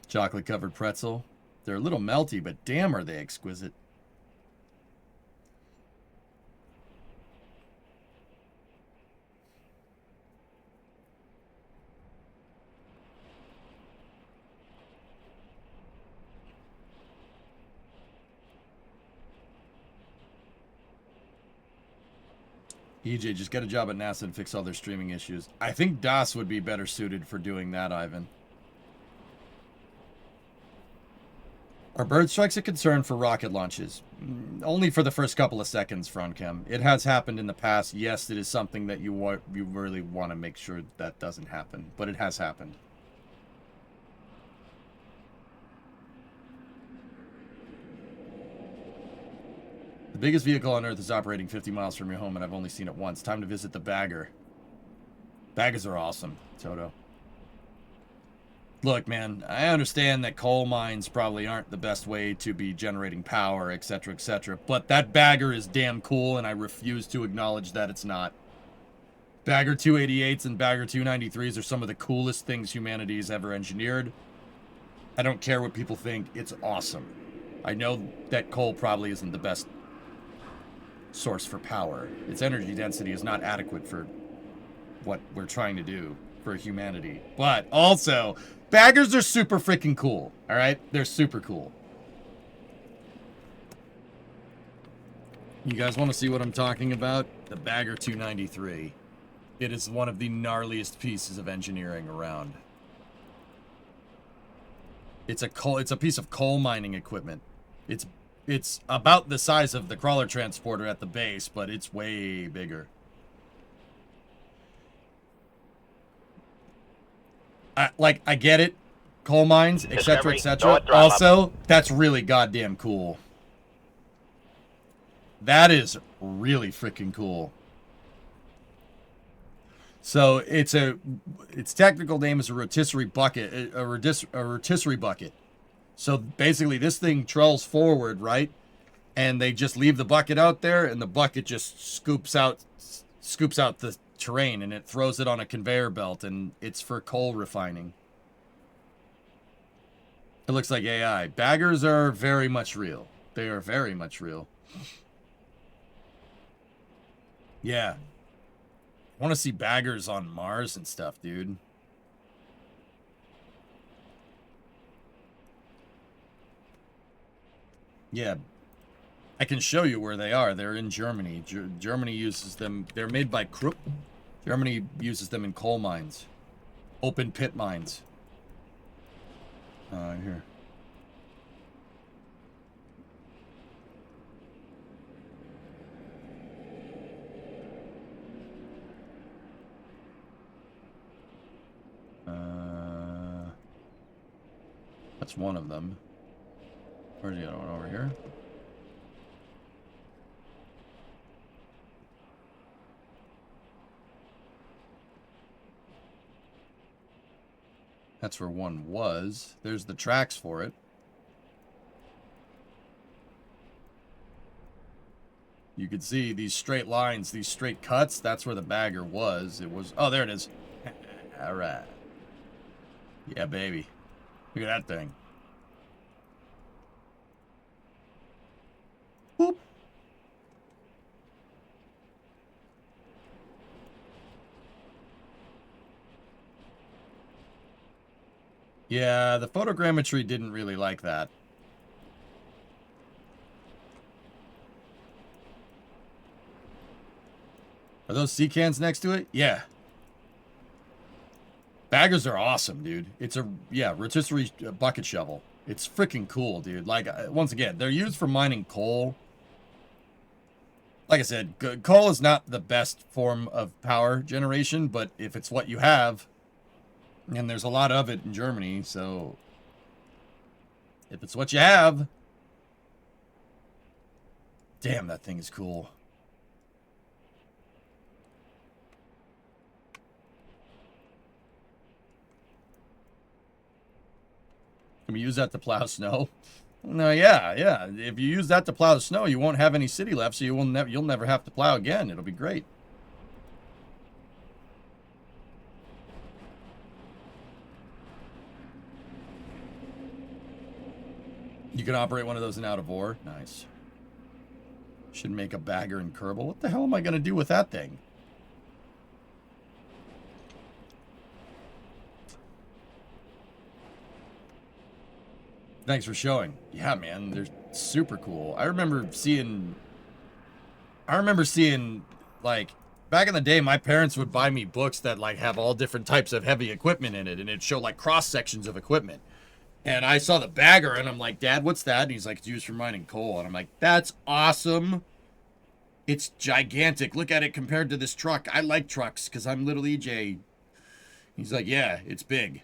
[SPEAKER 2] Chocolate covered pretzel. They're a little melty, but damn are they exquisite. EJ, just get a job at NASA and fix all their streaming issues. I think DOS would be better suited for doing that, Ivan. Are bird strikes a concern for rocket launches? Only for the first couple of seconds, Fronchem. It has happened in the past. Yes, it is something that you really want to make sure that doesn't happen, but it has happened. The biggest vehicle on Earth is operating 50 miles from your home, and I've only seen it once. Time to visit the bagger. Baggers are awesome, Toto. Look, man, I understand that coal mines probably aren't the best way to be generating power, etc., etc., but that bagger is damn cool, and I refuse to acknowledge that it's not. Bagger 288s and Bagger 293s are some of the coolest things humanity has ever engineered. I don't care what people think. It's awesome. I know that coal probably isn't the best source for power. Its energy density is not adequate for what we're trying to do for humanity. But also, baggers are super freaking cool. All right? They're super cool. You guys want to see what I'm talking about? The Bagger 293. It is one of the gnarliest pieces of engineering around. It's a piece of coal mining equipment. It's about the size of the crawler transporter at the base, but it's way bigger. I get it. Coal mines, etc., etc. Also, that's really goddamn cool. That is really freaking cool. So its technical name is a rotisserie bucket, a rotisserie bucket. So basically, this thing trolls forward, right? And they just leave the bucket out there, and the bucket just scoops out the terrain, and it throws it on a conveyor belt, and it's for coal refining. It looks like AI. Baggers are very much real. They are very much real. Yeah. I want to see baggers on Mars and stuff, dude. Yeah. I can show you where they are. They're in Germany. Germany uses them. They're made by Krupp. Germany uses them in coal mines. Open pit mines. Here. That's one of them. Where's the other one? Over here? That's where one was. There's the tracks for it. You can see these straight lines, these straight cuts. That's where the bagger was. It was... Oh, there it is. All right. Yeah, baby. Look at that thing. Boop. Yeah, the photogrammetry didn't really like that. Are those sea cans next to it? Yeah. Baggers are awesome, dude. It's a, yeah, rotisserie bucket shovel. It's freaking cool, dude. Like, once again, they're used for mining coal. Like I said, coal is not the best form of power generation, but if it's what you have, and there's a lot of it in Germany, so if it's what you have, damn, that thing is cool. Can we use that to plow snow? No, yeah. If you use that to plow the snow, you won't have any city left, so you'll never have to plow again. It'll be great. You can operate one of those in out of ore. Nice. Should make a bagger in Kerbal. What the hell am I going to do with that thing? Thanks for showing. Yeah, man, they're super cool. I remember seeing, like, back in the day, my parents would buy me books that, like, have all different types of heavy equipment in it, and it'd show, like, cross-sections of equipment. And I saw the bagger, and I'm like, Dad, what's that? And he's like, it's used for mining coal. And I'm like, that's awesome. It's gigantic. Look at it compared to this truck. I like trucks because I'm little EJ. He's like, yeah, it's big.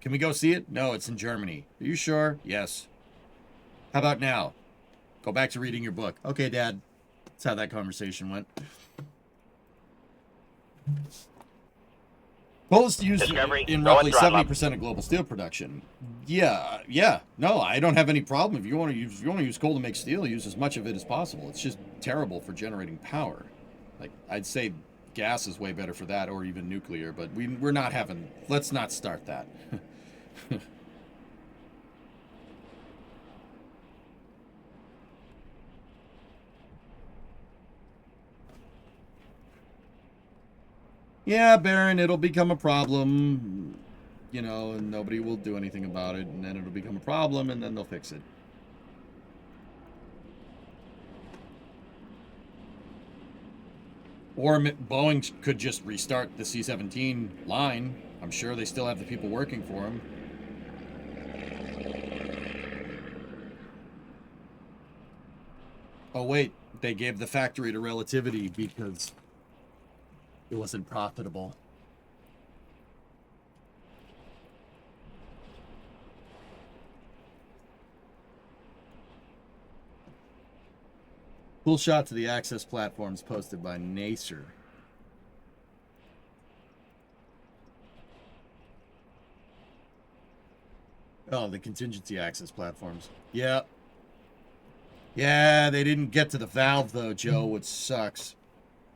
[SPEAKER 2] Can we go see it? No, it's in Germany. Are you sure? Yes. How about now? Go back to reading your book. Okay, Dad. That's how that conversation went. Coal is used
[SPEAKER 1] Discovery,
[SPEAKER 2] in
[SPEAKER 1] go
[SPEAKER 2] roughly
[SPEAKER 1] and throttle up.
[SPEAKER 2] 70% of global steel production. Yeah. No, I don't have any problem. If you want to use coal to make steel, use as much of it as possible. It's just terrible for generating power. Like, I'd say gas is way better for that, or even nuclear, but we're not having... Let's not start that. Yeah, Baron, it'll become a problem, you know, and nobody will do anything about it, and then it'll become a problem, and then they'll fix it. Or Boeing could just restart the C-17 line. I'm sure they still have the people working for them. Oh, wait. They gave the factory to Relativity because it wasn't profitable. Cool shot to the access platforms posted by Nacer. Oh, the contingency access platforms. Yeah. Yeah, they didn't get to the valve, though, Joe, which sucks.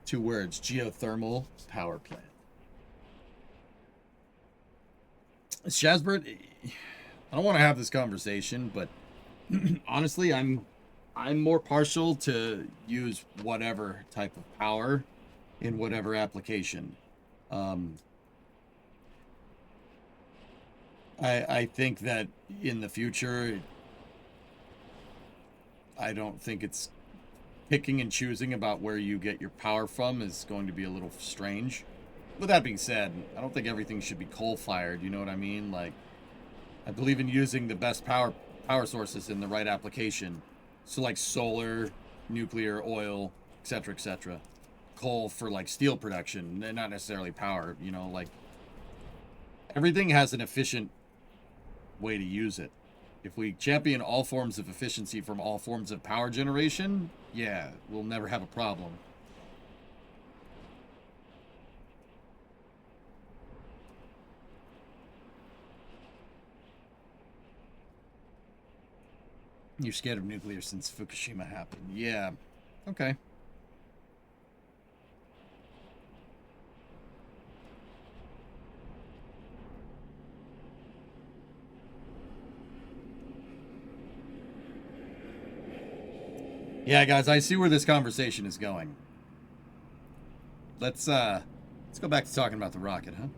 [SPEAKER 2] 2 words, geothermal power plant. Shazbert, I don't want to have this conversation, but honestly, I'm more partial to use whatever type of power in whatever application. I think that in the future, I don't think it's picking and choosing about where you get your power from is going to be a little strange. With that being said, I don't think everything should be coal-fired, you know what I mean? Like, I believe in using the best power sources in the right application. So like solar, nuclear, oil, etc., etc. Coal for like steel production, not necessarily power, you know, like everything has an efficient way to use it. If we champion all forms of efficiency from all forms of power generation, yeah, we'll never have a problem. You're scared of nuclear since Fukushima happened. Yeah. Okay. Yeah, guys, I see where this conversation is going. Let's go back to talking about the rocket, huh?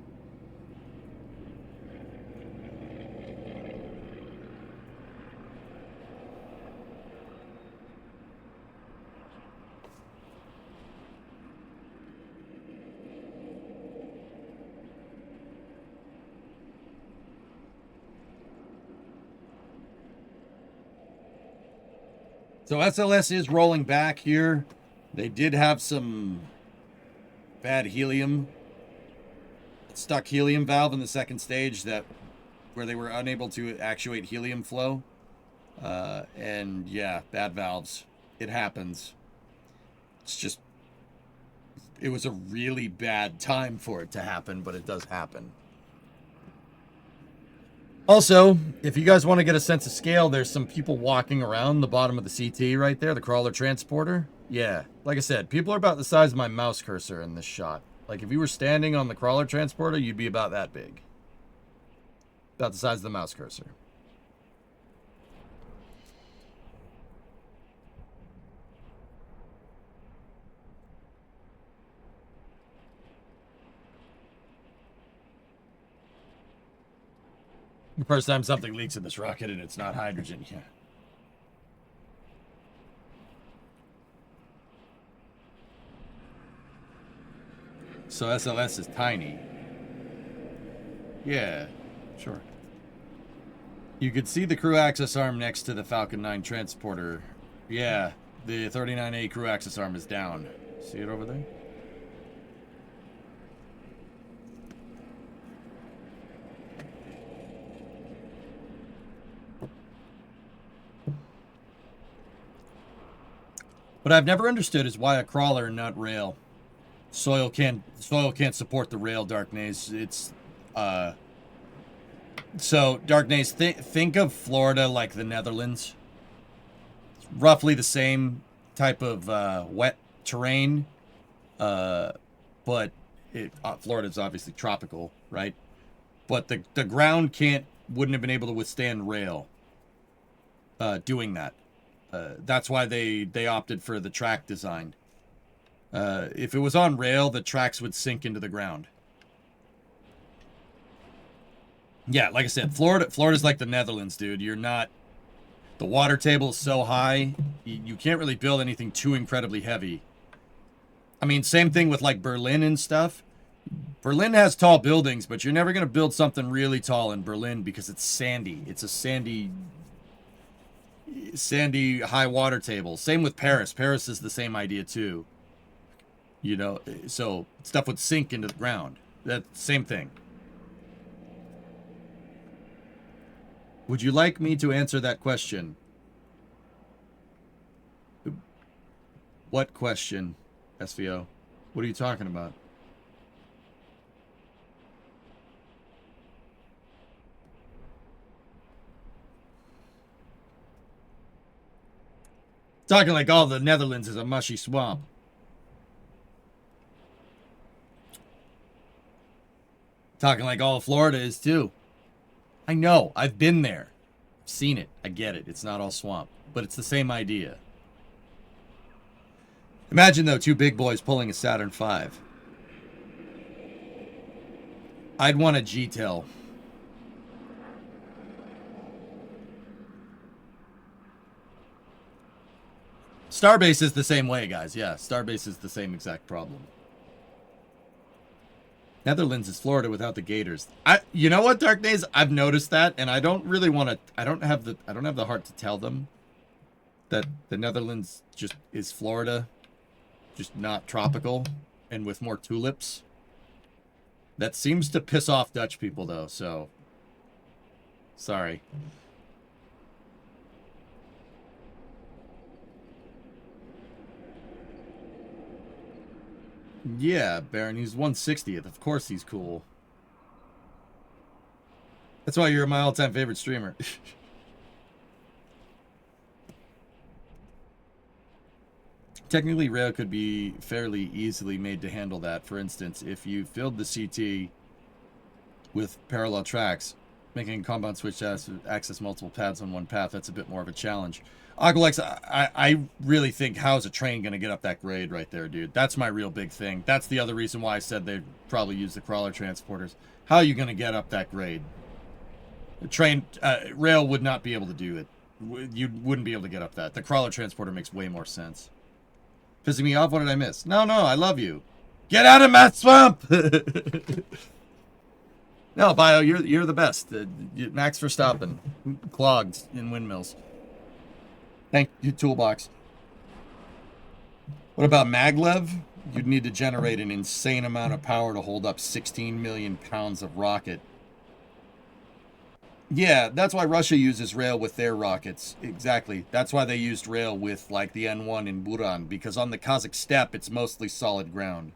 [SPEAKER 2] So SLS is rolling back here. They did have some bad helium, stuck helium valve in the second stage where they were unable to actuate helium flow. And yeah, bad valves. It happens. It's just, it was a really bad time for it to happen, but it does happen. Also, if you guys want to get a sense of scale, there's some people walking around the bottom of the CT right there, the crawler transporter. Yeah, like I said, people are about the size of my mouse cursor in this shot. Like, if you were standing on the crawler transporter, you'd be about that big. About the size of the mouse cursor. The first time something leaks in this rocket and it's not hydrogen, yeah. So SLS is tiny. Yeah, sure. You could see the crew access arm next to the Falcon 9 transporter. Yeah, the 39A crew access arm is down. See it over there? What I've never understood is why a crawler and not rail. Soil can't support the rail, Darknaze. It's so Darknaze, think of Florida like the Netherlands. It's roughly the same type of wet terrain, but Florida's obviously tropical, right? But the ground wouldn't have been able to withstand rail doing that. That's why they opted for the track design. If it was on rail, the tracks would sink into the ground. Yeah, like I said, Florida's like the Netherlands, dude. The water table is so high, you can't really build anything too incredibly heavy. I mean, same thing with like Berlin and stuff. Berlin has tall buildings, but you're never going to build something really tall in Berlin because it's sandy. It's a sandy high water table. Same with Paris. Paris is the same idea too. You know, so stuff would sink into the ground. That same thing. Would you like me to answer that question? What question, SVO? What are you talking about? Talking like all the Netherlands is a mushy swamp. Talking like all of Florida is too. I know. I've been there. I've seen it. I get it. It's not all swamp. But it's the same idea. Imagine, though, two big boys pulling a Saturn V. I'd want a G-tail. Starbase is the same way, guys. Yeah, Starbase is the same exact problem. Netherlands is Florida without the gators. You know what, Darknaze? I've noticed that, and I don't really want to. I don't have the heart to tell them that the Netherlands just is Florida, just not tropical and with more tulips. That seems to piss off Dutch people, though. So, sorry. Yeah, Baron, he's 160th. Of course he's cool. That's why you're my all-time favorite streamer. Technically, rail could be fairly easily made to handle that. For instance, if you filled the CT with parallel tracks, making a compound switch to access multiple paths on one path, that's a bit more of a challenge. Aqualex, I really think, how's a train going to get up that grade right there, dude? That's my real big thing. That's the other reason why I said they'd probably use the crawler transporters. How are you going to get up that grade? The train, rail would not be able to do it. You wouldn't be able to get up that. The crawler transporter makes way more sense. Pissing me off? What did I miss? No, I love you. Get out of my swamp! No, Bio, you're the best. Max Verstappen. Clogged in windmills. Thank you, Toolbox. What about maglev? You'd need to generate an insane amount of power to hold up 16 million pounds of rocket. Yeah, that's why Russia uses rail with their rockets. Exactly. That's why they used rail with, like, the N1 in Buran, because on the Kazakh steppe, it's mostly solid ground.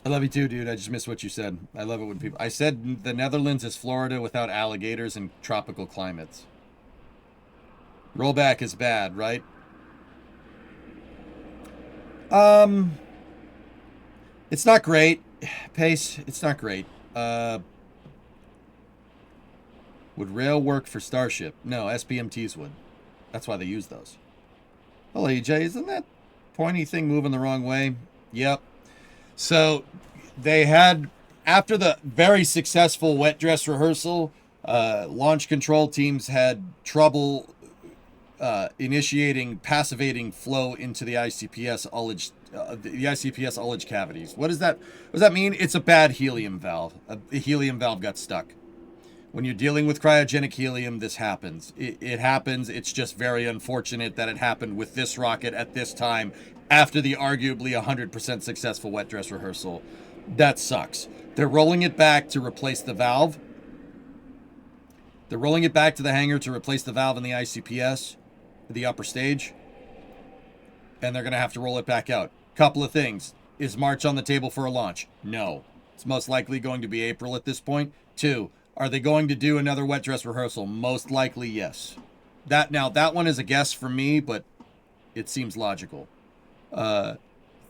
[SPEAKER 2] I love you too, dude. I just missed what you said. I love it when people... I said the Netherlands is Florida without alligators and tropical climates. Rollback is bad, right? It's not great. Pace, it's not great. Would rail work for Starship? No, SBMTs would. That's why they use those. Hello, EJ. Isn't that pointy thing moving the wrong way? Yep. So they had, after the very successful wet dress rehearsal, launch control teams had trouble initiating passivating flow into the ICPS the ICPS ullage cavities. What does that mean? It's a bad helium valve. A helium valve got stuck. When you're dealing with cryogenic helium, this happens. It happens. It's just very unfortunate that it happened with this rocket at this time after the arguably 100% successful wet dress rehearsal. That sucks. They're rolling it back to replace the valve. They're rolling it back to the hangar to replace the valve in the ICPS, the upper stage. And they're going to have to roll it back out. Couple of things. Is March on the table for a launch? No. It's most likely going to be April at this point. 2, are they going to do another wet dress rehearsal? Most likely, yes. That one is a guess for me, but it seems logical.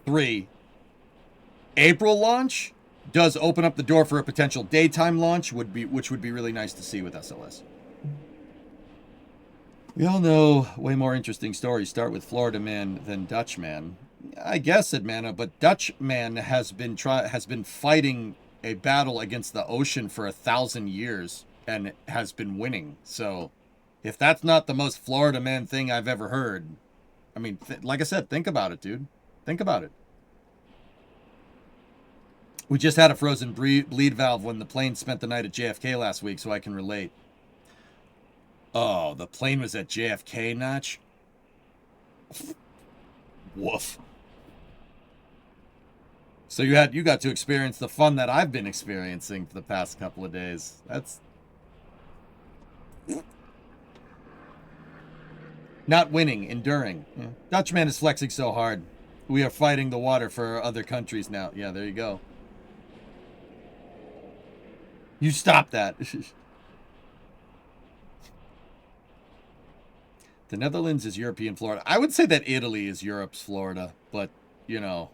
[SPEAKER 2] 3, April launch does open up the door for a potential daytime launch, which would be really nice to see with SLS. We all know way more interesting stories start with Florida man than Dutch man. I guess, said Mana, but Dutch man has been fighting a battle against the ocean for 1,000 years and has been winning. So, if that's not the most Florida man thing I've ever heard, I mean, like I said, think about it, dude. Think about it. We just had a frozen bleed valve when the plane spent the night at JFK last week, so I can relate. Oh, the plane was at JFK, Notch? Woof. So you got to experience the fun that I've been experiencing for the past couple of days. That's not winning, enduring. Yeah. Dutchman is flexing so hard. We are fighting the water for other countries now. Yeah, there you go. You stop that. The Netherlands is European Florida. I would say that Italy is Europe's Florida, but, you know.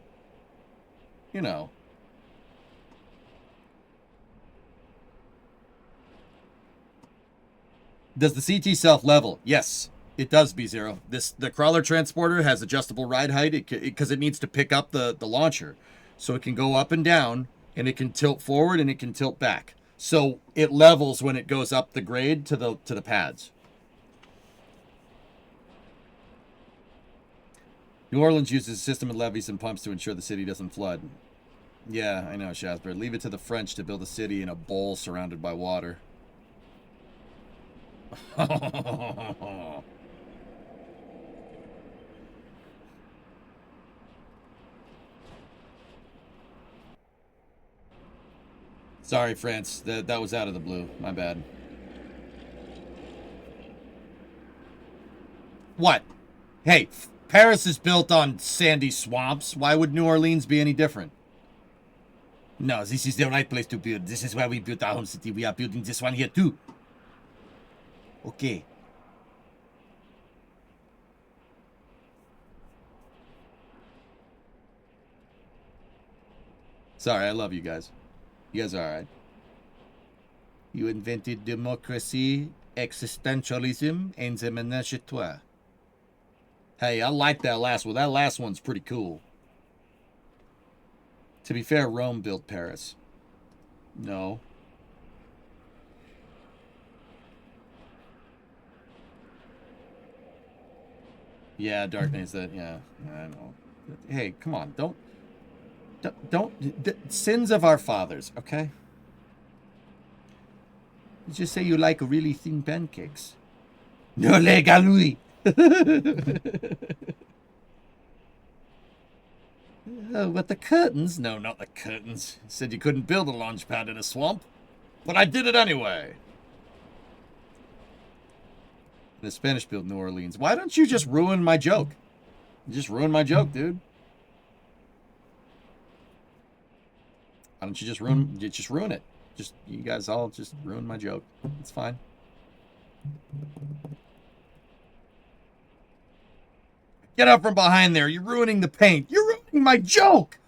[SPEAKER 2] Does the CT self-level? Yes, it does, B0. The crawler transporter has adjustable ride height because it needs to pick up the launcher. So it can go up and down, and it can tilt forward, and it can tilt back. So it levels when it goes up the grade to the pads. New Orleans uses a system of levees and pumps to ensure the city doesn't flood. Yeah, I know, Shazbert. Leave it to the French to build a city in a bowl surrounded by water. Sorry, France. That was out of the blue. My bad. What? Hey, Paris is built on sandy swamps. Why would New Orleans be any different? No, this is the right place to build. This is where we built our home city. We are building this one here too. Okay. Sorry, I love you guys. You guys are alright. You invented democracy, existentialism, and the ménage à trois. Hey, I like that last one. That last one's pretty cool. To be fair, Rome built Paris. No. Yeah, Darkness. That. Yeah, I know. Hey, come on! Don't. Sins of our fathers. Okay. You just say you like really thin pancakes. No leg à lui. Oh, but the curtains? No, not the curtains. You said you couldn't build a launch pad in a swamp. But I did it anyway. The Spanish built New Orleans. Why don't you just ruin my joke? You just ruined my joke, dude. Why don't you just ruin it? You guys all just ruined my joke. It's fine. Get up from behind there. You're ruining the paint. You're ruining my joke.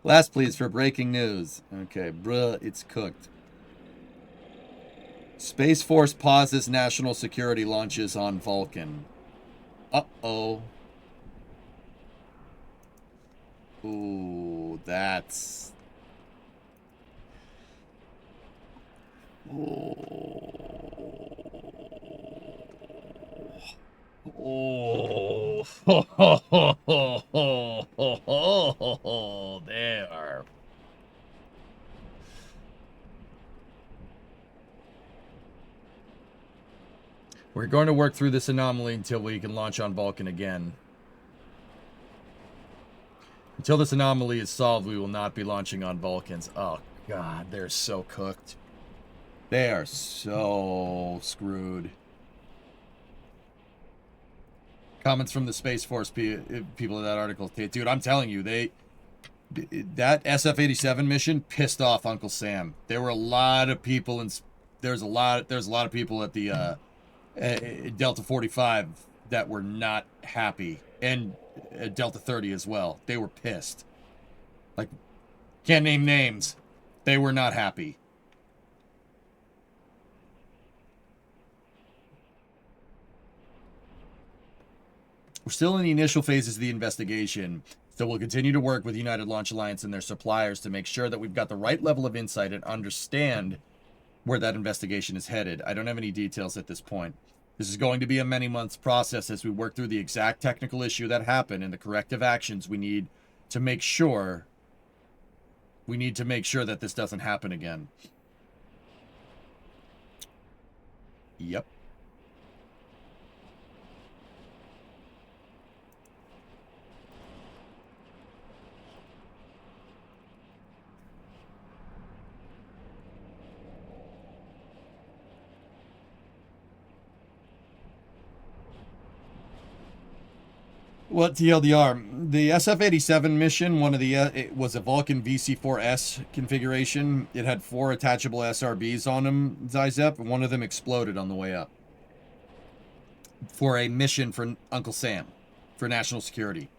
[SPEAKER 2] Last please for breaking news. Okay, bruh, it's cooked. Space Force pauses national security launches on Vulcan. Uh-oh. Ooh, that's... Oh. There. We're going to work through this anomaly until we can launch on Vulcan again. Until this anomaly is solved, we will not be launching on Vulcans. Oh, God, they're so cooked. They are so screwed. Comments from the Space Force people of that article. Dude, I'm telling you, that SF-87 mission pissed off Uncle Sam. There were a lot of people, and there's a lot of people at the Delta 45 that were not happy, and Delta 30 as well. They were pissed. Like, can't name names. They were not happy. We're still in the initial phases of the investigation, so we'll continue to work with United Launch Alliance and their suppliers to make sure that we've got the right level of insight and understand where that investigation is headed. I don't have any details at this point. This is going to be a many months process as we work through the exact technical issue that happened and the corrective actions we need to make sure that this doesn't happen again. Yep. What TLDR? The SF-87 mission, one of the it was a Vulcan VC-4S configuration. It had 4 attachable SRBs on them, Zizep, and one of them exploded on the way up. For a mission for Uncle Sam, for national security.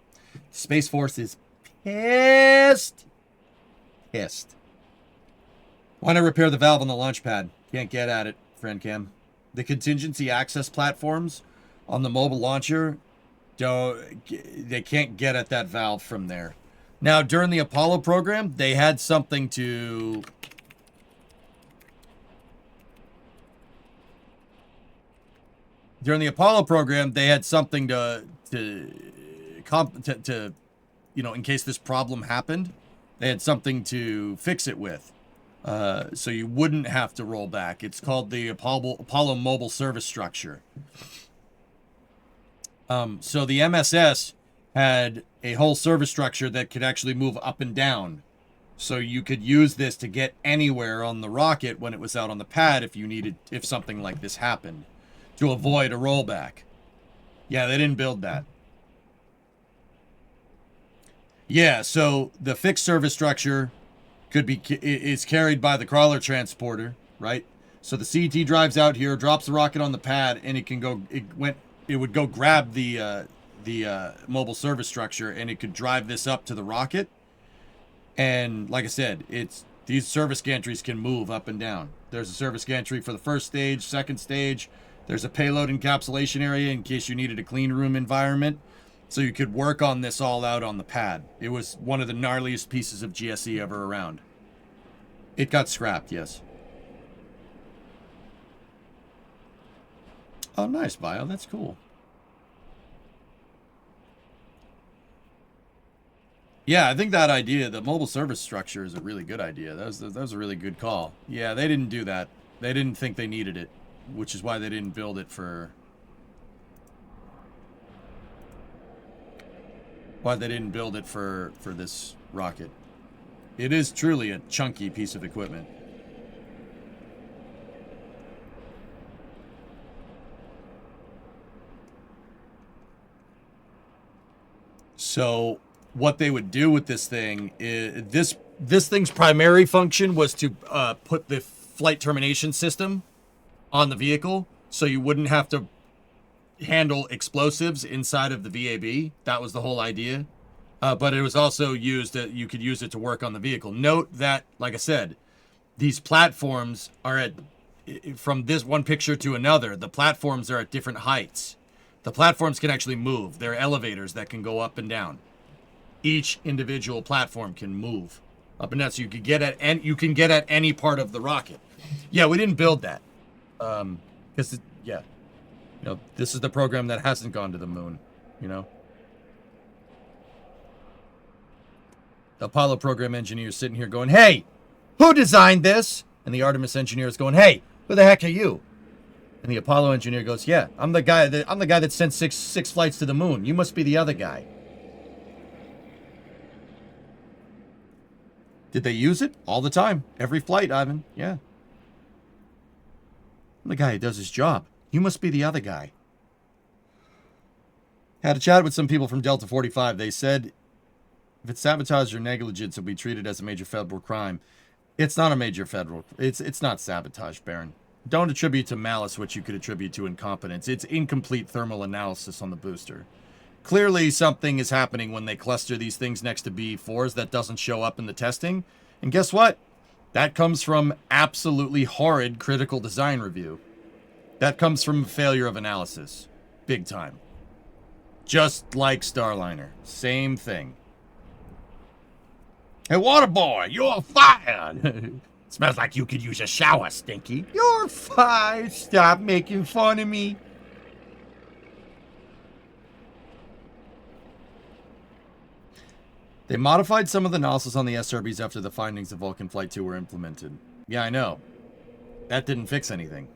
[SPEAKER 2] Space Force is pissed. Pissed. Why not repair the valve on the launch pad? Can't get at it, friend Cam. The contingency access platforms on the mobile launcher, they can't get at that valve from there. Now, during the Apollo program, they had something to... During the Apollo program, they had something to you know, in case this problem happened, they had something to fix it with. So you wouldn't have to roll back. It's called the Apollo Mobile Service Structure. So the MSS had a whole service structure that could actually move up and down. So you could use this to get anywhere on the rocket when it was out on the pad if something like this happened, to avoid a rollback. Yeah, they didn't build that. Yeah, so the fixed service structure is carried by the crawler transporter, right? So the CT drives out here, drops the rocket on the pad, and it would go grab the mobile service structure, and it could drive this up to the rocket. And like I said, these service gantries can move up and down. There's a service gantry for the first stage, second stage. There's a payload encapsulation area in case you needed a clean room environment. So you could work on this all out on the pad. It was one of the gnarliest pieces of GSE ever around. It got scrapped, yes. Oh, nice, Bio. That's cool. Yeah, I think that idea, the mobile service structure, is a really good idea. That was a really good call. Yeah, they didn't do that. They didn't think they needed it, which is why they didn't build it for... Why they didn't build it for this rocket. It is truly a chunky piece of equipment. So what they would do with this thing is this thing's primary function was to put the flight termination system on the vehicle, so you wouldn't have to handle explosives inside of the VAB. That was the whole idea. But it was also used that you could use it to work on the vehicle. Note that, like I said, these platforms are from this one picture to another, the platforms are at different heights. The platforms can actually move. They're elevators that can go up and down. Each individual platform can move up and down, so you can get at any part of the rocket. Yeah, we didn't build that. Because, yeah. You know, this is the program that hasn't gone to the moon, you know? The Apollo program engineer is sitting here going, hey, who designed this? And the Artemis engineer is going, hey, who the heck are you? And the Apollo engineer goes, yeah, I'm the guy that sent six flights to the moon. You must be the other guy. Did they use it? All the time. Every flight, Ivan. Yeah. I'm the guy who does his job. You must be the other guy. Had a chat with some people from Delta 45. They said if it's sabotage or negligence, it'll be treated as a major federal crime. It's not a major federal. It's not sabotage, Baron. Don't attribute to malice what you could attribute to incompetence. It's incomplete thermal analysis on the booster. Clearly, something is happening when they cluster these things next to B4s that doesn't show up in the testing. And guess what? That comes from absolutely horrid critical design review. That comes from failure of analysis. Big time. Just like Starliner. Same thing. Hey, water boy, you're fired! Smells like you could use a shower, Stinky. You're fired. Stop making fun of me. They modified some of the nozzles on the SRBs after the findings of Vulcan Flight 2 were implemented. Yeah, I know. That didn't fix anything.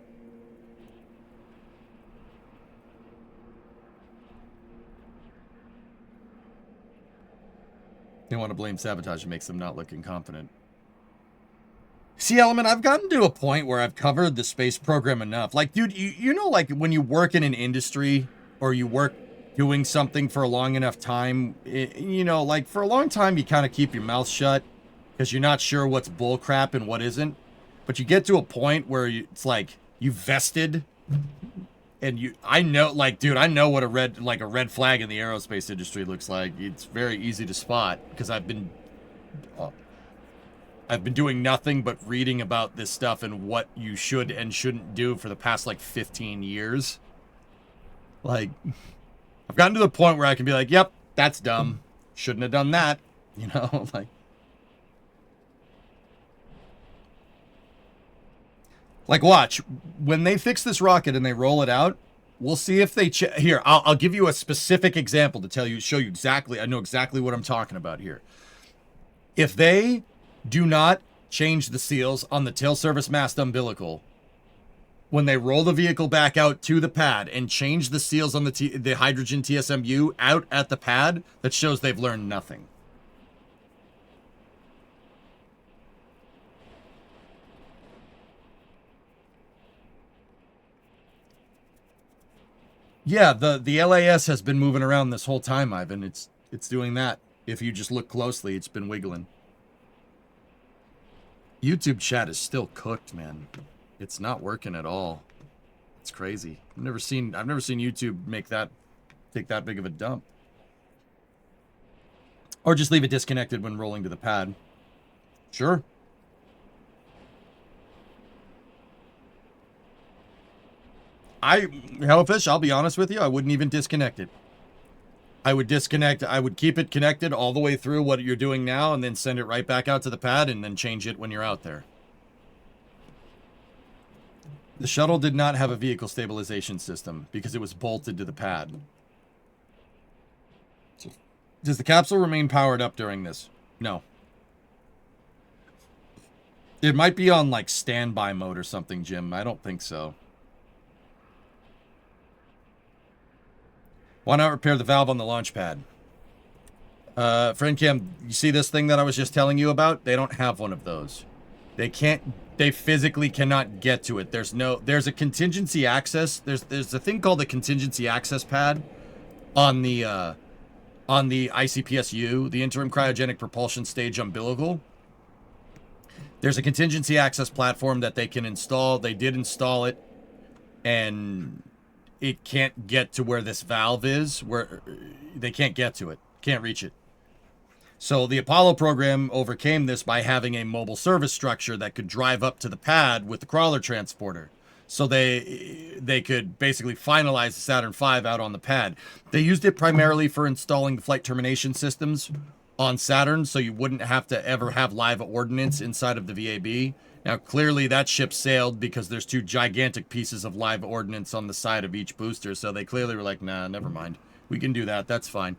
[SPEAKER 2] They want to blame sabotage and makes them not look incompetent. See, Element, I've gotten to a point where I've covered the space program enough. Like, dude, you know, like when you work in an industry or you work doing something for a long enough time, you know, like for a long time, you kind of keep your mouth shut because you're not sure what's bullcrap and what isn't. But you get to a point where it's like you vested and I know, like, dude, I know what a red flag in the aerospace industry looks like. It's very easy to spot because I've been doing nothing but reading about this stuff and what you should and shouldn't do for the past, like, 15 years. Like, I've gotten to the point where I can be like, yep, that's dumb. Shouldn't have done that. You know, like, watch. When they fix this rocket and they roll it out, we'll see if they... Here, I'll give you a specific example to show you exactly... I know exactly what I'm talking about here. If they... do not change the seals on the tail service mast umbilical when they roll the vehicle back out to the pad and change the seals on the hydrogen TSMU out at the pad, that shows they've learned nothing. Yeah, the LAS has been moving around this whole time, Ivan. It's doing that. If you just look closely, it's been wiggling. YouTube chat is still cooked, man. It's not working at all. It's crazy. I've never seen YouTube take that big of a dump. Or just leave it disconnected when rolling to the pad. Sure. Hellfish, I'll be honest with you, I wouldn't even disconnect it. I would disconnect, I would keep it connected all the way through what you're doing now and then send it right back out to the pad and then change it when you're out there. The shuttle did not have a vehicle stabilization system because it was bolted to the pad. Does the capsule remain powered up during this? No. It might be on like standby mode or something, Jim. I don't think so. Why not repair the valve on the launch pad? Friend Cam, you see this thing that I was just telling you about? They don't have one of those. They physically cannot get to it. There's a contingency access. There's a thing called the contingency access pad on the ICPSU, the interim cryogenic propulsion stage umbilical. There's a contingency access platform that they can install. They did install it, and it can't get to where this valve is, where they can't get to it, can't reach it. So the Apollo program overcame this by having a mobile service structure that could drive up to the pad with the crawler transporter. So they could basically finalize the Saturn V out on the pad. They used it primarily for installing the flight termination systems on Saturn, so you wouldn't have to ever have live ordnance inside of the VAB. Now, clearly that ship sailed because there's two gigantic pieces of live ordnance on the side of each booster, so they clearly were like, nah, never mind. We can do that. That's fine.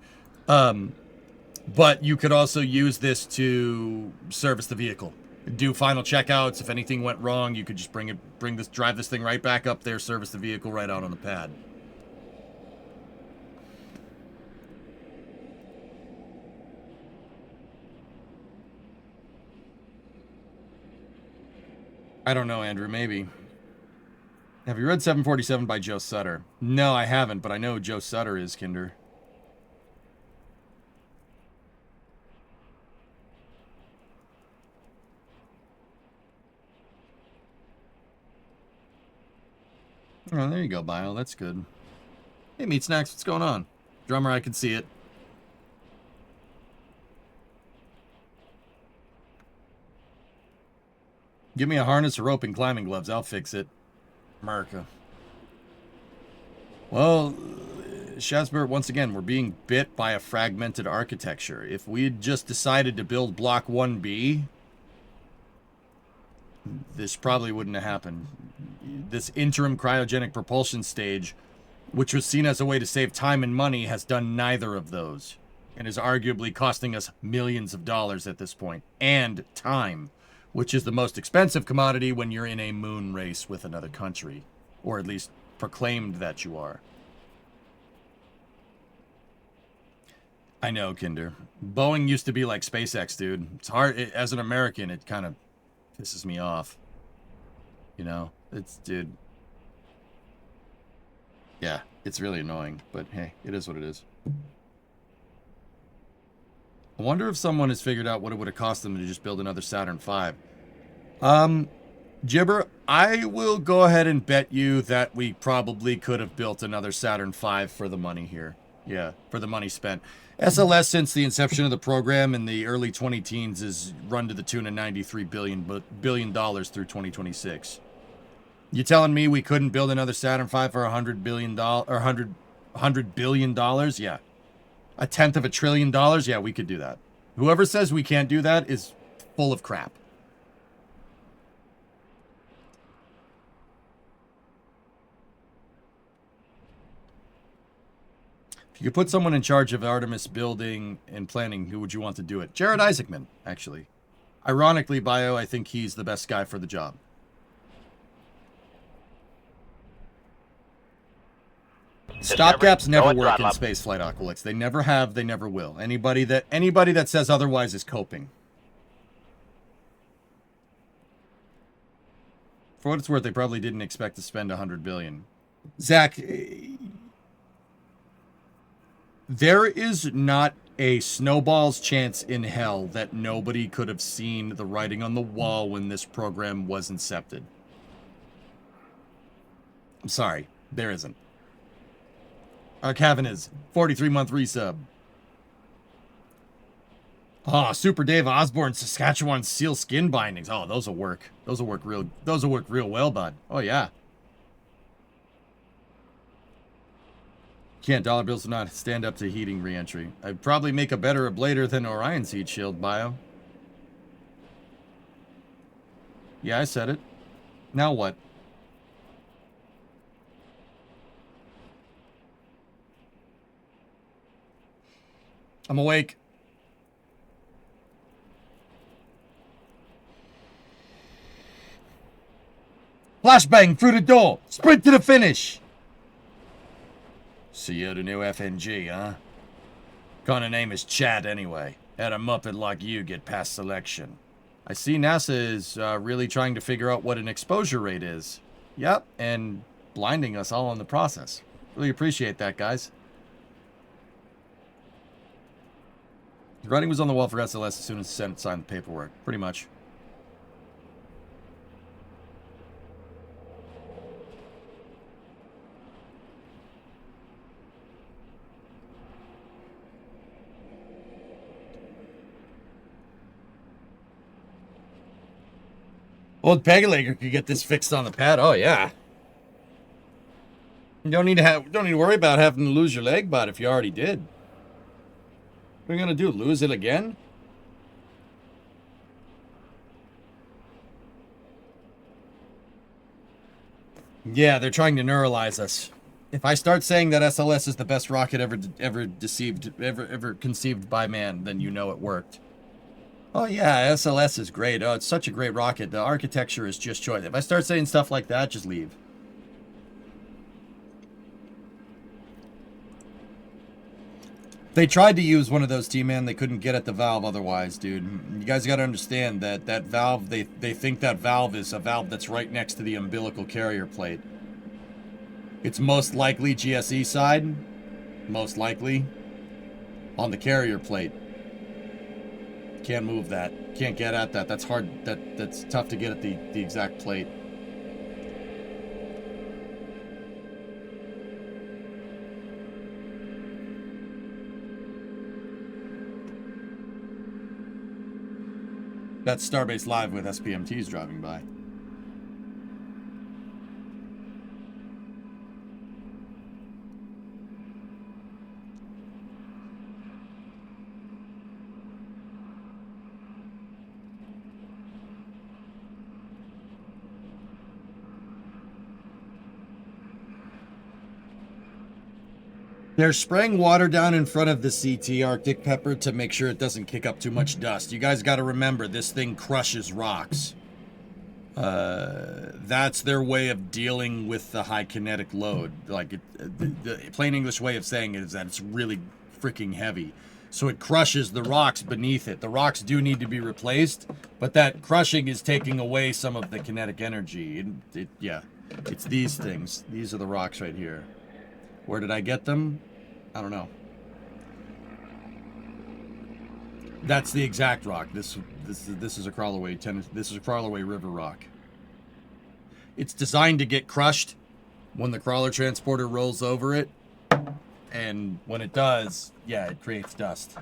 [SPEAKER 2] But you could also use this to service the vehicle. Do final checkouts. If anything went wrong, you could just drive this thing right back up there, service the vehicle right out on the pad. I don't know, Andrew, maybe. Have you read 747 by Joe Sutter? No, I haven't, but I know who Joe Sutter is, Kinder. Oh, there you go, Bio. That's good. Hey, Meat Snacks, what's going on? Drummer, I can see it. Give me a harness, a rope, and climbing gloves. I'll fix it. America. Well, Shasbert, once again, we're being bit by a fragmented architecture. If we had just decided to build Block 1B, this probably wouldn't have happened. This interim cryogenic propulsion stage, which was seen as a way to save time and money, has done neither of those, and is arguably costing us millions of dollars at this point, and time, which is the most expensive commodity when you're in a moon race with another country, or at least proclaimed that you are. I know, Kinder. Boeing used to be like SpaceX, dude. It's hard. As an American, it kind of pisses me off. You know? It's, dude. Yeah, it's really annoying, but hey, it is what it is. I wonder if someone has figured out what it would have cost them to just build another Saturn V. Gibber, I will go ahead and bet you that we probably could have built another Saturn V for the money here. Yeah, for the money spent. SLS, since the inception of the program in the early 2010s, is run to the tune of $93 billion through 2026. You telling me we couldn't build another Saturn V for $100 billion or $100 billion? Yeah. $1/10 trillion? Yeah, we could do that. Whoever says we can't do that is full of crap. If you could put someone in charge of Artemis building and planning, who would you want to do it? Jared Isaacman, actually. Ironically, Bio, I think he's the best guy for the job. Stopgaps never work in spaceflight, Aqualix. They never have, they never will. Anybody that says otherwise is coping. For what it's worth, they probably didn't expect to spend $100 billion. Zach, there is not a snowball's chance in hell that nobody could have seen the writing on the wall when this program was incepted. I'm sorry, there isn't. Arcavan is 43-month resub. Oh, Super Dave Osborne, Saskatchewan seal skin bindings. Oh, those will work. Those will work real well, bud. Oh yeah. Can't. Dollar bills do not stand up to heating reentry. I'd probably make a better ablator than Orion's heat shield, Bio. Yeah, I said it. Now what? I'm awake. Flashbang through the door. Sprint to the finish. So you're the new FNG, huh? Kinda name is Chad anyway. Had a Muppet like you get past selection. I see NASA is really trying to figure out what an exposure rate is. Yep, and blinding us all in the process. Really appreciate that, guys. The writing was on the wall for SLS as soon as the Senate signed the paperwork. Pretty much. Old Pegalager could get this fixed on the pad. Oh yeah. You don't need to worry about having to lose your leg, bud, if you already did. What are you gonna do? Lose it again? Yeah, they're trying to neuralize us. If I start saying that SLS is the best rocket ever conceived by man, then you know it worked. Oh yeah, SLS is great. Oh, it's such a great rocket. The architecture is just choice. If I start saying stuff like that, just leave. They tried to use one of those, T-Man. They couldn't get at the valve otherwise, dude. You guys got to understand that that valve, they think that valve is a valve that's right next to the umbilical carrier plate. It's most likely GSE side. Most likely. On the carrier plate. Can't move that. Can't get at that. That's hard. That's tough to get at the exact plate. That's Starbase Live with SPMTs driving by. They're spraying water down in front of the CT Arctic Pepper to make sure it doesn't kick up too much dust. You guys got to remember, this thing crushes rocks. That's their way of dealing with the high kinetic load. Like, the plain English way of saying it is that it's really freaking heavy. So it crushes the rocks beneath it. The rocks do need to be replaced, but that crushing is taking away some of the kinetic energy. Yeah, it's these things. These are the rocks right here. Where did I get them? I don't know. That's the exact rock. This is a Crawlerway this is a Crawlerway River rock. It's designed to get crushed when the crawler transporter rolls over it, and when it does, yeah, it creates dust.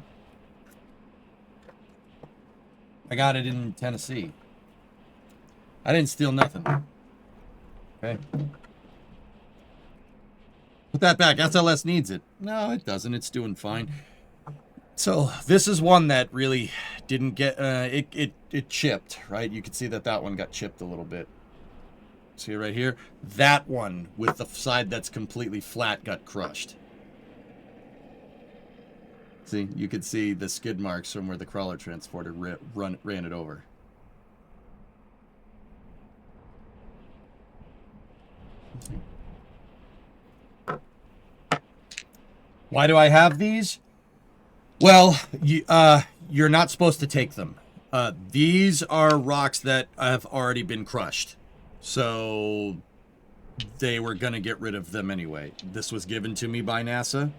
[SPEAKER 2] I got it in Tennessee. I didn't steal nothing. Okay. Put that back. SLS needs it. No, it doesn't. It's doing fine. So this is one that really didn't get. It chipped, right? You can see that one got chipped a little bit. See right here? That one with the side that's completely flat got crushed. See, you can see the skid marks from where the crawler transporter ran it over. Why do I have these? Well, you're not supposed to take them. These are rocks that have already been crushed. So they were going to get rid of them anyway. This was given to me by NASA.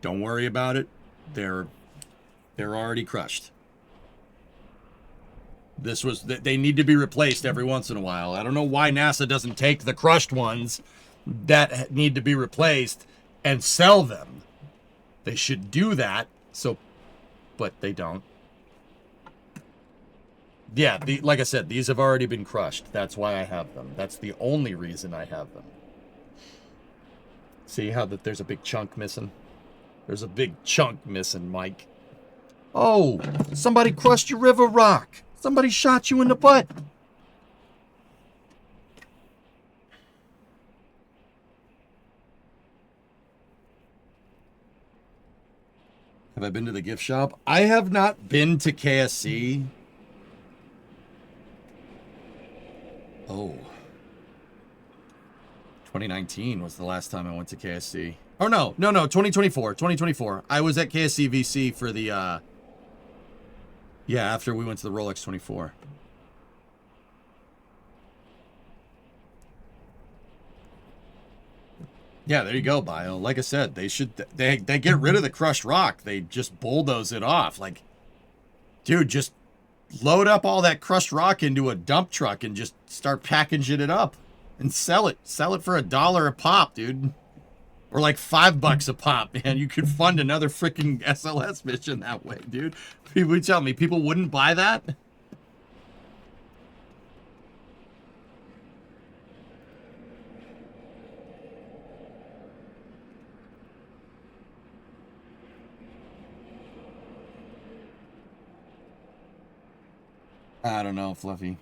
[SPEAKER 2] Don't worry about it. They're already crushed. They need to be replaced every once in a while. I don't know why NASA doesn't take the crushed ones that need to be replaced and sell them. They should do that, but they don't. Yeah, like I said, these have already been crushed. That's why I have them. That's the only reason I have them. See how there's a big chunk missing? There's a big chunk missing, Mike. Oh, somebody crushed your river rock. Somebody shot you in the butt. Have I been to the gift shop? I have not been to KSC. Oh. 2019 was the last time I went to KSC. Oh, no, 2024. I was at KSC VC for the, yeah, after we went to the Rolex 24. Yeah, there you go, Bio. Like I said, they get rid of the crushed rock. They just bulldoze it off. Like, dude, just load up all that crushed rock into a dump truck and just start packaging it up and sell it. Sell it for $1 a pop, dude. Or like $5 a pop, man. You could fund another freaking SLS mission that way, dude. People tell me people wouldn't buy that. I don't know, Fluffy.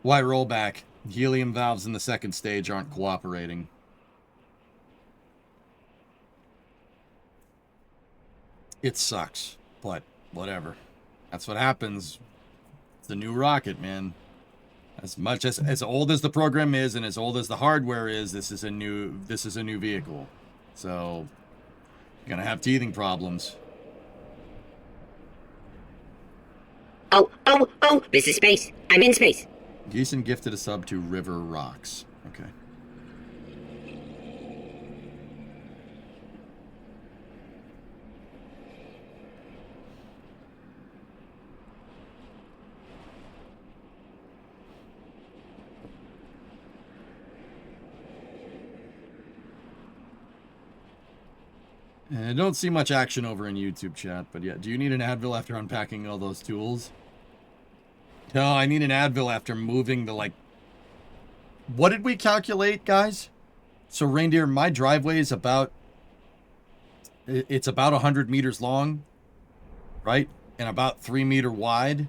[SPEAKER 2] Why rollback? Helium valves in the second stage aren't cooperating. It sucks, but whatever. That's what happens. It's the new rocket, man. As old as the program is and as old as the hardware is, this is a new vehicle. So you're gonna have teething problems.
[SPEAKER 5] Oh, this is space. I'm in space.
[SPEAKER 2] Geeson gifted a sub to River Rocks. Okay. I don't see much action over in YouTube chat, but yeah. Do you need an Advil after unpacking all those tools? No, I need an Advil after moving the, like... What did we calculate, guys? So, Reindeer, my driveway is about... It's about 100 meters long, right? And about 3 meter wide.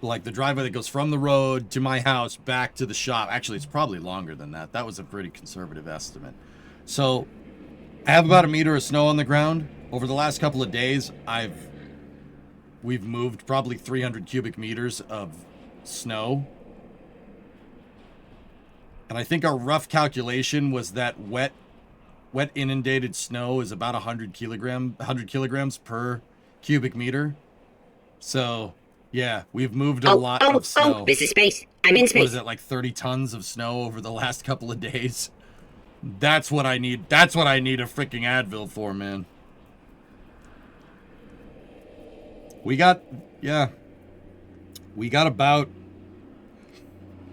[SPEAKER 2] Like, the driveway that goes from the road to my house back to the shop. Actually, it's probably longer than that. That was a pretty conservative estimate. So... I have about 1 meter of snow on the ground. Over the last couple of days, we've moved probably 300 cubic meters of snow. And I think our rough calculation was that wet inundated snow is about 100 kilograms per cubic meter. So, yeah, we've moved a lot of snow.
[SPEAKER 5] This is space. I'm in space.
[SPEAKER 2] What is it, like 30 tons of snow over the last couple of days? That's what I need. That's what I need a freaking Advil for, man. We got about,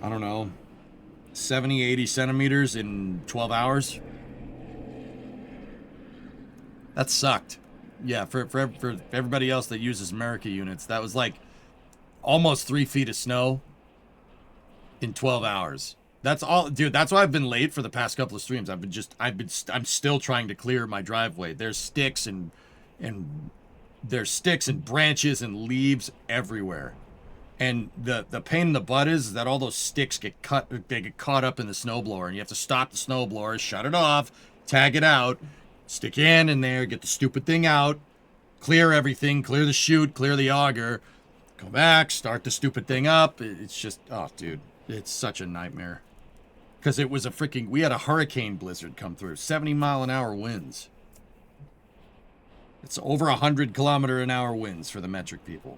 [SPEAKER 2] I don't know, 70, 80 centimeters in 12 hours. That sucked. Yeah, for everybody else that uses America units, that was like almost 3 feet of snow in 12 hours. That's all, dude. That's why I've been late for the past couple of streams. I'm still trying to clear my driveway. There's sticks and branches and leaves everywhere. And the pain in the butt is that all those sticks get caught up in the snowblower, and you have to stop the snowblower, shut it off, tag it out, stick your hand in there, get the stupid thing out, clear everything, clear the chute, clear the auger, go back, start the stupid thing up. It's just, oh, dude, it's such a nightmare. Because it was we had a hurricane blizzard come through, 70-mile-an-hour winds. It's over 100-kilometer-an-hour winds for the metric people.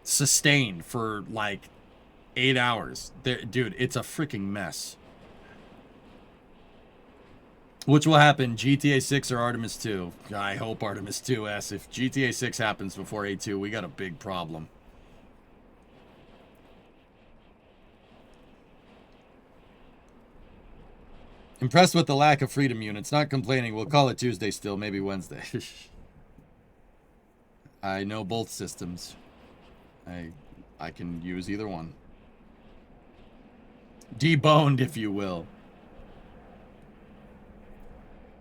[SPEAKER 2] Sustained for, like, 8 hours. Dude, it's a freaking mess. Which will happen, GTA 6 or Artemis 2? I hope Artemis 2S. If GTA 6 happens before A2, we got a big problem. Impressed with the lack of freedom units. Not complaining. We'll call it Tuesday still. Maybe Wednesday. I know both systems. I can use either one. Deboned, if you will.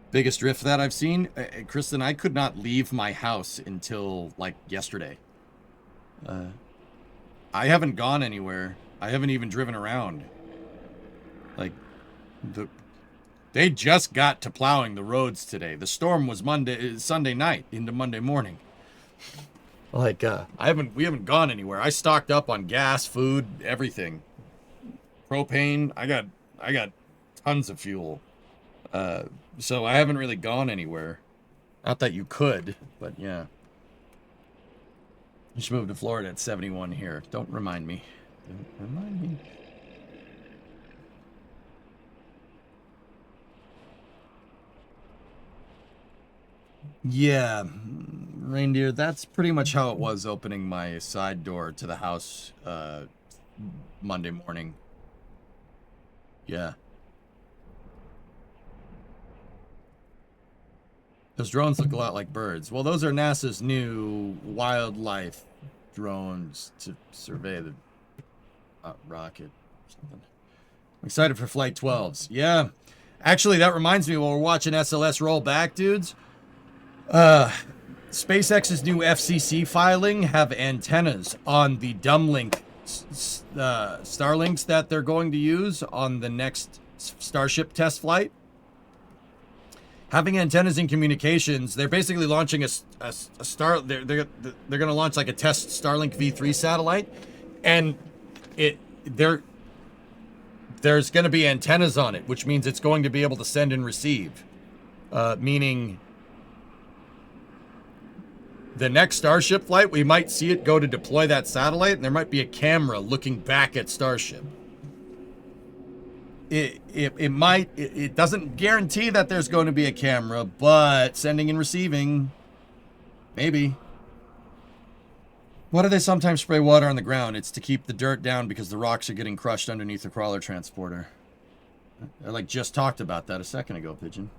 [SPEAKER 2] Biggest drift that I've seen? Kristen, I could not leave my house until, like, yesterday. I haven't gone anywhere. I haven't even driven around. Like, they just got to plowing the roads today. The storm was Sunday night into Monday morning. Like, we haven't gone anywhere. I stocked up on gas, food, everything. Propane. I got tons of fuel. So I haven't really gone anywhere. Not that you could, but yeah. You should move to Florida at 71 here. Don't remind me. Don't remind me. Yeah, Reindeer, that's pretty much how it was opening my side door to the house Monday morning. Yeah. Those drones look a lot like birds. Well, those are NASA's new wildlife drones to survey the rocket or something. I'm excited for Flight 12s. Yeah. Actually, that reminds me, while we're watching SLS Rollback, dudes, SpaceX's new FCC filing have antennas on the Dumblink Starlinks that they're going to use on the next Starship test flight. having antennas in communications, they're basically launching a star. They're going to launch like a test Starlink V3 satellite, and there's going to be antennas on it, which means it's going to be able to send and receive. Meaning, the next Starship flight, we might see it go to deploy that satellite, and there might be a camera looking back at Starship. It doesn't guarantee that there's going to be a camera, but sending and receiving, maybe. Why do they sometimes spray water on the ground? It's to keep the dirt down because the rocks are getting crushed underneath the crawler transporter. I like just talked about that a second ago, Pigeon.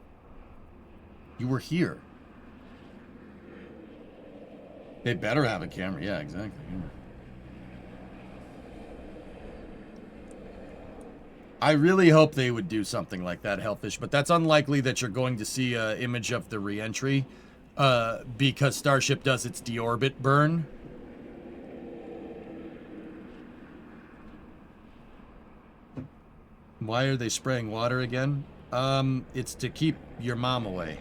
[SPEAKER 2] You were here. They better have a camera. Yeah, exactly. Yeah. I really hope they would do something like that, Hellfish, but that's unlikely that you're going to see an image of the re-entry because Starship does its deorbit burn. Why are they spraying water again? It's to keep your mom away.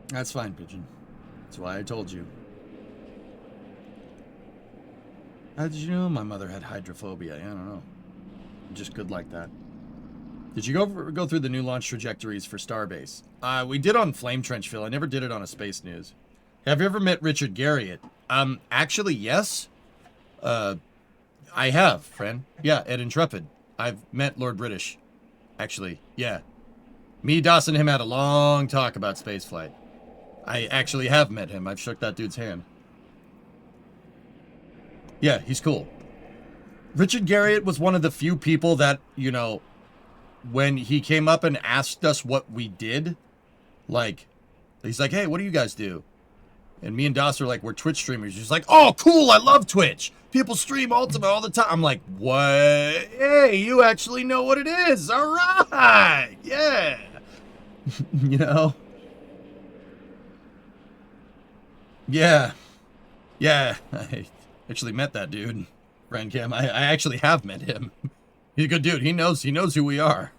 [SPEAKER 2] That's fine, Pigeon. That's why I told you. How did you know my mother had hydrophobia? I don't know. I'm just good like that. Did you go through the new launch trajectories for Starbase? We did on Flame Trench, Phil. I never did it on a Space News. Have you ever met Richard Garriott? Actually, yes. I have, friend. Yeah, at Intrepid. I've met Lord British. Actually, yeah. Me, Dawson, and him had a long talk about spaceflight. I actually have met him. I've shook that dude's hand. Yeah, he's cool. Richard Garriott was one of the few people that, you know, when he came up and asked us what we did, like, he's like, hey, what do you guys do? And me and Doss are like, we're Twitch streamers. He's like, oh, cool, I love Twitch. People stream Ultima all the time. I'm like, what? Hey, you actually know what it is. All right. Yeah. You know? Yeah. Yeah. I actually met that dude. Friend Cam. I actually have met him. He's a good dude. He knows who we are.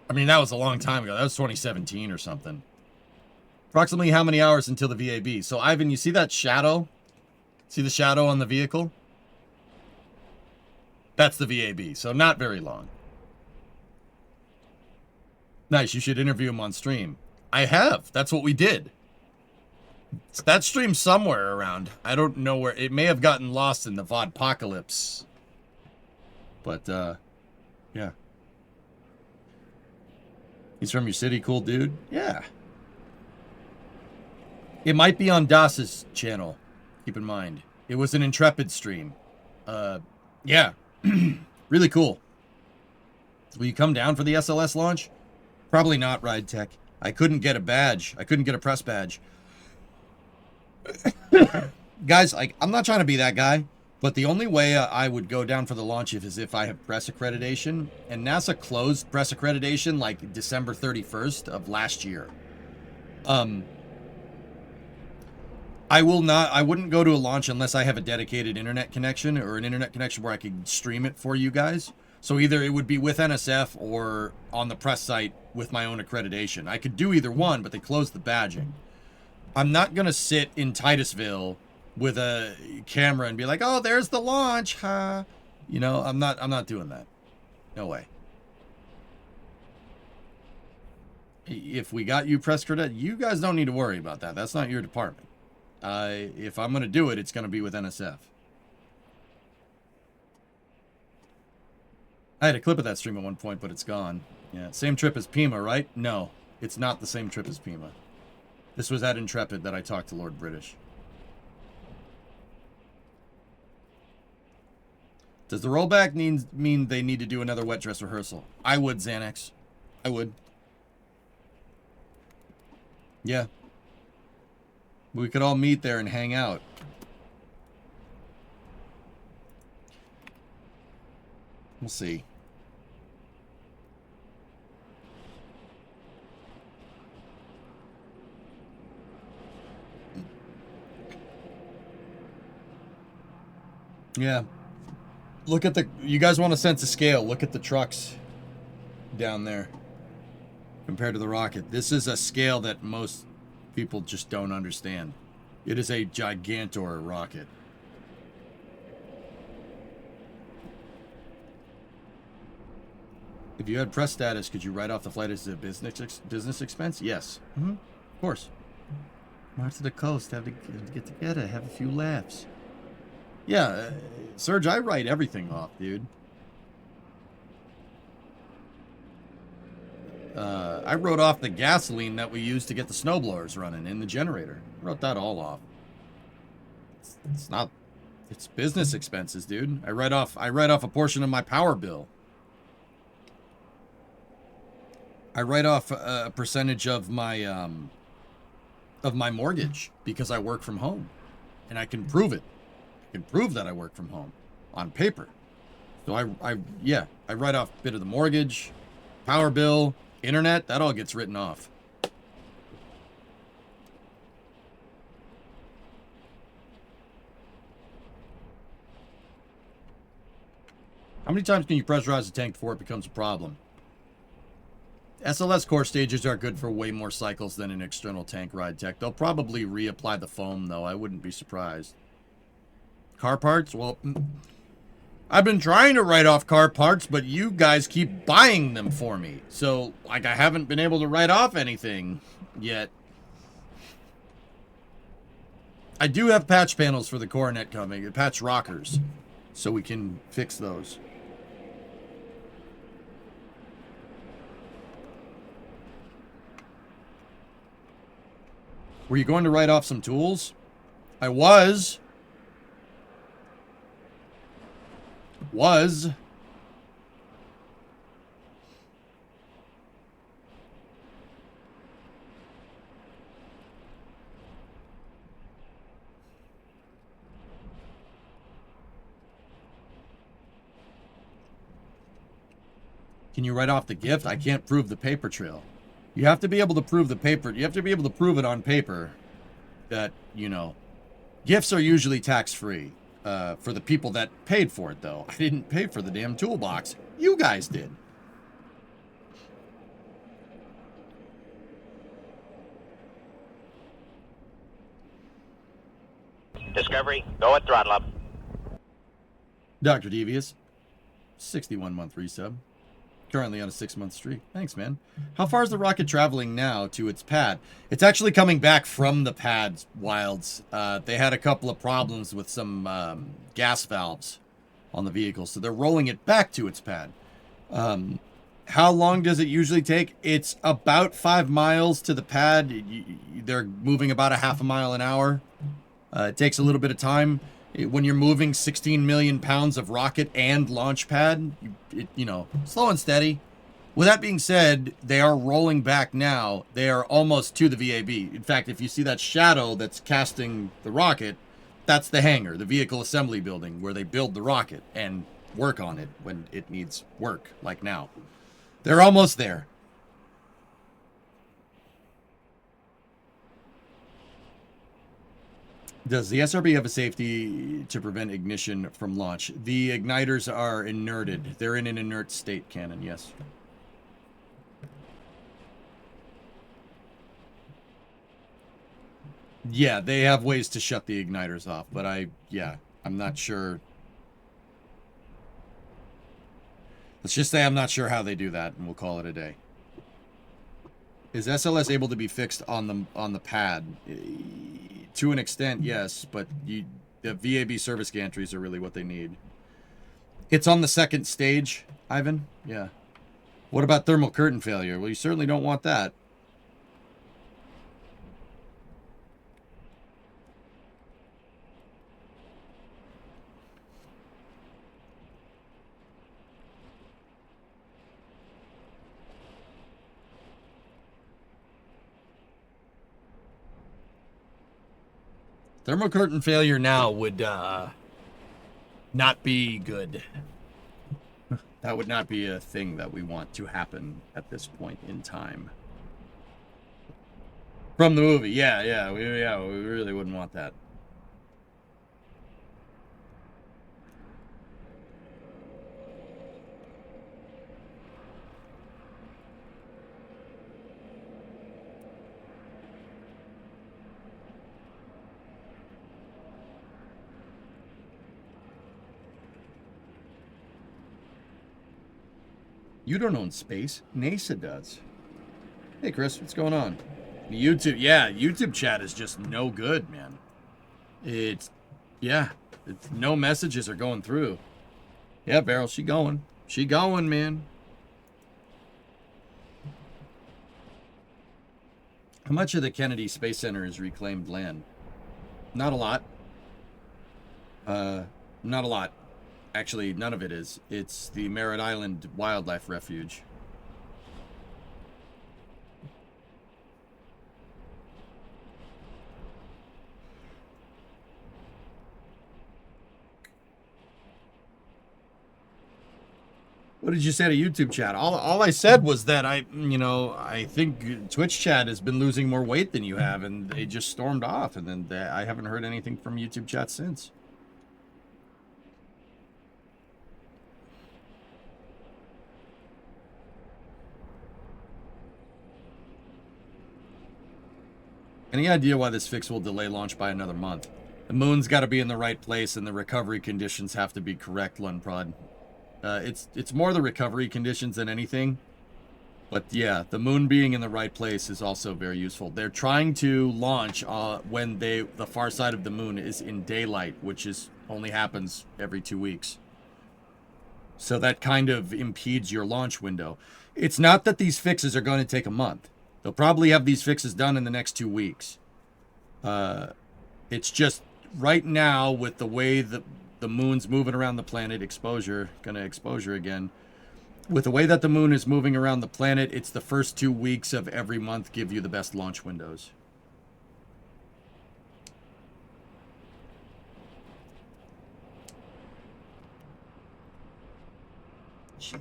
[SPEAKER 2] I mean, that was a long time ago. That was 2017 or something. Approximately how many hours until the VAB? So, Ivan, you see that shadow? See the shadow on the vehicle? That's the VAB. So, not very long. Nice. You should interview him on stream. I have. That's what we did. That stream's somewhere around. I don't know where. It may have gotten lost in the VODpocalypse. But, yeah. He's from your city, cool dude? Yeah. It might be on Das's channel. Keep in mind. It was an Intrepid stream. Yeah. Really cool. Will you come down for the SLS launch? Probably not, Ride Tech. I couldn't get a badge. I couldn't get a press badge. Guys, I'm not trying to be that guy, but the only way I would go down for the launch is if I have press accreditation, and NASA closed press accreditation like December 31st of last year. I wouldn't go to a launch unless I have a dedicated internet connection or an internet connection where I could stream it for you guys. So either it would be with NSF or on the press site with my own accreditation. I could do either one, but they closed the badging. I'm not going to sit in Titusville with a camera and be like, oh, there's the launch, huh? You know, I'm not doing that. No way. If we got you press credit, you guys don't need to worry about that. That's not your department. If I'm going to do it, it's going to be with NSF. I had a clip of that stream at one point, but it's gone. Yeah, same trip as Pima, right? No, it's not the same trip as Pima. This was at Intrepid that I talked to Lord British. Does the rollback mean they need to do another wet dress rehearsal? I would, Xanax. I would. Yeah. We could all meet there and hang out. We'll see. Yeah. Look at the... You guys want a sense of scale. Look at the trucks down there compared to the rocket. This is a scale that most people just don't understand. It is a gigantor rocket. If you had press status, could you write off the flight as a business expense? Yes. Of course. March to the coast, have to get together, have a few laughs. Yeah, Serge, I write everything off, dude. I wrote off the gasoline that we used to get the snowblowers running in the generator. I wrote that all off. It's not... It's business expenses, dude. I write off a portion of my power bill. I write off a percentage of my mortgage because I work from home, and I can prove it. I can prove that I work from home on paper. So I write off a bit of the mortgage, power bill, internet. That all gets written off. How many times can you pressurize a tank before it becomes a problem? SLS core stages are good for way more cycles than an external tank ride tech. They'll probably reapply the foam, though. I wouldn't be surprised. Car parts? Well, I've been trying to write off car parts, but you guys keep buying them for me. So, like, I haven't been able to write off anything yet. I do have patch panels for the coronet coming. Patch rockers. So we can fix those. Were you going to write off some tools? I was. Can you write off the gift? I can't prove the paper trail. You have to be able to prove the paper. You have to be able to prove it on paper that, you know, gifts are usually tax-free for the people that paid for it, though. I didn't pay for the damn toolbox. You guys did.
[SPEAKER 1] Discovery, go at throttle up.
[SPEAKER 2] Dr. Devious, 61-month resub. Currently on a 6-month streak. Thanks, man. How far is the rocket traveling now to its pad? It's actually coming back from the pads, Wilds. They had a couple of problems with some gas valves on the vehicle, so they're rolling it back to its pad. How long does it usually take? It's about 5 miles to the pad. They're moving about a half a mile an hour. It takes a little bit of time. When you're moving 16 million pounds of rocket and launch pad, you know, slow and steady. With that being said, they are rolling back now. They are almost to the VAB. In fact, if you see that shadow that's casting the rocket, that's the hangar, the vehicle assembly building, where they build the rocket and work on it when it needs work, like now. They're almost there. Does the SRB have a safety to prevent ignition from launch? The igniters are inerted. They're in an inert state, Cannon, yes. Yeah, they have ways to shut the igniters off, but I'm not sure. Let's just say I'm not sure how they do that, and we'll call it a day. Is SLS able to be fixed on the pad? To an extent, yes, but the VAB service gantries are really what they need. It's on the second stage, Ivan. Yeah. What about thermal curtain failure? Well, you certainly don't want that. Thermal curtain failure now would not be good. That would not be a thing that we want to happen at this point in time. From the movie, we really wouldn't want that. You don't own space. NASA does. Hey, Chris, what's going on? YouTube, yeah, YouTube chat is just no good, man. No messages are going through. Yeah, Beryl, she going. She going, man. How much of the Kennedy Space Center is reclaimed land? Not a lot. Not a lot. Actually, none of it is. It's the Merritt Island Wildlife Refuge. What did you say to YouTube chat? All I said was that I think Twitch chat has been losing more weight than you have, and they just stormed off, and then I haven't heard anything from YouTube chat since. Any idea why this fix will delay launch by another month? The moon's got to be in the right place, and the recovery conditions have to be correct, Lunprod. It's more the recovery conditions than anything. But yeah, the moon being in the right place is also very useful. They're trying to launch when the far side of the moon is in daylight, which only happens every 2 weeks. So that kind of impedes your launch window. It's not that these fixes are going to take a month. They'll probably have these fixes done in the next 2 weeks. It's just right now with the way the moon's moving around the planet, exposure again. With the way that the moon is moving around the planet, it's the first 2 weeks of every month give you the best launch windows.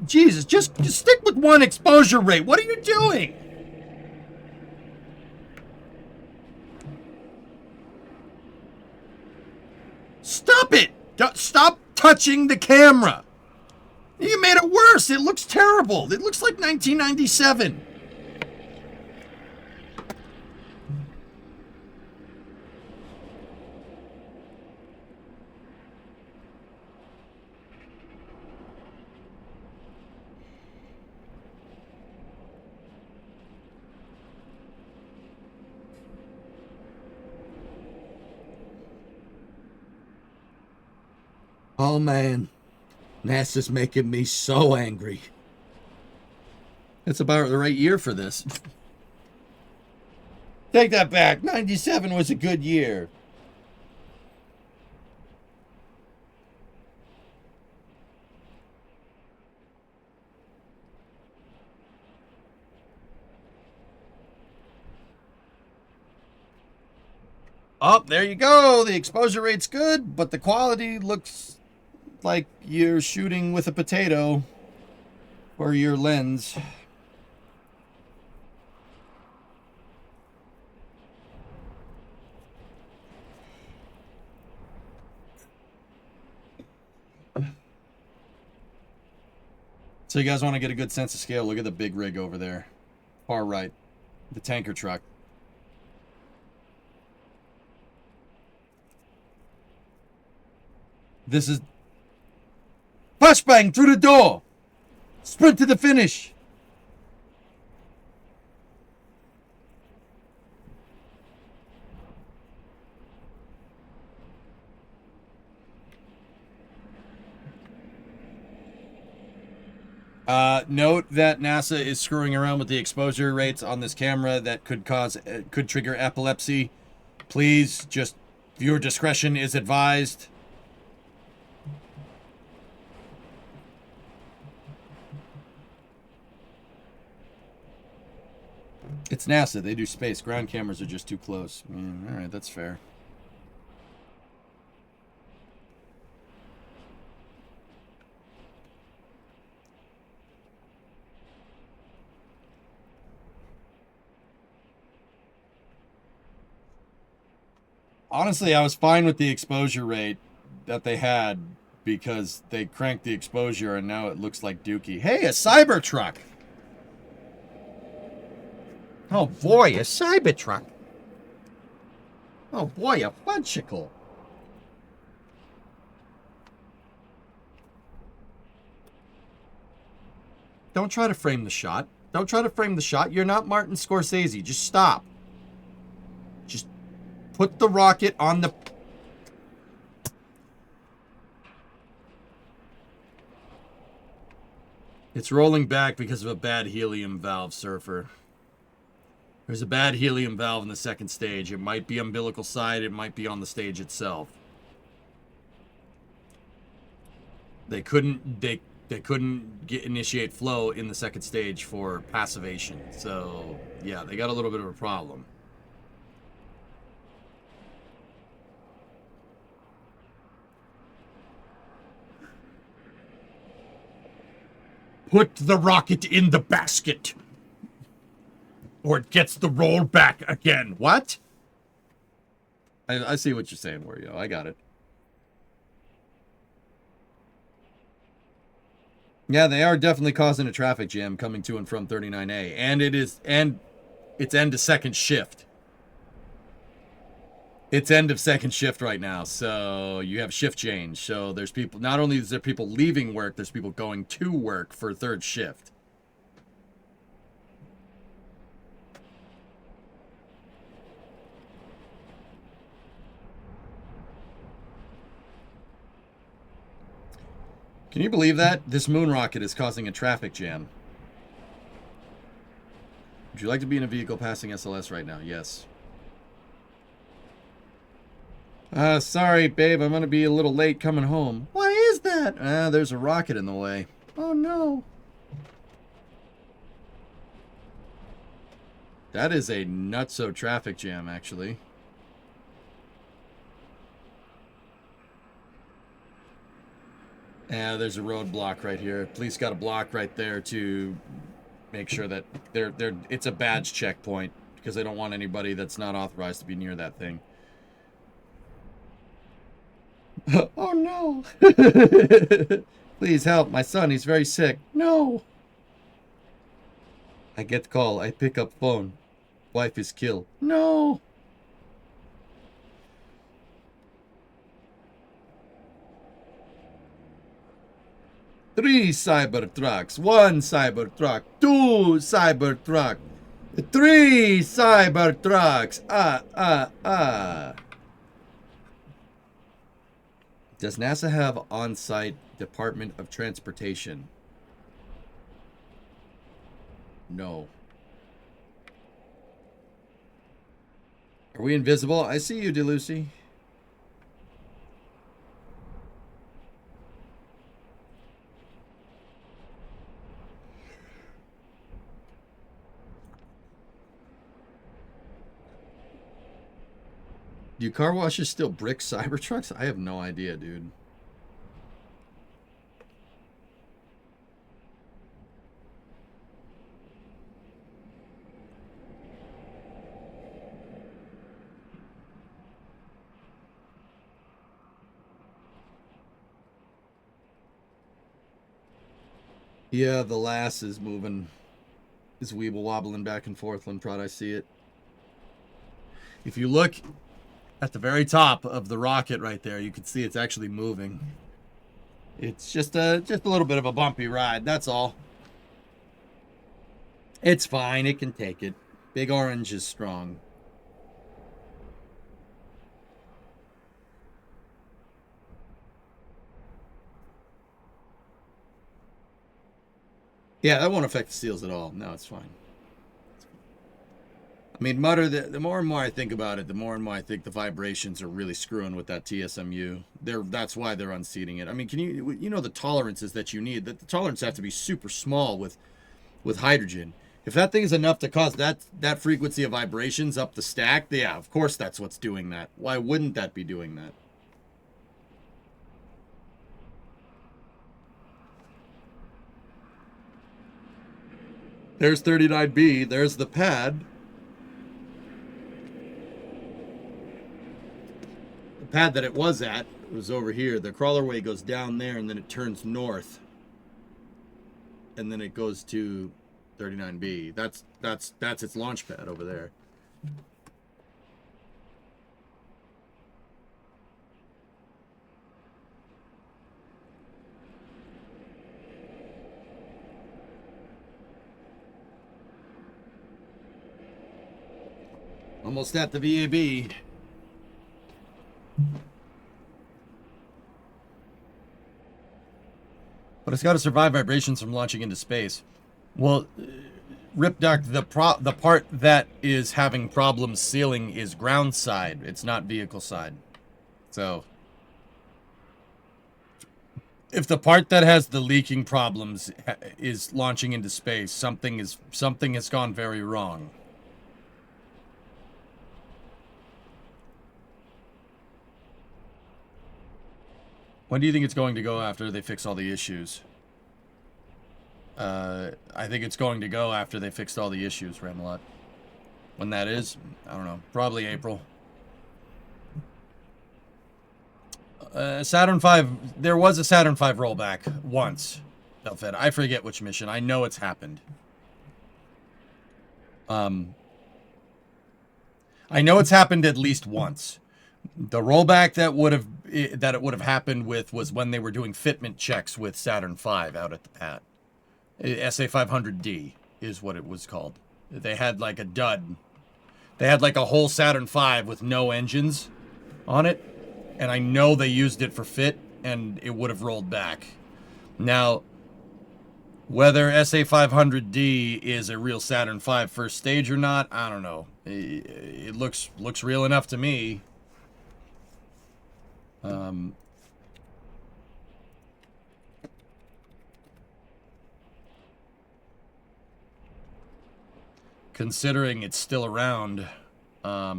[SPEAKER 2] Jesus, just stick with one exposure rate. What are you doing? Stop it! Stop touching the camera. You made it worse. It looks terrible. It looks like 1997. Oh, man. NASA's making me so angry. It's about the right year for this. Take that back. 97 was a good year. Oh, there you go. The exposure rate's good, but the quality looks like you're shooting with a potato for your lens. So you guys want to get a good sense of scale, look at the big rig over there. Far right. The tanker truck. This is flashbang through the door. Sprint to the finish. Note that NASA is screwing around with the exposure rates on this camera that could trigger epilepsy. Please, just viewer discretion is advised. It's NASA. They do space. Ground cameras are just too close. All right, that's fair. Honestly, I was fine with the exposure rate that they had because they cranked the exposure and now it looks like Dookie. Hey, a Cybertruck! Oh boy, a Cybertruck. Oh boy, a fudgicle. Don't try to frame the shot. Don't try to frame the shot. You're not Martin Scorsese. Just stop. Just put the rocket on the... It's rolling back because of a bad helium valve, Surfer. There's a bad helium valve in the second stage. It might be umbilical side. It might be on the stage itself. They couldn't initiate flow in the second stage for passivation. So, yeah, they got a little bit of a problem. Put the rocket in the basket, or it gets the roll back again. What? I see what you're saying, Wario. I got it. Yeah, they are definitely causing a traffic jam coming to and from 39A, and it's end of second shift. It's end of second shift right now, so you have shift change. So there's people, not only is there people leaving work, there's people going to work for third shift. Can you believe that? This moon rocket is causing a traffic jam. Would you like to be in a vehicle passing SLS right now? Yes. Sorry, babe, I'm gonna be a little late coming home. Why is that? There's a rocket in the way. Oh, no. That is a nutso traffic jam, actually. There's a roadblock right here. Police got a block right there to make sure that it's a badge checkpoint because they don't want anybody that's not authorized to be near that thing. Oh no! Please help my son. He's very sick. No. I get the call. I pick up phone. Wife is killed. No. Three cyber trucks. One cyber truck. Two cyber truck. Three cyber trucks. Does NASA have on-site Department of Transportation? No. Are we invisible? I see you, DeLucy. Do car washes still brick Cybertrucks? I have no idea, dude. Yeah, the lass is moving. Is weeble wobbling back and forth, Linprod, I see it. If you look at the very top of the rocket right there, you can see it's actually moving. It's just a little bit of a bumpy ride, that's all. It's fine, it can take it. Big Orange is strong. Yeah, that won't affect the seals at all. No, it's fine. I mean, Mutter, the more and more I think about it, the more and more I think the vibrations are really screwing with that TSMU. That's why they're unseating it. I mean, you know the tolerances that you need. The tolerance have to be super small with hydrogen. If that thing is enough to cause that frequency of vibrations up the stack, yeah, of course that's what's doing that. Why wouldn't that be doing that? There's 39B. There's the pad. The pad that it was at was over here. The crawlerway goes down there, and then it turns north. And then it goes to 39B. That's its launch pad over there. Almost at the VAB. But it's got to survive vibrations from launching into space. Well, Ripduck, the part that is having problems sealing is ground side. It's not vehicle side. So, if the part that has the leaking problems is launching into space, something has gone very wrong. When do you think it's going to go after they fix all the issues? I think it's going to go after they fixed all the issues, Ramalot. When that is, I don't know. Probably April. Saturn V, there was a Saturn V rollback once. Belfed. I forget which mission. I know it's happened. I know it's happened at least once. The rollback that it would have happened with was when they were doing fitment checks with Saturn V out at the pad. SA500D is what it was called. They had like a dud. They had like a whole Saturn V with no engines on it, and I know they used it for fit, and it would have rolled back. Now, whether SA500D is a real Saturn V first stage or not, I don't know. It looks real enough to me. Considering it's still around, let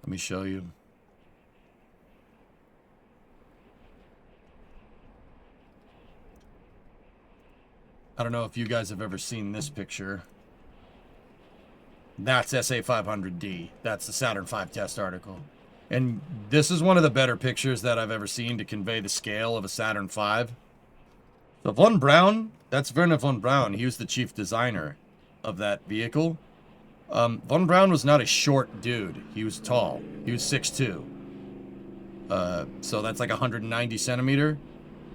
[SPEAKER 2] me show you. I don't know if you guys have ever seen this picture. That's SA500D. That's the Saturn V test article. And this is one of the better pictures that I've ever seen to convey the scale of a Saturn V. So von Braun, that's Werner von Braun. He was the chief designer of that vehicle. Von Braun was not a short dude. He was tall. He was 6'2". So that's like 190 centimeter.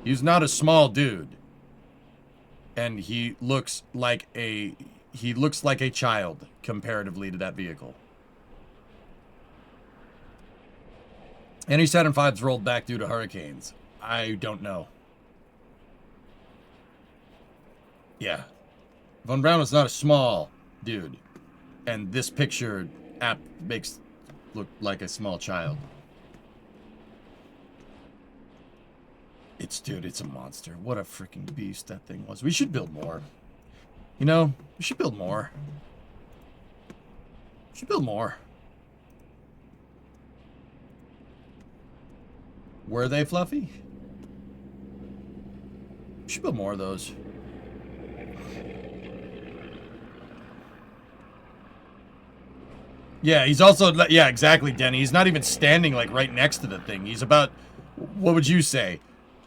[SPEAKER 2] He was not a small dude. And he looks like a child comparatively to that vehicle. Any Saturn V's rolled back due to hurricanes? I don't know. Yeah. Von Braun was not a small dude. And this picture makes look like a small child. It's a monster. What a freaking beast that thing was. We should build more. You know, we should build more. We should build more. Were they fluffy? We should build more of those. Yeah, he's also, yeah, exactly, Denny. He's not even standing, like, right next to the thing. He's about, what would you say?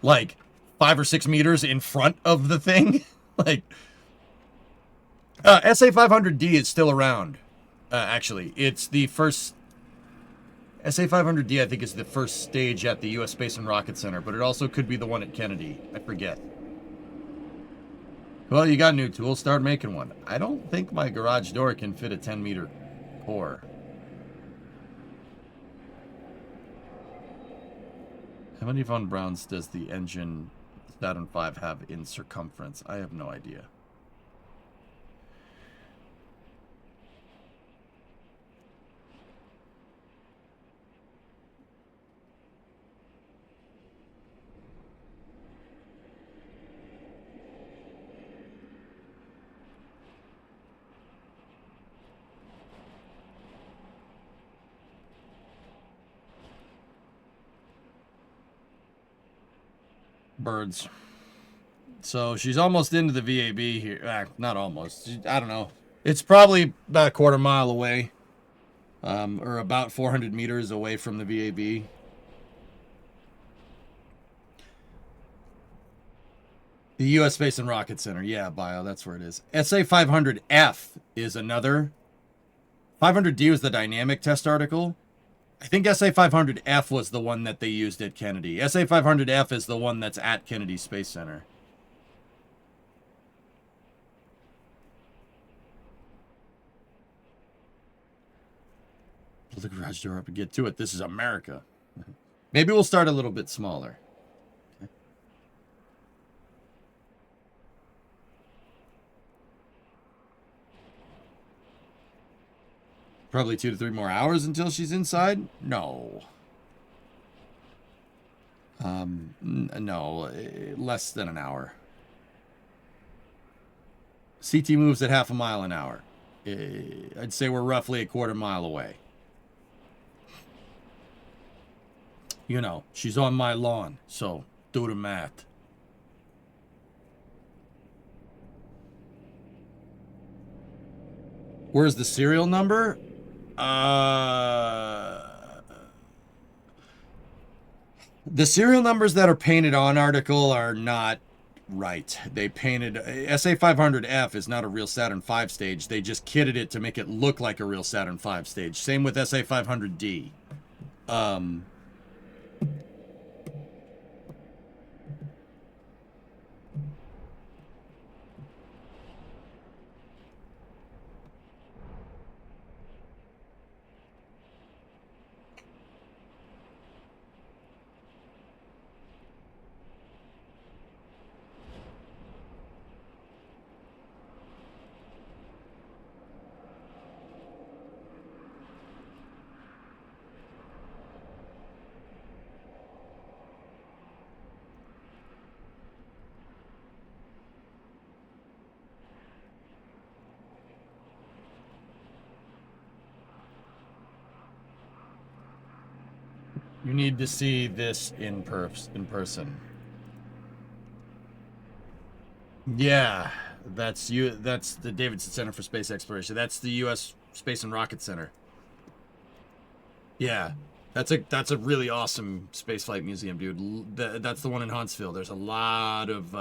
[SPEAKER 2] Like, 5 or 6 meters in front of the thing? Like, SA500D is still around, actually. It's the first, SA500D, I think, is the first stage at the U.S. Space and Rocket Center, but it also could be the one at Kennedy. I forget. Well, you got new tools. Start making one. I don't think my garage door can fit a 10-meter core. How many Von Brauns does the engine Saturn V have in circumference? I have no idea. Birds. So she's almost into the VAB here. Not almost. I don't know. It's probably about a quarter mile away. Or about 400 meters away from the VAB. The U.S. Space and Rocket Center. Yeah, Bio, that's where it is. SA500F is another. 500D was the dynamic test article. I think SA500F was the one that they used at Kennedy. SA500F is the one that's at Kennedy Space Center. Pull the garage door up and get to it. This is America. Maybe we'll start a little bit smaller. Okay. Probably 2 to 3 more hours until she's inside? No. No, less than an hour. CT moves at half a mile an hour. I'd say we're roughly a quarter mile away. You know, she's on my lawn, so do the math. Where's the serial number? The serial numbers that are painted on article are not right. They painted SA500F is not a real Saturn V stage. They just kitted it to make it look like a real Saturn V stage. Same with SA500D. You need to see this in person. Yeah, that's the Davidson Center for Space Exploration. That's the U.S. Space and Rocket Center. Yeah, that's a really awesome spaceflight museum, dude. That's the one in Huntsville. There's a lot of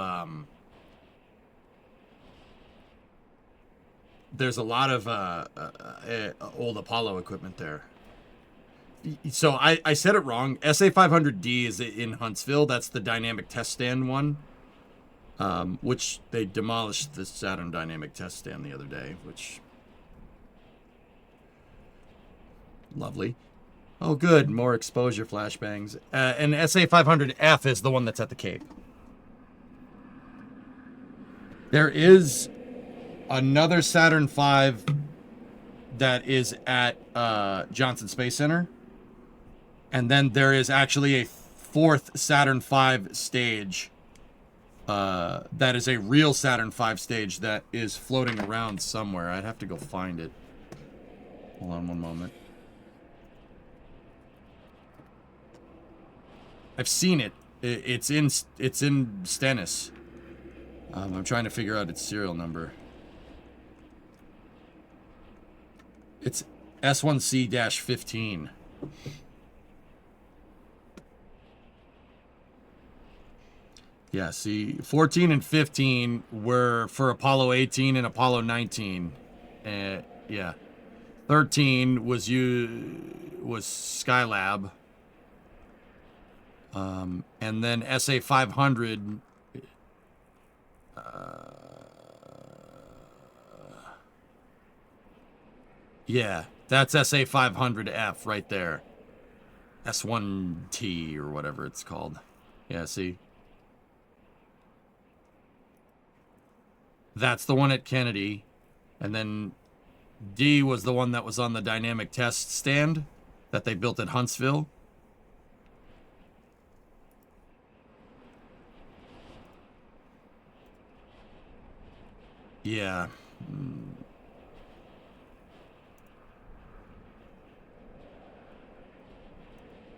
[SPEAKER 2] old Apollo equipment there. So I said it wrong. SA500D is in Huntsville. That's the dynamic test stand one, which they demolished the Saturn dynamic test stand the other day, which... Lovely. Oh, good. More exposure flashbangs. And SA500F is the one that's at the Cape. There is another Saturn V that is at Johnson Space Center. And then there is actually a 4th Saturn V stage that is a real Saturn V stage that is floating around somewhere. I'd have to go find it. Hold on one moment. I've seen it. It's in Stennis. I'm trying to figure out its serial number. It's S1C-15. Yeah, see, 14 and 15 were for Apollo 18 and Apollo 19. Yeah. 13 was Skylab. And then SA500 yeah, that's SA500F right there. S1T or whatever it's called. Yeah, see? That's the one at Kennedy. And then D was the one that was on the dynamic test stand that they built at Huntsville. Yeah.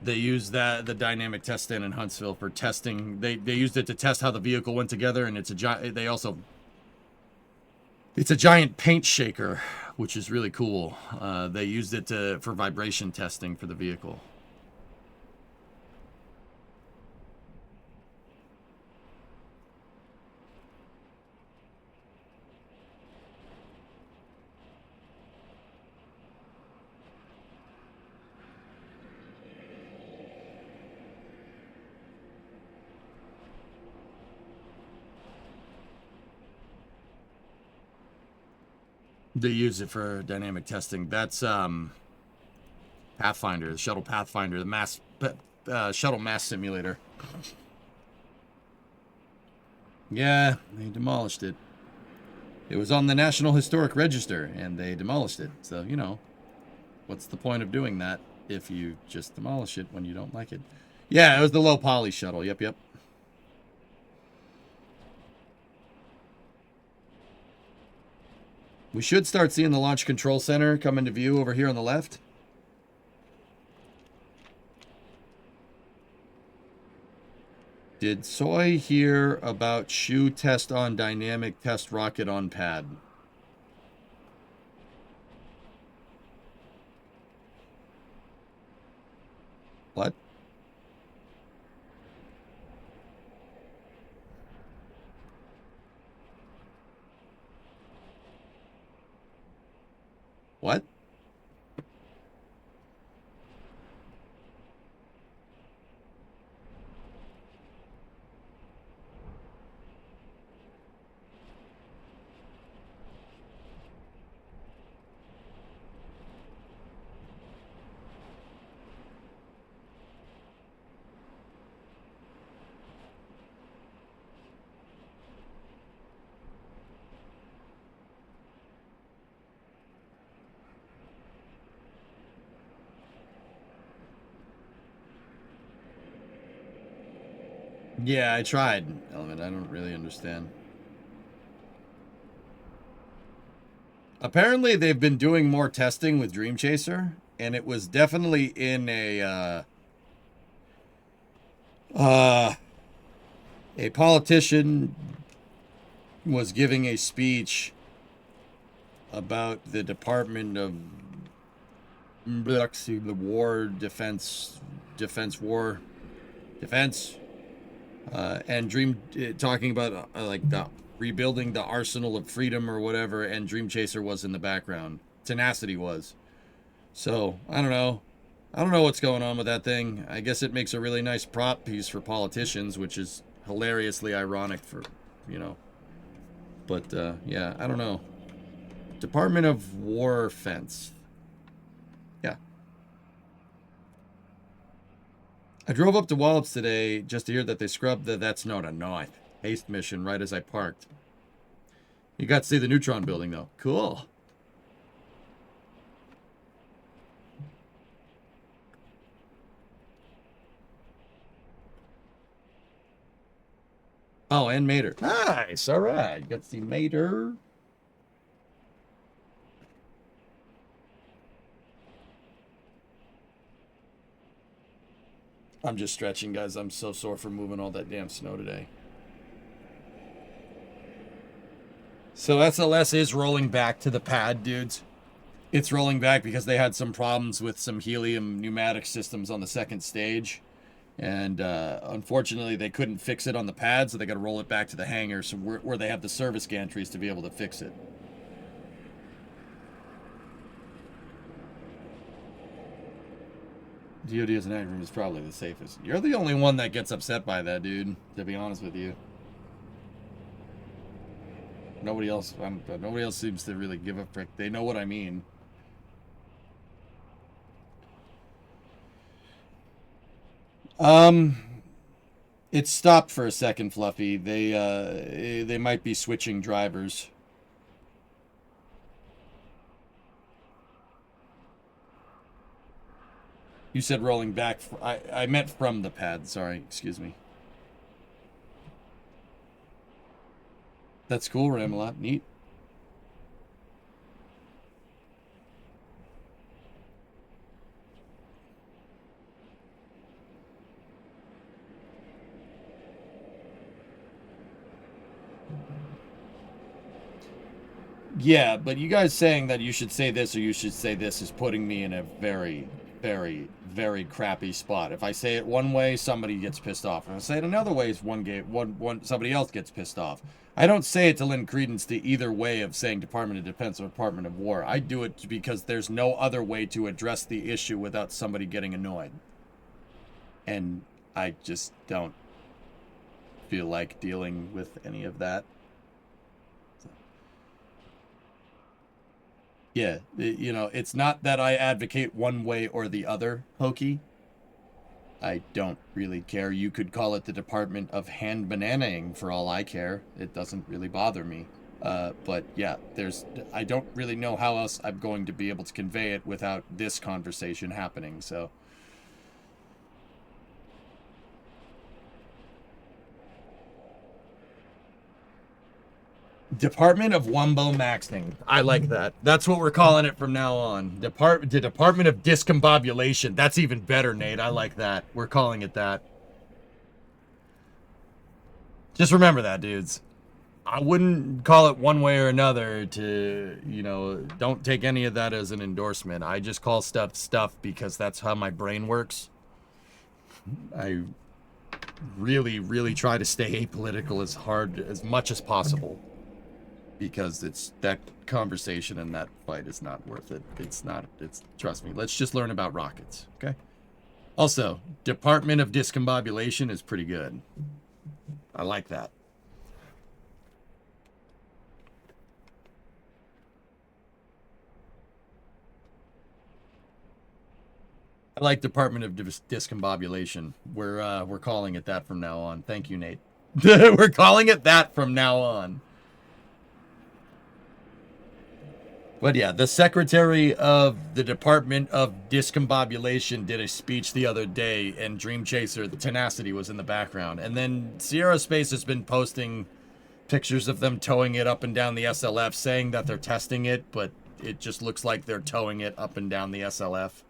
[SPEAKER 2] They used the dynamic test stand in Huntsville for testing. They used it to test how the vehicle went together, and it's a giant paint shaker, which is really cool. They used it for vibration testing for the vehicle. They use it for dynamic testing. That's Pathfinder, the shuttle Pathfinder, the shuttle mass simulator. Yeah, they demolished it. It was on the National Historic Register, and they demolished it. So, you know, what's the point of doing that if you just demolish it when you don't like it? Yeah, it was the low poly shuttle. Yep, yep. We should start seeing the Launch Control Center come into view over here on the left. Did Soy hear about shoe test on dynamic test rocket on pad? What? What? Yeah, I tried, Element. I don't really understand. Apparently, they've been doing more testing with Dream Chaser, and it was definitely in a politician was giving a speech about the Department of the War Defense and Dream talking about like the rebuilding the arsenal of freedom or whatever, and Dream Chaser was in the background. Tenacity was. So I don't know what's going on with that thing. I guess it makes a really nice prop piece for politicians, which is hilariously ironic for, you know. But yeah, I don't know. Department of War Fence. Yeah. I drove up to Wallops today just to hear that they scrubbed the That's Not a Knife haste mission right as I parked. You got to see the Neutron building, though. Cool. Oh, and Mater. Nice. All right. You got to see Mater. I'm just stretching, guys. I'm so sore for moving all that damn snow today. So SLS is rolling back to the pad, dudes. It's rolling back because they had some problems with some helium pneumatic systems on the second stage. And unfortunately, they couldn't fix it on the pad, so they got to roll it back to the hangar so where they have the service gantries to be able to fix it. DOD as an active room is probably the safest. You're the only one that gets upset by that, dude, to be honest with you. Nobody else seems to really give a frick. They know what I mean. It stopped for a second, Fluffy. They might be switching drivers. You said rolling back. I meant from the pad. Sorry, excuse me. That's cool, Ramalot. Neat. Yeah, but you guys saying that you should say this or you should say this is putting me in a very, very, very crappy spot. If I say it one way, somebody gets pissed off. If I say it another way, somebody else gets pissed off. I don't say it to lend credence to either way of saying Department of Defense or Department of War. I do it because there's no other way to address the issue without somebody getting annoyed. And I just don't feel like dealing with any of that. Yeah, you know, it's not that I advocate one way or the other, Hokie. I don't really care. You could call it the Department of Hand Bananaing for all I care. It doesn't really bother me. But yeah, I don't really know how else I'm going to be able to convey it without this conversation happening, so. Department of Wumbo Maxing. I like that. That's what we're calling it from now on. The Department of Discombobulation. That's even better, Nate. I like that. We're calling it that. Just remember that, dudes. I wouldn't call it one way or another to, you know, don't take any of that as an endorsement. I just call stuff because that's how my brain works. I really, really try to stay apolitical as much as possible. Because it's that conversation and that fight is not worth it. Trust me. Let's just learn about rockets, okay? Also, Department of Discombobulation is pretty good. I like that. I like Department of Discombobulation. We're calling it that from now on. Thank you, Nate. We're calling it that from now on. But yeah, the Secretary of the Department of Discombobulation did a speech the other day, and Dream Chaser, the Tenacity, was in the background. And then Sierra Space has been posting pictures of them towing it up and down the SLF, saying that they're testing it, but it just looks like they're towing it up and down the SLF.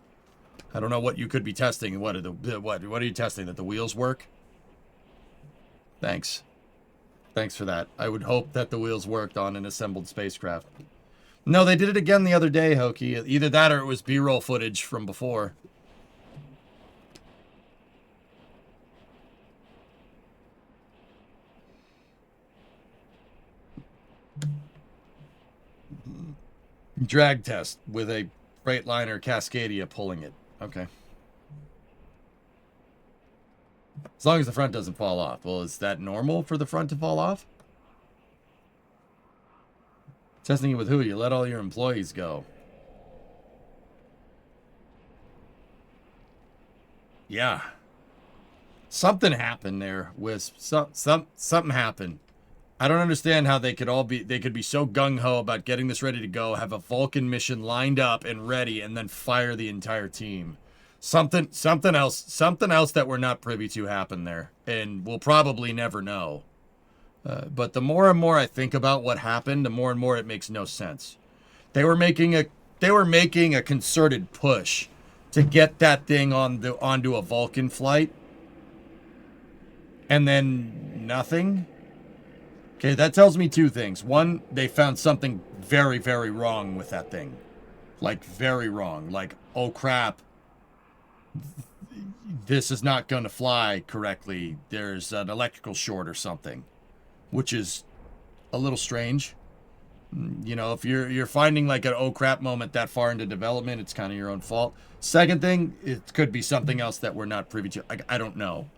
[SPEAKER 2] I don't know what you could be testing. What are you testing? That the wheels work? Thanks. Thanks for that. I would hope that the wheels worked on an assembled spacecraft. No, they did it again the other day, Hokie. Either that or it was B-roll footage from before. Drag test with a Freightliner Cascadia pulling it. Okay. As long as the front doesn't fall off. Well, is that normal for the front to fall off? Testing it with who? You let all your employees go. Yeah. Something happened there with something happened. I don't understand how they could be so gung-ho about getting this ready to go, have a Vulcan mission lined up and ready, and then fire the entire team. Something else that we're not privy to happened there, and we'll probably never know. But the more and more I think about what happened, the more and more it makes no sense. They were making a concerted push to get that thing onto a Vulcan flight, and then nothing. Okay, that tells me two things. One, they found something very, very wrong with that thing. Like, very wrong. Like, oh crap, this is not going to fly correctly. There's an electrical short or something. Which is a little strange. You know, if you're finding like an oh crap moment that far into development, it's kind of your own fault. Second thing, it could be something else that we're not privy to. I don't know.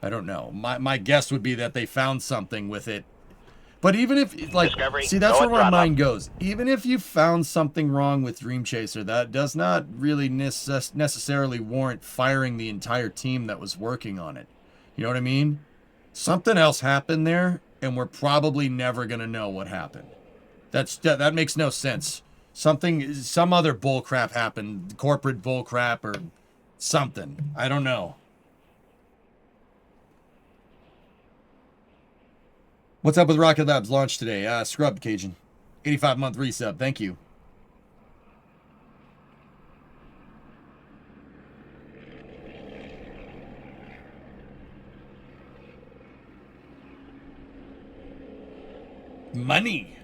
[SPEAKER 2] I don't know. My guess would be that they found something with it. But even if, like, see, that's where my mind goes. Even if you found something wrong with Dream Chaser, that does not really necessarily warrant firing the entire team that was working on it. You know what I mean? Something else happened there, and we're probably never going to know what happened. That makes no sense. Some other bullcrap happened, corporate bullcrap or something. I don't know. What's up with Rocket Labs launch today? Scrubbed Cajun. 85-month resub. Thank you. Money.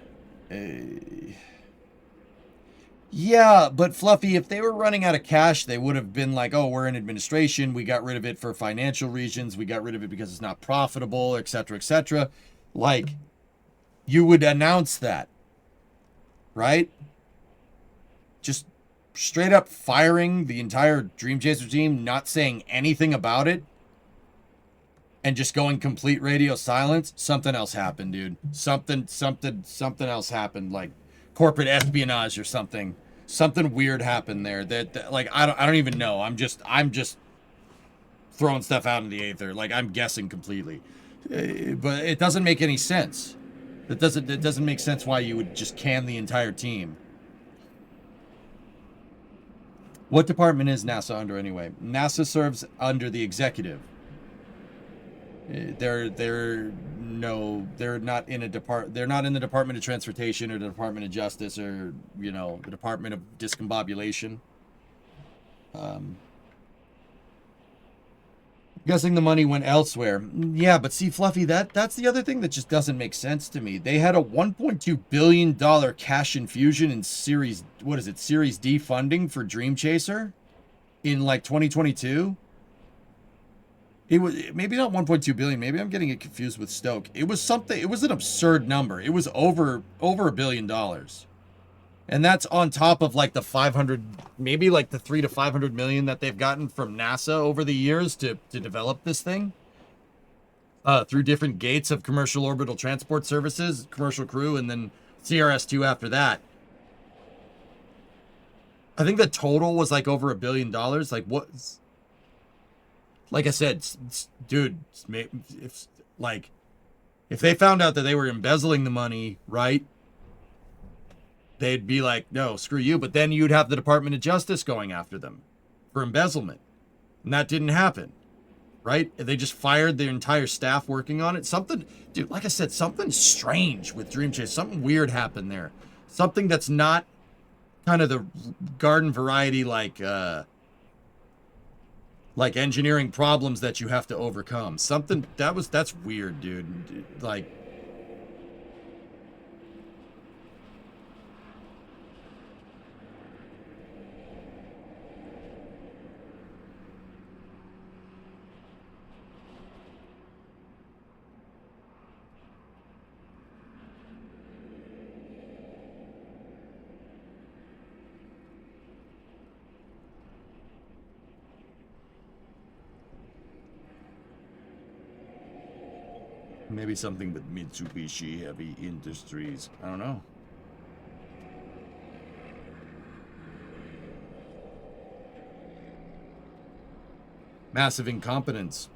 [SPEAKER 2] Yeah, but Fluffy, if they were running out of cash, they would have been like, oh, we're in administration. We got rid of it for financial reasons. We got rid of it because it's not profitable, etc., etc. Like, you would announce that, right? Just straight up firing the entire Dream Chaser team, not saying anything about it, and just going complete radio silence. Something else happened, dude. Something else happened, like corporate espionage or something. Something weird happened there that like I don't even know. I'm just throwing stuff out in the aether. Like I'm guessing completely. But it doesn't make any sense. It doesn't make sense why you would just can the entire team. What department is NASA under anyway? NASA serves under the executive. They're not in the Department of Transportation or the Department of Justice or, you know, the Department of Discombobulation. I'm guessing the money went elsewhere. Yeah, but see, Fluffy, that's the other thing that just doesn't make sense to me. They had a $1.2 billion cash infusion in Series D funding for Dream Chaser in like 2022. It was maybe not 1.2 billion. Maybe I'm getting it confused with Stoke. It was something. It was an absurd number. It was over $1 billion, and that's on top of like the 500, maybe like the 300 to 500 million that they've gotten from NASA over the years to develop this thing. Through different gates of commercial orbital transport services, commercial crew, and then CRS-2 after that. I think the total was like over $1 billion. Like what? Like I said, dude, if they found out that they were embezzling the money, right? They'd be like, no, screw you. But then you'd have the Department of Justice going after them for embezzlement. And that didn't happen, right? They just fired their entire staff working on it. Something, dude, like I said, something strange with Dream Chase. Something weird happened there. Something that's not kind of the garden variety like engineering problems that you have to overcome. Something that's weird, dude. Like, maybe something with Mitsubishi Heavy Industries. I don't know. Massive incompetence.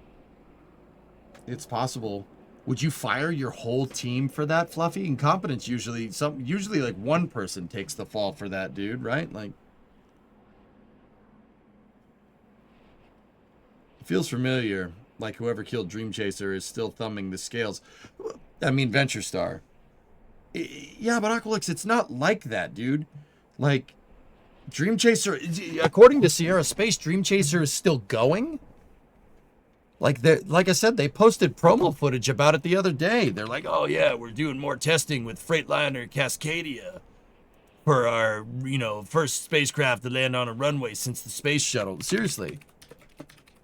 [SPEAKER 2] It's possible. Would you fire your whole team for that, Fluffy? Incompetence usually like one person takes the fall for that, dude, right? Like, it feels familiar. Like whoever killed Dream Chaser is still thumbing the scales. I mean, Venture Star. Yeah, but Aqualix, it's not like that, dude. Like, Dream Chaser, according to Sierra Space, Dream Chaser is still going. Like I said, they posted promo footage about it the other day. They're like, oh yeah, we're doing more testing with Freightliner Cascadia for our, you know, first spacecraft to land on a runway since the space shuttle. Seriously.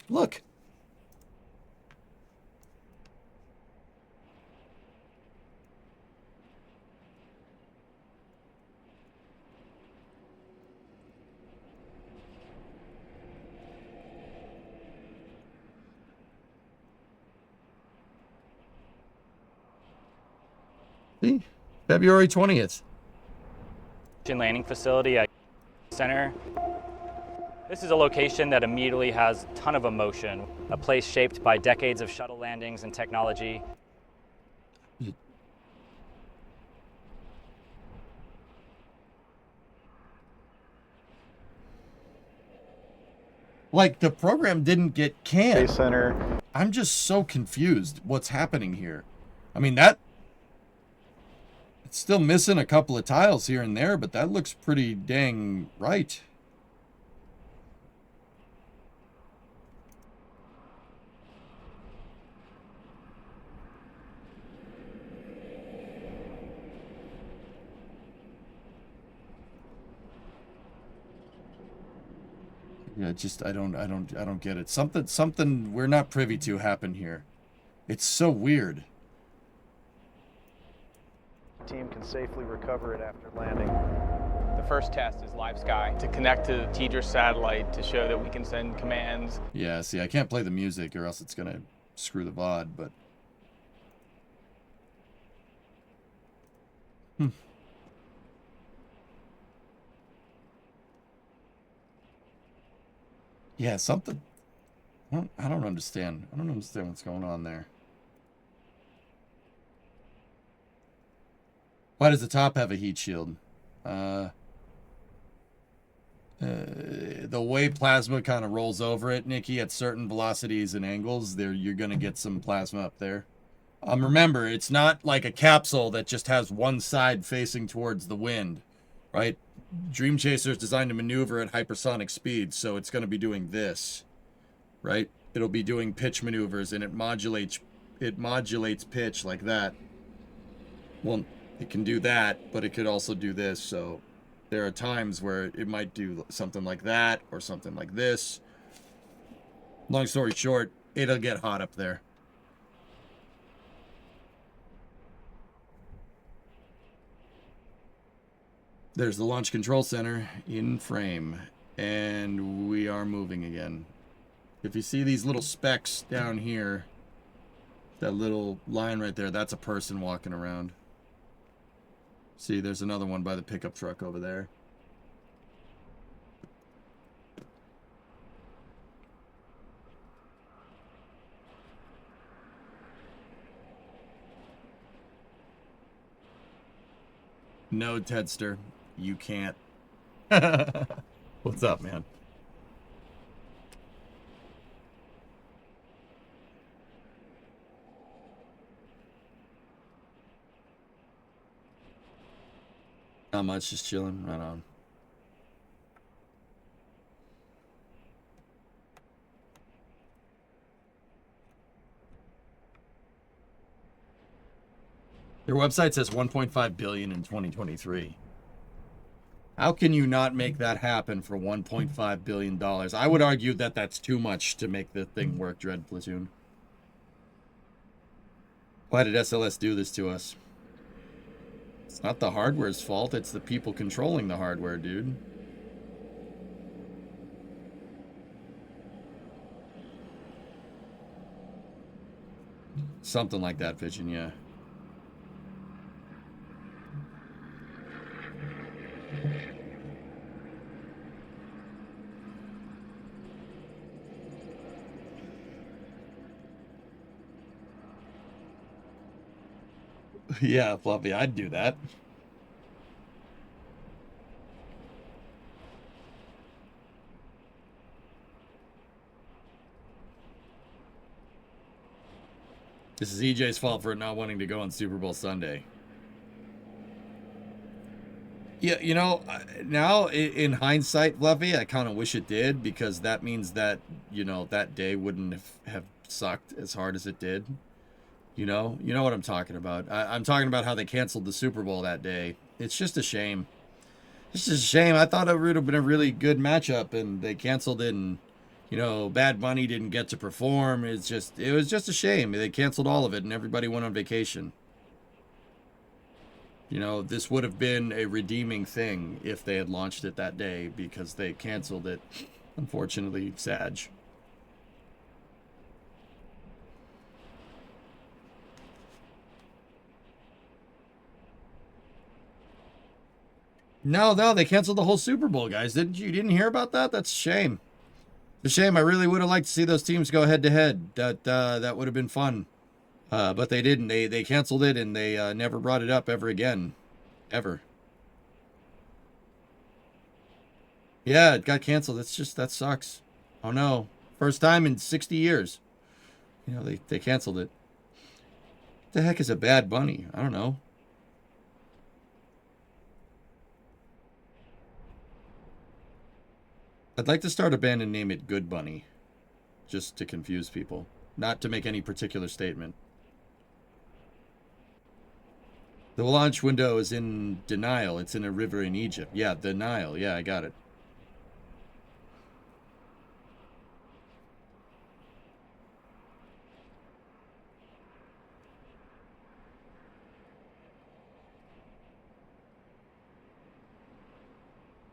[SPEAKER 2] Look. See? February 20th.
[SPEAKER 6] Landing facility at Center. This is a location that immediately has a ton of emotion, a place shaped by decades of shuttle landings and technology.
[SPEAKER 2] Like, the program didn't get canned.
[SPEAKER 7] Space Center.
[SPEAKER 2] I'm just so confused what's happening here. I mean, it's still missing a couple of tiles here and there, but that looks pretty dang right. Yeah, just I don't get it. Something we're not privy to happened here. It's so weird.
[SPEAKER 7] Team can safely recover it after landing.
[SPEAKER 8] The first test is live sky to connect to the TDRS satellite to show that we can send commands.
[SPEAKER 2] Yeah, see, I can't play the music or else it's gonna screw the VOD, but Yeah, something. I don't understand. I don't understand what's going on there. Why does the top have a heat shield? The way plasma kind of rolls over it, Nikki, at certain velocities and angles, there you're gonna get some plasma up there. Remember, it's not like a capsule that just has one side facing towards the wind, right? Dream Chaser is designed to maneuver at hypersonic speeds, so it's going to be doing this, right? It'll be doing pitch maneuvers, and it modulates pitch like that. Well, it can do that, but it could also do this, so there are times where it might do something like that or something like this. Long story short, it'll get hot up there. There's the Launch Control Center in frame, and we are moving again. If you see these little specks down here, that little line right there, that's a person walking around. See, there's another one by the pickup truck over there. No, Tedster, you can't. What's up, man? Not much, just chilling. Right on. Their website says 1.5 billion in 2023. How can you not make that happen for 1.5 billion dollars? I would argue that that's too much to make the thing work, Dread Platoon. Why did SLS do this to us? It's not the hardware's fault, it's the people controlling the hardware, dude. Something like that, Pigeon, yeah. Yeah, Fluffy, I'd do that. This is EJ's fault for not wanting to go on Super Bowl Sunday. Yeah, you know, now in hindsight, Fluffy, I kind of wish it did, because that means that, you know, that day wouldn't have sucked as hard as it did. You know what I'm talking about. I'm talking about how they canceled the Super Bowl that day. It's just a shame. It's just a shame. I thought it would have been a really good matchup, and they canceled it, and, you know, Bad Bunny didn't get to perform. It was just a shame. They canceled all of it, and everybody went on vacation. You know, this would have been a redeeming thing if they had launched it that day, because they canceled it. Unfortunately, Sag. No, they canceled the whole Super Bowl, guys. You didn't hear about that? That's a shame. It's a shame. I really would have liked to see those teams go head to head. That would have been fun. But they didn't. They canceled it, and they never brought it up ever again. Ever. Yeah, it got canceled. That sucks. Oh no. First time in 60 years. You know, they canceled it. What the heck is a Bad Bunny? I don't know. I'd like to start a band and name it Good Bunny. Just to confuse people. Not to make any particular statement. The launch window is in denial. It's in a river in Egypt. Yeah, the Nile. Yeah, I got it.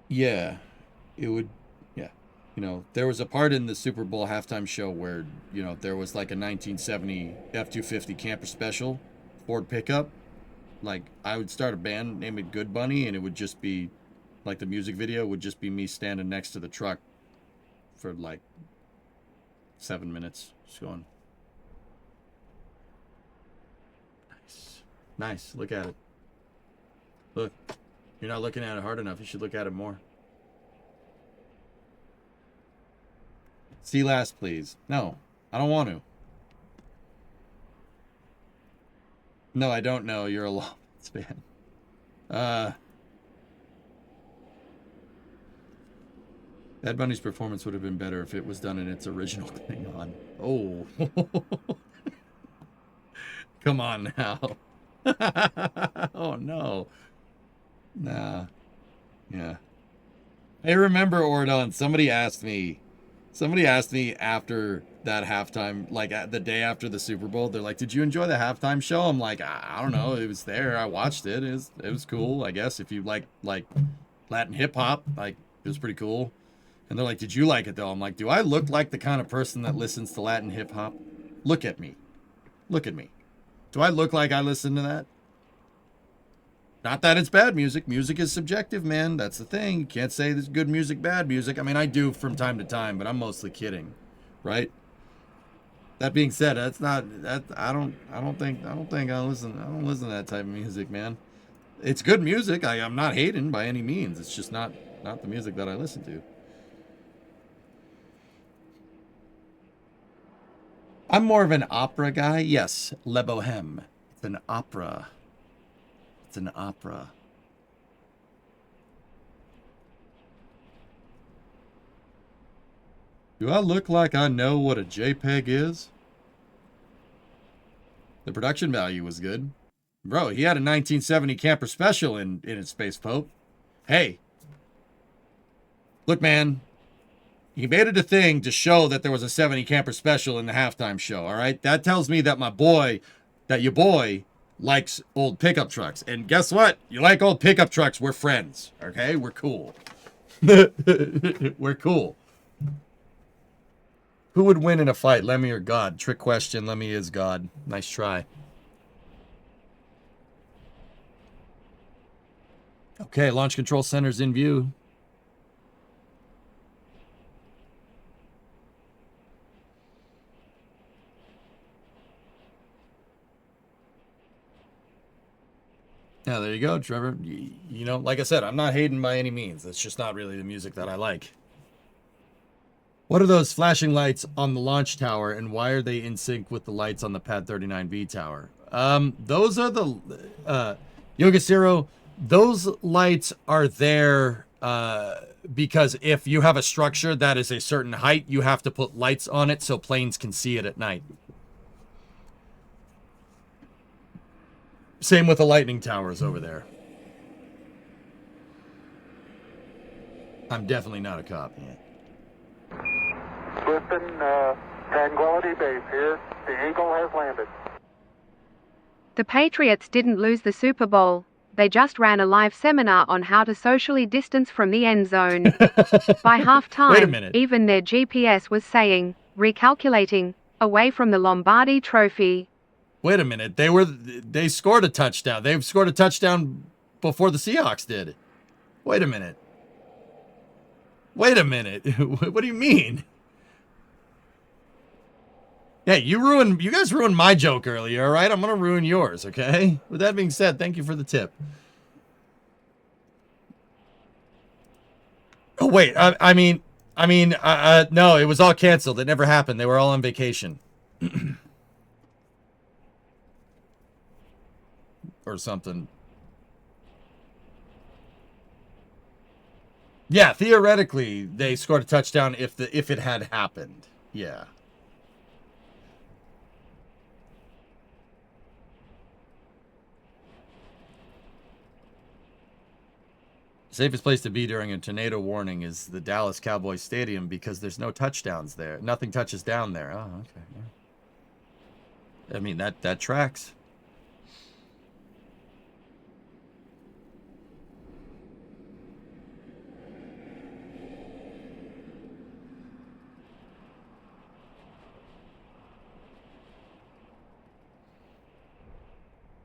[SPEAKER 2] Yeah, it would. Yeah. You know, there was a part in the Super Bowl halftime show where, you know, there was like a 1970 F-250 camper special, Ford pickup. Like, I would start a band, name it Good Bunny, and it would just be, like, the music video would just be me standing next to the truck for like 7 minutes. Just going. Nice. Nice. Look at it. Look. You're not looking at it hard enough. You should look at it more. See last, please. No, I don't want to. No, I don't know. You're a long fan. Bad Bunny's performance would have been better if it was done in its original Klingon. Oh. Come on now. Oh, no. Nah. Yeah. I remember, Ordon, somebody asked me after that halftime, like the day after the Super Bowl, they're like, did you enjoy the halftime show? I'm like, I don't know. It was there. I watched it. It was cool, I guess. If you like Latin hip hop, like, it was pretty cool. And they're like, did you like it though? I'm like, do I look like the kind of person that listens to Latin hip hop? Look at me. Look at me. Do I look like I listen to that? Not that it's bad music. Music is subjective, man. That's the thing. You can't say there's good music, bad music. I mean, I do from time to time, but I'm mostly kidding, right? That being said, that's not that. I don't think I listen to that type of music, man. It's good music. I'm not hating by any means. It's just not the music that I listen to. I'm more of an opera guy. Yes, Le Bohème. It's an opera. It's an opera. Do I look like I know what a JPEG is? The production value was good. Bro, he had a 1970 camper special in his Space Pope. Hey. Look, man. He made it a thing to show that there was a 70 camper special in the halftime show, all right? That tells me that your boy likes old pickup trucks. And guess what? You like old pickup trucks, we're friends, okay? We're cool. We're cool. Who would win in a fight, Lemmy or God? Trick question. Lemmy is God. Nice try. Okay, launch control center's in view. Yeah, there you go, Trevor. You know, like I said, I'm not hating by any means. That's just not really the music that I like. What are those flashing lights on the launch tower, and why are they in sync with the lights on the Pad 39B tower? Those are the Yoga Zero. Those lights are there because if you have a structure that is a certain height, you have to put lights on it so planes can see it at night. Same with the lightning towers over there. I'm definitely not a cop yet.
[SPEAKER 9] Houston, Tranquility Base here. The Eagle has landed.
[SPEAKER 10] The Patriots didn't lose the Super Bowl. They just ran a live seminar on how to socially distance from the end zone. By halftime,
[SPEAKER 2] Wait a minute.
[SPEAKER 10] even their GPS was saying, recalculating, away from the Lombardi Trophy.
[SPEAKER 2] Wait a minute. They scored a touchdown. They've scored a touchdown before the Seahawks did. Wait a minute. Wait a minute. What do you mean? Yeah, you guys ruined my joke earlier, all right? I'm going to ruin yours, okay? With that being said, thank you for the tip. Oh, wait. I mean, no, it was all canceled. It never happened. They were all on vacation. Or something. Yeah, theoretically, they scored a touchdown if it had happened. Yeah. Safest place to be during a tornado warning is the Dallas Cowboys Stadium because there's no touchdowns there. Nothing touches down there. Oh, okay. Yeah. I mean, that tracks.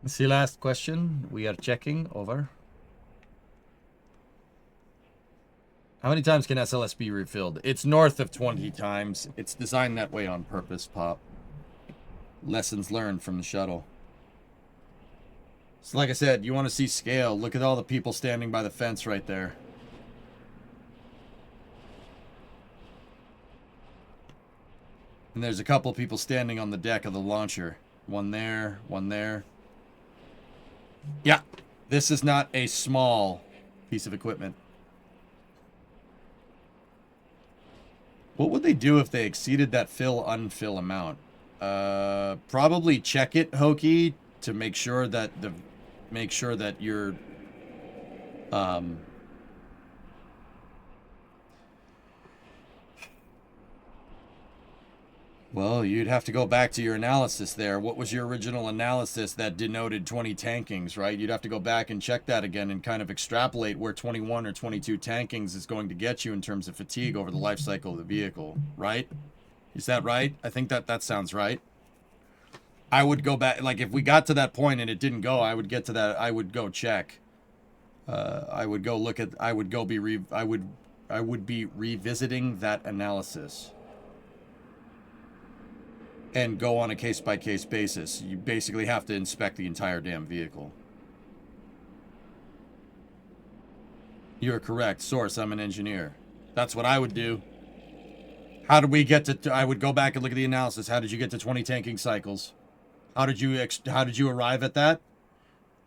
[SPEAKER 2] See, last question. We are checking over. How many times can SLS be refilled? It's north of 20 times. It's designed that way on purpose, Pop. Lessons learned from the shuttle. So like I said, you want to see scale. Look at all the people standing by the fence right there. And there's a couple people standing on the deck of the launcher. One there, one there. Yeah, this is not a small piece of equipment. What would they do if they exceeded that fill-unfill amount? Probably check it, Hokey, to make sure that you're well, you'd have to go back to your analysis there. What was your original analysis that denoted 20 tankings, right? You'd have to go back and check that again and kind of extrapolate where 21 or 22 tankings is going to get you in terms of fatigue over the life cycle of the vehicle, right? Is that right? I think that sounds right. I would go back, like if we got to that point and it didn't go, I would get to that, I would go check. I would go look at, I would be revisiting that analysis. And go on a case-by-case basis. You basically have to inspect the entire damn vehicle. You're correct. Source, I'm an engineer. That's what I would do. How did we get to... I would go back and look at the analysis. How did you get to 20 tanking cycles? How did you arrive at that?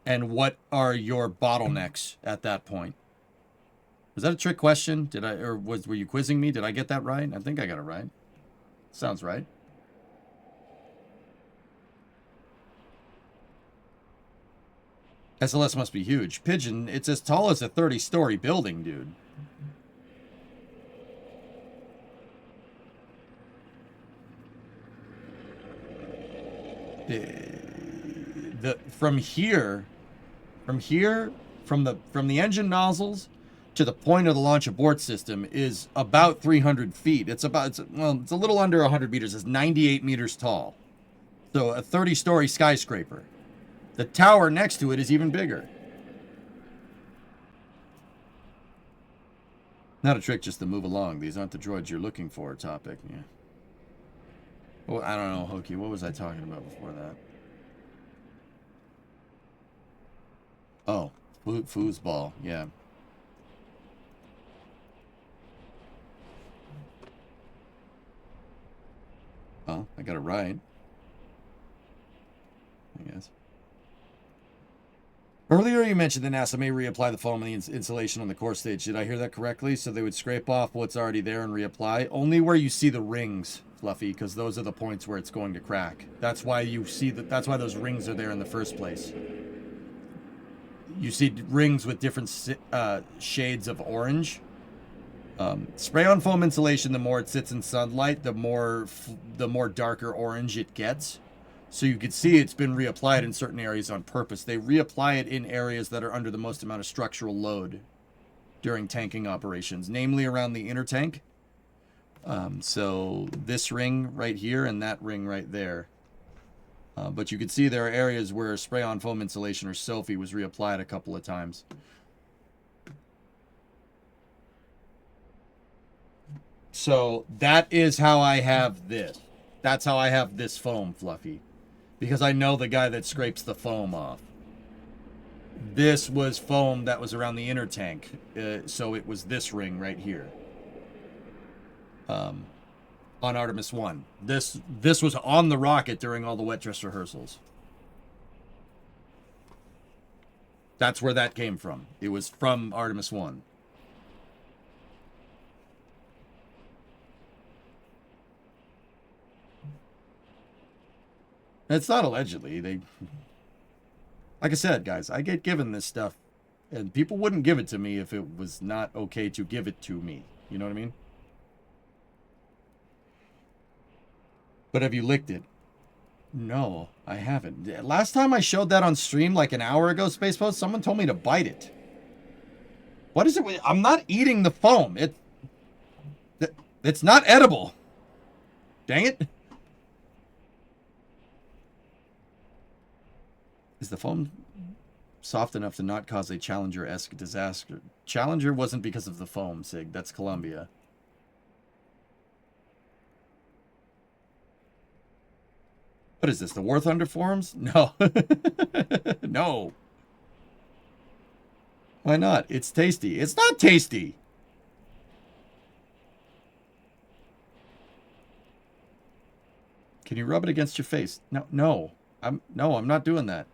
[SPEAKER 2] And what are your bottlenecks at that point? Was that a trick question? Were you quizzing me? Did I get that right? I think I got it right. Sounds right. SLS must be huge. Pigeon, it's as tall as a 30-story building, dude. From the engine nozzles to the point of the launch abort system is about 300 feet. It's a little under 100 meters. It's 98 meters tall. So a 30-story skyscraper. The tower next to it is even bigger. Not a trick, just to move along. These aren't the droids you're looking for. Topic. Yeah. Well, I don't know, Hokey. What was I talking about before that? Oh, foosball. Yeah. Well, I got it right. I guess. Earlier you mentioned that NASA may reapply the foam and the insulation on the core stage. Did I hear that correctly? So they would scrape off what's already there and reapply? Only where you see the rings, Fluffy, because those are the points where it's going to crack. That's why you see that. That's why those rings are there in the first place. You see rings with different shades of orange. Spray-on foam insulation, the more it sits in sunlight, the more darker orange it gets. So you can see it's been reapplied in certain areas on purpose. They reapply it in areas that are under the most amount of structural load during tanking operations, namely around the inner tank. So this ring right here and that ring right there. But you can see there are areas where spray-on foam insulation or SOFI was reapplied a couple of times. So that is how I have this. That's how I have this foam, Fluffy. Because I know the guy that scrapes the foam off. This was foam that was around the inner tank. So it was this ring right here. On Artemis 1. This was on the rocket during all the wet dress rehearsals. That's where that came from. It was from Artemis 1. It's not allegedly. Like I said, guys, I get given this stuff, and people wouldn't give it to me if it was not okay to give it to me. You know what I mean? But have you licked it? No, I haven't. Last time I showed that on stream, like an hour ago, Space Post, someone told me to bite it. What is it? I'm not eating the foam. It's not edible. Dang it. Is the foam soft enough to not cause a Challenger-esque disaster. Challenger wasn't because of the foam, Sig. That's Columbia. What is this, the War Thunder forums? No. No. Why not? It's tasty. It's not tasty. Can you rub it against your face? No. I'm not doing that.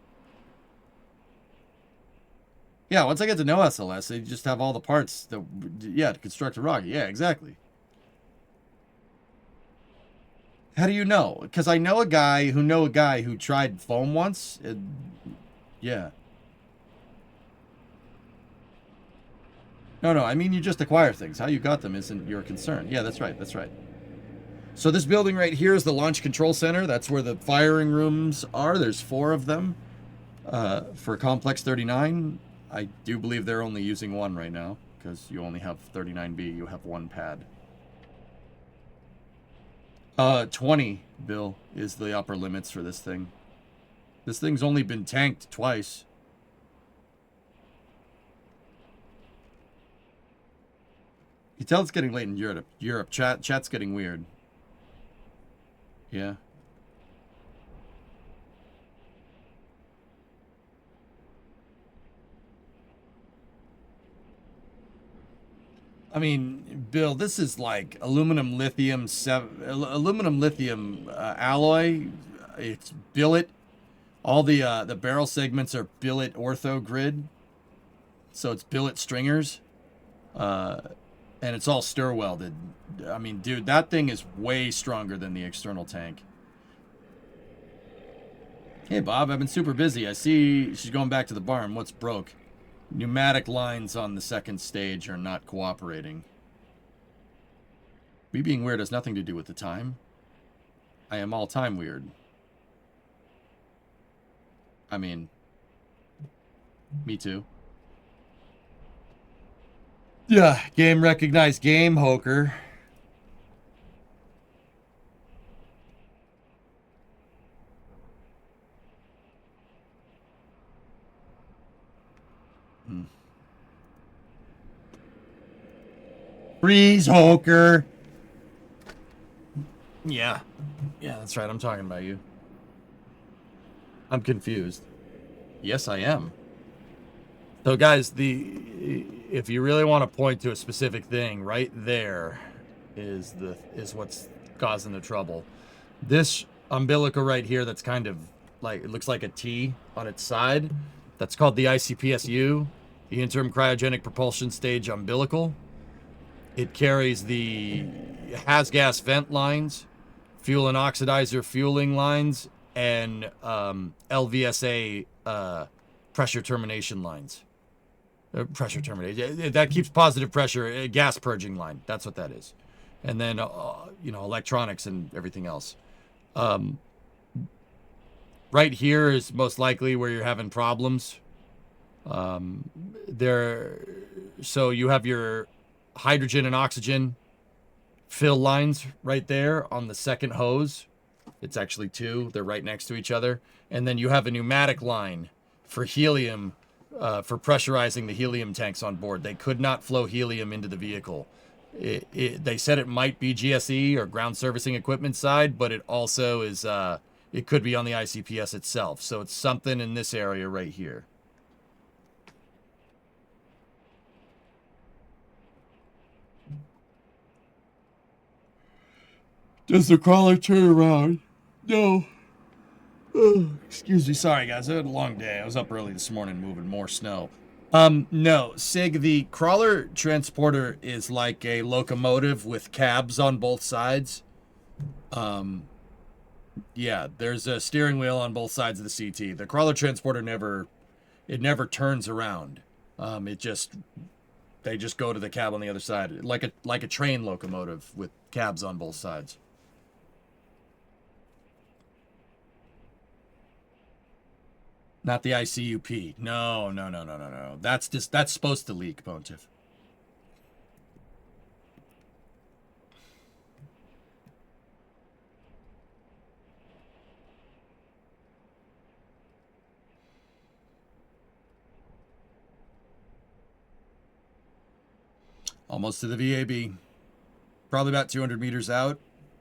[SPEAKER 2] Yeah, once I get to know SLS, they just have all the parts that, yeah, to construct a rocket. Yeah, exactly. How do you know? Because I know a guy who tried foam once. Yeah. No, I mean, you just acquire things. How you got them isn't your concern. Yeah, that's right. That's right. So this building right here is the Launch Control Center. That's where the firing rooms are. There's 4 of them for Complex 39. I do believe they're only using 1 right now because you only have 39B. You have 1 pad. 20, Bill, is the upper limits for this thing. This thing's only been tanked twice. You tell it's getting late in Europe. Chat's getting weird. Yeah. I mean, Bill, this is like aluminum lithium alloy. It's billet. All the barrel segments are billet ortho grid. So it's billet stringers. And it's all stir welded. I mean, dude, that thing is way stronger than the external tank. Hey, Bob, I've been super busy. I see she's going back to the barn. What's broke? Pneumatic lines on the second stage are not cooperating. Me being weird has nothing to do with the time. I am all time weird. I mean, me too. Yeah, game recognized game, Hoker. Freeze, Hoker. Yeah, that's right. I'm talking about you. I'm confused. Yes, I am. So, guys, if you really want to point to a specific thing, right there is what's causing the trouble. This umbilical right here, that's kind of like, it looks like a T on its side. That's called the ICPSU, the interim cryogenic propulsion stage umbilical. It carries the has-gas vent lines, fuel and oxidizer fueling lines, and LVSA pressure termination lines. Pressure termination. That keeps positive pressure, gas purging line. That's what that is. And then, electronics and everything else. Right here is most likely where you're having problems. So you have your hydrogen and oxygen fill lines right there on the second hose. It's actually 2. They're right next to each other. And then you have a pneumatic line for helium, for pressurizing the helium tanks on board. They could not flow helium into the vehicle. They said it might be GSE or ground servicing equipment side, but it also is, it could be on the ICPS itself. So it's something in this area right here. Does the crawler turn around? No. Oh, excuse me. Sorry, guys. I had a long day. I was up early this morning moving more snow. No. Sig, the crawler transporter is like a locomotive with cabs on both sides. Yeah, there's a steering wheel on both sides of the CT. The crawler transporter never turns around. They just go to the cab on the other side, like a train locomotive with cabs on both sides. Not the ICUP. No. That's supposed to leak, Pontiff. Almost to the VAB. Probably about 200 meters out.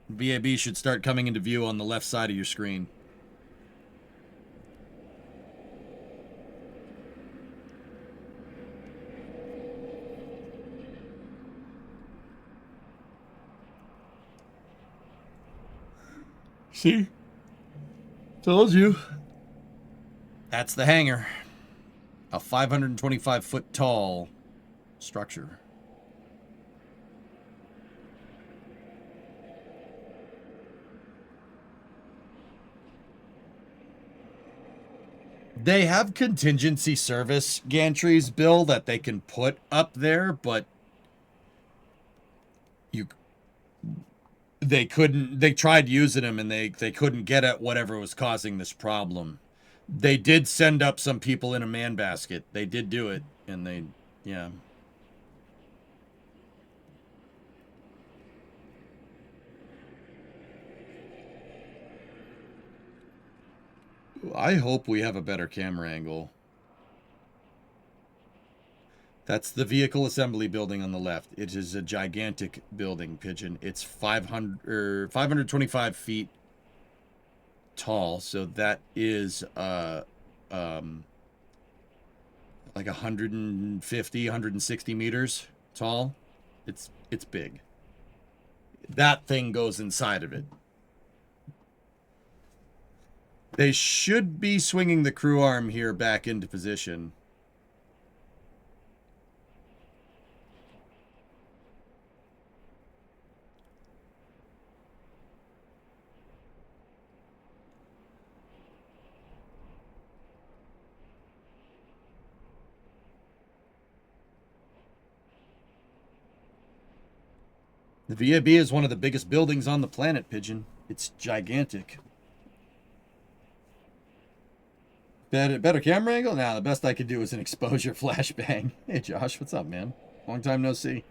[SPEAKER 2] VAB should start coming into view on the left side of your screen. See? Told you. That's the hangar. A 525-foot tall structure. They have contingency service gantries, Bill, that they can put up there, but they couldn't. They tried using them, and they couldn't get at whatever was causing this problem. They did send up some people in a man basket. They did do it, and they, yeah. I hope we have a better camera angle. That's the vehicle assembly building on the left. It is a gigantic building, Pigeon. It's 525 feet tall, so that is like 150, 160 meters tall. It's big. That thing goes inside of it. They should be swinging the crew arm here back into position. The VAB is one of the biggest buildings on the planet, Pigeon. It's gigantic. Better camera angle? Nah, the best I could do is an exposure flashbang. Hey, Josh, what's up, man? Long time no see.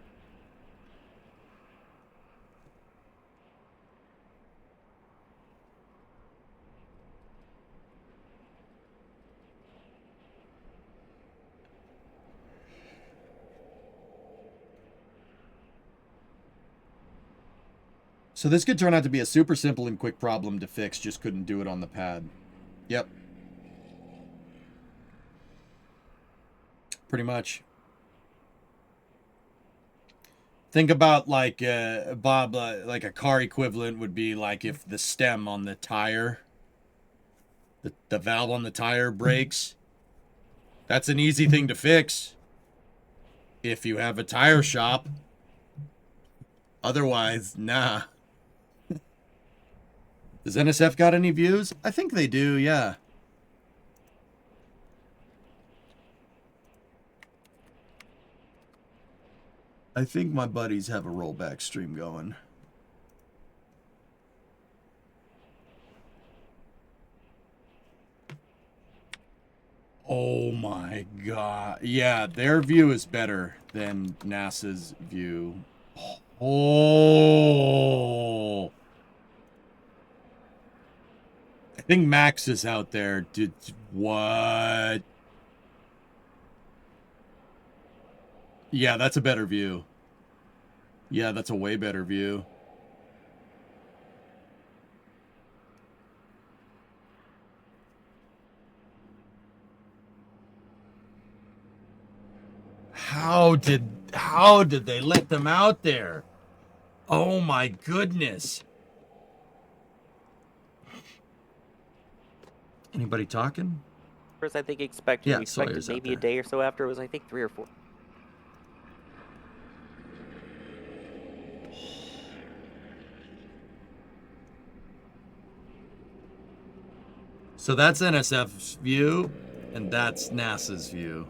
[SPEAKER 2] So this could turn out to be a super simple and quick problem to fix, just couldn't do it on the pad. Yep. Pretty much. Think about like, Bob, like a car equivalent would be like if the stem on the tire, the valve on the tire breaks. That's an easy thing to fix if you have a tire shop. Otherwise, nah. Does NSF got any views? I think they do, yeah. I think my buddies have a rollback stream going. Oh my god. Yeah, their view is better than NASA's view. Oh. I think Max is out there. What? Yeah, that's a better view. Yeah, that's a way better view. How did they let them out there? Oh my goodness. Anybody talking?
[SPEAKER 11] First, I think expected.
[SPEAKER 2] Yeah,
[SPEAKER 11] we expected
[SPEAKER 2] Sawyer's
[SPEAKER 11] maybe
[SPEAKER 2] out
[SPEAKER 11] a day or so after. It was, I think, 3 or 4.
[SPEAKER 2] So that's NSF's view, and that's NASA's view.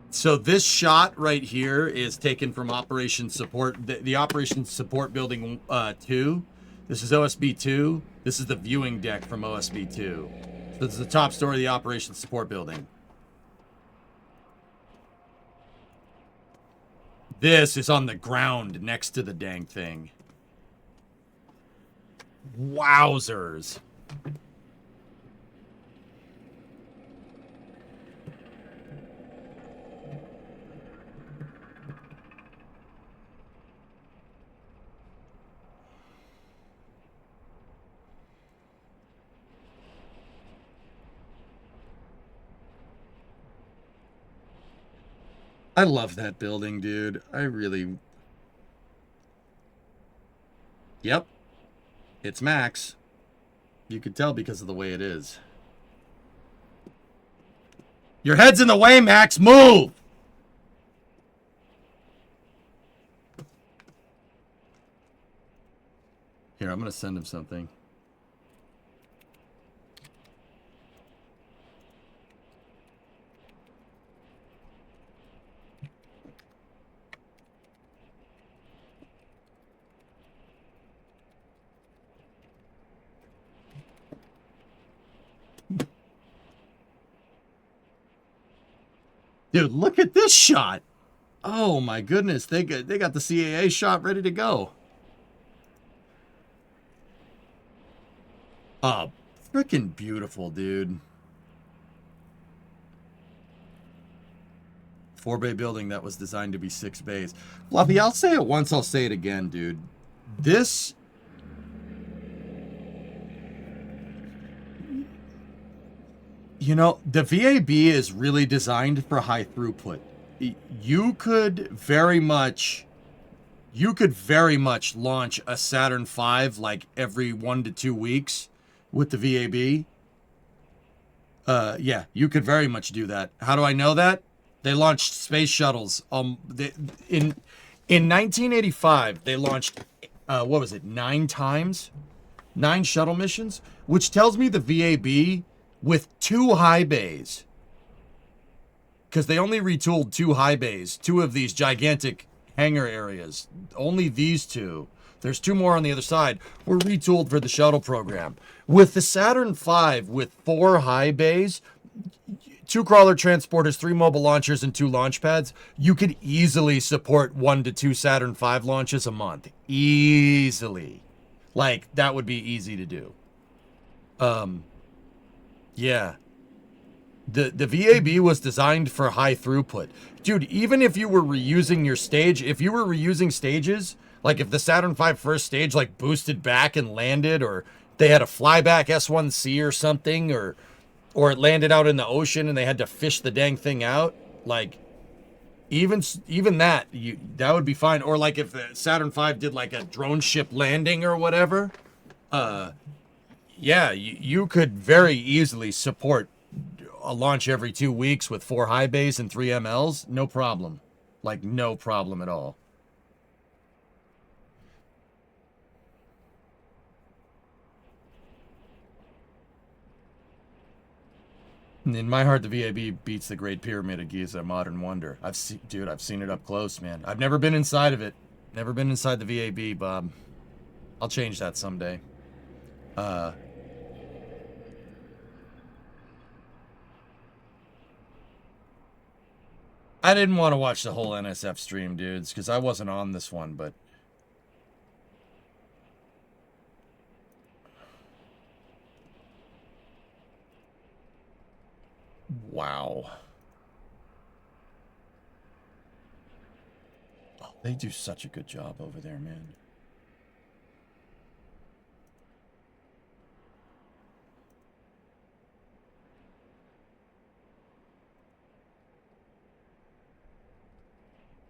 [SPEAKER 2] So this shot right here is taken from Operation Support, the Operation Support Building 2. This is OSB 2. This is the viewing deck from OSB 2. So this is the top story of the Operation Support Building. This is on the ground next to the dang thing. Wowzers. I love that building, dude. I really... Yep. It's Max. You could tell because of the way it is. Your head's in the way, Max. Move! Here, I'm going to send him something. Dude, look at this shot. Oh my goodness, they got the CAA shot ready to go. Oh, freaking beautiful, dude. 4-bay building that was designed to be 6 bays. Fluffy, I'll say it once, I'll say it again, dude. This... You know, the VAB is really designed for high throughput. You could very much launch a Saturn V like every 1 to 2 weeks with the VAB. Yeah, you could very much do that. How do I know that? They launched space shuttles. In 1985, they launched what was it? 9 times, 9 shuttle missions, which tells me the VAB with 2 high bays, because they only retooled 2 high bays, 2 of these gigantic hangar areas. Only these 2. There's 2 more on the other side. Were retooled for the shuttle program. With the Saturn V with 4 high bays, 2 crawler transporters, 3 mobile launchers, and 2 launch pads, you could easily support 1 to 2 Saturn V launches a month. Easily. Like, that would be easy to do. Yeah. The VAB was designed for high throughput. Dude, even if you were reusing your stage, if you were reusing stages, like if the Saturn V first stage like boosted back and landed, or they had a flyback S1C or something, or it landed out in the ocean and they had to fish the dang thing out, like even that, that would be fine. Or like if the Saturn V did like a drone ship landing or whatever, yeah, you could very easily support a launch every 2 weeks with 4 high bays and 3 MLs. No problem. Like, no problem at all. In my heart, the VAB beats the Great Pyramid of Giza, Modern Wonder. I've seen it up close, man. I've never been inside of it. Never been inside the VAB, Bob. I'll change that someday. I didn't want to watch the whole NSF stream, dudes, because I wasn't on this one, but... Wow. Oh, they do such a good job over there, man.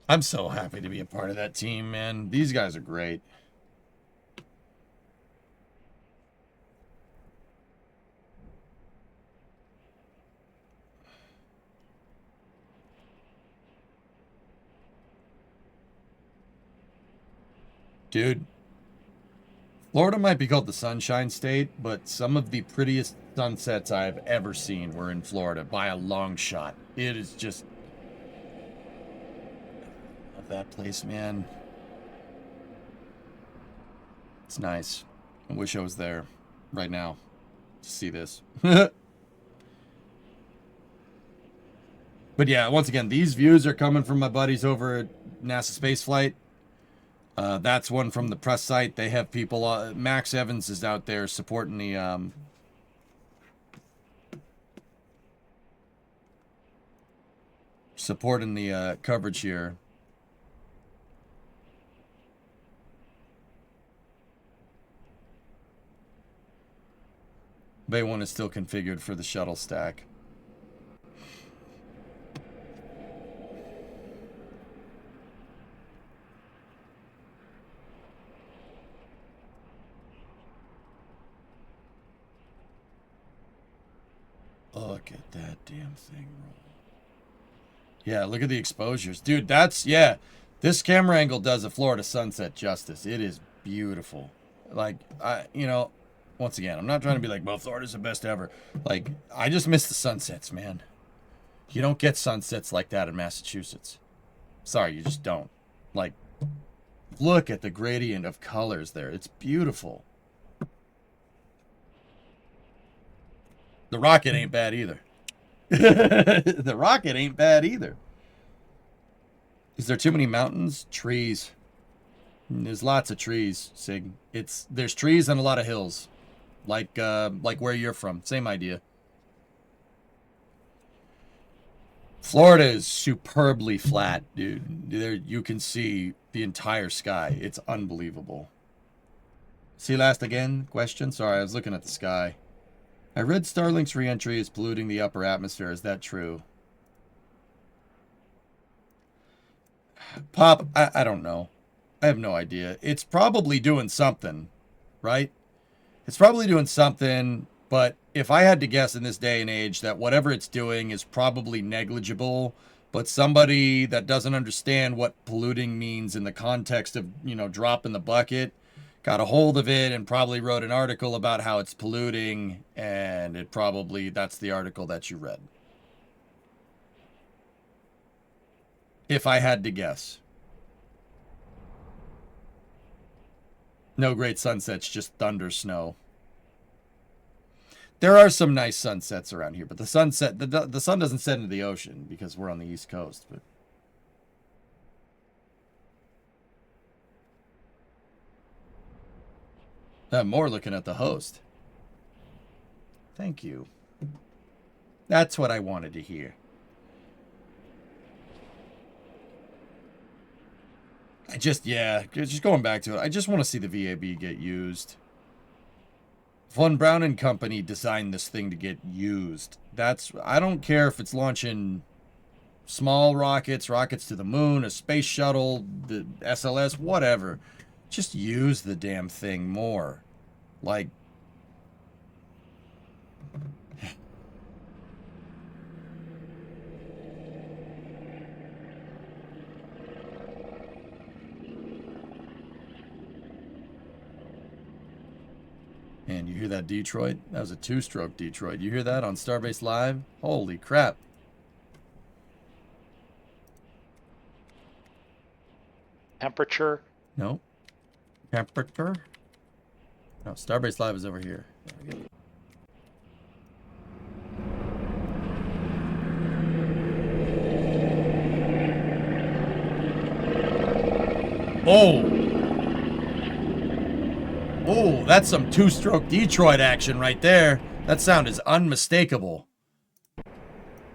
[SPEAKER 2] I'm so happy to be a part of that team, man. These guys are great. Dude, Florida might be called the Sunshine State, but some of the prettiest sunsets I've ever seen were in Florida by a long shot. It is just... Love that place, man. It's nice. I wish I was there right now to see this. But yeah, once again, these views are coming from my buddies over at NASA Spaceflight. That's one from the press site. They have people, Max Evans is out there supporting the, coverage here. Bay 1 is still configured for the shuttle stack. Look at that damn thing roll. Yeah, look at the exposures. Dude, that's, yeah. This camera angle does a Florida sunset justice. It is beautiful. Like, once again, I'm not trying to be like, well, Florida's the best ever. Like, I just miss the sunsets, man. You don't get sunsets like that in Massachusetts. Sorry, you just don't. Like, look at the gradient of colors there. It's beautiful. The rocket ain't bad either. The rocket ain't bad either. Is there too many mountains? Trees. There's lots of trees, Sig. There's trees and a lot of hills. Like where you're from. Same idea. Florida is superbly flat, dude. There you can see the entire sky. It's unbelievable. See last again? Question? Sorry, I was looking at the sky. I read Starlink's re-entry is polluting the upper atmosphere. Is that true? Pop, I don't know. I have no idea. It's probably doing something, right? It's probably doing something, but if I had to guess in this day and age that whatever it's doing is probably negligible, but somebody that doesn't understand what polluting means in the context of, drop in the bucket, got a hold of it and probably wrote an article about how it's polluting, and that's the article that you read. If I had to guess. No great sunsets, just thunder snow. There are some nice sunsets around here, but the sun doesn't set into the ocean because we're on the East Coast. But I'm more looking at the host. Thank you. That's what I wanted to hear. Just going back to it, I just want to see the VAB get used. Von Braun and Company designed this thing to get used. I don't care if it's launching small rockets to the moon, a space shuttle, the SLS, whatever. Just use the damn thing more. Like, and you hear that Detroit? That was a two-stroke Detroit. You hear that on Starbase Live? Holy crap.
[SPEAKER 12] Temperature?
[SPEAKER 2] No. Temperature? No, Starbase Live is over here. There we go. Oh, that's some two-stroke Detroit action right there. That sound is unmistakable.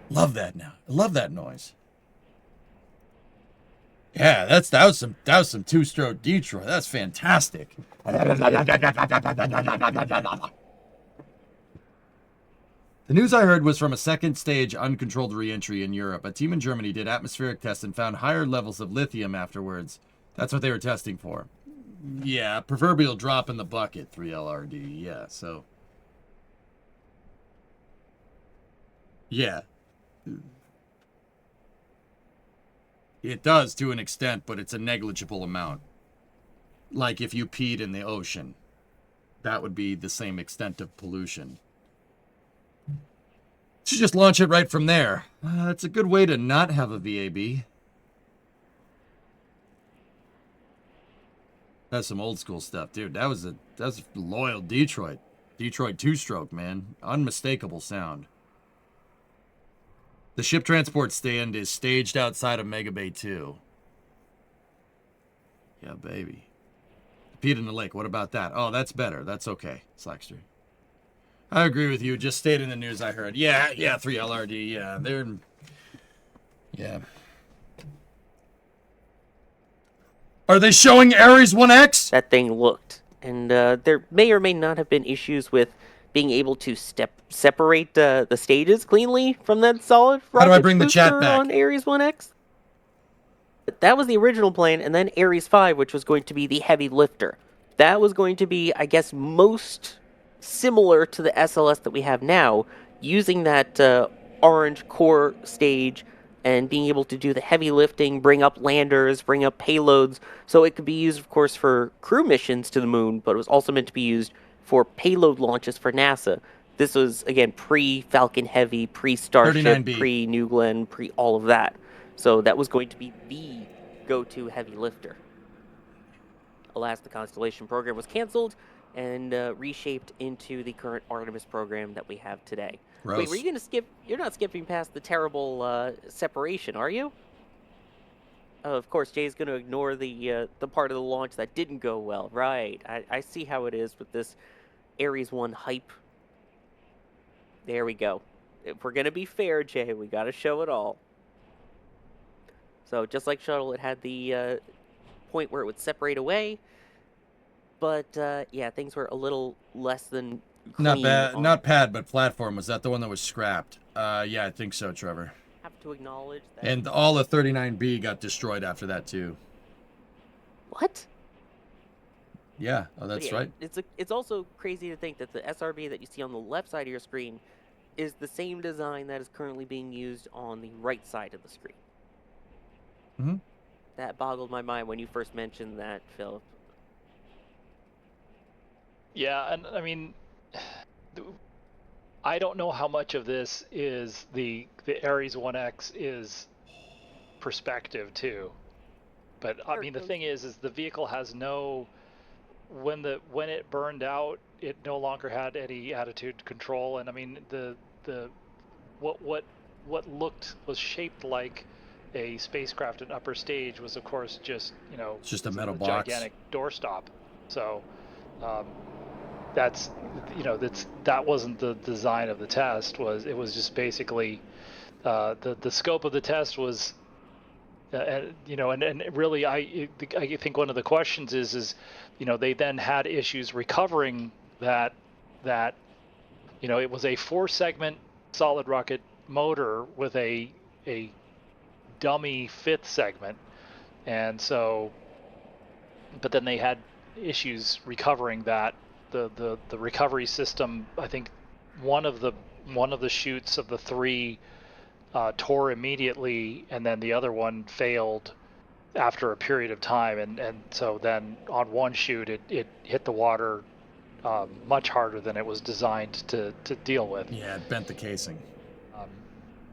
[SPEAKER 2] Love that now. Love that noise. Yeah, that was some two-stroke Detroit. That's fantastic. The news I heard was from a second stage uncontrolled re-entry in Europe. A team in Germany did atmospheric tests and found higher levels of lithium afterwards. That's what they were testing for. Yeah, proverbial drop in the bucket, 3LRD. Yeah, so. Yeah. It does to an extent, but it's a negligible amount. Like if you peed in the ocean, that would be the same extent of pollution. Should just launch it right from there. It's a good way to not have a VAB. That's some old school stuff, dude. That was loyal Detroit. Detroit two-stroke, man. Unmistakable sound. The ship transport stand is staged outside of Mega Bay 2. Yeah, baby. Peed in the lake. What about that? Oh, that's better. That's okay, Slackster. I agree with you. Just stayed in the news I heard. Yeah, 3LRD. Yeah, they're... Yeah. Are they showing Ares 1X?
[SPEAKER 11] That thing looked. And there may or may not have been issues with being able to separate the stages cleanly from that solid rocket.
[SPEAKER 2] How do I bring the chat back?
[SPEAKER 11] On Ares 1X? But that was the original plan, and then Ares 5, which was going to be the heavy lifter. That was going to be, I guess, most similar to the SLS that we have now, using that orange core stage and being able to do the heavy lifting, bring up landers, bring up payloads. So it could be used, of course, for crew missions to the moon, but it was also meant to be used for payload launches for NASA. This was, again, pre-Falcon Heavy, pre-Starship,
[SPEAKER 2] 39B.
[SPEAKER 11] pre-New Glenn, pre-all of that. So that was going to be the go-to heavy lifter. Alas, the Constellation program was canceled and reshaped into the current Artemis program that we have today.
[SPEAKER 2] Gross.
[SPEAKER 11] Wait, were you going to skip? You're not skipping past the terrible separation, are you? Oh, of course, Jay's going to ignore the part of the launch that didn't go well. Right. I see how it is with this Ares 1 hype. There we go. If we're going to be fair, Jay, we got to show it all. So just like Shuttle, it had the point where it would separate away. But yeah, things were a little less than clean.
[SPEAKER 2] Not bad, not pad, but platform. Was that the one that was scrapped? Yeah, I think so, Trevor.
[SPEAKER 11] Have to acknowledge that.
[SPEAKER 2] And all of 39B got destroyed after that too.
[SPEAKER 11] What?
[SPEAKER 2] Yeah, oh, that's
[SPEAKER 11] yeah,
[SPEAKER 2] right.
[SPEAKER 11] It's also crazy to think that the SRB that you see on the left side of your screen is the same design that is currently being used on the right side of the screen.
[SPEAKER 2] Mm-hmm.
[SPEAKER 11] That boggled my mind when you first mentioned that, Philip.
[SPEAKER 12] Yeah, and I mean, I don't know how much of this is the Ares 1X is perspective too, but I mean the thing is the vehicle has no when it burned out, it no longer had any attitude control, and I mean what was shaped like a spacecraft in upper stage was of course just
[SPEAKER 2] just a metal box,
[SPEAKER 12] gigantic doorstop. So that wasn't the design of the test. It was just basically the scope of the test was and really I think one of the questions is they then had issues recovering that it was a 4-segment solid rocket motor with a dummy 5th segment, and so but then they had issues recovering that. The recovery system, I think one of the chutes of the 3 tore immediately, and then the other one failed after a period of time, and so then on one chute it hit the water much harder than it was designed to deal with.
[SPEAKER 2] Yeah, it bent the casing.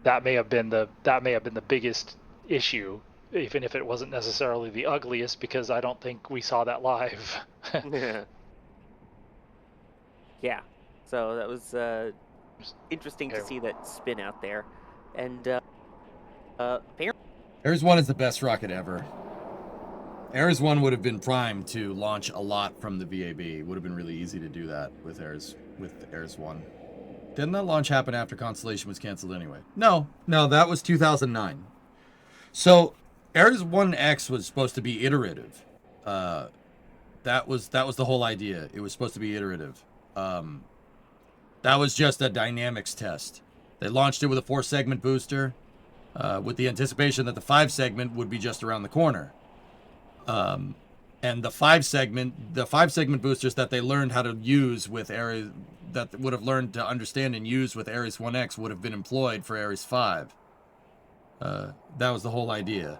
[SPEAKER 12] That may have been the biggest issue, even if it wasn't necessarily the ugliest, because I don't think we saw that live.
[SPEAKER 11] Yeah, so that was interesting to see that spin out there, and
[SPEAKER 2] Ares 1 is the best rocket ever. Ares 1 would have been primed to launch a lot from the VAB. It would have been really easy to do that with Ares 1. Didn't that launch happen after Constellation was canceled anyway? No, that was 2009. So Ares 1X was supposed to be iterative. That was the whole idea. It was supposed to be iterative. That was just a dynamics test. They launched it with a 4-segment booster, with the anticipation that the 5-segment would be just around the corner. And the 5-segment boosters that they learned how to use with Ares, that would have learned to understand and use with Ares 1X, would have been employed for Ares 5. That was the whole idea.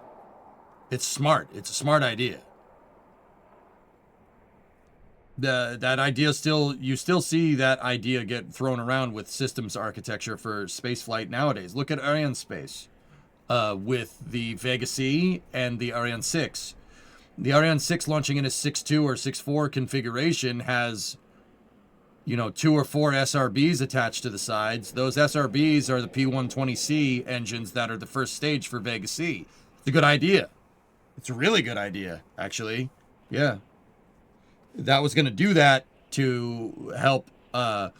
[SPEAKER 2] It's smart. It's a smart idea. That idea you still see that idea get thrown around with systems architecture for spaceflight nowadays. Look at Arianespace, with the Vega C and the Ariane 6. The Ariane 6 launching in a 6.2 or 6.4 configuration has, 2 or 4 SRBs attached to the sides. Those SRBs are the P120C engines that are the first stage for Vega C. It's a good idea. It's a really good idea, actually. Yeah. That was going to do that to help. Ares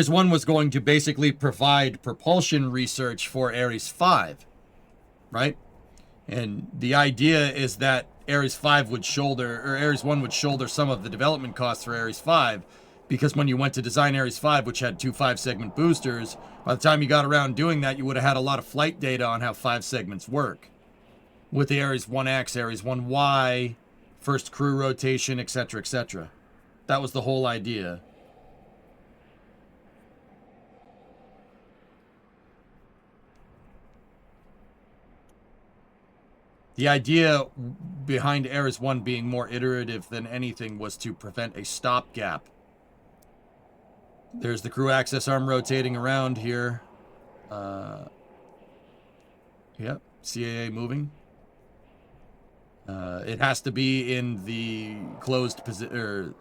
[SPEAKER 2] 1 was going to basically provide propulsion research for Ares 5, right? And the idea is that Ares 1 would shoulder some of the development costs for Ares 5, because when you went to design Ares 5, which had 2 5-segment boosters, by the time you got around doing that, you would have had a lot of flight data on how 5 segments work. With the Ares 1X, Ares 1Y, first crew rotation, etc., etc. That was the whole idea. The idea behind Ares 1 being more iterative than anything was to prevent a stopgap. There's the crew access arm rotating around here. Yep, CAA moving. It has to be in the closed position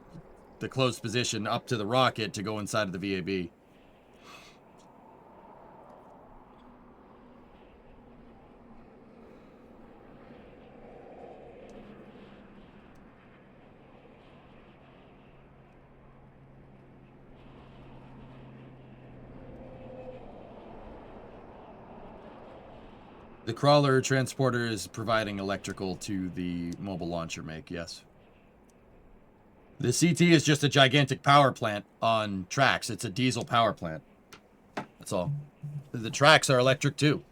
[SPEAKER 2] up to the rocket to go inside of the VAB. The crawler transporter is providing electrical to the mobile launcher make, yes. The CT is just a gigantic power plant on tracks. It's a diesel power plant. That's all. The tracks are electric too.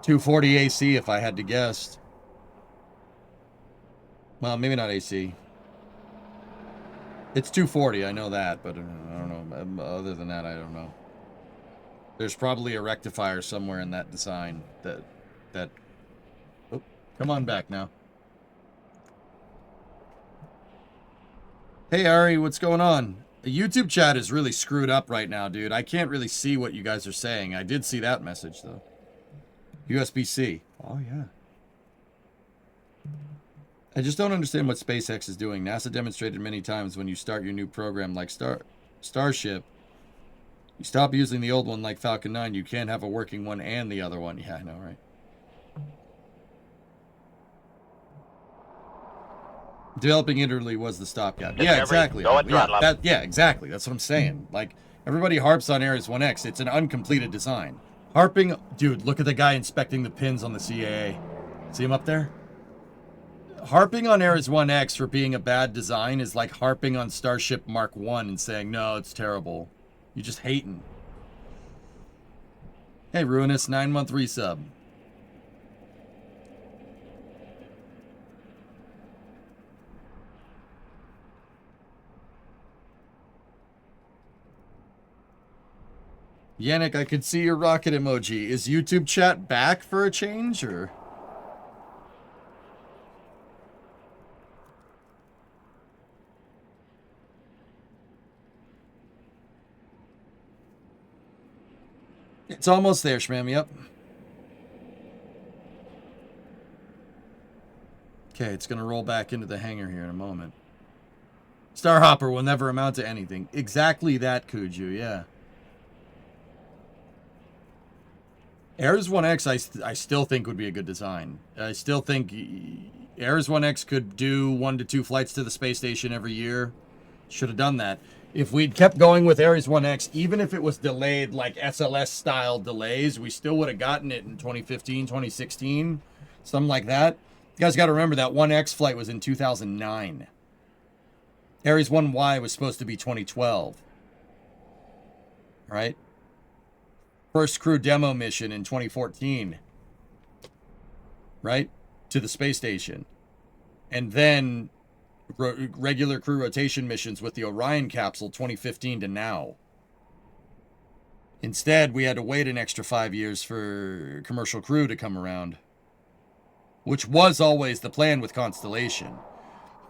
[SPEAKER 2] 240 AC if I had to guess. Well, maybe not AC. It's 240, I know that, but I don't know. Other than that, I don't know. There's probably a rectifier somewhere in that design that oh, come on back now. Hey Ari, what's going on? The YouTube chat is really screwed up right now, dude. I can't really see what you guys are saying. I did see that message though. USB-C. Oh yeah. I just don't understand what SpaceX is doing. NASA demonstrated many times when you start your new program like Starship, you stop using the old one like Falcon 9, you can't have a working one and the other one. Yeah, I know, right? Developing Italy was the stopgap. Yeah, exactly. Yeah, exactly. That's what I'm saying. Like, everybody harps on Ares 1X. It's an uncompleted design. Harping... Dude, look at the guy inspecting the pins on the CAA. See him up there? Harping on Ares 1X for being a bad design is like harping on Starship Mark 1 and saying, no, it's terrible. You're just hating. Hey, Ruinous, 9-month resub. Yannick, I could see your rocket emoji. Is YouTube chat back for a change, or? It's almost there, Shmam, yep. Okay, it's going to roll back into the hangar here in a moment. Starhopper will never amount to anything. Exactly that, Kuju, yeah. Ares 1X, I still think would be a good design. I still think Ares 1X could do 1 to 2 flights to the space station every year. Should have done that. If we'd kept going with Ares 1X, even if it was delayed like SLS-style delays, we still would have gotten it in 2015, 2016, something like that. You guys got to remember that 1X flight was in 2009. Ares 1Y was supposed to be 2012. Right? First crew demo mission in 2014. Right? To the space station. And then regular crew rotation missions with the Orion capsule 2015 to now. Instead, we had to wait an extra 5 years for commercial crew to come around, which was always the plan with Constellation.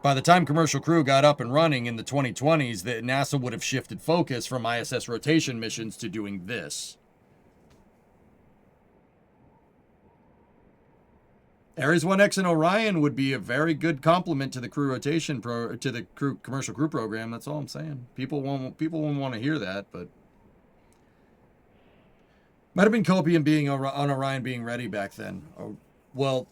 [SPEAKER 2] By the time commercial crew got up and running in the 2020s, NASA would have shifted focus from ISS rotation missions to doing this. Ares 1X and Orion would be a very good complement to the crew rotation commercial crew program. That's all I'm saying. People won't want to hear that, but might have been Copium being on Orion being ready back then. Oh, well,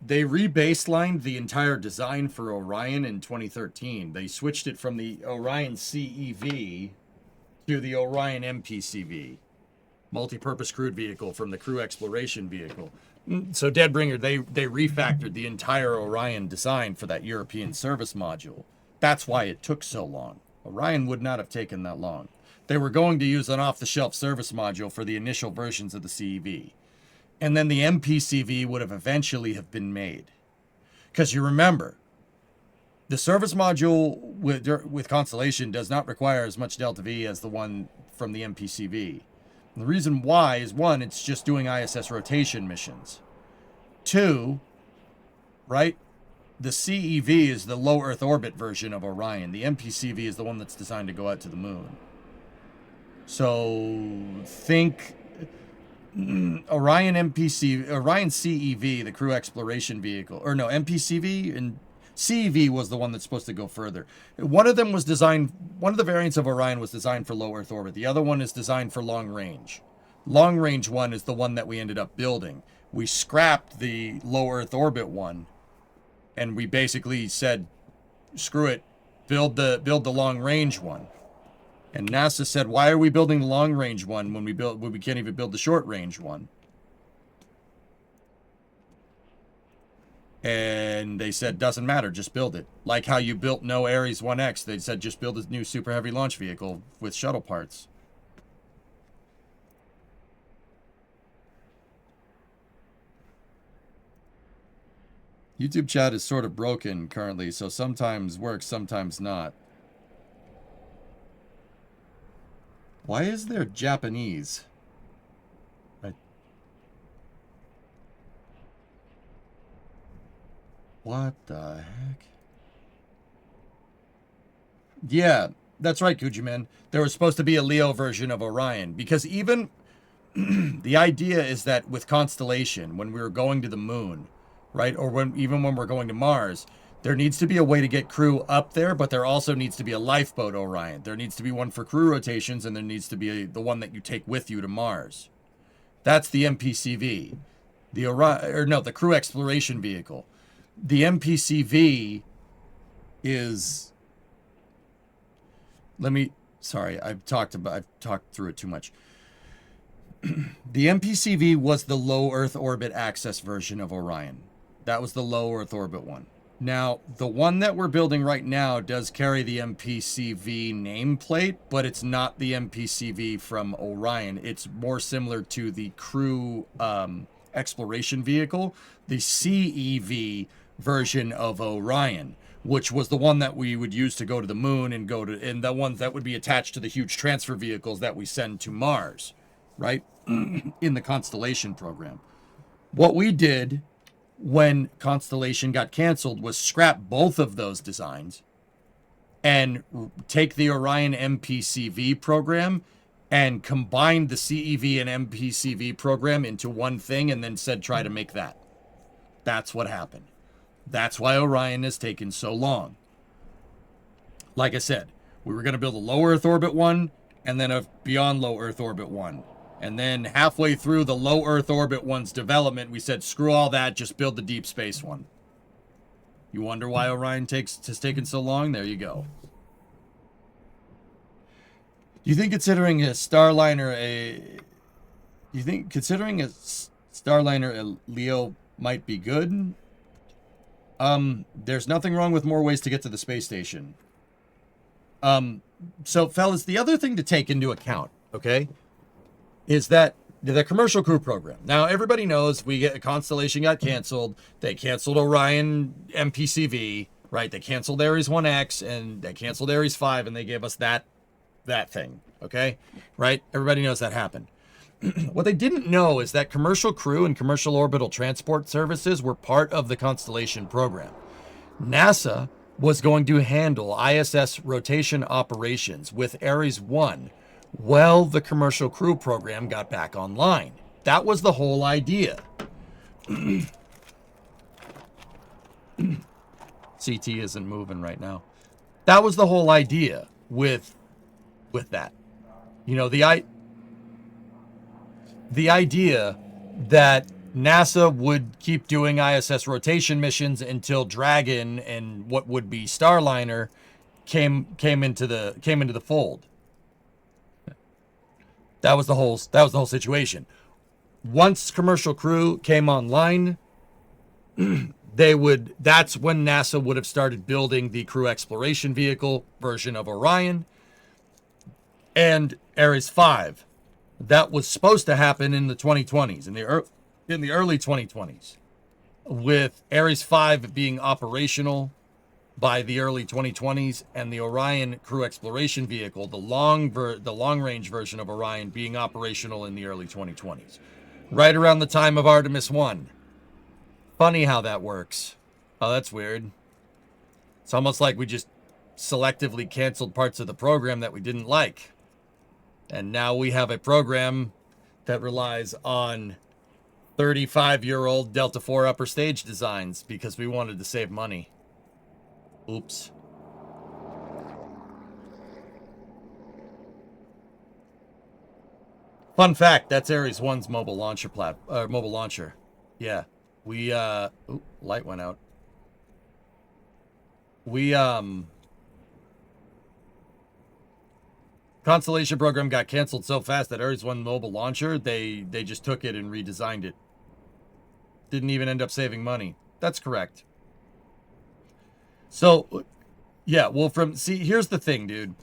[SPEAKER 2] they rebaselined the entire design for Orion in 2013. They switched it from the Orion CEV to the Orion MPCV, multi-purpose crewed vehicle, from the crew exploration vehicle. So Deadbringer, they refactored the entire Orion design for that European service module. That's why it took so long. Orion would not have taken that long. They were going to use an off-the-shelf service module for the initial versions of the CEV. And then the MPCV would have eventually have been made. Because you remember, the service module with Constellation does not require as much Delta V as the one from the MPCV. The reason why is, one, it's just doing ISS rotation missions. Two, right? The CEV is the low Earth orbit version of Orion. The MPCV is the one that's designed to go out to the moon. So think Orion CEV, the crew exploration vehicle, or no, MPCV and CEV was the one that's supposed to go further. One of them was designed, one of the variants of Orion was designed for low Earth orbit. The other one is designed for long range. Long range one is the one that we ended up building. We scrapped the low Earth orbit one, and we basically said, screw it, build the long range one. And NASA said, why are we building the long range one when we can't even build the short range one? And they said, doesn't matter, just build it. Like how you built no Ares 1X. They said, just build a new super heavy launch vehicle with shuttle parts. YouTube chat is sort of broken currently, so sometimes works, sometimes not. Why is there Japanese? What the heck? Yeah, that's right, Kujiman. There was supposed to be a Leo version of Orion, because even the idea is that with Constellation, when we were going to the moon, right, or even when we're going to Mars, there needs to be a way to get crew up there, but there also needs to be a lifeboat Orion. There needs to be one for crew rotations, and there needs to be the one that you take with you to Mars. That's the MPCV. The crew exploration vehicle. The MPCV is... I've talked through it too much. The MPCV was the low Earth orbit access version of Orion. That was the low Earth orbit one. Now, the one that we're building right now does carry the MPCV nameplate, but it's not the MPCV from Orion. It's more similar to the crew exploration vehicle, the CEV version of Orion, which was the one that we would use to go to the moon and the ones that would be attached to the huge transfer vehicles that we send to Mars, right? In the Constellation program. What we did when Constellation got canceled was scrap both of those designs and take the Orion MPCV program and combine the CEV and MPCV program into one thing and then said try to make that. That's what happened. That's why Orion has taken so long. Like I said, we were going to build a low Earth orbit one and then a beyond low Earth orbit one. And then halfway through the low Earth orbit one's development, we said, screw all that, just build the deep space one. You wonder why Orion has taken so long? There you go. Do you think considering a Starliner a Leo might be good? There's nothing wrong with more ways to get to the space station. So fellas, the other thing to take into account, okay, is that the commercial crew program. Now, everybody knows Constellation got canceled. They canceled Orion MPCV, right? They canceled Ares 1X, and they canceled Ares 5, and they gave us that thing, okay? Right? Everybody knows that happened. What they didn't know is that commercial crew and commercial orbital transport services were part of the Constellation program. NASA was going to handle ISS rotation operations with Ares 1 well, the commercial crew program got back online. That was the whole idea. CT isn't moving right now. That was the whole idea with that. You know, the idea that NASA would keep doing ISS rotation missions until Dragon and what would be Starliner came into the fold. That was the whole situation. Once commercial crew came online, that's when NASA would have started building the crew exploration vehicle version of Orion and Ares 5. That was supposed to happen in the 2020s, in the early 2020s, with Ares 5 being operational by the early 2020s, and the Orion crew exploration vehicle, the long-range version of Orion, being operational in the early 2020s, right around the time of Artemis I. Funny how that works. Oh, that's weird. It's almost like we just selectively canceled parts of the program that we didn't like. And now we have a program that relies on 35-year-old Delta IV upper stage designs because we wanted to save money. Oops. Fun fact, that's Ares 1's mobile launcher. Yeah. We ooh, light went out. We Constellation program got canceled so fast that Ares 1 mobile launcher, they just took it and redesigned it. Didn't even end up saving money. That's correct. So, yeah, well, here's the thing, dude.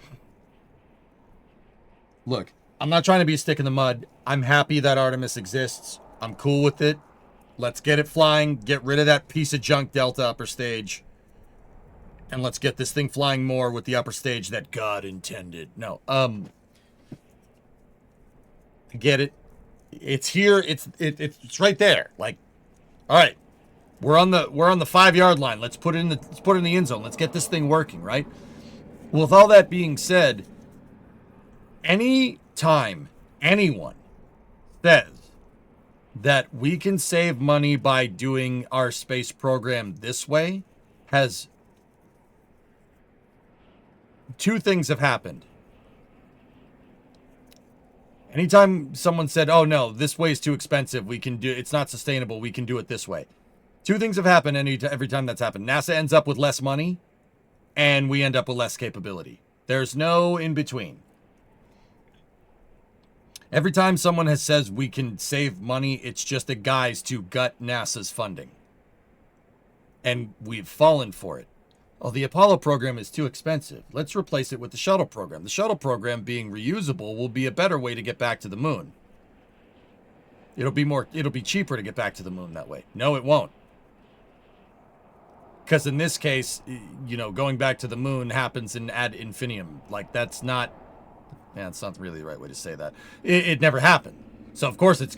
[SPEAKER 2] Look, I'm not trying to be a stick in the mud. I'm happy that Artemis exists. I'm cool with it. Let's get it flying. Get rid of that piece of junk Delta upper stage. And let's get this thing flying more with the upper stage that God intended. No, I get it. It's here. It's right there. Like, all right, we're on the 5-yard line. Let's put it in the end zone. Let's get this thing working, right? Well, with all that being said, any time anyone says that we can save money by doing our space program this way, two things have happened. Anytime someone said, oh no, this way is too expensive, it's not sustainable, we can do it this way. Two things have happened every time that's happened. NASA ends up with less money, and we end up with less capability. There's no in between. Every time someone says we can save money, it's just a guise to gut NASA's funding. And we've fallen for it. Oh, the Apollo program is too expensive. Let's replace it with the shuttle program. The shuttle program, being reusable, will be a better way to get back to the moon. It'll be cheaper to get back to the moon that way. No, it won't. Because in this case, going back to the moon happens in ad infinitum. Like, that's not really the right way to say that. It never happened. So of course it's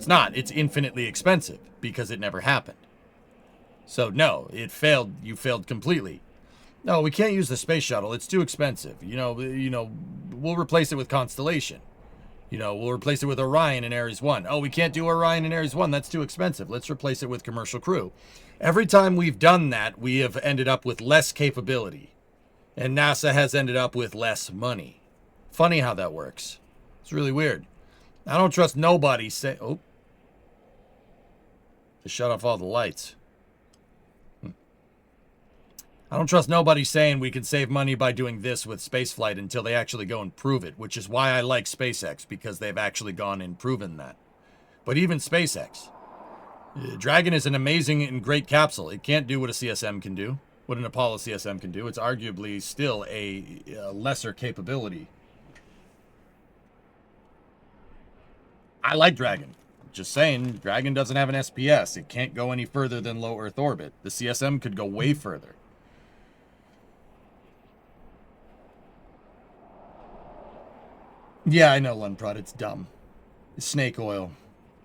[SPEAKER 2] not. It's infinitely expensive because it never happened. So no, it failed. You failed completely. No, we can't use the space shuttle. It's too expensive. We'll replace it with Constellation. We'll replace it with Orion and Ares 1. Oh, we can't do Orion and Ares 1. That's too expensive. Let's replace it with Commercial Crew. Every time we've done that, we have ended up with less capability. And NASA has ended up with less money. Funny how that works. It's really weird. I don't trust nobody to shut off all the lights. I don't trust nobody saying we can save money by doing this with spaceflight until they actually go and prove it, which is why I like SpaceX, because they've actually gone and proven that. But even SpaceX, Dragon is an amazing and great capsule. It can't do what a CSM can do, what an Apollo CSM can do. It's arguably still a lesser capability. I like Dragon. Just saying, Dragon doesn't have an SPS. It can't go any further than low Earth orbit. The CSM could go way further. Yeah, I know, Lunprod. It's dumb. It's snake oil.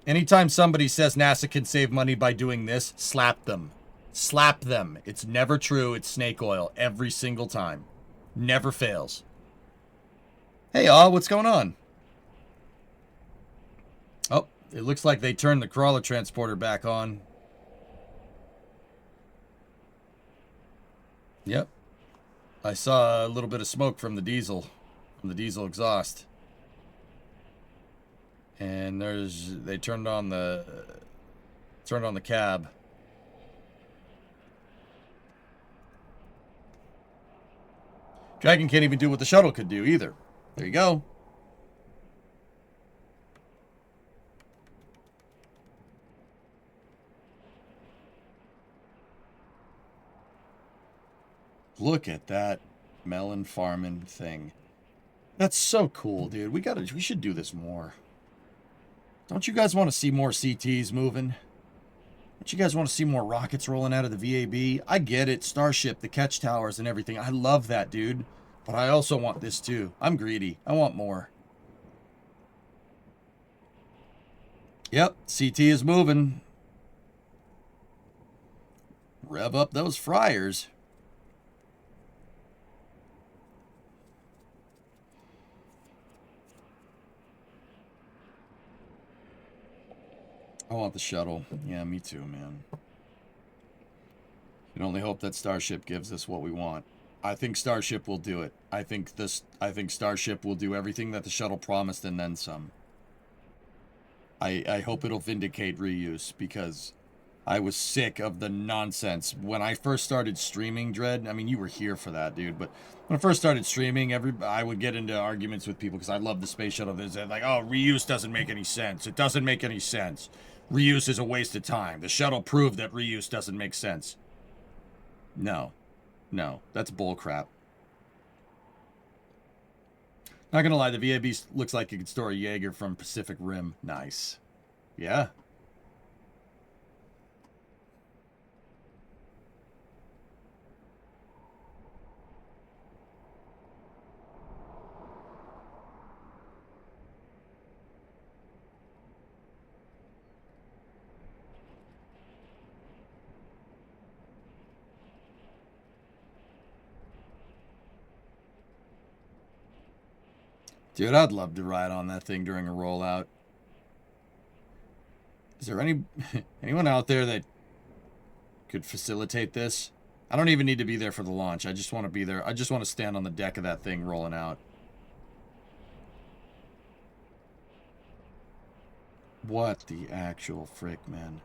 [SPEAKER 2] Anytime somebody says NASA can save money by doing this, slap them. Slap them. It's never true. It's snake oil. Every single time. Never fails. Hey, what's going on? Oh, it looks like they turned the crawler transporter back on. Yep. I saw a little bit of smoke from the diesel exhaust. And they turned on the cab. Dragon can't even do what the shuttle could do either. There you go. Look at that melon farming thing. That's so cool, dude. We should do this more. Don't you guys want to see more CTs moving? Don't you guys want to see more rockets rolling out of the VAB? I get it, Starship, the catch towers and everything. I love that, dude. But I also want this too. I'm greedy. I want more. Yep, CT is moving. Rev up those fryers. I want the shuttle. Yeah, me too, man. You can only hope that Starship gives us what we want. I think Starship will do it. I think Starship will do everything that the shuttle promised and then some. I hope it'll vindicate reuse, because I was sick of the nonsense. When I first started streaming, Dread, I mean, you were here for that, dude, but when I first started streaming, I would get into arguments with people because I love the space shuttle. They're like, oh, reuse doesn't make any sense. It doesn't make any sense. Reuse is a waste of time. The shuttle proved that reuse doesn't make sense. No. No, that's bullcrap. Not gonna lie, the VAB looks like it could store a Jaeger from Pacific Rim. Nice. Yeah. Dude, I'd love to ride on that thing during a rollout. Is there anyone out there that could facilitate this? I don't even need to be there for the launch. I just want to be there. I just want to stand on the deck of that thing rolling out. What the actual frick, man?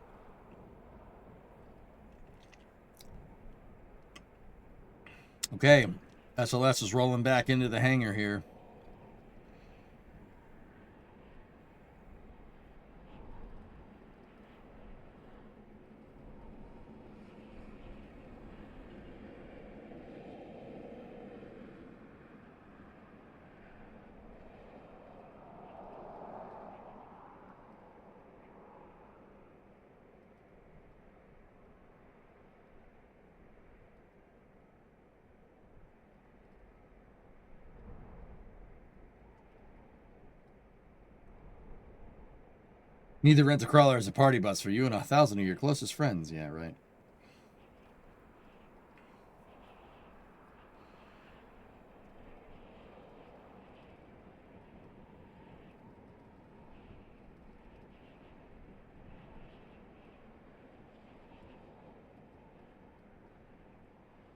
[SPEAKER 2] Okay, SLS is rolling back into the hangar here. Need to rent a crawler as a party bus for you and 1,000 of your closest friends. Yeah, right.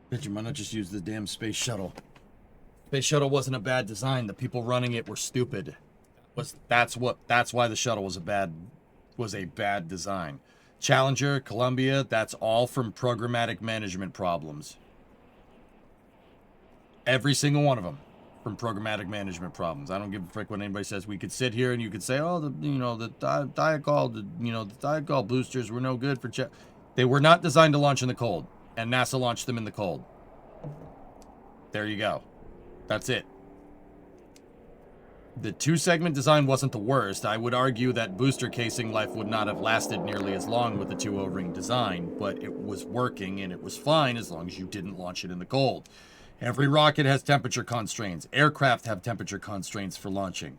[SPEAKER 2] Bet you might not just use the damn space shuttle. Space shuttle wasn't a bad design. The people running it were stupid. That's why the shuttle was a bad design. Challenger, Columbia, that's all from programmatic management problems. Every single one of them from programmatic management problems. I don't give a frick what anybody says. We could sit here and you could say, oh, the Diacol boosters were no good for they were not designed to launch in the cold, and NASA launched them in the cold. There you go. That's it. The two-segment design wasn't the worst. I would argue that booster casing life would not have lasted nearly as long with the two O-ring design, but it was working and it was fine as long as you didn't launch it in the cold. Every rocket has temperature constraints. Aircraft have temperature constraints for launching.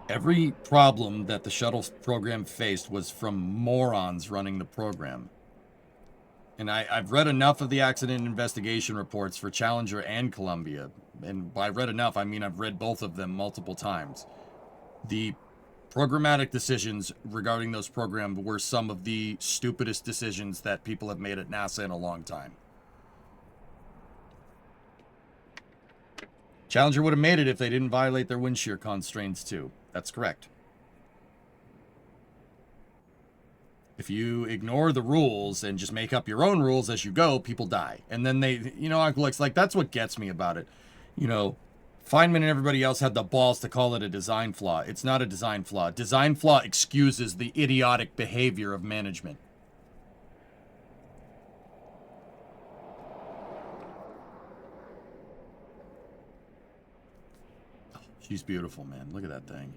[SPEAKER 2] Every problem that the shuttle program faced was from morons running the program. And I've read enough of the accident investigation reports for Challenger and Columbia. And by read enough, I mean I've read both of them multiple times. The programmatic decisions regarding those programs were some of the stupidest decisions that people have made at NASA in a long time. Challenger would have made it if they didn't violate their wind shear constraints too. That's correct. If you ignore the rules and just make up your own rules as you go, people die. And then they, like that's what gets me about it. Feynman and everybody else had the balls to call it a design flaw. It's not a design flaw. Design flaw excuses the idiotic behavior of management. Oh, she's beautiful, man. Look at that thing.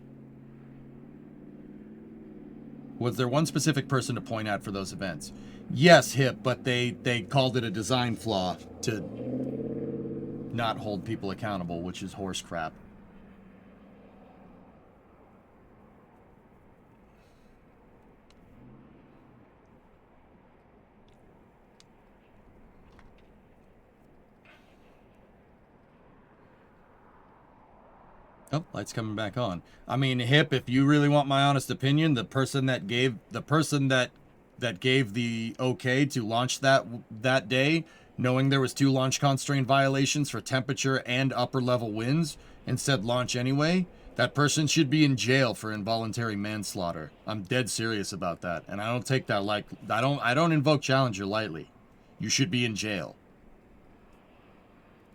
[SPEAKER 2] Was there one specific person to point out for those events? Yes, Hip, but they called it a design flaw to not hold people accountable, which is horse crap. Oh, light's coming back on. I mean, Hip, if you really want my honest opinion, the person that gave the okay to launch that day, knowing there was 2 launch constraint violations for temperature and upper level winds, and said launch anyway, that person should be in jail for involuntary manslaughter. I'm dead serious about that, and I don't take that like I don't invoke Challenger lightly. You should be in jail.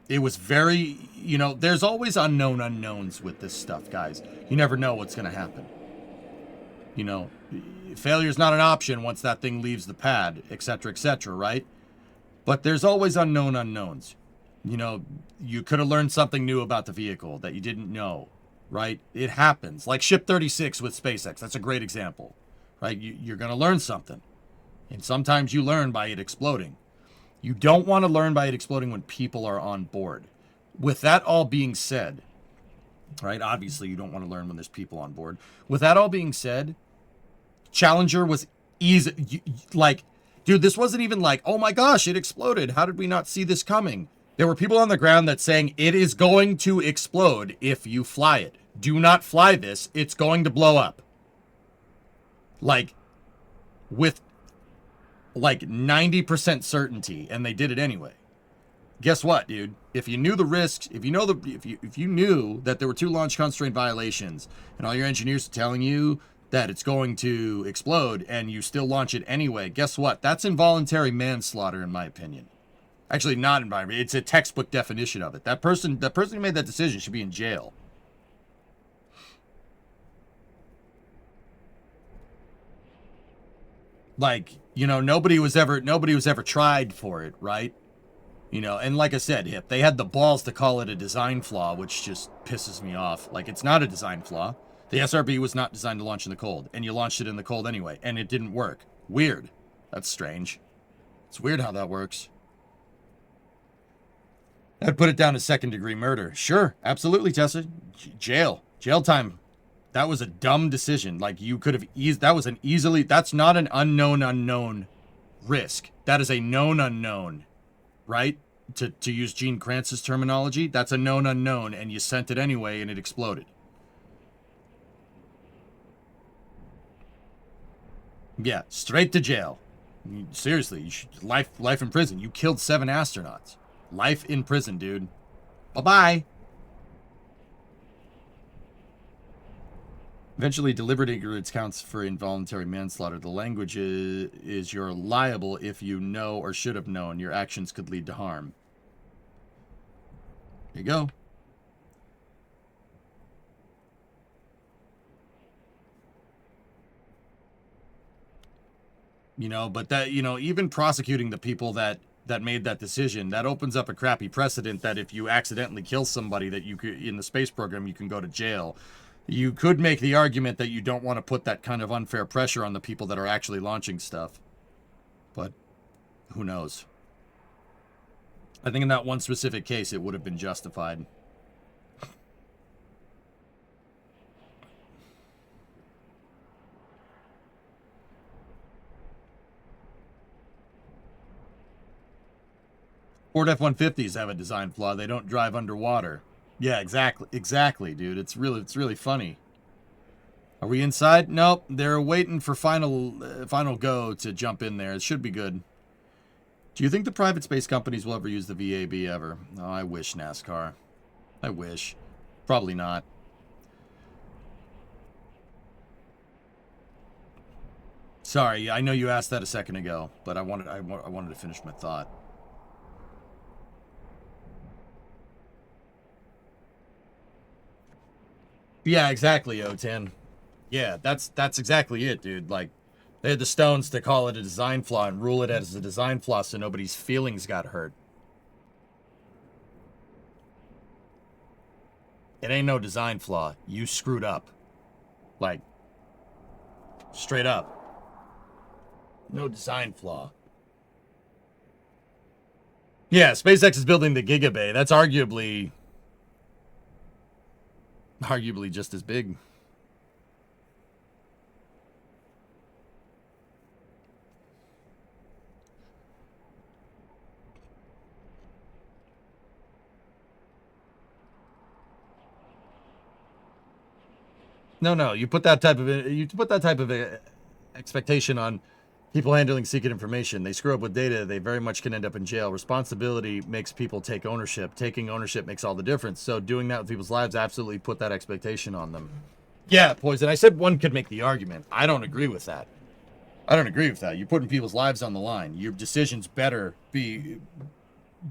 [SPEAKER 2] It was very, you know, there's always unknown unknowns with this stuff, guys. You never know what's going to happen. You know, failure's not an option once that thing leaves the pad, etc., right? But there's always unknown unknowns. You know, you could have learned something new about the vehicle that you didn't know, right? It happens. Like Ship 36 with SpaceX. That's a great example, right? You're going to learn something. And sometimes you learn by it exploding. You don't want to learn by it exploding when people are on board. With that all being said, right? Obviously, you don't want to learn when there's people on board. With that all being said, Challenger was easy. Like, dude, this wasn't even like, oh my gosh, it exploded. How did we not see this coming? There were people on the ground that saying it is going to explode if you fly it. Do not fly this. It's going to blow up. Like, with like 90% certainty, and they did it anyway. Guess what, dude? If you knew the risks, if you knew that there were 2 launch constraint violations, and all your engineers are telling you that it's going to explode, and you still launch it anyway, guess what? That's involuntary manslaughter, in my opinion. Actually, not in my opinion. It's a textbook definition of it. That person who made that decision should be in jail. Like, you know, nobody was ever tried for it, right? You know, and like I said, Hip, they had the balls to call it a design flaw, which just pisses me off. Like, it's not a design flaw. The SRB was not designed to launch in the cold, and you launched it in the cold anyway, and it didn't work. Weird. That's strange. It's weird how that works. I'd put it down to second-degree murder. Sure, absolutely, Tessa. Jail time. That was a dumb decision. Like, you could have that's not an unknown risk. That is a known unknown, right? To use Gene Kranz's terminology, that's a known unknown, and you sent it anyway, and it exploded. Yeah, straight to jail. Seriously, you should life in prison. You killed 7 astronauts. Life in prison, dude. Bye-bye. Eventually, deliberate ignorance counts for involuntary manslaughter. The language is you're liable if you know or should have known. Your actions could lead to harm. There you go. You know, but that, you know, even prosecuting the people that made that decision, that opens up a crappy precedent that if you accidentally kill somebody that you could, in the space program, you can go to jail. You could make the argument that you don't want to put that kind of unfair pressure on the people that are actually launching stuff. But who knows? I think in that one specific case, it would have been justified. Ford F-150s have a design flaw. They don't drive underwater. Yeah, exactly, dude. It's really funny. Are we inside? Nope. They're waiting for final go to jump in there. It should be good. Do you think the private space companies will ever use the VAB ever? Oh, I wish, NASCAR. I wish. Probably not. Sorry, I know you asked that a second ago, but I wanted to finish my thought. Yeah, exactly, O10. Yeah, that's exactly it, dude. Like, they had the stones to call it a design flaw and rule it as a design flaw so nobody's feelings got hurt. It ain't no design flaw. You screwed up. Like, straight up. No design flaw. Yeah, SpaceX is building the Gigabay. That's arguably just as big. No, you put that type of expectation on people handling secret information. They screw up with data, they very much can end up in jail. Responsibility makes people take ownership. Taking ownership makes all the difference. So doing that with people's lives absolutely put that expectation on them. Yeah, Poison, I said one could make the argument. I don't agree with that. You're putting people's lives on the line. Your decisions better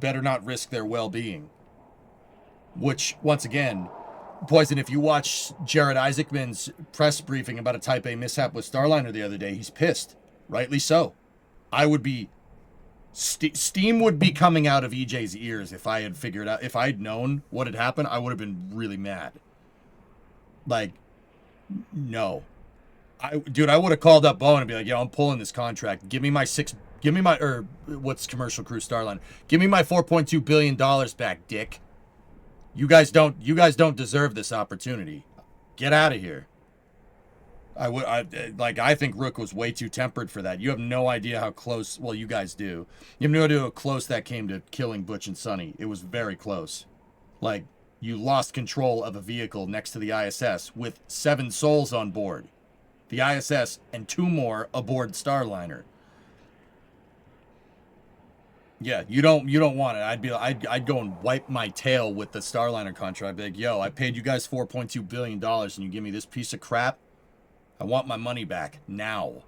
[SPEAKER 2] not risk their well-being. Which, once again, Poison, if you watch Jared Isaacman's press briefing about a Type A mishap with Starliner the other day, he's pissed. Rightly so. I would be... steam would be coming out of EJ's ears if I had figured out... If I'd known what had happened, I would have been really mad. Like, no. I would have called up Bowen and be like, yo, I'm pulling this contract. What's Commercial Crew Starliner? Give me my $4.2 billion back, dick. You guys don't deserve this opportunity. Get out of here. I think Rook was way too tempered for that. You have no idea how close, well, you guys do. You have no idea how close that came to killing Butch and Sonny. It was very close. Like, you lost control of a vehicle next to the ISS with 7 souls on board. The ISS and 2 more aboard Starliner. Yeah, you don't want it. I'd go and wipe my tail with the Starliner contract. I'd be like, yo, I paid you guys $4.2 billion and you give me this piece of crap? I want my money back now.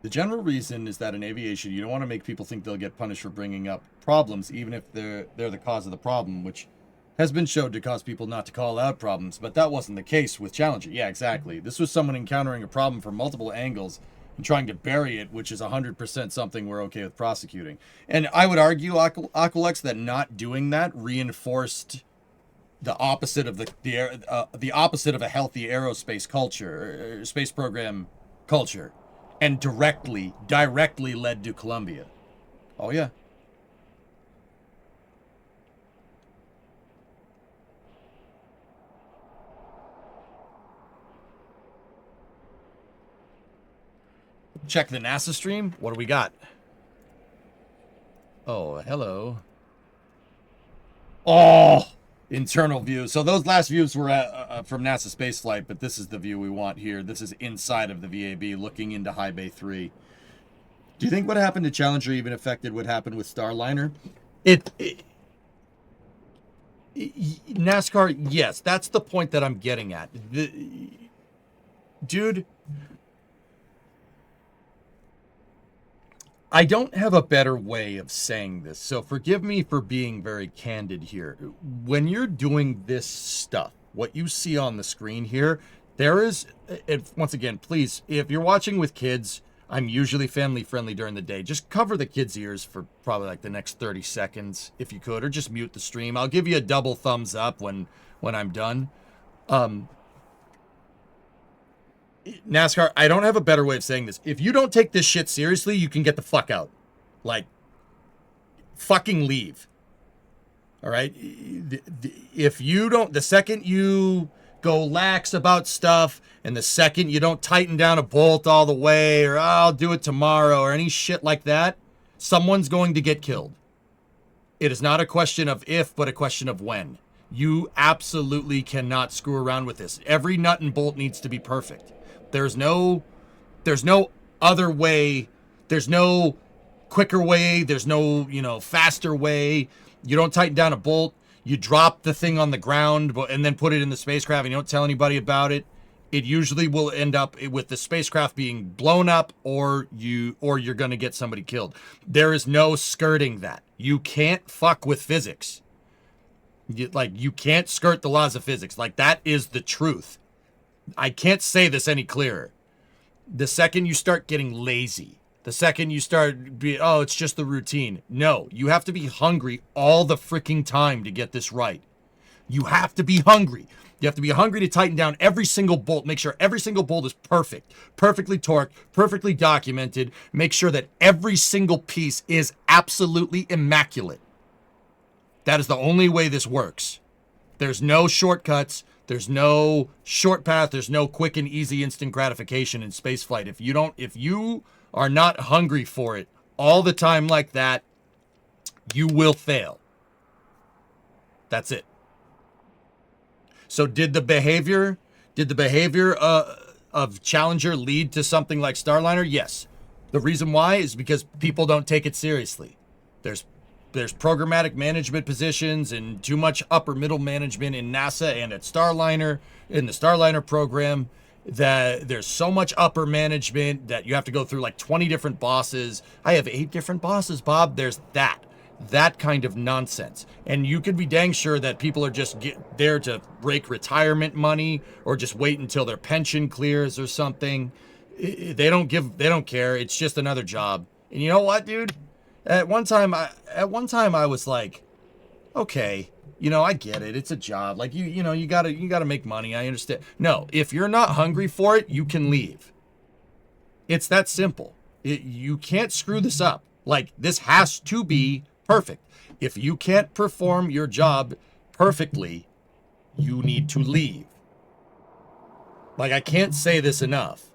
[SPEAKER 2] The general reason is that in aviation, you don't want to make people think they'll get punished for bringing up problems, even if they're the cause of the problem, which has been shown to cause people not to call out problems, but that wasn't the case with Challenger. Yeah, exactly. This was someone encountering a problem from multiple angles and trying to bury it, which is 100% something we're okay with prosecuting. And I would argue, Aqualex, that not doing that reinforced the opposite of the opposite of a healthy aerospace culture, or space program culture, and directly led to Columbia. Oh yeah. Check the NASA stream. What do we got? Oh, hello. Oh, internal view. So those last views were from NASA spaceflight, but this is the view we want here. This is inside of the VAB, looking into High Bay 3. Do you think what happened to Challenger even affected what happened with Starliner? NASCAR, yes, that's the point that I'm getting at. Dude, I don't have a better way of saying this, so forgive me for being very candid here. When you're doing this stuff, what you see on the screen here, there is, once again, please, if you're watching with kids, I'm usually family friendly during the day. Just cover the kids' ears for probably like the next 30 seconds, if you could, or just mute the stream. I'll give you a double thumbs up when I'm done. NASCAR, I don't have a better way of saying this. If you don't take this shit seriously, you can get the fuck out. Like, fucking leave. All right? If you don't, the second you go lax about stuff, and the second you don't tighten down a bolt all the way, or I'll do it tomorrow, or any shit like that, someone's going to get killed. It is not a question of if, but a question of when. You absolutely cannot screw around with this. Every nut and bolt needs to be perfect. There's no other way. There's no quicker way. There's no, faster way. You don't tighten down a bolt. You drop the thing on the ground and then put it in the spacecraft and you don't tell anybody about it. It usually will end up with the spacecraft being blown up or you're going to get somebody killed. There is no skirting that. You can't fuck with physics. You can't skirt the laws of physics. Like, that is the truth. I can't say this any clearer. The second you start getting lazy The second you start oh, it's just the routine. No, you have to be hungry all the freaking time to get this right. You have to be hungry. You have to be hungry to tighten down every single bolt. Make sure every single bolt is perfect, perfectly torqued, perfectly documented. Make sure that every single piece is absolutely immaculate. That is the only way this works. There's no shortcuts. There's no short path. There's no quick and easy instant gratification in spaceflight. If you are not hungry for it all the time like that, you will fail. That's it. So did the behavior of Challenger lead to something like Starliner? Yes. The reason why is because people don't take it seriously. There's programmatic management positions and too much upper middle management in NASA and at Starliner, in the Starliner program, that there's so much upper management that you have to go through like 20 different bosses. I have 8 different bosses, Bob. There's that kind of nonsense. And you could be dang sure that people are just there to rake retirement money or just wait until their pension clears or something. They don't care. It's just another job. And you know what, dude? At one time I was like, okay, I get it. It's a job. Like you gotta make money. I understand. No, if you're not hungry for it, you can leave. It's that simple. You can't screw this up. Like, this has to be perfect. If you can't perform your job perfectly, you need to leave. Like, I can't say this enough.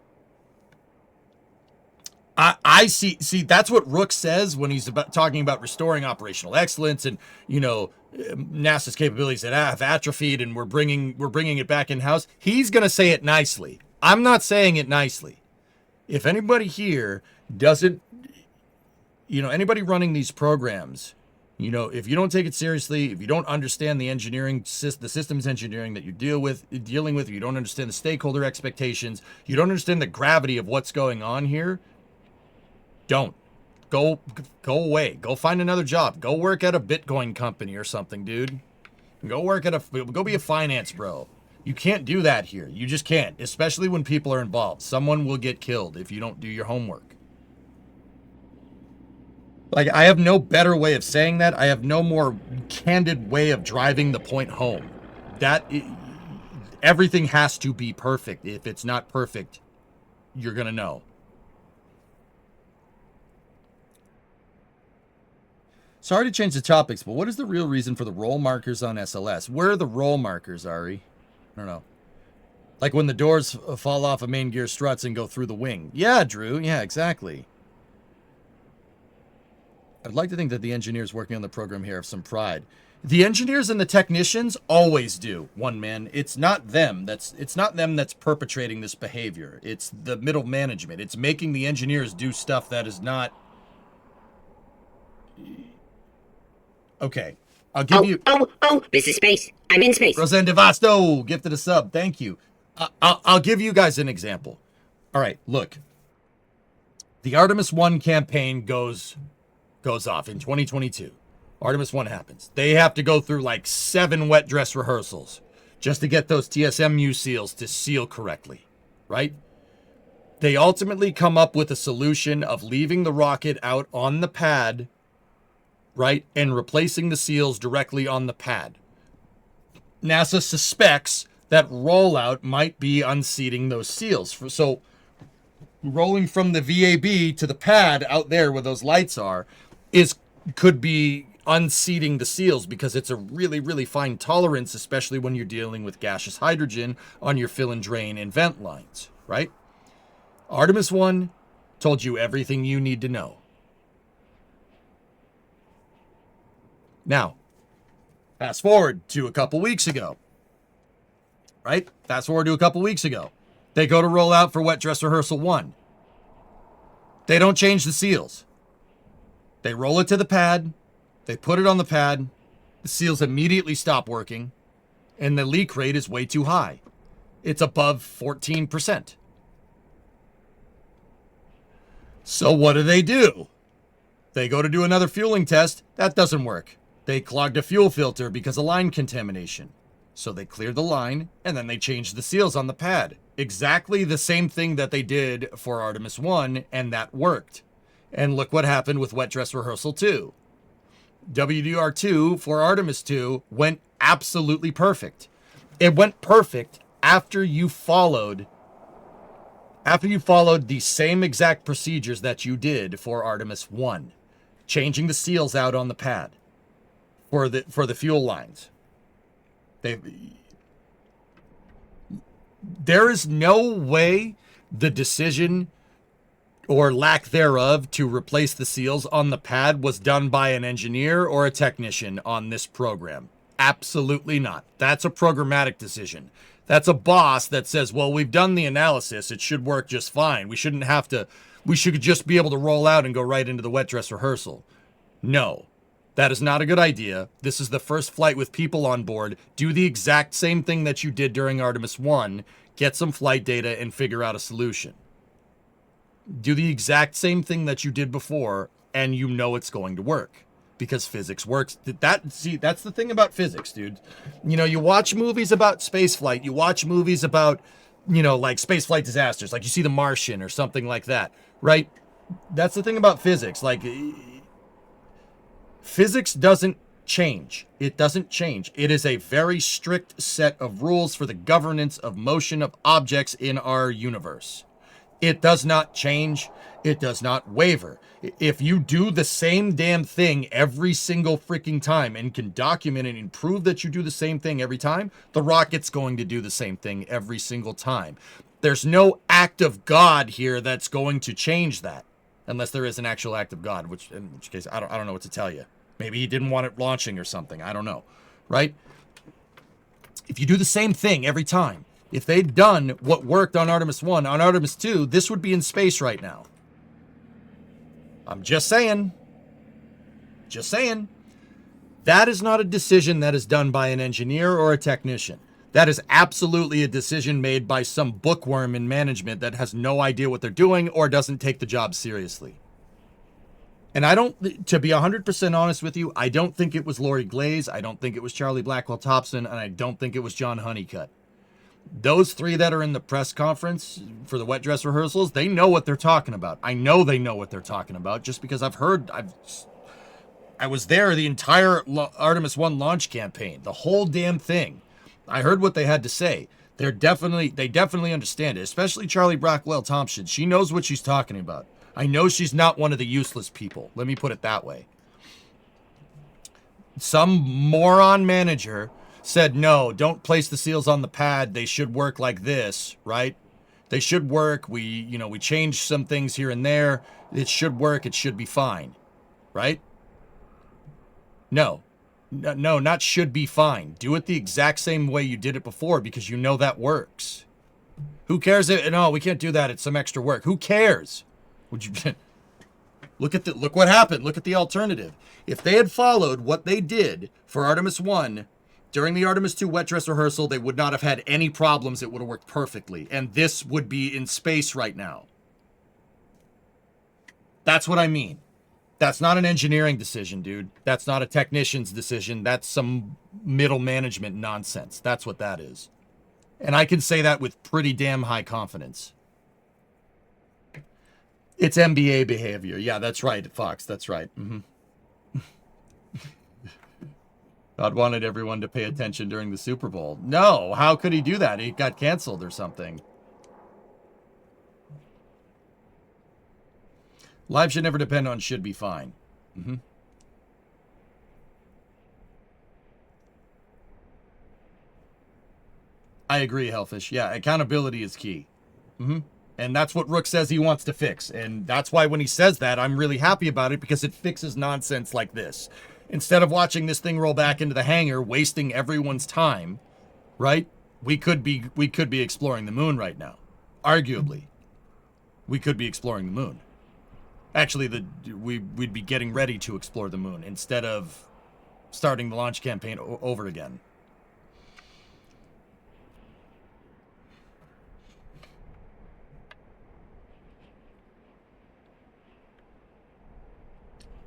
[SPEAKER 2] I see that's what Rook says when he's talking about restoring operational excellence and, NASA's capabilities that have atrophied and we're bringing it back in-house. He's going to say it nicely. I'm not saying it nicely. If anybody here doesn't, anybody running these programs, if you don't take it seriously, if you don't understand the engineering, the systems engineering that you're dealing with, you don't understand the stakeholder expectations, you don't understand the gravity of what's going on here, don't. Go away. Go find another job. Go work at a Bitcoin company or something, dude. Go be a finance bro. You can't do that here. You just can't, especially when people are involved. Someone will get killed if you don't do your homework. Like, I have no better way of saying that. I have no more candid way of driving the point home. Everything has to be perfect. If it's not perfect, you're going to know. Sorry to change the topics, but what is the real reason for the roll markers on SLS? Where are the roll markers, Ari? I don't know. Like when the doors fall off of main gear struts and go through the wing. Yeah, Drew. Yeah, exactly. I'd like to think that the engineers working on the program here have some pride. The engineers and the technicians always do, one man. It's not them that's perpetrating this behavior. It's the middle management. It's making the engineers do stuff that is not... Okay, I'll give you...
[SPEAKER 5] Oh, this is space. I'm in space.
[SPEAKER 2] Roseanne Devasto, gifted a sub. Thank you. I'll give you guys an example. All right, look. The Artemis I campaign goes off in 2022. Artemis I happens. They have to go through like 7 wet dress rehearsals just to get those TSMU seals to seal correctly, right? They ultimately come up with a solution of leaving the rocket out on the pad, right, and replacing the seals directly on the pad. NASA suspects that rollout might be unseating those seals. So rolling from the VAB to the pad out there where those lights are could be unseating the seals because it's a really, really fine tolerance, especially when you're dealing with gaseous hydrogen on your fill and drain and vent lines, right? Artemis I told you everything you need to know. Now, fast forward to a couple weeks ago, right? Fast forward to a couple weeks ago. They go to roll out for wet dress rehearsal 1. They don't change the seals. They roll it to the pad. They put it on the pad. The seals immediately stop working. And the leak rate is way too high. It's above 14%. So what do? They go to do another fueling test. That doesn't work. They clogged a fuel filter because of line contamination. So they cleared the line, and then they changed the seals on the pad. Exactly the same thing that they did for Artemis I, and that worked. And look what happened with Wet Dress Rehearsal 2. WDR2 for Artemis II went absolutely perfect. It went perfect after you followed the same exact procedures that you did for Artemis 1, changing the seals out on the pad for the fuel lines. There is no way the decision or lack thereof to replace the seals on the pad was done by an engineer or a technician on this program. Absolutely not. That's a programmatic decision. That's a boss that says, well, we've done the analysis. It should work just fine. We should just be able to roll out and go right into the wet dress rehearsal. No, that is not a good idea. This is the first flight with people on board. Do the exact same thing that you did during Artemis 1. Get some flight data and figure out a solution. Do the exact same thing that you did before, and you know it's going to work. Because physics works. That's the thing about physics, dude. You know, you watch movies about spaceflight. You watch movies about, like spaceflight disasters. Like you see The Martian or something like that, right? That's the thing about physics. Like, physics doesn't change. It doesn't change. It is a very strict set of rules for the governance of motion of objects in our universe. It does not change. It does not waver. If you do the same damn thing every single freaking time and can document it and prove that you do the same thing every time, the rocket's going to do the same thing every single time. There's no act of God here that's going to change that. Unless there is an actual act of God, in which case I don't know what to tell you. Maybe he didn't want it launching or something. I don't know. Right? If you do the same thing every time, if they'd done what worked on Artemis 1, on Artemis 2, this would be in space right now. I'm just saying. Just saying. That is not a decision that is done by an engineer or a technician. That is absolutely a decision made by some bookworm in management that has no idea what they're doing or doesn't take the job seriously. And to be 100% honest with you, I don't think it was Lori Glaze, I don't think it was Charlie Blackwell Thompson, and I don't think it was John Honeycutt. Those three that are in the press conference for the wet dress rehearsals, they know what they're talking about. I know they know what they're talking about just because I was there the entire Artemis 1 launch campaign, the whole damn thing. I heard what they had to say. They definitely understand it, especially Charlie Blackwell Thompson. She knows what she's talking about. I know she's not one of the useless people. Let me put it that way. Some moron manager said, no, don't place the seals on the pad. They should work like this, right? They should work. We changed some things here and there. It should work. It should be fine, right? No, not should be fine. Do it the exact same way you did it before because you know that works. Who cares? No, we can't do that. It's some extra work. Who cares? Would you look what happened? Look at the alternative. If they had followed what they did for Artemis 1 during the Artemis 2 wet dress rehearsal, they would not have had any problems. It would have worked perfectly. And this would be in space right now. That's what I mean. That's not an engineering decision, dude. That's not a technician's decision. That's some middle management nonsense. That's what that is. And I can say that with pretty damn high confidence. It's MBA behavior. Yeah, that's right, Fox. That's right. God wanted everyone to pay attention during the Super Bowl. No, how could he do that? He got canceled or something. Life should never depend on should be fine. I agree, Hellfish. Yeah, accountability is key. And that's what Rook says he wants to fix. And that's why when he says that, I'm really happy about it because it fixes nonsense like this. Instead of watching this thing roll back into the hangar, wasting everyone's time, right? We could be exploring the moon right now. Arguably. We could be exploring the moon. Actually, we'd be getting ready to explore the moon instead of starting the launch campaign over again.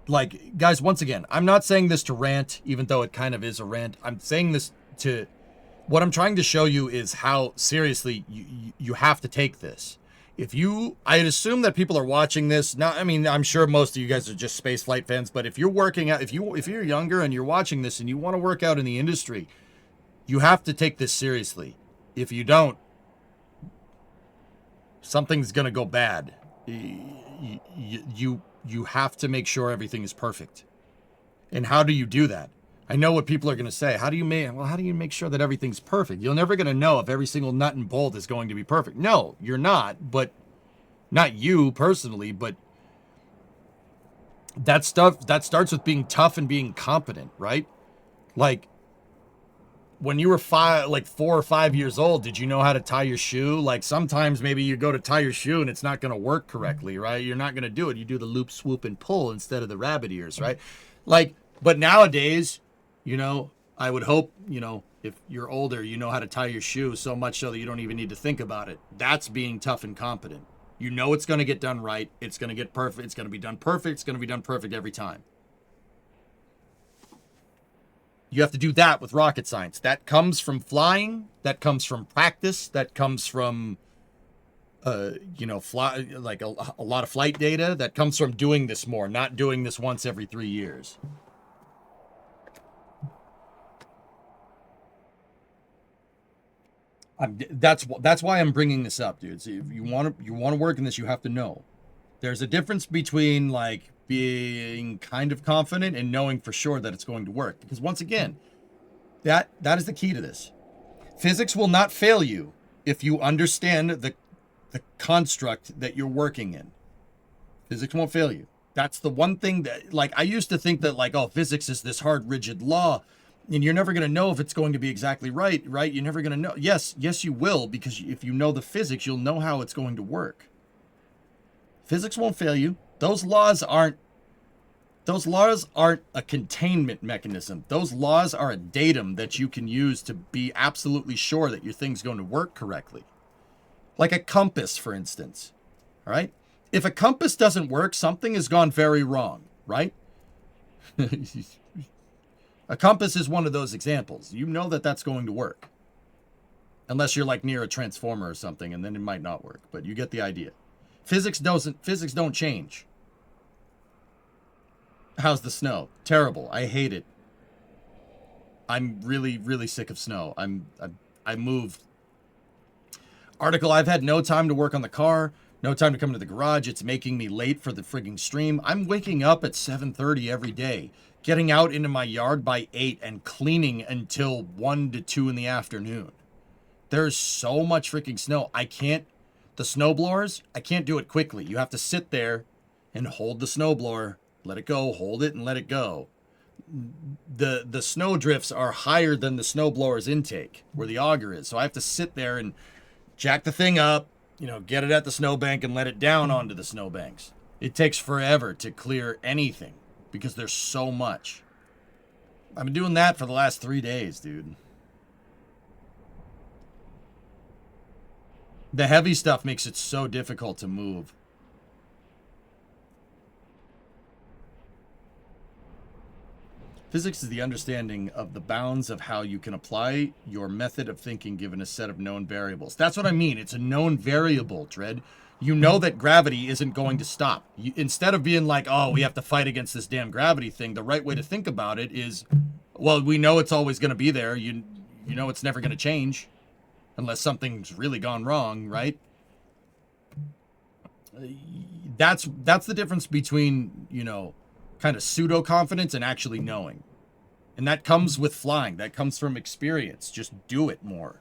[SPEAKER 2] Like, guys, once again, I'm not saying this to rant, even though it kind of is a rant. I'm saying this what I'm trying to show you is how seriously you have to take this. I'd assume that people are watching this. Now, I mean, I'm sure most of you guys are just space flight fans, but if you're working out, if you're younger and you're watching this and you want to work out in the industry, you have to take this seriously. If you don't, something's going to go bad. You have to make sure everything is perfect. And how do you do that? I know what people are going to say. How do you make sure that everything's perfect? You're never going to know if every single nut and bolt is going to be perfect. No, you're not, but not you personally, but that starts with being tough and being competent, right? Like when you were 4 or 5 years old, did you know how to tie your shoe? Like sometimes maybe you go to tie your shoe and it's not going to work correctly, right? You're not going to do it. You do the loop, swoop, and pull instead of the rabbit ears, right? Like, but nowadays, you know, I would hope, you know, if you're older, you know how to tie your shoe so much so that you don't even need to think about it. That's being tough and competent. You know it's going to get done right. It's going to get perfect. It's going to be done perfect. It's going to be done perfect every time. You have to do that with rocket science. That comes from flying. That comes from practice. That comes from, you know, a lot of flight data. That comes from doing this more, not doing this once every 3 years. That's why I'm bringing this up, dude. So if you want to work in this, you have to know. There's a difference between like being kind of confident and knowing for sure that it's going to work. Because once again, that is the key to this. Physics will not fail you if you understand the construct that you're working in. Physics won't fail you. That's the one thing that, like, I used to think that, like, oh, physics is this hard, rigid law, and you're never going to know if it's going to be exactly right? You're never going to know. Yes, you will, because if you know the physics, you'll know how it's going to work. Physics won't fail you. Those laws aren't a containment mechanism. Those laws are a datum that you can use to be absolutely sure that your thing's going to work correctly. Like a compass, for instance. All right? If a compass doesn't work, something has gone very wrong, right? A compass is one of those examples. You know that that's going to work. Unless you're like near a transformer or something, and then it might not work. But you get the idea. Physics don't change. How's the snow? Terrible. I hate it. I'm really, really sick of snow. I moved. Article, I've had no time to work on the car. No time to come to the garage. It's making me late for the frigging stream. I'm waking up at 7:30 every day. Getting out into my yard by 8 and cleaning until 1 to 2 in the afternoon. There's so much freaking snow. The snowblowers, I can't do it quickly. You have to sit there and hold the snowblower, let it go, hold it and let it go. The snow drifts are higher than the snowblower's intake, where the auger is. So I have to sit there and jack the thing up, you know, get it at the snowbank and let it down onto the snowbanks. It takes forever to clear anything because there's so much. I've been doing that for the last 3 days, dude. The heavy stuff makes it so difficult to move. Physics is the understanding of the bounds of how you can apply your method of thinking given a set of known variables. That's what I mean. It's a known variable, Dredd. You know that gravity isn't going to stop. Instead of being like, oh, we have to fight against this damn gravity thing, the right way to think about it is, well, we know it's always going to be there. You know it's never going to change unless something's really gone wrong, right? That's the difference between, you know, kind of pseudo-confidence and actually knowing. And that comes with flying. That comes from experience. Just do it more.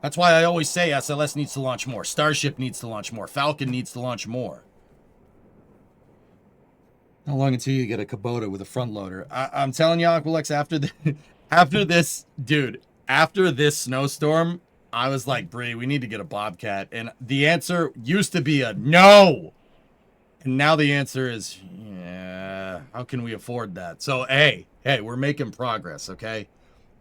[SPEAKER 2] That's why I always say SLS needs to launch more. Starship needs to launch more. Falcon needs to launch more. How long until you get a Kubota with a front loader? I'm telling you, Aqualex, after this snowstorm, I was like, Bree, we need to get a Bobcat. And the answer used to be a no. And now the answer is, yeah, how can we afford that? So, hey, we're making progress, okay?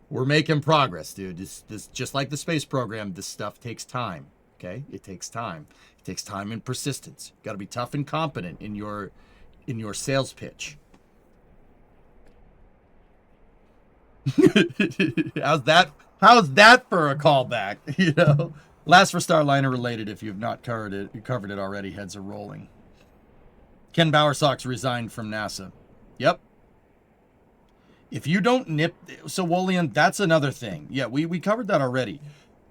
[SPEAKER 2] We're making progress, dude. This just like the space program, this stuff takes time, okay? It takes time. It takes time and persistence. You got to be tough and competent in your sales pitch. How's that for a callback? You know, Last for Starliner related, if you've not covered it already, heads are rolling. Ken Bowersox resigned from NASA. Yep. If you don't nip... So, Wolian, that's another thing. Yeah, we covered that already.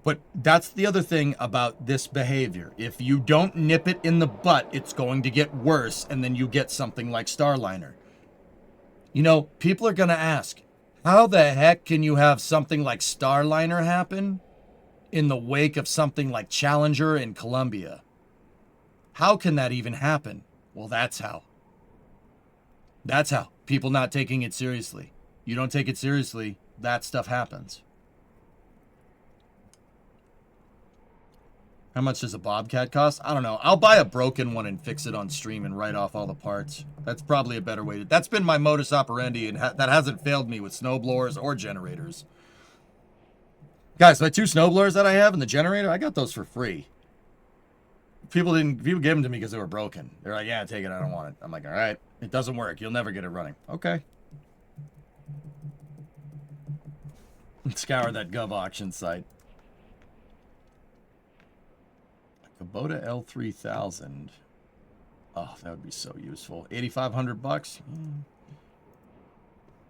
[SPEAKER 2] But that's the other thing about this behavior. If you don't nip it in the butt, it's going to get worse, and then you get something like Starliner. You know, people are going to ask, how the heck can you have something like Starliner happen in the wake of something like Challenger and Columbia? How can that even happen? Well, that's how. That's how. People not taking it seriously. You don't take it seriously, that stuff happens. How much does a Bobcat cost? I don't know. I'll buy a broken one and fix it on stream and write off all the parts. That's probably a better way to... That's been my modus operandi, and that hasn't failed me with snowblowers or generators. Guys, my 2 snowblowers that I have and the generator, I got those for free. People gave them to me because they were broken. They're like, yeah, take it. I don't want it. I'm like, all right. It doesn't work. You'll never get it running. Okay. Scour that Gov auction site. Kubota L3000. Oh, that would be so useful. 8,500 bucks.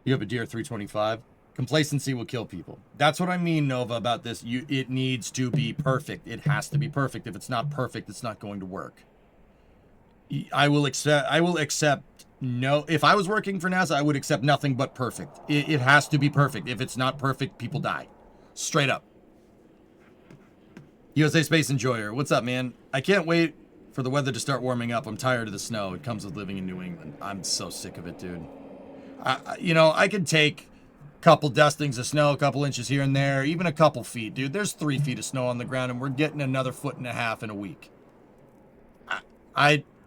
[SPEAKER 2] You have a Deere 325. Complacency will kill people. That's what I mean, Nova, about this. It needs to be perfect. It has to be perfect. If it's not perfect, it's not going to work. I will accept no. If I was working for NASA, I would accept nothing but perfect. It has to be perfect. If it's not perfect, people die. Straight up. USA Space Enjoyer, what's up, man? I can't wait for the weather to start warming up. I'm tired of the snow. It comes with living in New England. I'm so sick of it, dude. You know, I could take a couple dustings of snow, a couple inches here and there, even a couple feet, dude. There's 3 feet of snow on the ground, and we're getting another 1.5 feet in a week.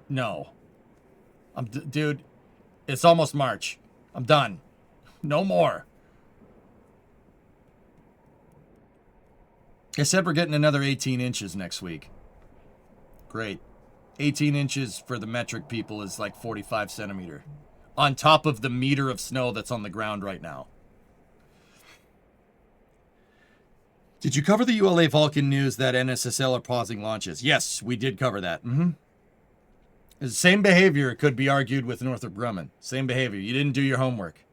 [SPEAKER 2] No. Dude, it's almost March. I'm done. No more. I said we're getting another 18 inches next week. Great. 18 inches for the metric people is like 45 centimeter. On top of the meter of snow that's on the ground right now. Did you cover the ULA Vulcan news that NSSL are pausing launches? Yes, we did cover that. The same behavior could be argued with Northrop Grumman. Same behavior. You didn't do your homework.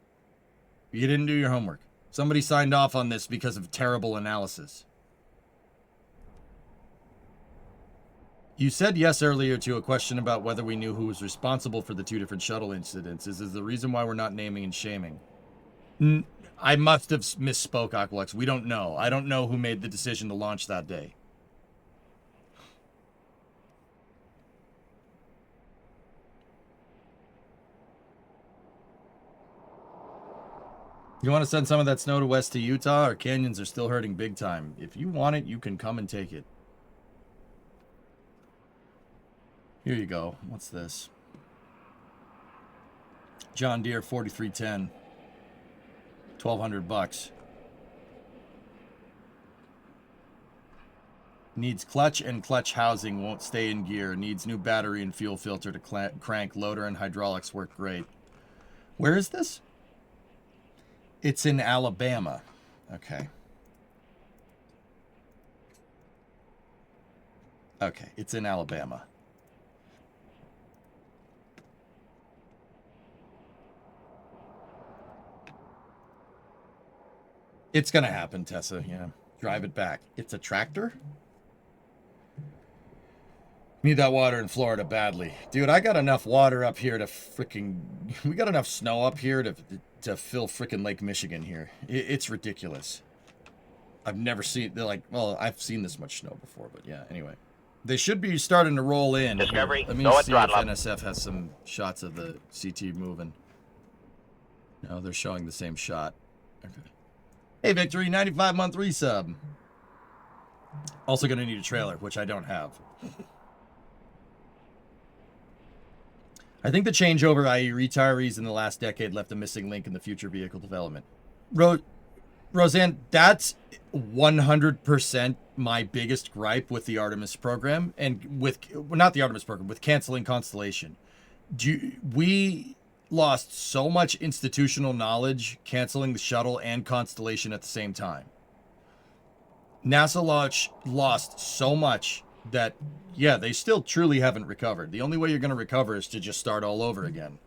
[SPEAKER 2] You didn't do your homework. Somebody signed off on this because of terrible analysis. You said yes earlier to a question about whether we knew who was responsible for the 2 different shuttle incidents. Is the reason why we're not naming and shaming? I must have misspoke, Aqualux. We don't know. I don't know who made the decision to launch that day. You want to send some of that snow to west to Utah? Our canyons are still hurting big time. If you want it, you can come and take it. Here you go. What's this? John Deere 4310. 1,200 bucks. Needs clutch and clutch housing. Won't stay in gear. Needs new battery and fuel filter to crank. Loader and hydraulics work great. Where is this? It's in Alabama. Okay. Okay, it's in Alabama. It's going to happen, Tessa. Yeah. Drive it back. It's a tractor? Need that water in Florida badly. Dude, I got enough water up here to freaking... We got enough snow up here to fill freaking Lake Michigan here. It's ridiculous. I've never seen... They're like... Well, I've seen this much snow before, but yeah, anyway. They should be starting to roll in.
[SPEAKER 1] Discovery,
[SPEAKER 2] Let me
[SPEAKER 1] go at
[SPEAKER 2] see if
[SPEAKER 1] throttle up.
[SPEAKER 2] NSF has some shots of the CT moving. No, they're showing the same shot. Okay. Hey, Victory, 95-month resub. Also going to need a trailer, which I don't have. I think the changeover, i.e. retirees in the last decade, left a missing link in the future vehicle development. Roseanne, that's 100% my biggest gripe with the Artemis program, and with, well, not the Artemis program, with canceling Constellation. We lost so much institutional knowledge canceling the shuttle and Constellation at the same time. NASA lost so much that, yeah, they still truly haven't recovered. The only way you're going to recover is to just start all over again.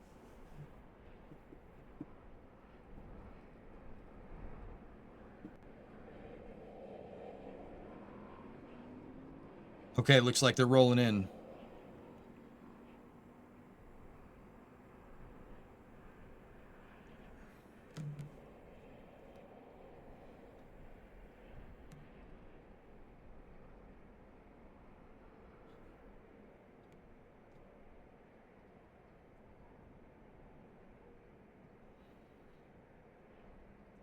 [SPEAKER 2] Okay, looks like they're rolling in.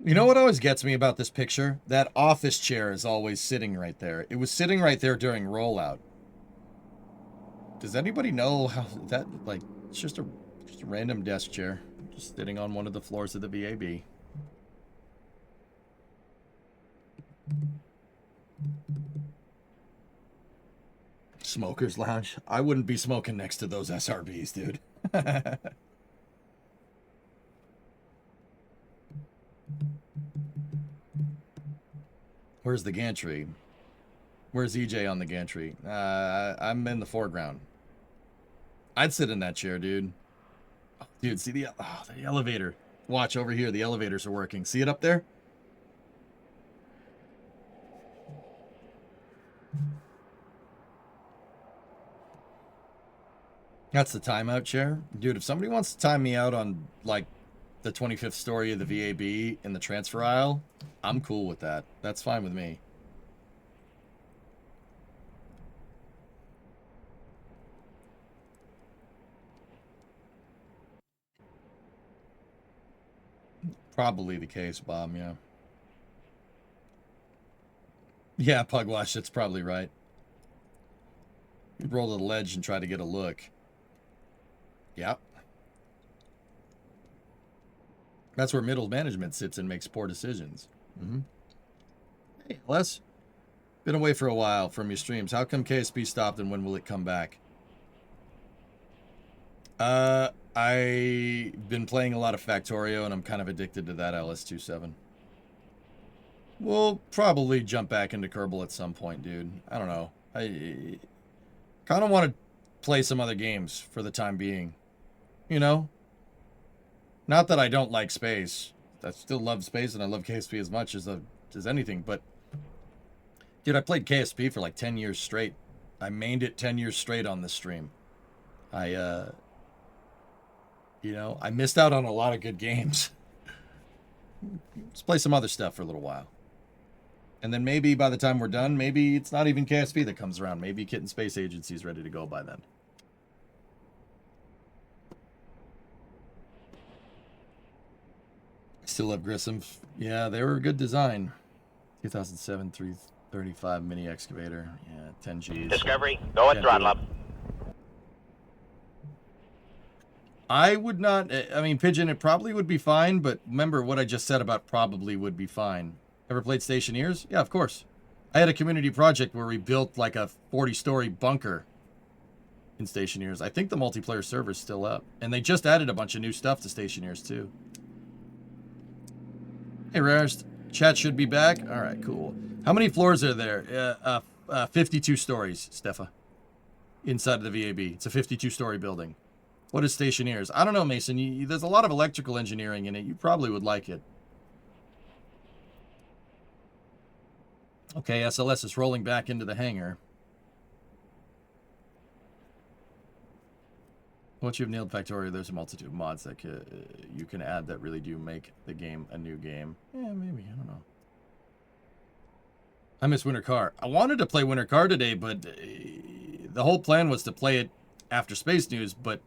[SPEAKER 2] You know what always gets me about this picture? That office chair is always sitting right there. It was sitting right there during rollout. Does anybody know how that, like, it's just a random desk chair. Just sitting on one of the floors of the VAB. Smoker's lounge. I wouldn't be smoking next to those SRBs, dude. Where's the gantry? Where's EJ on the gantry? I'm in the foreground. I'd sit in that chair, dude. Oh, dude, see the elevator. Watch over here. The elevators are working. See it up there? That's the timeout chair. Dude, if somebody wants to time me out on, like, the 25th story of the VAB in the transfer aisle, I'm cool with that. That's fine with me. Probably the case, Bob, yeah. Yeah, Pugwash, that's probably right. You'd roll to the ledge and try to get a look. Yep. That's where middle management sits and makes poor decisions. Hey, Les. Been away for a while from your streams. How come KSP stopped and when will it come back? I've been playing a lot of Factorio and I'm kind of addicted to that LS27. We'll probably jump back into Kerbal at some point, dude. I don't know. I kind of want to play some other games for the time being. You know? Not that I don't like space. I still love space and I love KSP as much as anything, but dude, I played KSP for like 10 years straight. I mained it 10 years straight on this stream. You know, I missed out on a lot of good games. Let's play some other stuff for a little while. And then maybe by the time we're done, maybe it's not even KSP that comes around. Maybe Kitten Space Agency is ready to go by then. Still love Grissom. Yeah, they were a good design. 2007 335 mini excavator. Yeah, 10 Gs.
[SPEAKER 1] Discovery, go at throttle up.
[SPEAKER 2] I would not, I mean, Pigeon, it probably would be fine, but remember what I just said about probably would be fine. Ever played Stationeers? Yeah, of course. I had a community project where we built like a 40-story bunker in Stationeers. I think the multiplayer server's still up. And they just added a bunch of new stuff to Stationeers too. Hey, Rarest. Chat should be back. All right, cool. How many floors are there? 52 stories, Stefa. Inside of the VAB. It's a 52-story building. What is Stationeers? I don't know, Mason. There's a lot of electrical engineering in it. You probably would like it. Okay, SLS is rolling back into the hangar. Once you've nailed Factorio, there's a multitude of mods that you can add that really do make the game a new game. Yeah, maybe. I don't know. I miss Winter Car. I wanted to play Winter Car today, but the whole plan was to play it after Space News, but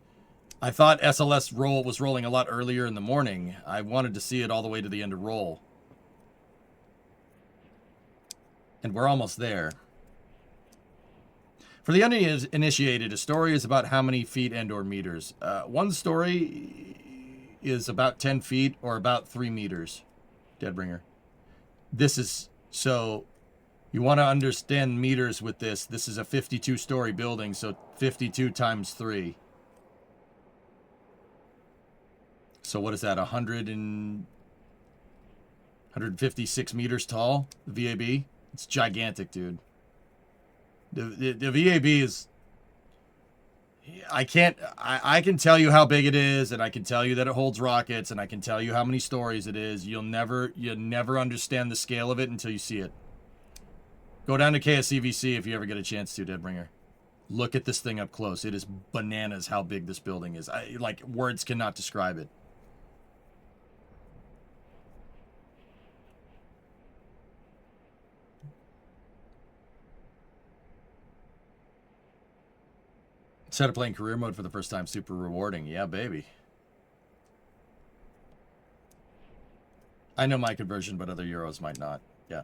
[SPEAKER 2] I thought SLS was rolling a lot earlier in the morning. I wanted to see it all the way to the end of roll. And we're almost there. For the uninitiated, a story is about how many feet and or meters. One story is about 10 feet or about 3 meters. Deadbringer. This is, so you want to understand meters with this. This is a 52-story building, so 52 times 3. So what is that, 156 meters tall, the VAB? It's gigantic, dude. The VAB is... I can tell you how big it is, and I can tell you that it holds rockets, and I can tell you how many stories it is. You'll never understand the scale of it until you see it. Go down to KSCVC if you ever get a chance to, Deadbringer. Look at this thing up close. It is bananas how big this building is. Like, words cannot describe it. Instead of playing career mode for the first time, super rewarding. Yeah, baby. I know my conversion, but other Euros might not. Yeah.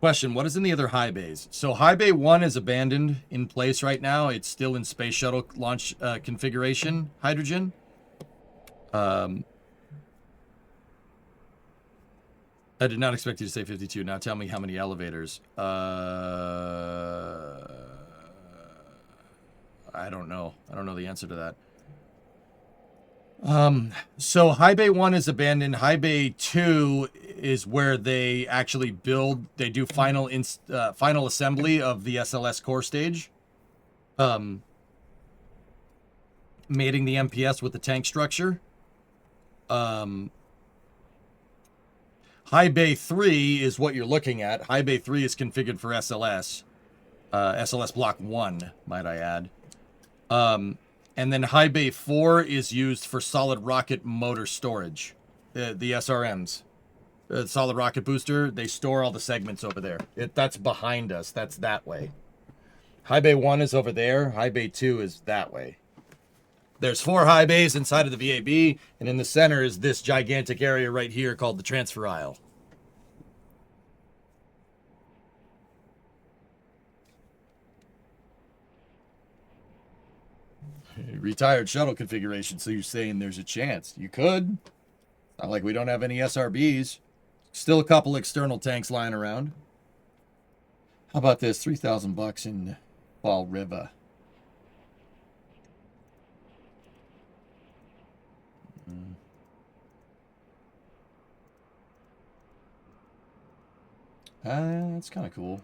[SPEAKER 2] Question, what is in the other high bays? So high bay 1 is abandoned in place right now. It's still in space shuttle launch configuration, hydrogen. I did not expect you to say 52. Now tell me how many elevators. I don't know. I don't know the answer to that. So High Bay 1 is abandoned. High Bay 2 is where they actually build, they do final assembly of the SLS core stage. Mating the MPS with the tank structure. High Bay 3 is what you're looking at. High Bay 3 is configured for SLS. SLS Block 1, might I add. And then High Bay 4 is used for solid rocket motor storage. The SRMs. The solid rocket booster, they store all the segments over there. That's behind us. That's that way. High Bay 1 is over there. High Bay 2 is that way. There's 4 high bays inside of the VAB, and in the center is this gigantic area right here called the transfer aisle. Retired shuttle configuration, so you're saying there's a chance. You could. Not like we don't have any SRBs. Still a couple external tanks lying around. How about this? 3,000 bucks in Fall River. That's kind of cool.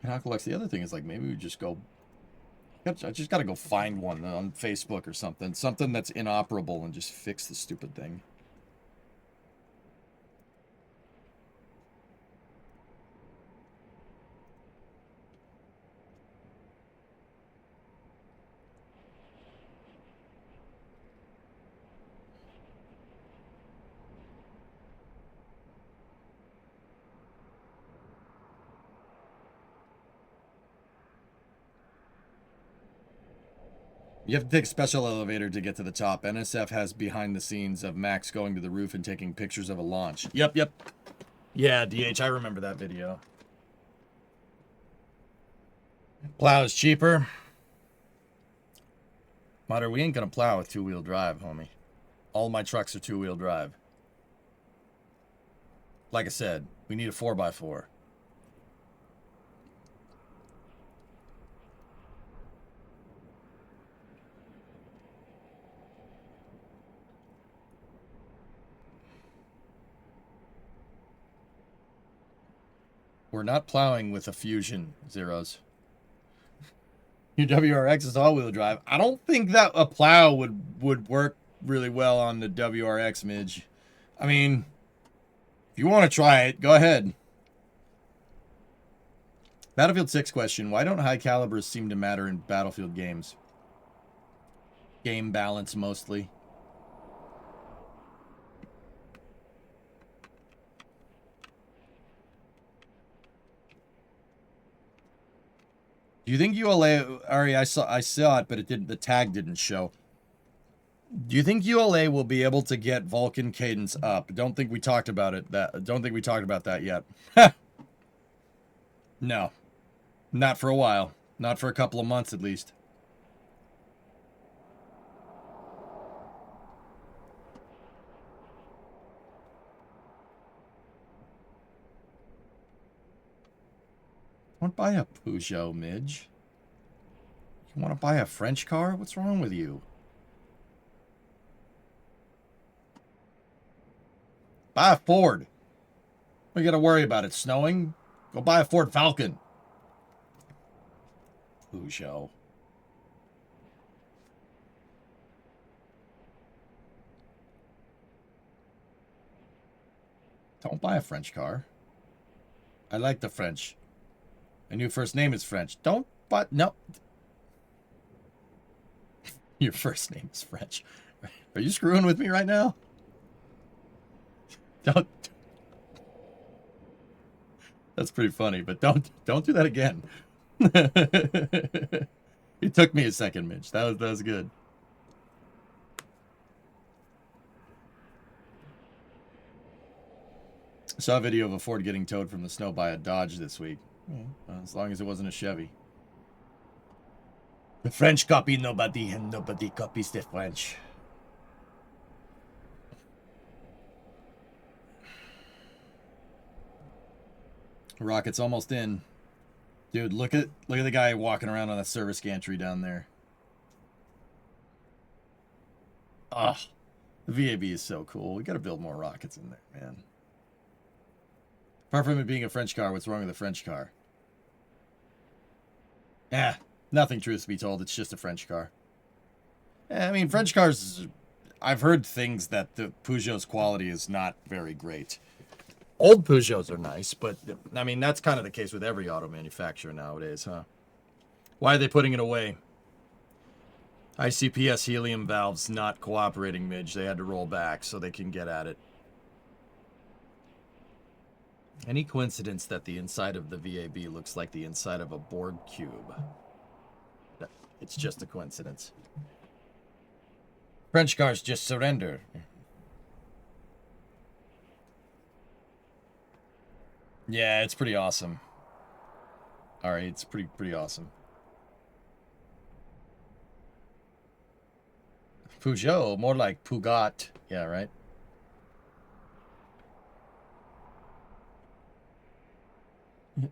[SPEAKER 2] Alkalex, the other thing is, like, maybe we just go... I just got to go find one on Facebook or something. Something that's inoperable and just fix the stupid thing. You have to take a special elevator to get to the top. NSF has behind the scenes of Max going to the roof and taking pictures of a launch. Yep. Yeah, DH, I remember that video. Plow is cheaper. Mater, we ain't gonna plow with two-wheel drive, homie. All my trucks are two-wheel drive. Like I said, we need a 4x4. We're not plowing with a Fusion, Zeros. Your WRX is all-wheel drive. I don't think that a plow would work really well on the WRX, Midge. I mean, if you want to try it, go ahead. Battlefield 6 question. Why don't high calibers seem to matter in Battlefield games? Game balance, mostly. Do you think ULA, Ari, I saw it, but it didn't. The tag didn't show. Do you think ULA will be able to get Vulcan cadence up? Don't think we talked about it. Don't think we talked about that yet. No, not for a while. Not for a couple of months at least. Want to buy a Peugeot, Midge? You want to buy a French car? What's wrong with you? Buy a Ford. What you got to worry about? It snowing? Go buy a Ford Falcon. Peugeot. Don't buy a French car. I like the French. And your first name is French. Don't, but no. Your first name is French. Are you screwing with me right now? Don't. That's pretty funny, but don't do that again. It took me a second, Mitch. That was good. I saw a video of a Ford getting towed from the snow by a Dodge this week. As long as it wasn't a Chevy. The French copy nobody, and nobody copies the French. Rocket's almost in. Dude, look at the guy walking around on that service gantry down there. Ugh. The VAB is so cool. We gotta build more rockets in there, man. Apart from it being a French car, what's wrong with a French car? Nothing, truth be told. It's just a French car. I mean, French cars, I've heard things that the Peugeot's quality is not very great. Old Peugeots are nice, but, I mean, that's kind of the case with every auto manufacturer nowadays, huh? Why are they putting it away? ICPS helium valves not cooperating, Midge. They had to roll back so they can get at it. Any coincidence that the inside of the VAB looks like the inside of a Borg cube? It's just a coincidence. French cars just surrender. Yeah, it's pretty awesome. All right, it's pretty awesome. Peugeot, more like Pugat. Yeah, right.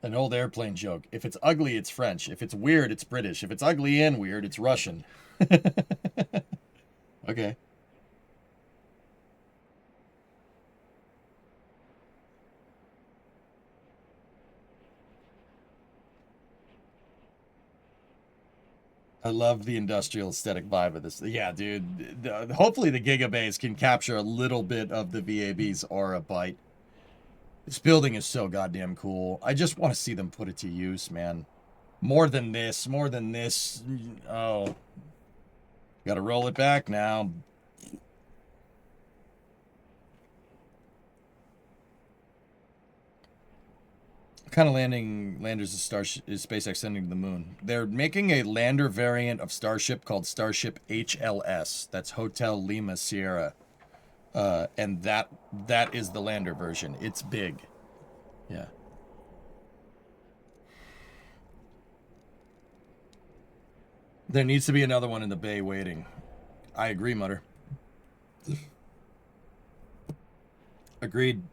[SPEAKER 2] An old airplane joke. If it's ugly, it's French. If it's weird, it's British. If it's ugly and weird, it's Russian. Okay. I love the industrial aesthetic vibe of this. Yeah, dude. Hopefully the Gigabays can capture a little bit of the VAB's aura bite. This building is so goddamn cool. I just want to see them put it to use, man. More than this. More than this. Oh. Gotta roll it back now. What kind of landers is SpaceX sending to the moon? They're making a lander variant of Starship called Starship HLS. That's Hotel Lima Sierra. And that is the lander version. It's big. Yeah. There needs to be another one in the bay waiting. I agree, Mutter. Agreed.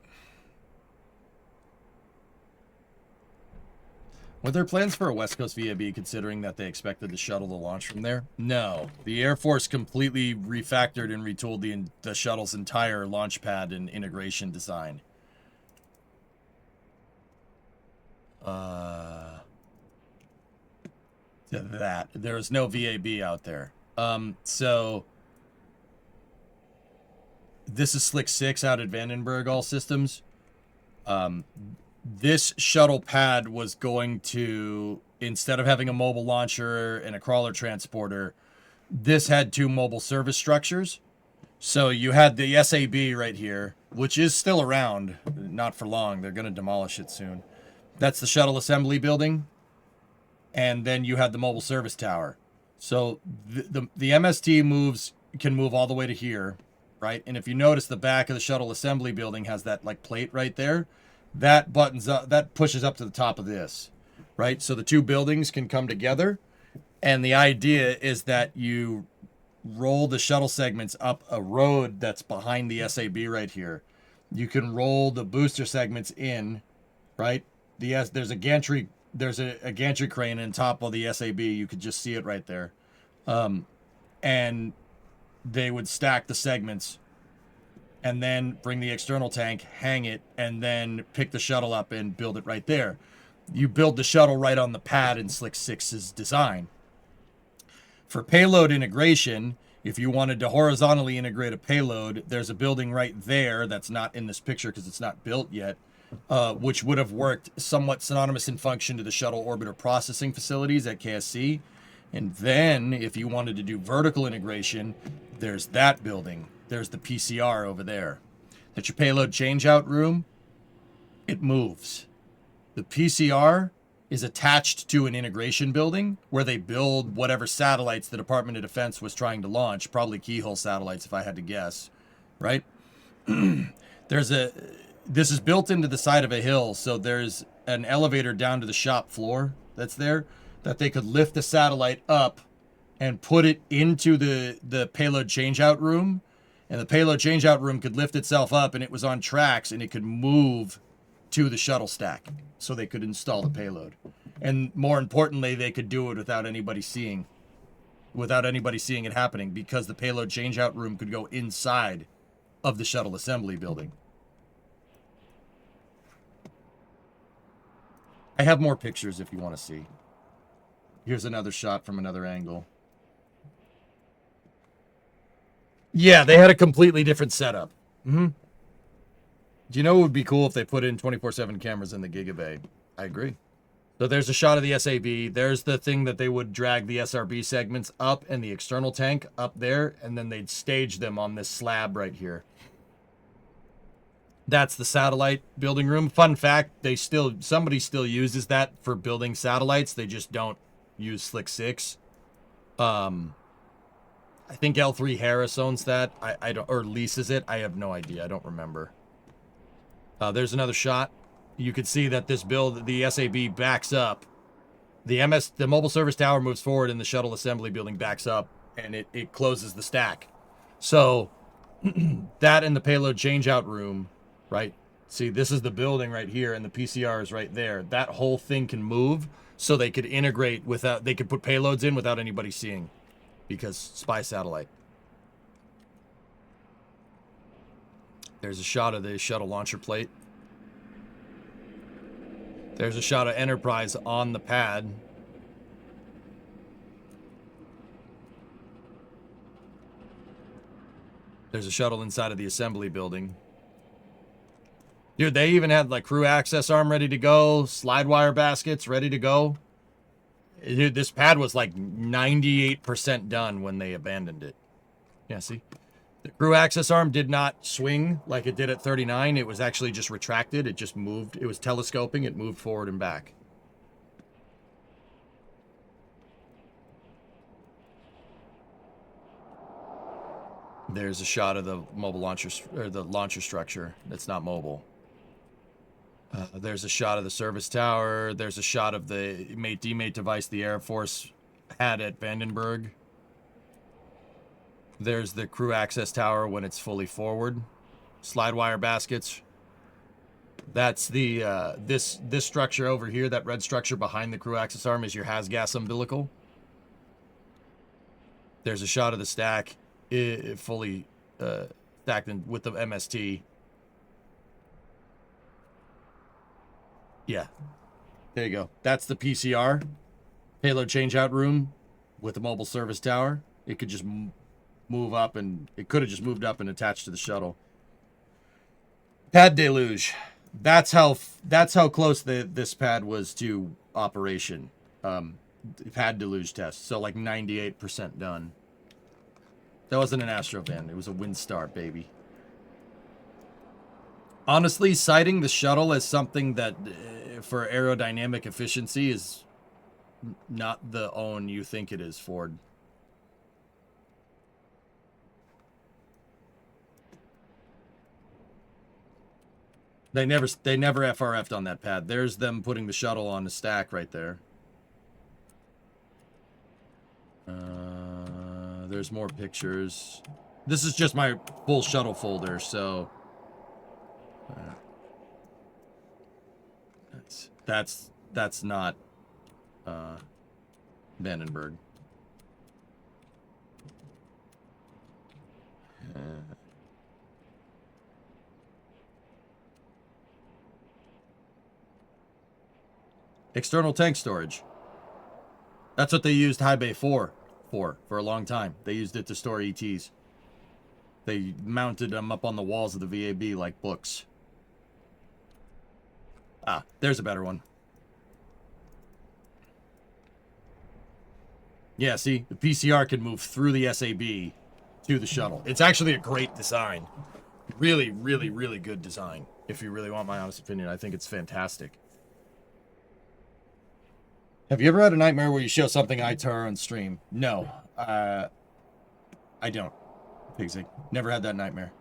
[SPEAKER 2] Were there plans for a West Coast VAB considering that they expected the shuttle to launch from there? No. The Air Force completely refactored and retooled the shuttle's entire launch pad and integration design. There's no VAB out there. So this is Slick 6 out at Vandenberg All Systems. This shuttle pad was going to, instead of having a mobile launcher and a crawler transporter, this had two mobile service structures. So you had the SAB right here, which is still around, not for long. They're going to demolish it soon. That's the shuttle assembly building. And then you had the mobile service tower. So the MST can move all the way to here, right? And if you notice, the back of the shuttle assembly building has that like plate right there. That buttons up, that pushes up to the top of this, right? So the two buildings can come together. And the idea is that you roll the shuttle segments up a road that's behind the SAB right here. You can roll the booster segments in, right? There's a gantry crane on top of the SAB. You could just see it right there. And they would stack the segments and then bring the external tank, hang it, and then pick the shuttle up and build it right there. You build the shuttle right on the pad in Slick 6's design. For payload integration, if you wanted to horizontally integrate a payload, there's a building right there that's not in this picture because it's not built yet, which would have worked somewhat synonymous in function to the shuttle orbiter processing facilities at KSC. And then if you wanted to do vertical integration, there's that building. There's the PCR over there. That's your payload changeout room. It moves. The PCR is attached to an integration building where they build whatever satellites the Department of Defense was trying to launch, probably keyhole satellites if I had to guess, right? This is built into the side of a hill, so there's an elevator down to the shop floor that's there that they could lift the satellite up and put it into the payload changeout room, and the payload changeout room could lift itself up, and it was on tracks, and it could move to the shuttle stack so they could install the payload. And more importantly, they could do it without anybody seeing it happening, because the payload changeout room could go inside of the shuttle assembly building. I have more pictures if you want to see. Here's another shot from another angle. Yeah, they had a completely different setup. Do you know what would be cool if they put in 24/7 cameras in the Gigabay? I agree. So there's a shot of the SAB. There's the thing that they would drag the SRB segments up and the external tank up there, and then they'd stage them on this slab right here. That's the satellite building room. Fun fact, somebody still uses that for building satellites. They just don't use Slick 6. I think L3 Harris owns that. I don't, or leases it. I have no idea. I don't remember. There's another shot. You could see that this build, the SAB backs up. The mobile service tower moves forward, and the shuttle assembly building backs up, and it closes the stack. So that in the payload changeout room, right? See, this is the building right here, and the PCR is right there. That whole thing can move, so they could integrate without, they could put payloads in without anybody seeing, because spy satellite. There's a shot of the shuttle launcher plate. There's a shot of Enterprise on the pad. There's a shuttle inside of the assembly building. Dude, they even had like crew access arm ready to go, slide wire baskets ready to go. Dude, this pad was like 98% done when they abandoned it. Yeah, see? The crew access arm did not swing like it did at 39. It was actually just retracted. It just moved. It was telescoping. It moved forward and back. There's a shot of the mobile launcher, or the launcher structure that's not mobile. There's a shot of the service tower. There's a shot of the mate-demate device the Air Force had at Vandenberg. There's the crew access tower when it's fully forward. Slide wire baskets. That's the this structure over here, that red structure behind the crew access arm, is your HASGAS umbilical. There's a shot of the stack fully stacked in with the MST. Yeah, there you go. That's the PCR payload changeout room with the mobile service tower. It could just move up, and it could have just moved up and attached to the shuttle. Pad deluge. That's how close this pad was to operation. Pad deluge test. So like 98% done. That wasn't an Astrovan. It was a Windstar, baby. Honestly, citing the shuttle as something that for aerodynamic efficiency is not the own you think it is, Ford. They never FRF'd on that pad. There's them putting the shuttle on the stack right there. There's more pictures. This is just my full shuttle folder, so that's not Vandenberg. External tank storage. That's what they used High Bay 4 for a long time. They used it to store ETs. They mounted them up on the walls of the VAB like books. Ah, there's a better one. Yeah, see, the PCR can move through the SAB to the shuttle. It's actually a great design. Really, really, really good design. If you really want my honest opinion, I think it's fantastic. Have you ever had a nightmare where you show something ITAR on stream? No. I don't. Pigsy. Never had that nightmare.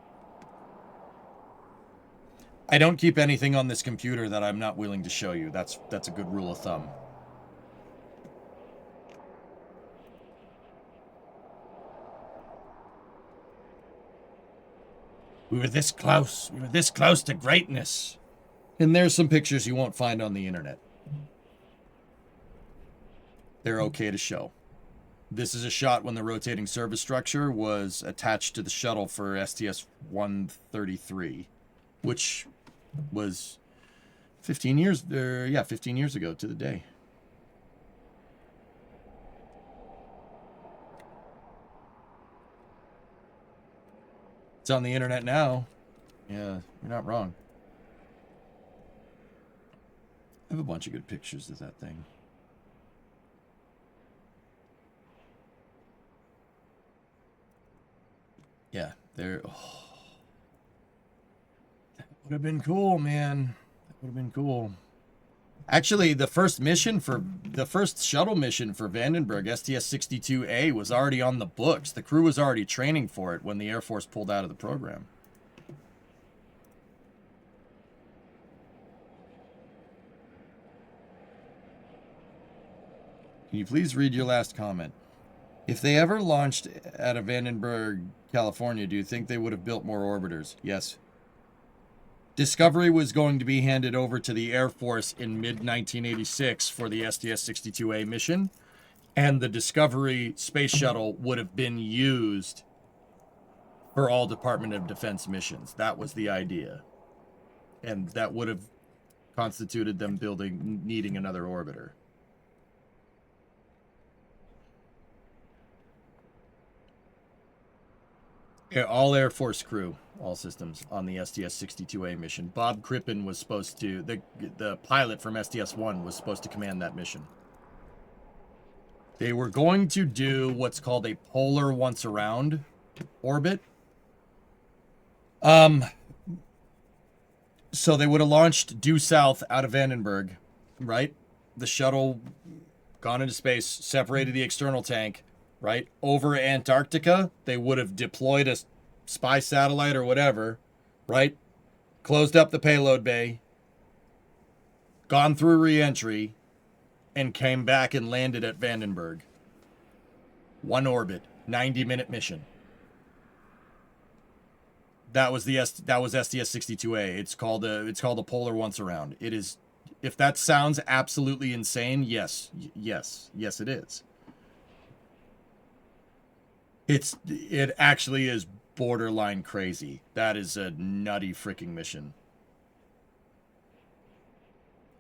[SPEAKER 2] I don't keep anything on this computer that I'm not willing to show you. That's a good rule of thumb. We were this close. We were this close to greatness. And there's some pictures you won't find on the internet. They're okay to show. This is a shot when the rotating service structure was attached to the shuttle for STS-133, which was 15 years, 15 years ago to the day. It's on the internet now. Yeah, you're not wrong. I have a bunch of good pictures of that thing. Yeah, there. Oh, that would have been cool, man. That would have been cool. Actually, the first shuttle mission for Vandenberg, STS-62A, was already on the books. The crew was already training for it when the Air Force pulled out of the program. Can you please read your last comment? If they ever launched out of Vandenberg, California, do you think they would have built more orbiters? Yes. Discovery was going to be handed over to the Air Force in mid-1986 for the STS-62A mission, and the Discovery space shuttle would have been used for all Department of Defense missions. That was the idea. And that would have constituted them needing another orbiter. All Air Force crew, all systems on the STS-62A mission. Bob Crippen was supposed to, the pilot from STS-1 was supposed to command that mission. They were going to do what's called a polar once around orbit. So they would have launched due south out of Vandenberg, right? The shuttle gone into space, separated the external tank, right? Over Antarctica, they would have deployed a spy satellite or whatever, right? Closed up the payload bay, gone through re-entry, and came back and landed at Vandenberg. One orbit, 90-minute mission. That was STS-62A. It's called a polar once around. It is. If that sounds absolutely insane, yes, it is. It actually is borderline crazy. That is a nutty freaking mission.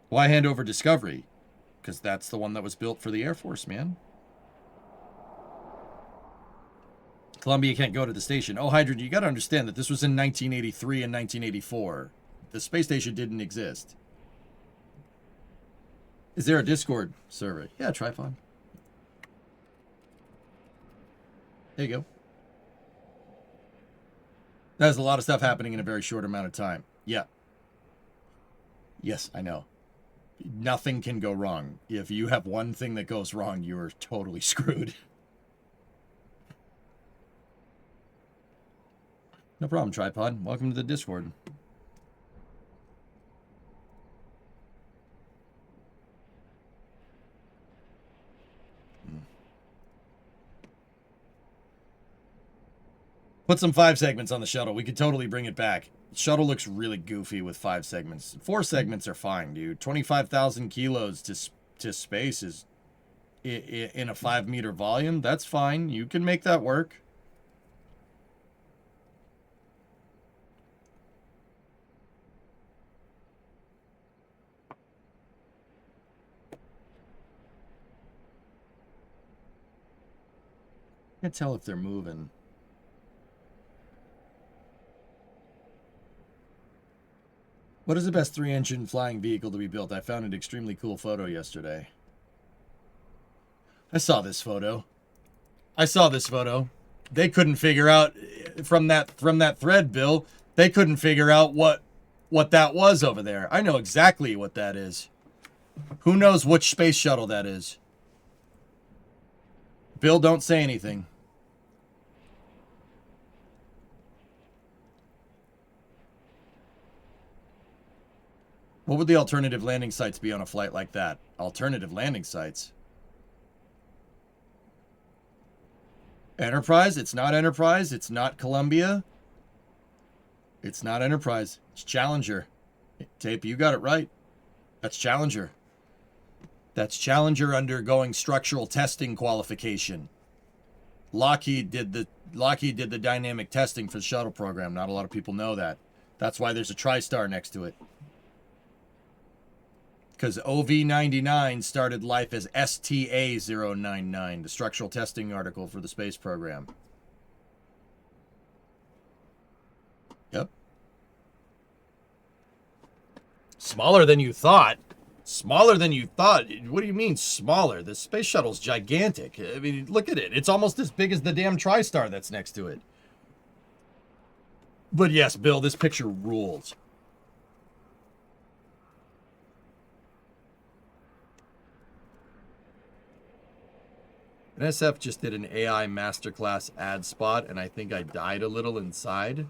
[SPEAKER 2] Why hand over Discovery? Because that's the one that was built for the Air Force, man. Columbia can't go to the station. Oh, Hydrogen, you got to understand that this was in 1983 and 1984. The space station didn't exist. Is there a Discord server? Yeah, Tripod. There you go. There's a lot of stuff happening in a very short amount of time. Yeah. Yes, I know. Nothing can go wrong. If you have one thing that goes wrong, you are totally screwed. No problem, Tripod. Welcome to the Discord. Put some 5 segments on the shuttle. We could totally bring it back. Shuttle looks really goofy with 5 segments. 4 segments are fine, dude. 25,000 kilos to space is in a 5-meter volume. That's fine. You can make that work. Can't tell if they're moving. What is the best 3-engine flying vehicle to be built? I found an extremely cool photo yesterday. I saw this photo. They couldn't figure out from that thread, Bill. They couldn't figure out what that was over there. I know exactly what that is. Who knows which space shuttle that is? Bill, don't say anything. What would the alternative landing sites be on a flight like that? Alternative landing sites? Enterprise? It's not Enterprise. It's not Columbia. It's not Enterprise. It's Challenger. Tape, you got it right. That's Challenger. That's Challenger undergoing structural testing qualification. Lockheed did the dynamic testing for the shuttle program. Not a lot of people know that. That's why there's a TriStar next to it. Because OV-99 started life as STA-099, the structural testing article for the space program. Yep. Smaller than you thought. Smaller than you thought? What do you mean smaller? The space shuttle's gigantic. I mean, look at it. It's almost as big as the damn TriStar that's next to it. But yes, Bill, this picture rules. NSF just did an AI masterclass ad spot, and I think I died a little inside.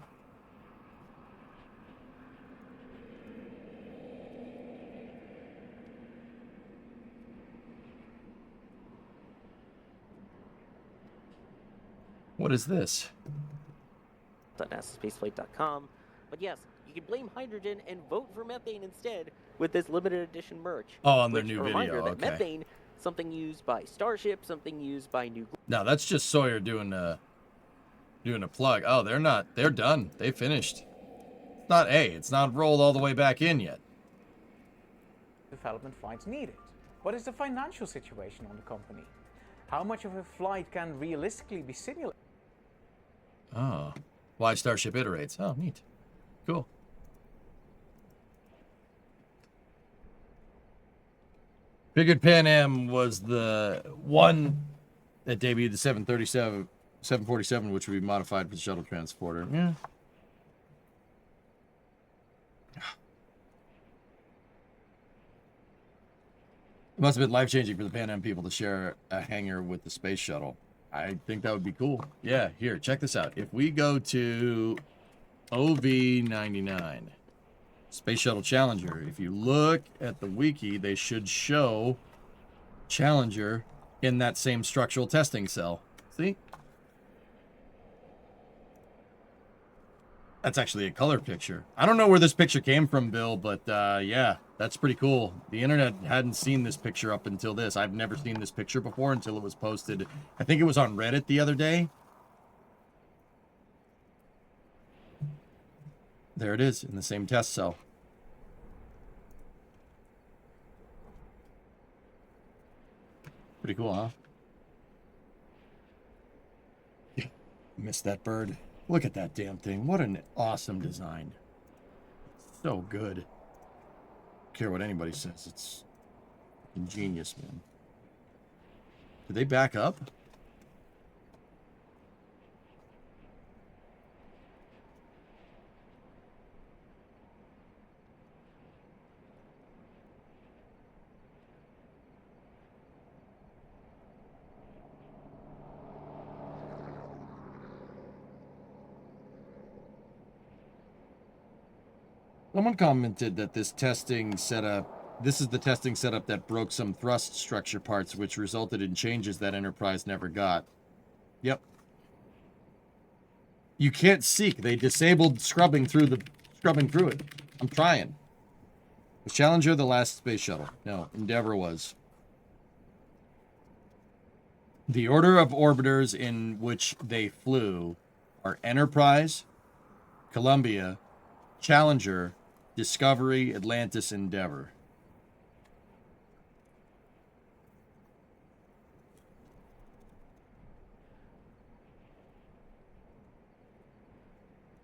[SPEAKER 2] What is this?
[SPEAKER 11] .nasaspaceflight.com. But yes, you can blame hydrogen and vote for methane instead with this limited edition merch.
[SPEAKER 2] Oh, on their new video,
[SPEAKER 11] that
[SPEAKER 2] okay.
[SPEAKER 11] Methane, something used by Starship, something used by New...
[SPEAKER 2] No, that's just Sawyer doing a plug. Oh, they're not. They're done. They finished. It's not A. It's not rolled all the way back in yet.
[SPEAKER 13] Development flights needed. What is the financial situation on the company? How much of a flight can realistically be simulated?
[SPEAKER 2] Oh. Why Starship iterates. Oh, neat. Cool. Figured Pan Am was the one that debuted the 747, which would be modified for the shuttle transporter. Yeah. It must have been life-changing for the Pan Am people to share a hangar with the space shuttle. I think that would be cool. Yeah, here, check this out. If we go to OV-99, Space Shuttle Challenger, if you look at the wiki, they should show Challenger in that same structural testing cell. See? That's actually a color picture. I don't know where this picture came from, Bill, but yeah, that's pretty cool. The internet hadn't seen this picture up until this. I've never seen this picture before until it was posted. I think it was on Reddit the other day. There it is in the same test cell. Pretty cool, huh? Yeah, missed that bird. Look at that damn thing. What an awesome design. So good. Don't care what anybody says. It's ingenious, man. Did they back up? Someone commented that this is the testing setup that broke some thrust structure parts, which resulted in changes that Enterprise never got. Yep. You can't seek. They disabled scrubbing through it. I'm trying. Was Challenger the last space shuttle? No, Endeavour was. The order of orbiters in which they flew are Enterprise, Columbia, Challenger, Discovery, Atlantis, Endeavour.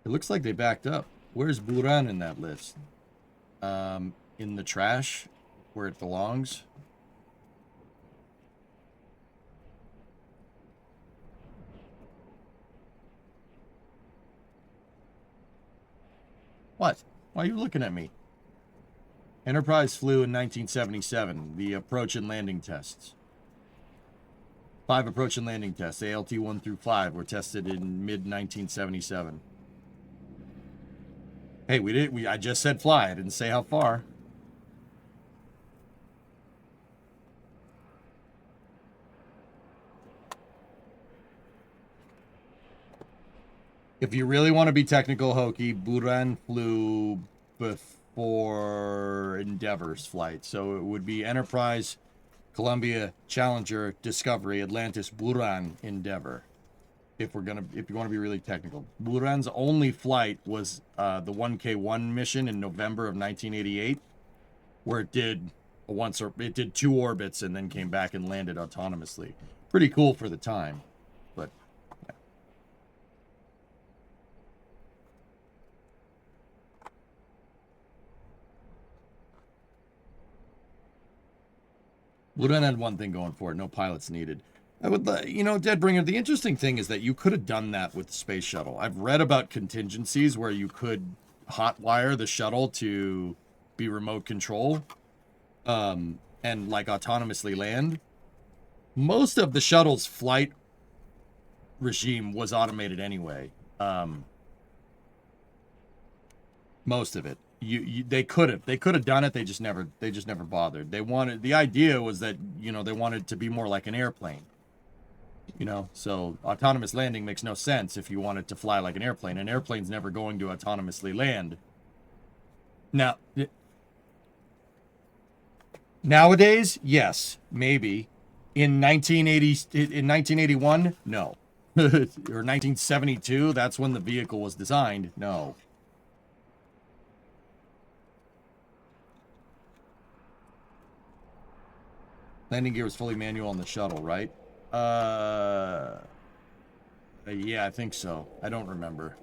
[SPEAKER 2] It looks like they backed up. Where's Buran in that list? In the trash, where it belongs. What? Why are you looking at me? Enterprise flew in 1977. The approach and landing tests. 5 approach and landing tests, ALT 1 through 5, were tested in mid-1977. Hey, I just said fly. I didn't say how far. If you really want to be technical, Hokey, Buran flew before Endeavor's flight. So it would be Enterprise, Columbia, Challenger, Discovery, Atlantis, Buran, Endeavor. If you want to be really technical. Buran's only flight was the 1K1 mission in November of 1988, where it did it did 2 orbits and then came back and landed autonomously. Pretty cool for the time, but yeah. Buran had one thing going for it: no pilots needed. I would, Deadbringer, the interesting thing is that you could have done that with the space shuttle. I've read about contingencies where you could hotwire the shuttle to be remote control, and like autonomously land. Most of the shuttle's flight regime was automated anyway. Most of it. They could have done it. They just never bothered. The idea was that, they wanted it to be more like an airplane. So autonomous landing makes no sense if you want it to fly like an airplane. An airplane's never going to autonomously land. Now, nowadays, yes, maybe. In 1981, no. Or 1972, that's when the vehicle was designed. No. Landing gear was fully manual on the shuttle, right? Yeah, I think so. I don't remember.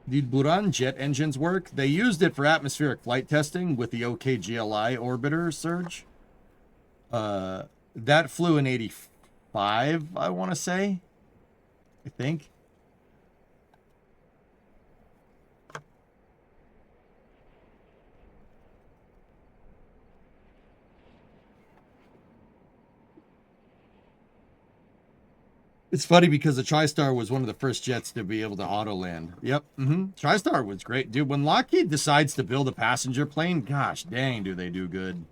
[SPEAKER 2] Did Buran jet engines work? They used it for atmospheric flight testing with the OKGLI orbiter surge. That flew in 85, I want to say. I think. It's funny because the TriStar was one of the first jets to be able to auto land. Yep. TriStar was great. Dude, when Lockheed decides to build a passenger plane, gosh dang, do they do good.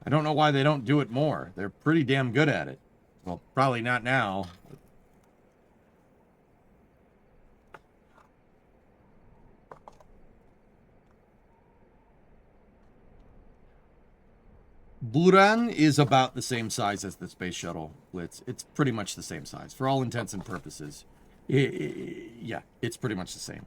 [SPEAKER 2] I don't know why they don't do it more. They're pretty damn good at it. Well, probably not now. Buran is about the same size as the space shuttle, Blitz. It's pretty much the same size for all intents and purposes. Yeah, it's pretty much the same.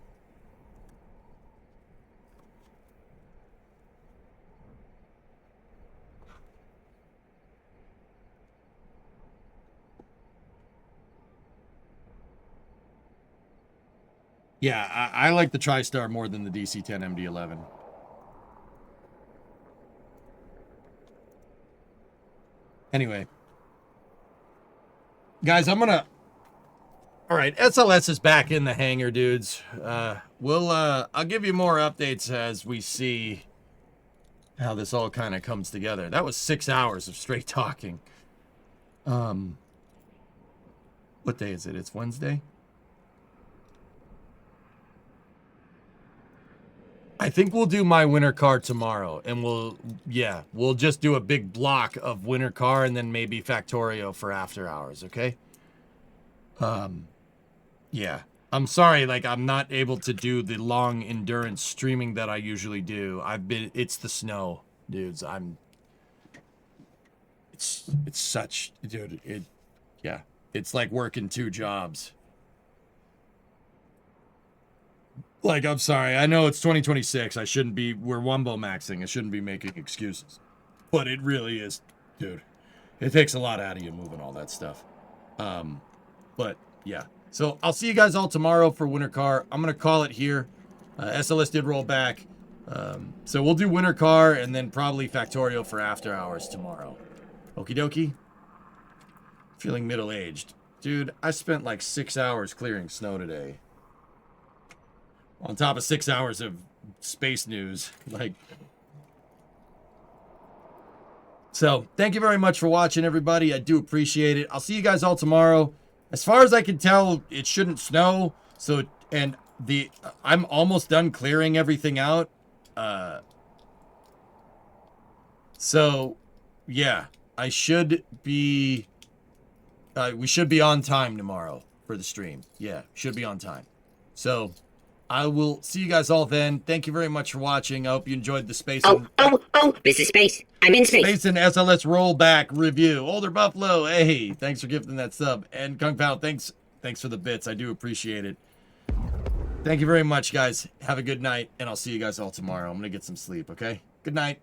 [SPEAKER 2] Yeah, I like the TriStar more than the DC-10 MD-11. Anyway. Guys, all right, SLS is back in the hangar, dudes. I'll give you more updates as we see how this all kind of comes together. That was 6 hours of straight talking. What day is it? It's Wednesday? I think we'll do my winter car tomorrow, and we'll just do a big block of winter car and then maybe Factorio for after hours, okay? Yeah. I'm sorry, I'm not able to do the long endurance streaming that I usually do. It's the snow, dudes. It's such, dude, yeah. It's like working 2 jobs. I'm sorry. I know it's 2026. We're Wumbo maxing. I shouldn't be making excuses. But it really is, dude. It takes a lot out of you moving all that stuff. But yeah. So I'll see you guys all tomorrow for Winter Car. I'm going to call it here. SLS did roll back. So we'll do Winter Car and then probably Factorio for after hours tomorrow. Okie dokie. Feeling middle-aged. Dude, I spent like 6 hours clearing snow today. On top of 6 hours of space news. Like... So, thank you very much for watching, everybody. I do appreciate it. I'll see you guys all tomorrow. As far as I can tell, it shouldn't snow. So, and I'm almost done clearing everything out. So, yeah, I should be, we should be on time tomorrow for the stream. Yeah, should be on time. So, I will see you guys all then. Thank you very much for watching. I hope you enjoyed the space.
[SPEAKER 5] This is space. I'm in space.
[SPEAKER 2] Space and SLS rollback review. Older Buffalo, hey, thanks for gifting that sub. And Kung Pao, thanks for the bits. I do appreciate it. Thank you very much, guys. Have a good night, and I'll see you guys all tomorrow. I'm gonna get some sleep, okay? Good night.